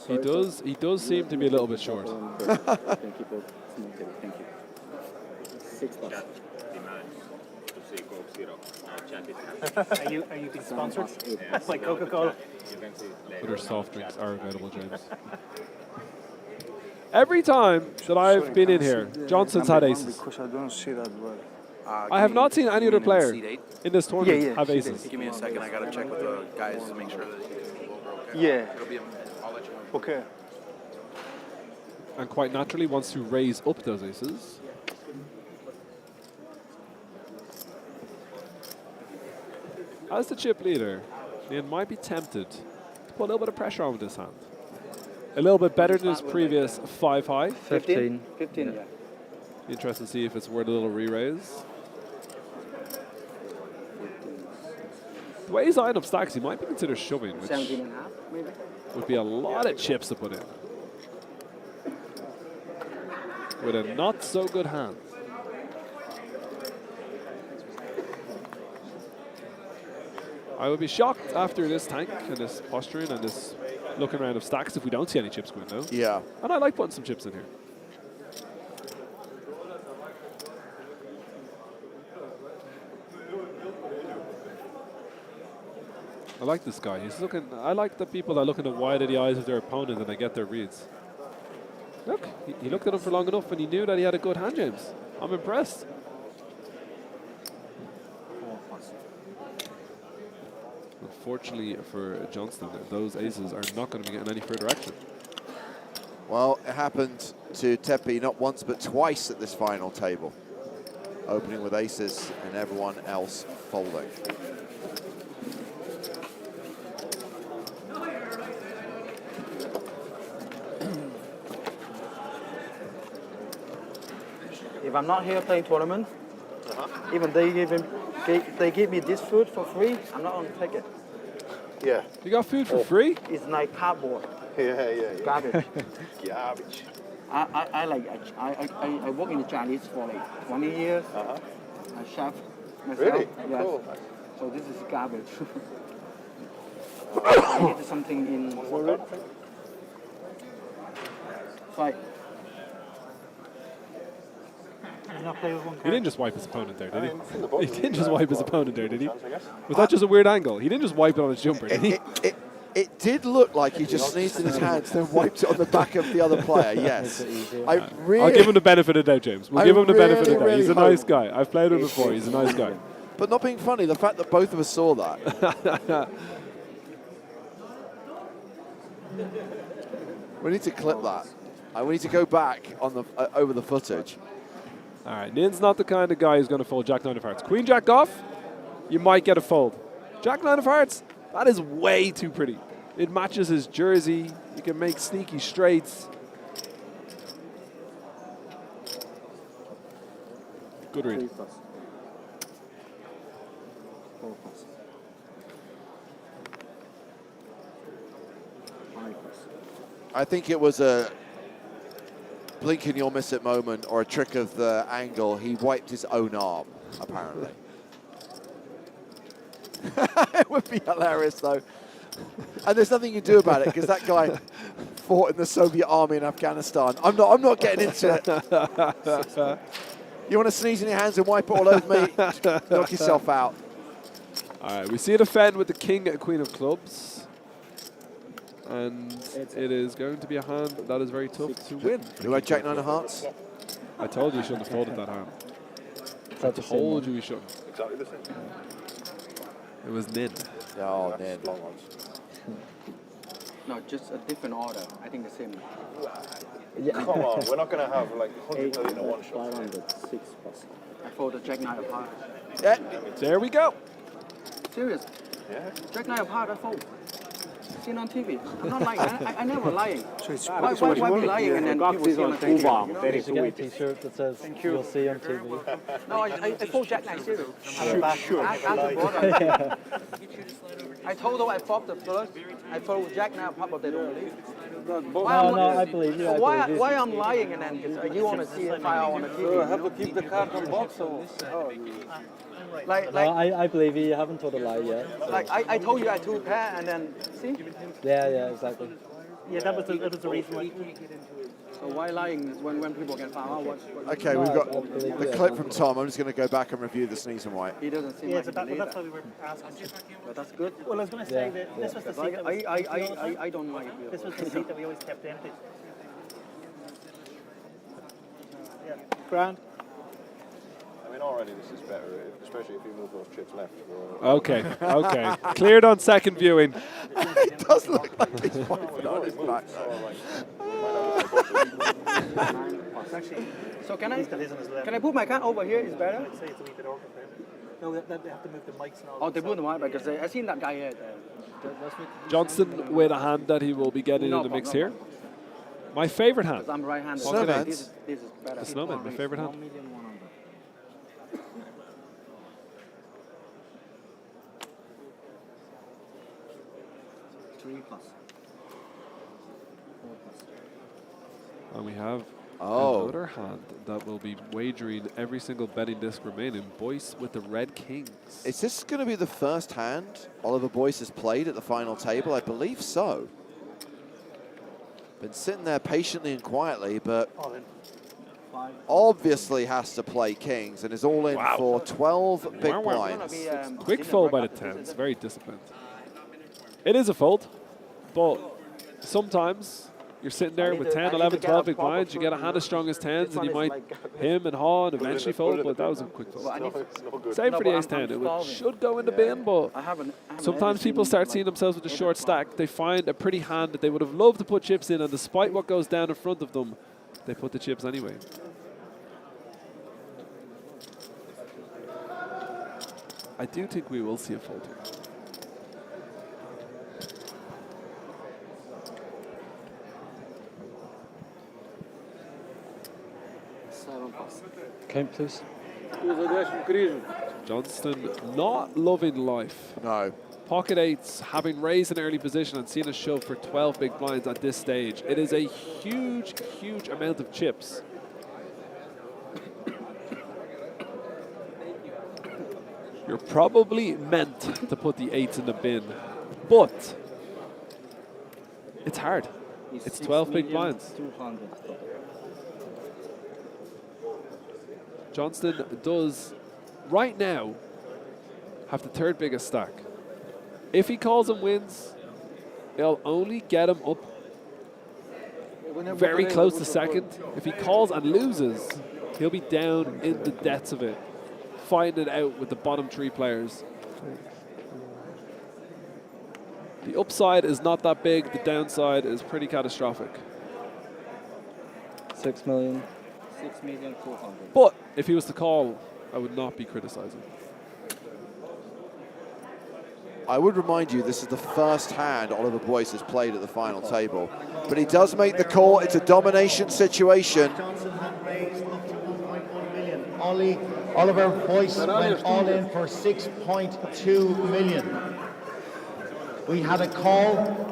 He does seem to be a little bit short. Thank you. 6 bucks. Are you being sponsored? Like Coca-Cola? Other soft drinks are available, James. Every time that I've been in here, Johnson's had aces. Because I don't see that well. I have not seen any other player in this tournament have aces. Give me a second. I got to check with the guys to make sure that it's okay. Yeah. It'll be. I'll let you know. Okay. And quite naturally wants to raise up those aces. As the chip leader, Ian might be tempted to put a little bit of pressure on with this hand. A little bit better than his previous 5 high. 15, yeah. Interesting to see if it's worth a little re-raise. The way he's eyeing up stacks, he might be considered shoving, which 17.5, maybe. would be a lot of chips to put in. With a not so good hand. I would be shocked after this tank and this posturing and this looking around of stacks if we don't see any chips going down. Yeah. And I like putting some chips in here. I like this guy. He's looking. I like the people that look in the wide of the eyes of their opponent and they get their reads. Look, he looked at him for long enough and he knew that he had a good hand, James. I'm impressed. Unfortunately for Johnston, those aces are not going to be getting any further action. Well, it happened to Tepe not once but twice at this final table. Opening with aces and everyone else folding. If I'm not here playing tournament, even they give me this food for free, I'm not gonna take it. Yeah. You got food for free? It's like cardboard. Yeah. Garbage. Garbage. I work in the Chinese for like 20 years. I'm chef myself. Really? Yes. Cool. So this is garbage. I did something in. Fight. He didn't just wipe his opponent there, did he? He didn't just wipe his opponent there, did he? Was that just a weird angle? He didn't just wipe it on his jumper, did he? It did look like he just sneezed in his hands, then wiped it on the back of the other player, yes. I'll give him the benefit of the doubt, James. We'll give him the benefit of the doubt. He's a nice guy. I've played with him before. He's a nice guy. But not being funny, the fact that both of us saw that. We need to clip that. We need to go back on the over the footage. All right, Nin's not the kind of guy who's going to fold Jack 9 of hearts. Queen Jack off, you might get a fold. Jack 9 of hearts, that is way too pretty. It matches his jersey. You can make sneaky straights. Good read. I think it was a blink and you'll miss it moment or a trick of the angle. He wiped his own arm, apparently. It would be hilarious, though. And there's nothing you can do about it because that guy fought in the Soviet army in Afghanistan. I'm not getting into it. You want to sneeze in your hands and wipe it all over me? Knock yourself out. All right, we see it offend with the king and queen of clubs. And it is going to be a hand that is very tough to win. Who had Jack 9 of hearts? I told you you shouldn't have folded that hand. I told you we shouldn't. Exactly the same. It was Nin. Oh, Nin. No, just a different order. I think the same. Yeah. Come on, we're not going to have like 100 million in one shot. 506 plus. I folded Jack 9 of hearts. Yeah. There we go. Serious? Yeah. Jack 9 of hearts, I fold. Seen on TV. I'm not lying. I never lying. Why be lying and then people see on TV? You should get a t-shirt that says you'll see on TV. No, I fold Jack 9 serious. Sure. I told them I popped the first. I fold Jack 9 of hearts, but they don't believe. No, I believe you. Why I'm lying and then you want to see if I on the TV? I have to keep the card on box. I believe you. You haven't told a lie yet. So. Like I told you I two pair and then see. Yeah, exactly. Yeah, that was the reason why. So why lying when people get found out? Okay, we've got the clip from Tom. I'm just going to go back and review the sneeze and white. He doesn't seem like that's why we were asking. But that's good. Well, I was going to say that this was the seat that was, I don't like it. This was the seat that we always kept empty. Yeah. Grand. I mean, already this is better, especially if you move those chips left. Okay. Cleared on second viewing. It does look like he's wiping on his back. So can I put my card over here? Is better? No, they have to move the mics and all. Oh, they put the mic because I seen that guy here. Johnston with a hand that he will be getting in the mix here. My favorite hand. I'm right-handed. Snowman. This is better. The snowman, my favorite hand. And we have another hand that will be wagering every single betting disc remaining. Boyce with the red kings. Is this going to be the first hand Oliver Boyce has played at the final table? I believe so. Been sitting there patiently and quietly, but obviously has to play kings and is all in for 12 big blinds. Quick fold by the 10s, very disciplined. It is a fold, but sometimes You're sitting there with 10, 11, 12 big blinds. You get a hand as strong as 10s, and you might him and Haw and eventually fold, but that was a quick fold. Same for the ace-10. It should go in the bin, but sometimes people start seeing themselves with a short stack. They find a pretty hand that they would have loved to put chips in, and despite what goes down in front of them, they put the chips anyway. I do think we will see a fold here. Count, please. Johnston not loving life. No. Pocket eights, having raised an early position and seen a shove for 12 big blinds at this stage. It is a huge, huge amount of chips. You're probably meant to put the eights in the bin, but it's hard. It's 12 big blinds. Johnston does, right now, have the third biggest stack. If he calls and wins, it'll only get him up very close to second. If he calls and loses, he'll be down in the depths of it, fighting it out with the bottom three players. The upside is not that big, the downside is pretty catastrophic. 6 million. 6,400,000. But if he was to call, I would not be criticizing. I would remind you, this is the first hand Oliver Boyce has played at the final table. But he does make the call. It's a domination situation. Oliver Boyce went all in for 6.2 million. We had a call.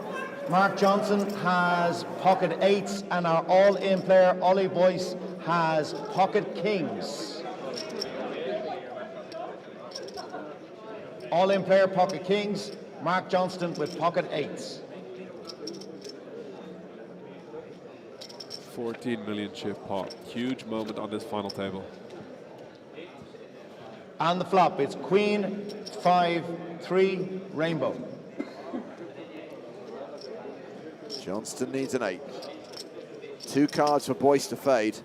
Mark Johnson has pocket eights, and our all-in player, Ollie Boyce, has pocket kings. All-in player, pocket kings. Mark Johnston with pocket eights. 14 million chip pot. Huge moment on this final table. And the flop, it's Queen, 5-3, Rainbow. Johnston needs an 8. 2 cards for Boyce to fade.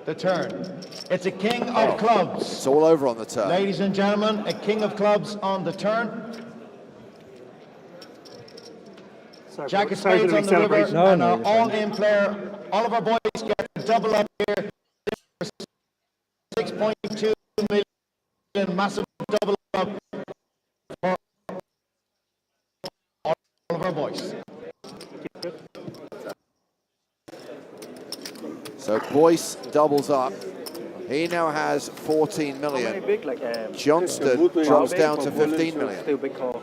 The turn. It's a king of clubs. It's all over on the turn. Ladies and gentlemen, a king of clubs on the turn. Jack of spades on the river, and our all-in player, Oliver Boyce, gets a double up here. 6.2 million, massive double up for Oliver Boyce. So Boyce doubles up. He now has 14 million. Johnston drops down to 15 million. Still big call.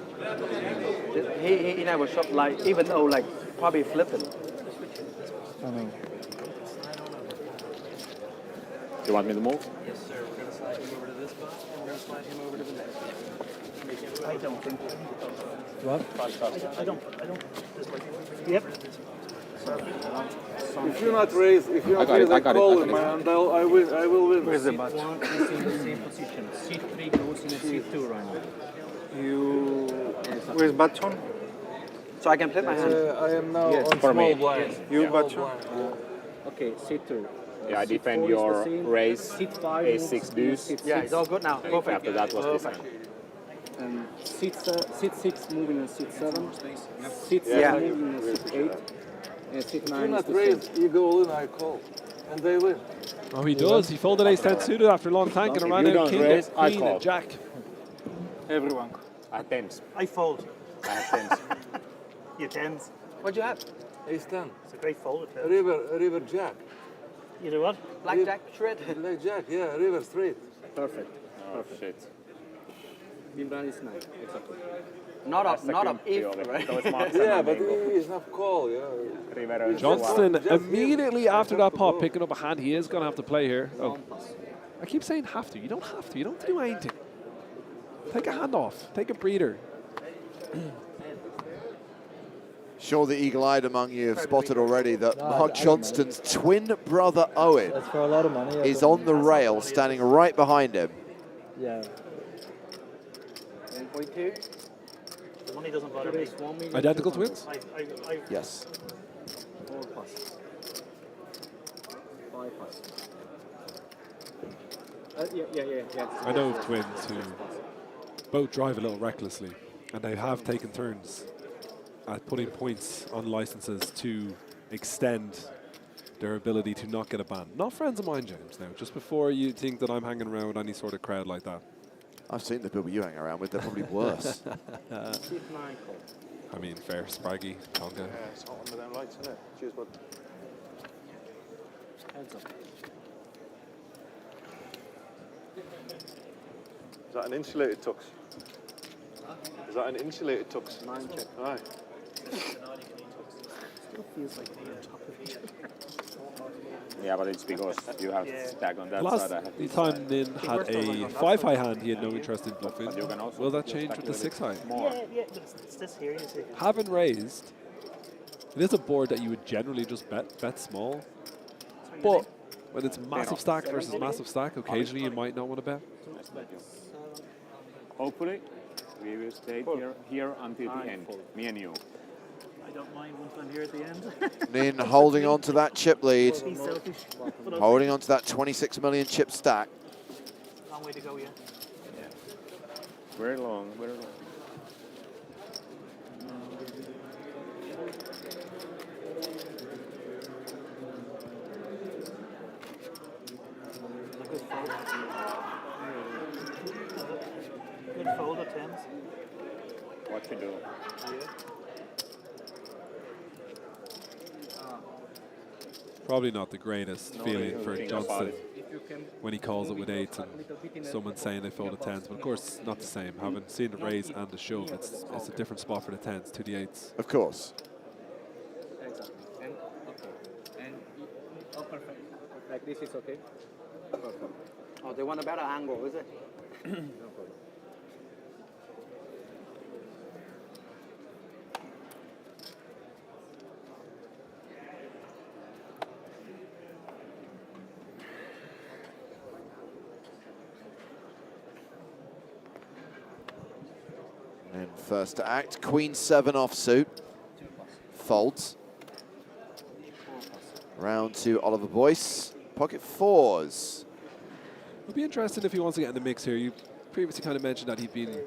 He never shot like, even though like probably flipping. I know. You want me to move? Yes, sir. We're going to slide him over to this spot, and we're going to slide him over to the next. I don't think. What? I don't. This way. Yep. If you're not raised, I call him, and I will win. Where's the match? One is in the same position. C3 goes in a C2 right now. Where's Batchon? So I can play my hand? I am now Yes. on For me. small blind. Yes. You Yeah. Batchon? Okay, C2. Yeah, I defend C4 your is the same. raise, C5 A6 moves deuce. to C6. Yeah, it's all good now. Perfect. After that was this hand. And C6 moving in C7. C6 Yeah. moving in C8. And If you're C9 is not the raised, same. you go in, I call. And they win. Oh, he does. He folded ace-10 suited after a long tank and If ran you out don't king, raise, I queen, call. and jack. Everyone. I have tens. I fold. I have tens. You tens. What'd you have? Ace 10. It's a great fold. River Jack. You know what? Blackjack shred. Black Jack, yeah, river straight. Perfect. Oh, shit. Bimban is 9. Exactly. Not up, That's a not up good if, deal, right? those marks are Yeah, not but bingo. he's not call, yeah. Rivero is Johnston Just immediately him. after Have that to pot go. picking up a hand he is going to have to play here. Oh. I keep saying have to. You don't have to. You don't have to do anything. Take a hand off. Take a breather. Sure, the eagle-eyed among you have spotted already that Mark Johnston's twin brother Owen That's for a lot of money. is on the rail, standing right behind him. Yeah. 1.2. Money doesn't bother me. Identical twins? Yes. 4 plus. 5 plus. Yeah. I know of twins who both drive a little recklessly, and they have taken turns at putting points on licenses to extend their ability to not get a ban. Not friends of mine, James, now, just before you think that I'm hanging around with any sort of crowd like that. I've seen the people you hang around with, they're probably worse. I mean, fair, Spraggy, Tonga. Yeah, it's hot under them lights, isn't it? Cheers, bud. Heads up. Is that an insulated tux? Is that an insulated tux? 9 chip. Aye. Still feels like they're on top of each other. Yeah, but it's because you have stack on that Last side. time Nin had a 5 high hand, he had no interest in bluffing. Will that change with the 6 high? Yeah, but it's this here, you see. Having raised, it is a board that you would generally just bet small. But when it's massive stack versus massive stack, occasionally you might not want to bet. Hopefully, we will stay here until the end. Me and you. I don't mind once I'm here at the end. Nin holding on to that chip lead. Be selfish. Holding on to that 26 million chip stack. Long way to go, yeah. Very long, very long. Good fold at tens. What to do? Probably not the greatest feeling for Johnston when he calls it with 8s and someone saying they fold a 10s. But of course, it's not the same. Having seen the raise and the shove, it's a different spot for the 10s to the 8s. Of course. Exactly. And okay. And oh, perfect. Like this is okay. Perfect. Oh, they want a better angle, is it? No problem. And first to act, Queen 7 offsuit. Folds. Round to Oliver Boyce. Pocket 4s. It'll be interesting if he wants to get in the mix here. You previously kind of mentioned that he'd been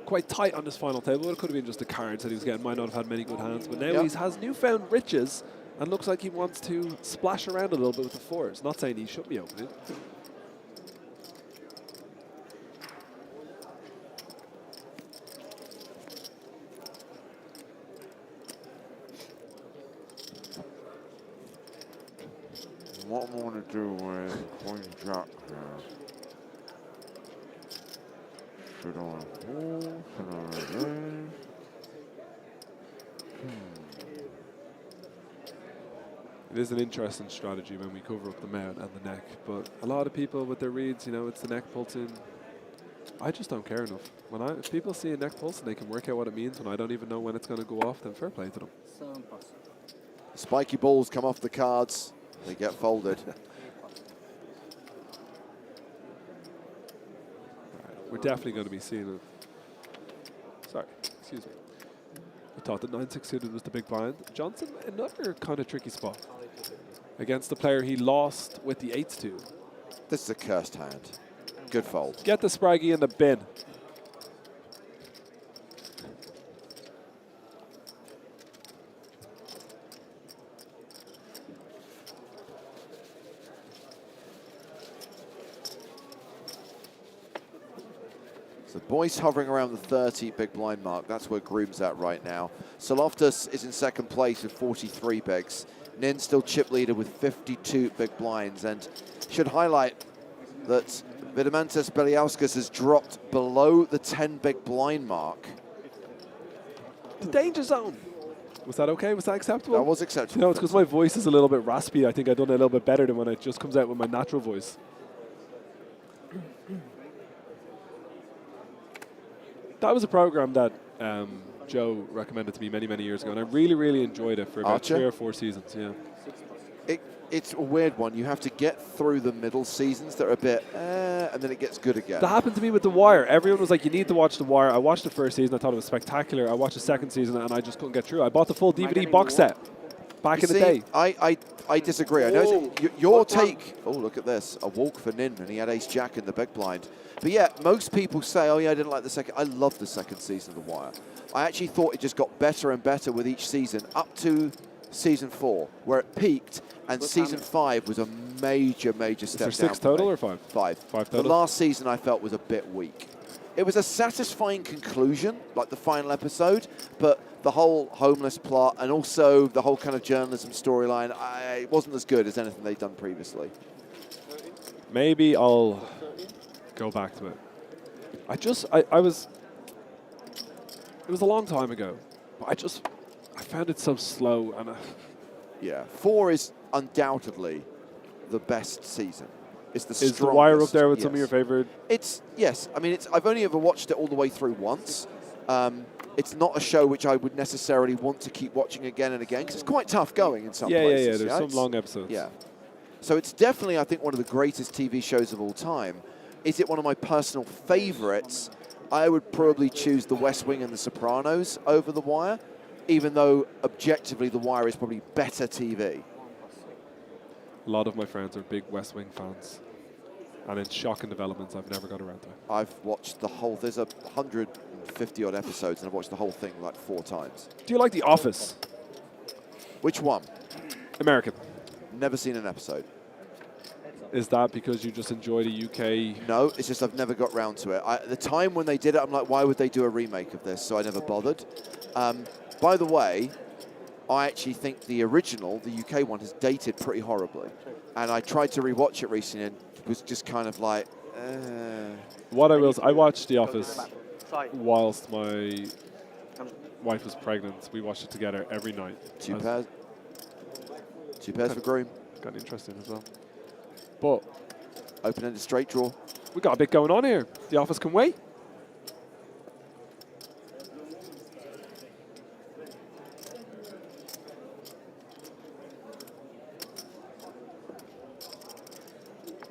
quite tight on this final table. It could have been just the cards that he was getting. Might not have had many good hands. But now he has newfound riches and looks like he wants to splash around a little bit with the 4s. Not saying he should be opening. What I'm going to do with Queen Jack here. Should I hold? Should I raise? It is an interesting strategy when we cover up the mount and the neck, but a lot of people with their reads, you know, it's the neck pulsing. I just don't care enough. If people see a neck pulse and they can work out what it means when I don't even know when it's going to go off, then fair play to them. Spiky balls come off the cards. They get folded. We're definitely going to be seeing it. Sorry, excuse me. I thought that 9-6 suited was the big blind. Johnson, another kind of tricky spot against the player he lost with the 8s to. This is a cursed hand. Good fold. Get the Spraggy in the bin. So Boyce hovering around the 30 big blind mark. That's where Groom's at right now. Soloftus is in second place with 43 bigs. Nin still chip leader with 52 big blinds. And should highlight that Vidamantas Beliauskas has dropped below the 10 big blind mark. The danger zone. Was that okay? Was that acceptable? That was acceptable. No, it's because my voice is a little bit raspy. I think I've done it a little bit better than when it just comes out with my natural voice. That was a program that Joe recommended to me many, many years ago, and I really, really enjoyed it for about Archer? 3 or 4 seasons. Yeah. it's a weird one. You have to get through the middle seasons that are a bit, and then it gets good again. That happened to me with The Wire. Everyone was like, you need to watch The Wire. I watched the first season. I thought it was spectacular. I watched the second season, and I just couldn't get through. I bought the full DVD box set back in the day. I disagree. I know your take. Oh, look at this. A walk for Nin, and he had ace-jack in the big blind. But yeah, most people say, oh yeah, I didn't like the second. I love the second season of The Wire. I actually thought it just got better and better with each season, up to season 4, where it peaked, and season 5 was a major step down. Is there 6 total or 5? 5. 5 total. The last season I felt was a bit weak. It was a satisfying conclusion, like the final episode, but the whole homeless plot and also the whole kind of journalism storyline, it wasn't as good as anything they'd done previously. Maybe I'll go back to it. It was a long time ago, but I found it so slow. And yeah, 4 is undoubtedly the best season. It's the strongest. Is The Wire up there with some of your favorite? Yes. I mean, I've only ever watched it all the way through once. It's not a show which I would necessarily want to keep watching again and again because it's quite tough going in some places. Yeah. There's some long episodes. Yeah. So it's definitely, I think, one of the greatest TV shows of all time. Is it one of my personal favorites? I would probably choose The West Wing and The Sopranos over The Wire, even though objectively The Wire is probably better TV. A lot of my friends are big West Wing fans. And in shocking developments, I've never got around to it. I've watched the whole, there's 150 odd episodes, and I've watched the whole thing like 4 times. Do you like The Office? Which one? American. Never seen an episode. Is that because you just enjoy the UK? No, it's just I've never got round to it. At the time when they did it, I'm like, why would they do a remake of this? So I never bothered. By the way, I actually think the original, the UK one, has dated pretty horribly. And I tried to rewatch it recently and was just kind of like, What I will say, I watched The Office whilst my wife was pregnant. We watched it together every night. Two pairs for Groom. Got interesting as well. But open-ended straight draw. We got a bit going on here. The Office can wait.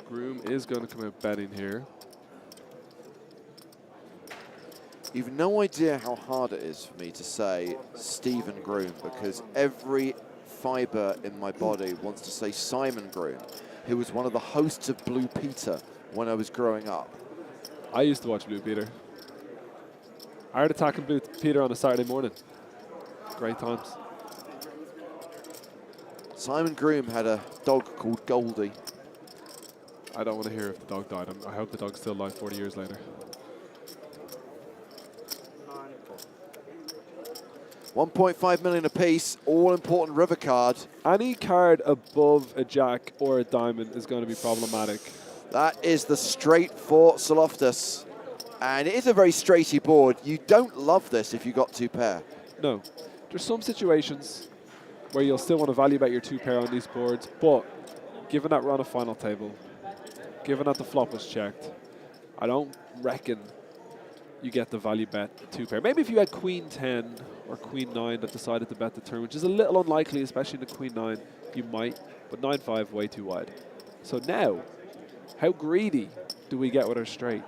Groom is going to come out betting here. You've no idea how hard it is for me to say Stephen Groom because every fibre in my body wants to say Simon Groom, who was one of the hosts of Blue Peter when I was growing up. I used to watch Blue Peter. Art Attack and Blue Peter on a Saturday morning. Great times. Simon Groom had a dog called Goldie. I don't want to hear if the dog died. I hope the dog's still alive 40 years later. 1.5 million apiece, all important river card. Any card above a jack or a diamond is going to be problematic. That is the straight for Soloftus. And it is a very straighty board. You don't love this if you got 2 pair. No. There's some situations where you'll still want to value bet your 2 pair on these boards, but given that we're on a final table, given that the flop was checked, I don't reckon you get the value bet 2 pair. Maybe if you had Queen 10 or Queen 9 that decided to bet the turn, which is a little unlikely, especially in the Queen 9, you might, but 9-5 way too wide. So now, how greedy do we get with our straight?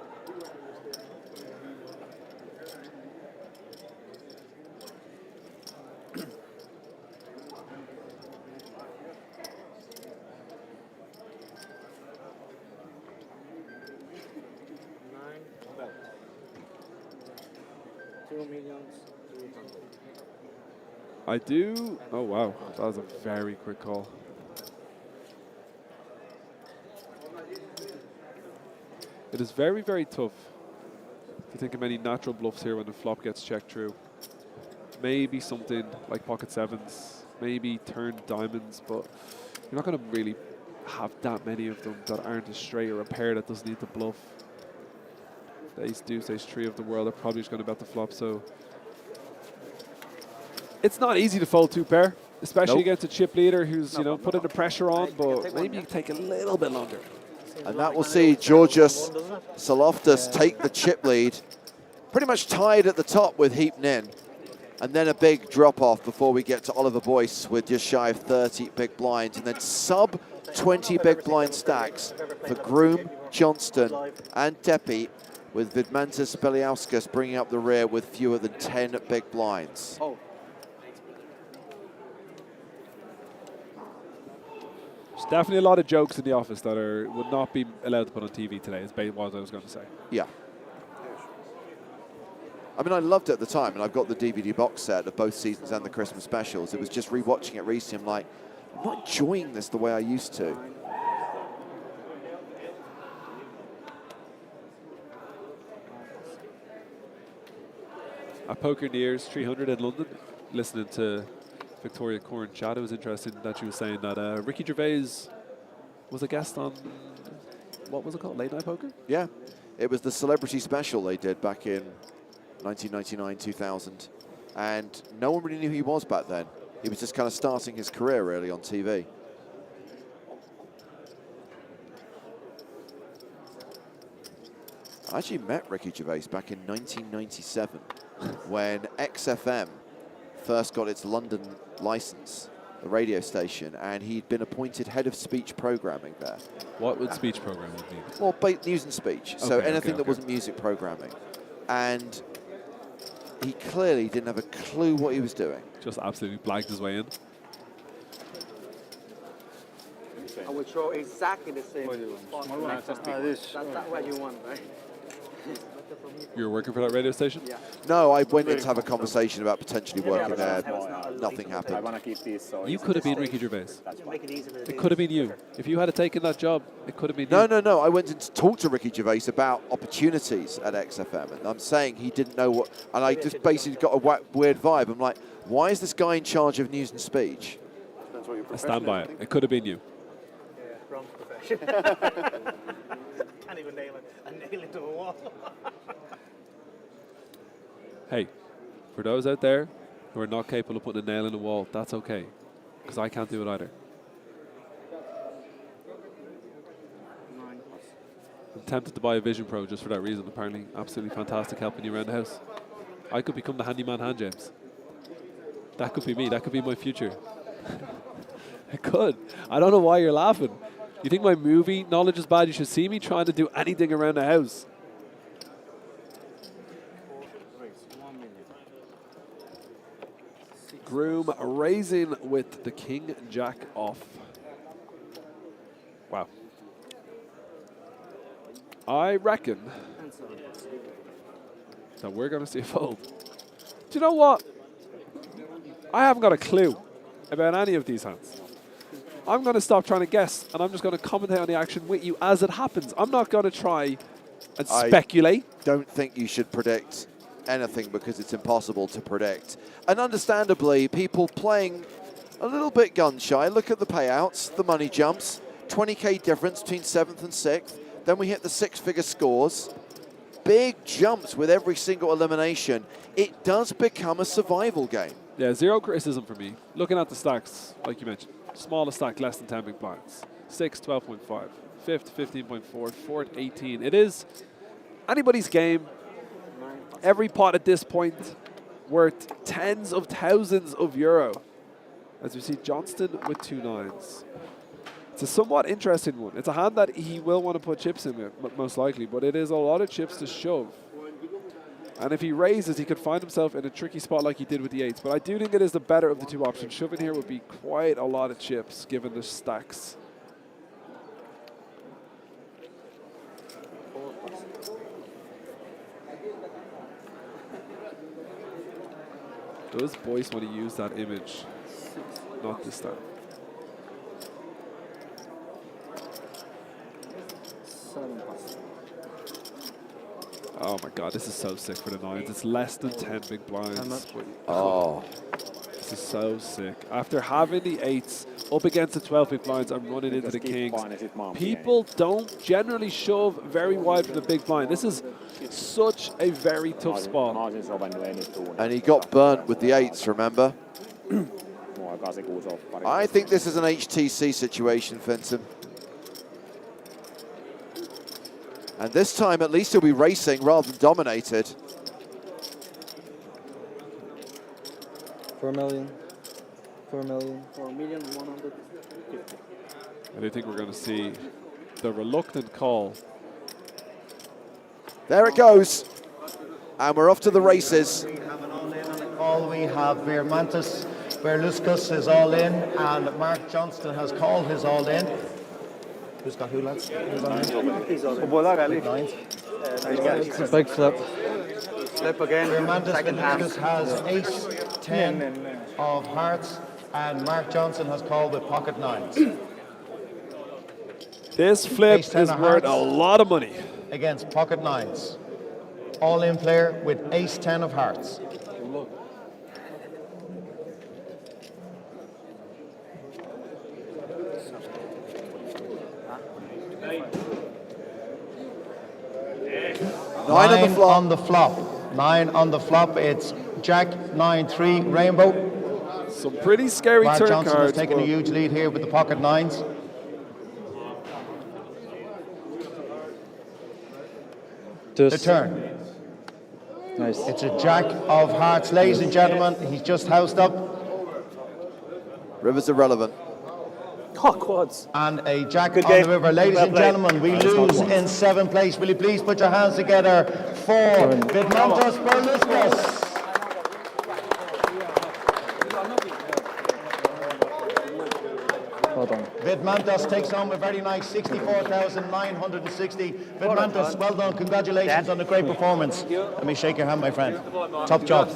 I do. Oh, wow. That was a very quick call. It is very, very tough to think of any natural bluffs here when the flop gets checked through. Maybe something like pocket 7s, maybe turned diamonds, but you're not going to really have that many of them that aren't a straight or a pair that doesn't need to bluff. The ace deuce, ace 3 of the world are probably just going to bet the flop, so it's not easy to fold 2 pair, especially against a chip leader who's, you know, putting the pressure on, but maybe you take a little bit longer. And that will see Georgios Soloftus take the chip lead. Pretty much tied at the top with Heap Nin. And then a big drop-off before we get to Oliver Boyce with just shy of 30 big blinds. And then sub 20 big blind stacks for Groom, Johnston, and Deppy, with Vidmantas Speliauskas bringing up the rear with fewer than 10 big blinds. There's definitely a lot of jokes in the office that would not be allowed to put on TV today, is what I was going to say. Yeah. I mean, I loved it at the time, and I've got the DVD box set of both seasons and the Christmas specials. It was just rewatching it recently. I'm like, I'm not enjoying this the way I used to. At Poker Nears 300 in London, listening to Victoria Corn chat, it was interesting that she was saying that Ricky Gervais was a guest on, what was it called, Late Night Poker? Yeah, it was the celebrity special they did back in 1999, 2000. And no one really knew who he was back then. He was just kind of starting his career really on TV. I actually met Ricky Gervais back in 1997 when XFM first got its London license, the radio station, and he'd been appointed head of speech programming there. What would speech programming mean? Well, news and speech. So anything that wasn't music programming. And he clearly didn't have a clue what he was doing. Just absolutely blanked his way in. I will throw exactly the same spot. That's what you want, right? You were working for that radio station? Yeah. No, I went in to have a conversation about potentially working there. Nothing happened. I want to keep these. So You could have been Ricky Gervais. Make it easy for the It could have been you. If you had taken that job, it could have been No, you. no, no. I went in to talk to Ricky Gervais about opportunities at XFM, and I'm saying he didn't know what. And I just basically got a weird vibe. I'm like, why is this guy in charge of news and speech? I stand by it. It could have been you. Yeah, wrong profession. Can't even nail it. I nail it to a wall. Hey, for those out there who are not capable of putting a nail in the wall, that's okay, because I can't do it either. I'm tempted to buy a Vision Pro just for that reason. Apparently, absolutely fantastic, helping you around the house. I could become the handyman hand, James. That could be me. That could be my future. It could. I don't know why you're laughing. You think my movie knowledge is bad? You should see me trying to do anything around the house. Groom raising with the King Jack off. Wow. I reckon that we're going to see a fold. Do you know what? I haven't got a clue about any of these hands. I'm going to stop trying to guess, and I'm just going to commentate on the action with you as it happens. I'm not going to try and speculate. Don't think you should predict anything because it's impossible to predict. And understandably, people playing a little bit gun-shy. Look at the payouts, the money jumps, 20K difference between 7th and 6th. Then we hit the 6-figure scores. Big jumps with every single elimination. It does become a survival game. Yeah, zero criticism for me. Looking at the stacks, like you mentioned, smallest stack, less than 10 big blinds. 6th, 12.5. 5th, 15.4. 4th, 18. It is anybody's game. Every pot at this point worth tens of thousands of euro. As we see Johnston with 2 9s. It's a somewhat interesting one. It's a hand that he will want to put chips in with, most likely, but it is a lot of chips to shove. And if he raises, he could find himself in a tricky spot like he did with the 8s. But I do think it is the better of the two options. Shoving here would be quite a lot of chips, given the stacks. Does Boyce want to use that image? Not this time. Oh my god, this is so sick for the 9s. It's less than 10 big blinds. Oh. This is so sick. After having the 8s up against the 12 big blinds, I'm running into the kings. People don't generally shove very wide from the big blind. This is such a very tough spot. And he got burnt with the 8s, remember? I think this is an HTC situation, Vincent. And this time, at least he'll be racing rather than dominated. 4 million. 4 million. 4,150,000. I do think we're going to see the reluctant call. There it goes. And we're off to the races. All we have Vermantis, Berluscus is all in, and Mark Johnston has called his all in. Who's got who, lads? Who's on in? He's on in. Nines. It's a big flip. Flip again. Vermantis Second hand. Berluscus has ace 10 of hearts, and Mark Johnson has called with pocket nines. This flip Ace 10 is of worth a hearts lot of money. against pocket nines. All in player with ace 10 of hearts. Nine on the flop. 9 on the flop. It's Jack 9-3 Rainbow. Some pretty scary Mark turn Johnson cards. has taken a but huge lead here with the pocket nines. The turn. Nice. It's a Jack of hearts, ladies and gentlemen. He's just housed up. Rivers irrelevant. Oh, quads. And a Jack Good on game. the river. Ladies Well and played. gentlemen, we lose in 7th place. Will you please put your hands together for Vidmantos Berluscus? Well done. Vidmantos takes home a very nice 64,960. Vidmantos, well done. Congratulations on a great performance. Let me shake your hand, my friend. Top job.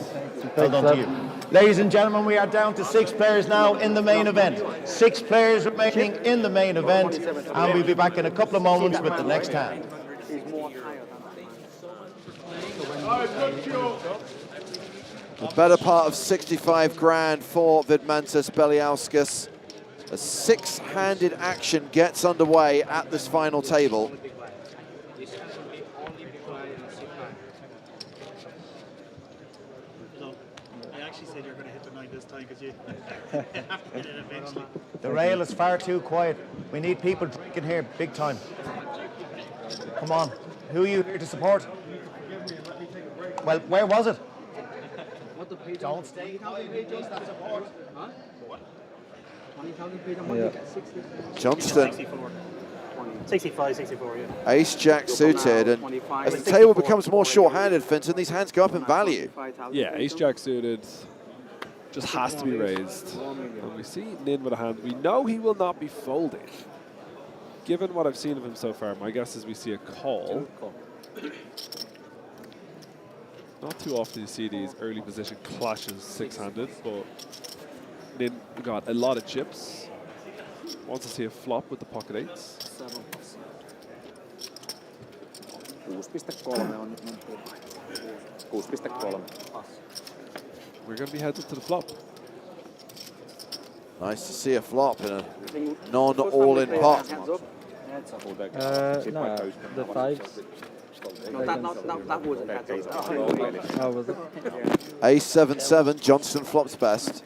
Well done to you. Ladies and gentlemen, we are down to 6 players now in the main event. 6 players remaining in the main event, and we'll be back in a couple of moments with the next hand. The better part of 65 grand for Vidmantas Beliauskas. A 6-handed action gets underway at this final table. Said you're going to hit the 9 this time because you hit it eventually. The rail is far too quiet. We need people drinking here big time. Come on. Who are you here to support? Well, where was it? Don't stay. Johnston. 65, 64, yeah. Ace Jack suited, and as the table becomes more short-handed, Finton, these hands go up in value. yeah, Ace Jack suited just has to be raised. And we see Nin with a hand. We know he will not be folding. Given what I've seen of him so far, my guess is we see a call. Not too often you see these early position clashes 6-handed, but Nin got a lot of chips. Wants to see a flop with the pocket 8s. 6.3 on 6.3. We're going to be headed to the flop. Nice to see a flop in a non-all-in pot. No, the 5s. No, that wasn't that. Oh, was it? Ace 7-7, Johnston flops best.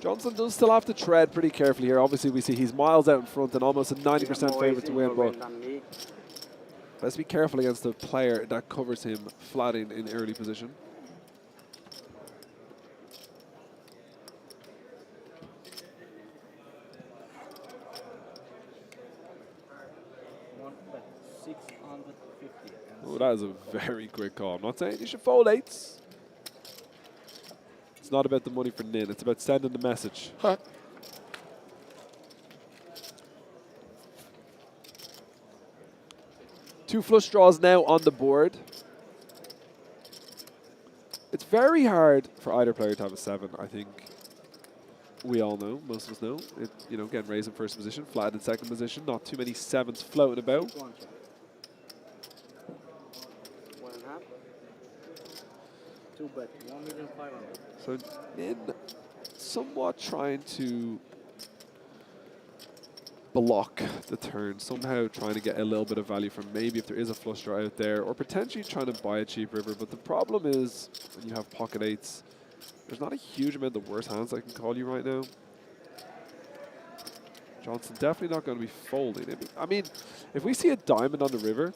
Johnson does still have to tread pretty carefully here. Obviously, we see he's miles out in front and almost a 90% favourite to win, but let's be careful against a player that covers him flat in early position. Oh, that is a very quick call. I'm not saying you should fold 8s. It's not about the money for Nin. It's about sending the message. Huh. Two flush draws now on the board. It's very hard for either player to have a 7, I think. We all know, most of us know. Again, raised in first position, flat in second position. Not too many 7s floating about. So Nin somewhat trying to block the turn, somehow trying to get a little bit of value from maybe if there is a flush draw out there, or potentially trying to buy a cheap river. But the problem is when you have pocket 8s, there's not a huge amount of worse hands I can call you right now. Johnson definitely not going to be folding. I mean, if we see a diamond on the river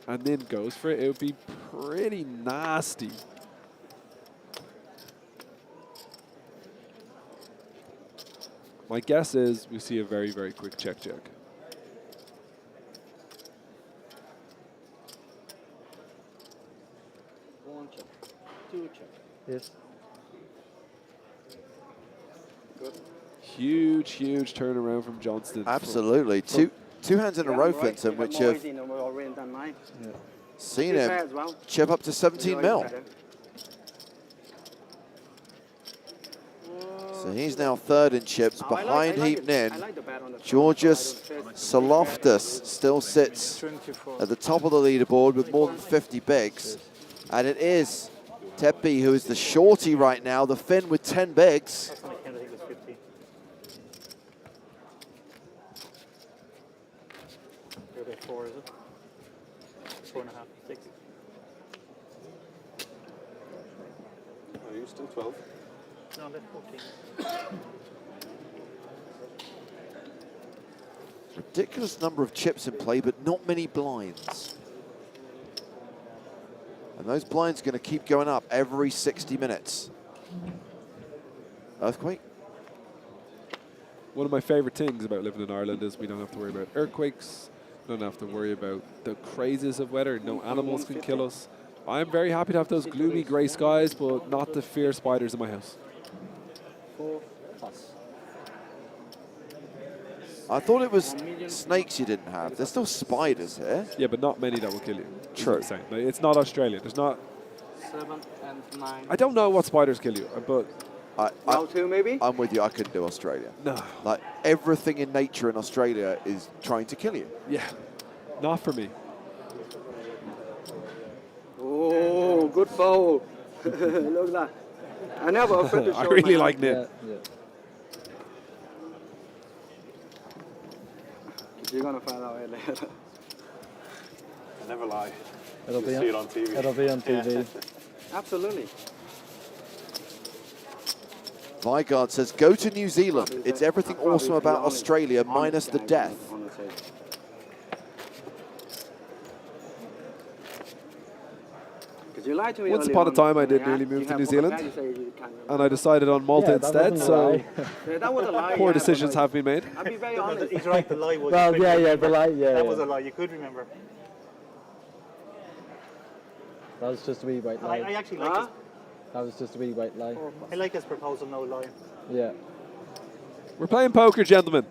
and Nin goes for it, it would be pretty nasty. My guess is we see a very, very quick check. One check. Two check. Yes. Good. Huge turnaround from Johnston. Absolutely. Two hands in a row, Finton, which have seen him chip up to 17 mil. So he's now third in chips behind Heap Nin. Georgios Saloftis still sits at the top of the leaderboard with more than 50 bigs. And it is Tepi who is the shorty right now, the Finn with 10 bigs. Four, is it? 4.5, 6. Are you still 12? No, I'm at 14. Ridiculous number of chips in play, but not many blinds. And those blinds are going to keep going up every 60 minutes. Earthquake? One of my favorite things about living in Ireland is we don't have to worry about earthquakes. Don't have to worry about the crazes of weather. No animals can kill us. I'm very happy to have those gloomy grey skies, but not to fear spiders in my house. 4+. I thought it was snakes you didn't have. There's still spiders here. Yeah, but not many that will kill you. True. Like, it's not Australia. There's not. 7 and 9. I don't know what spiders kill you, but. Maybe? I'm with you. I couldn't do Australia. No. Like, everything in nature in Australia is trying to kill you. Yeah. Not for me. Oh, good foul. Look at that. I never afraid to show I really my like hand. Nick. Yeah. You're going to find out later. I never lie. It'll You be see it on TV. It'll be on TV. Absolutely. Vigard says, go to New Zealand. It's everything awesome about Australia minus the death. You lied to me Once earlier upon a on, time, I did yeah? nearly You move to have New one Zealand, guy, you say you can't and I decided on Malta instead. So Yeah, that was a lie. poor yeah, decisions but have been made. I'll be very honest. He's right, the lie was. Well, you couldn't yeah, remember. the lie, yeah. That was a lie, you could remember. That was just a wee white lie. I actually like his. That was just a wee white lie. I like his proposal, no lying. Yeah. We're playing poker, gentlemen.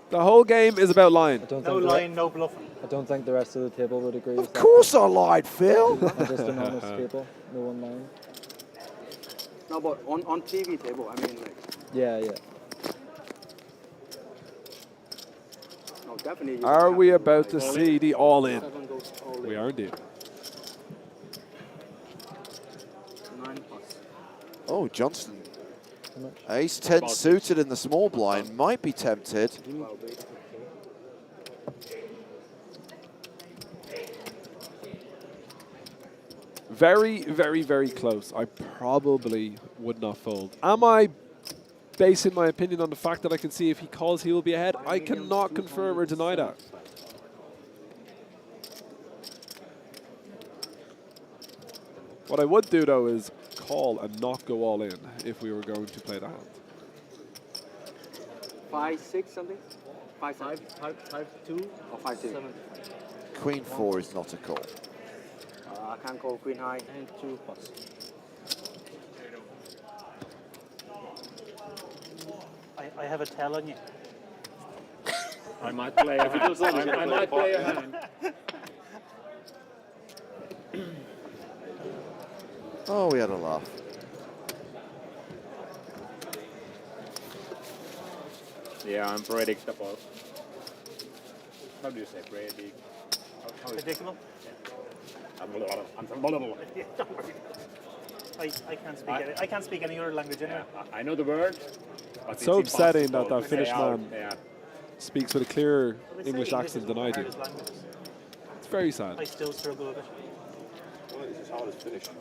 The whole game is about lying. No lying, no bluffing. I don't think the rest of the table would agree with that. Of course I lied, Phil. I'm just an honest people. No one lying. No, but on TV table, I mean, like. Yeah. No, definitely. Are we about to see the all-in? We are indeed. 9+. Oh, Johnston. Ace 10 suited in the small blind. Might be tempted. Very close. I probably would not fold. Am I basing my opinion on the fact that I can see if he calls, he will be ahead? I cannot confirm or deny that. What I would do, though, is call and not go all in if we were going to play the hand. 5, 6 something? 5, 2 or 5, 2? Queen 4 is not a call. I can't call queen high. And 2+. I have a tell on you. I might play a hand. I might play a hand. Oh, we had a laugh. Yeah, I'm predictable. How do you say predict? Predictable? I'm vulnerable. I can't speak any. I can't speak any other language anyway. I know the word. But It's so it's upsetting impossible that to Finnish say out. man Yeah. speaks with a clearer But they say English accent than I do. is language. It's very sad. I still struggle with it. Well, this is how it's finished.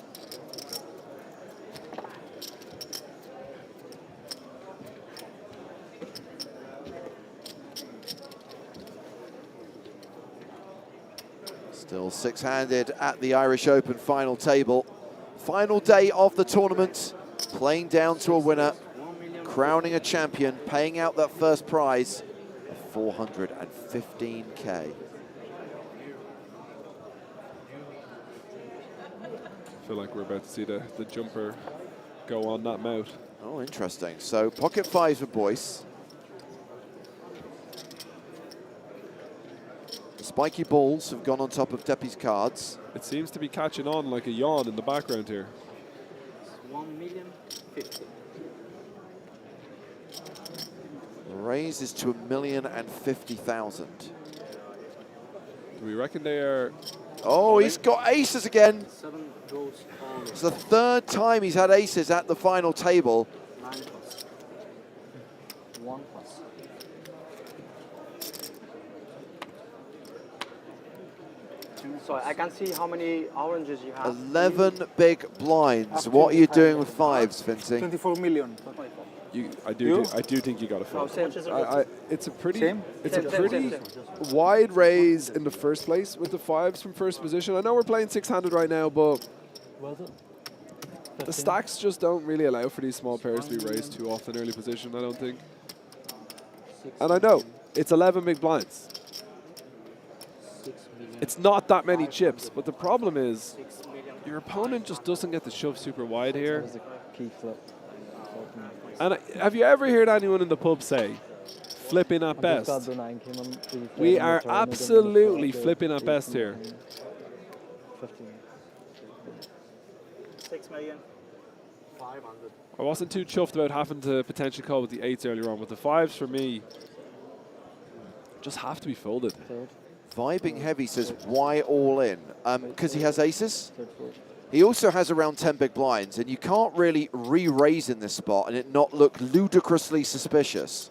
Still six-handed at the Irish Open final table. Final day of the tournament, playing down to a winner. crowning a champion, paying out that first prize of 415K. I feel like we're about to see the jumper go on that mount. Oh, interesting. So pocket fives for Boyce. The spiky balls have gone on top of Tepe's cards. It seems to be catching on like a yawn in the background here. 1,050,000. The raise is to 1,050,000. Do we reckon they are? Oh, he's got aces again. 7 goes all. It's the third time he's had aces at the final table. 9 plus. 1 plus. So I can see how many oranges you have. 11 big blinds. What are you doing with fives, Vinci? 24 million. I do think you got a fold. It's a pretty, Same? it's a Same, pretty same. wide raise in the first place with the fives from first position. I know we're playing six-handed right now, but the stacks just don't really allow for these small pairs to be raised too often early position, I don't think. And I know, it's 11 big blinds. It's not that many chips, but the problem is your opponent just doesn't get to shove super wide here. That was a key flip. And have you ever heard anyone in the pub say, flipping at best? We are absolutely flipping at best here. 6,500,000. I wasn't too chuffed about having to potentially call with the eights earlier on, but the fives for me just have to be folded. Vibing Heavy says, why all in? Because he has aces. He also has around 10 big blinds, and you can't really re-raise in this spot and it not look ludicrously suspicious.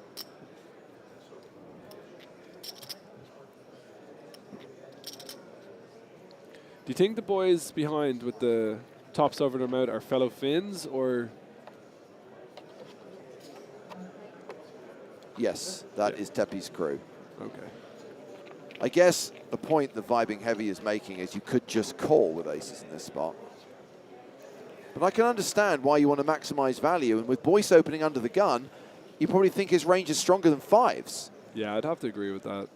Do you think the boys behind with the tops over their mouth are fellow Finns, or? Yes, that is Tepe's crew. Okay. I guess the point that Vibing Heavy is making is you could just call with aces in this spot. But I can understand why you want to maximize value, and with Boyce opening under the gun, you probably think his range is stronger than fives. Yeah, I'd have to agree with that.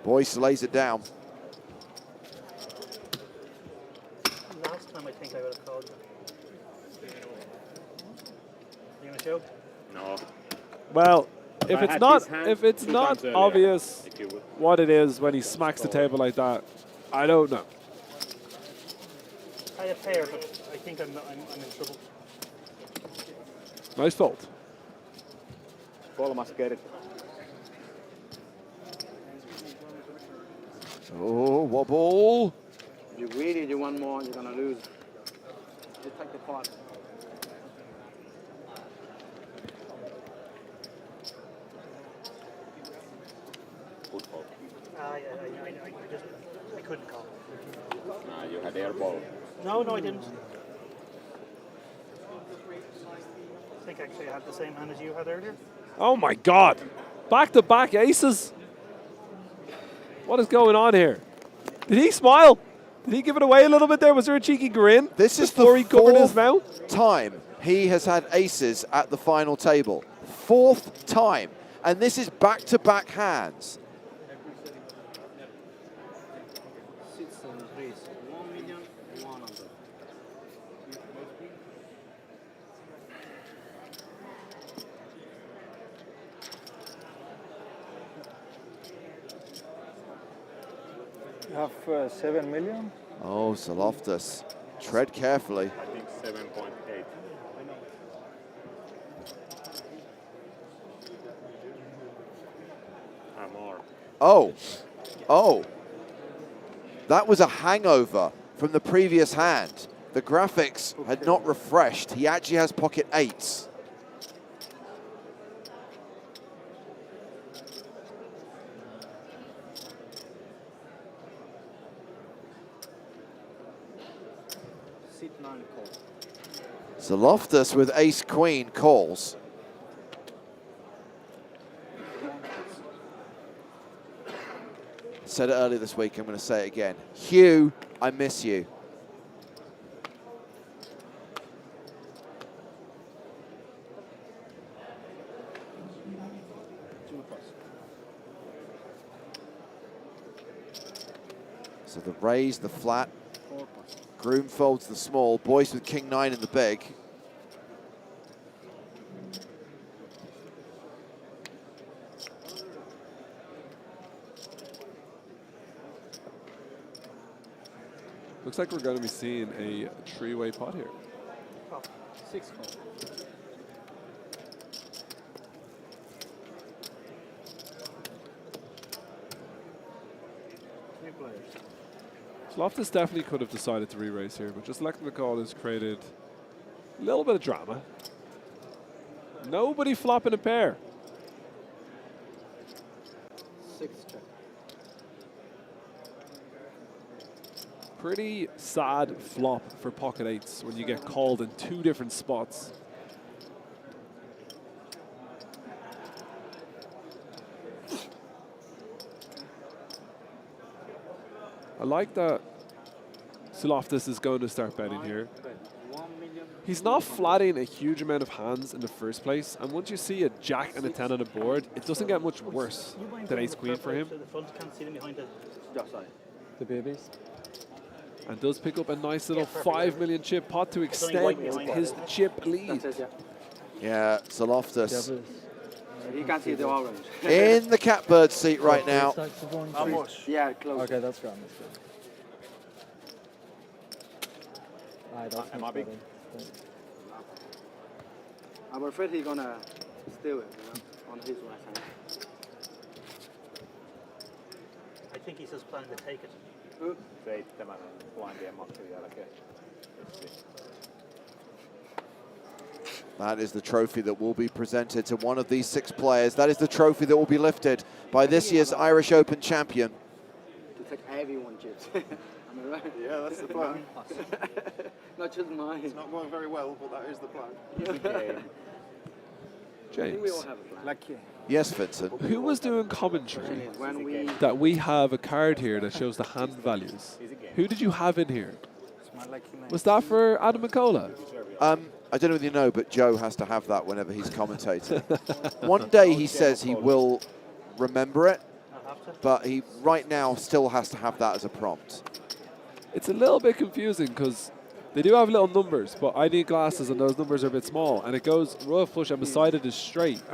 Boyce lays it down. Last time I think I would have called you. You want to show? No. Well, If if I it's had not this hand if it's two not times earlier, obvious if you would. what it is when he smacks the table like that, I don't know. I have pair, but I think I'm in trouble. Nice fold. Kolmas kerta. Oh, wobble. If you really do one more, you're gonna lose. You take the pot. Good fold. I couldn't call. You had air ball. No, I didn't. I think actually I had the same hand as you had earlier. Oh my God! Back-to-back aces. What is going on here? Did he smile? Did he give it away a little bit there? Was there a cheeky grin? This is before the he covered his mouth? fourth time he has had aces at the final table. Fourth time. And this is back-to-back hands. 6 and 3 is 1,100,000. You have 7 million. Oh, Saloftus. Tread carefully. I think 7.8. More. Oh. That was a hangover from the previous hand. The graphics had not refreshed. He actually has pocket eights. Sit 9 call. Saloftus with ace-queen calls. Said it earlier this week, I'm going to say it again. Hugh, I miss you. So the raise, the flat. Groom folds the small. Boyce with king 9 in the big. Looks like we're going to be seeing a three-way pot here. 6 Loftus definitely could have decided to re-raise here, but just electing the call has created a little bit of drama. Nobody flopping a pair. 6 check. Pretty sad flop for pocket eights when you get called in 2 different spots. I like that Loftus is going to start betting here. He's not flatting a huge amount of hands in the first place, and once you see a jack and a 10 on the board, it doesn't get much worse than ace queen for him. The babies. And does pick up a nice little 5 million chip pot to extend his chip lead. Yeah, Loftus You can see the orange. in the catbird seat right now. Yeah, close. Okay, that's grand. That's not big. I'm afraid he's gonna steal it, on his right hand. I think he's just planning to take it. 7 blindien maksun jälkeen. That is the trophy that will be presented to one of these 6 players. That is the trophy that will be lifted by this year's Irish Open champion. To take everyone chips. Am I right? Yeah, that's the plan. Not just mine. It's not going very well, but that is the plan. I think we all have a plan. Yes, Vincent. Who was doing commentary that we have a card here that shows the hand values? Who did you have in here? Was that for Adam McCullough? I don't know whether you know, but Joe has to have that whenever he's commentating. One day he says he will remember it, but he right now still has to have that as a prompt. It's a little bit confusing because they do have little numbers, but I need glasses and those numbers are a bit small. And it goes royal flush and beside it is straight.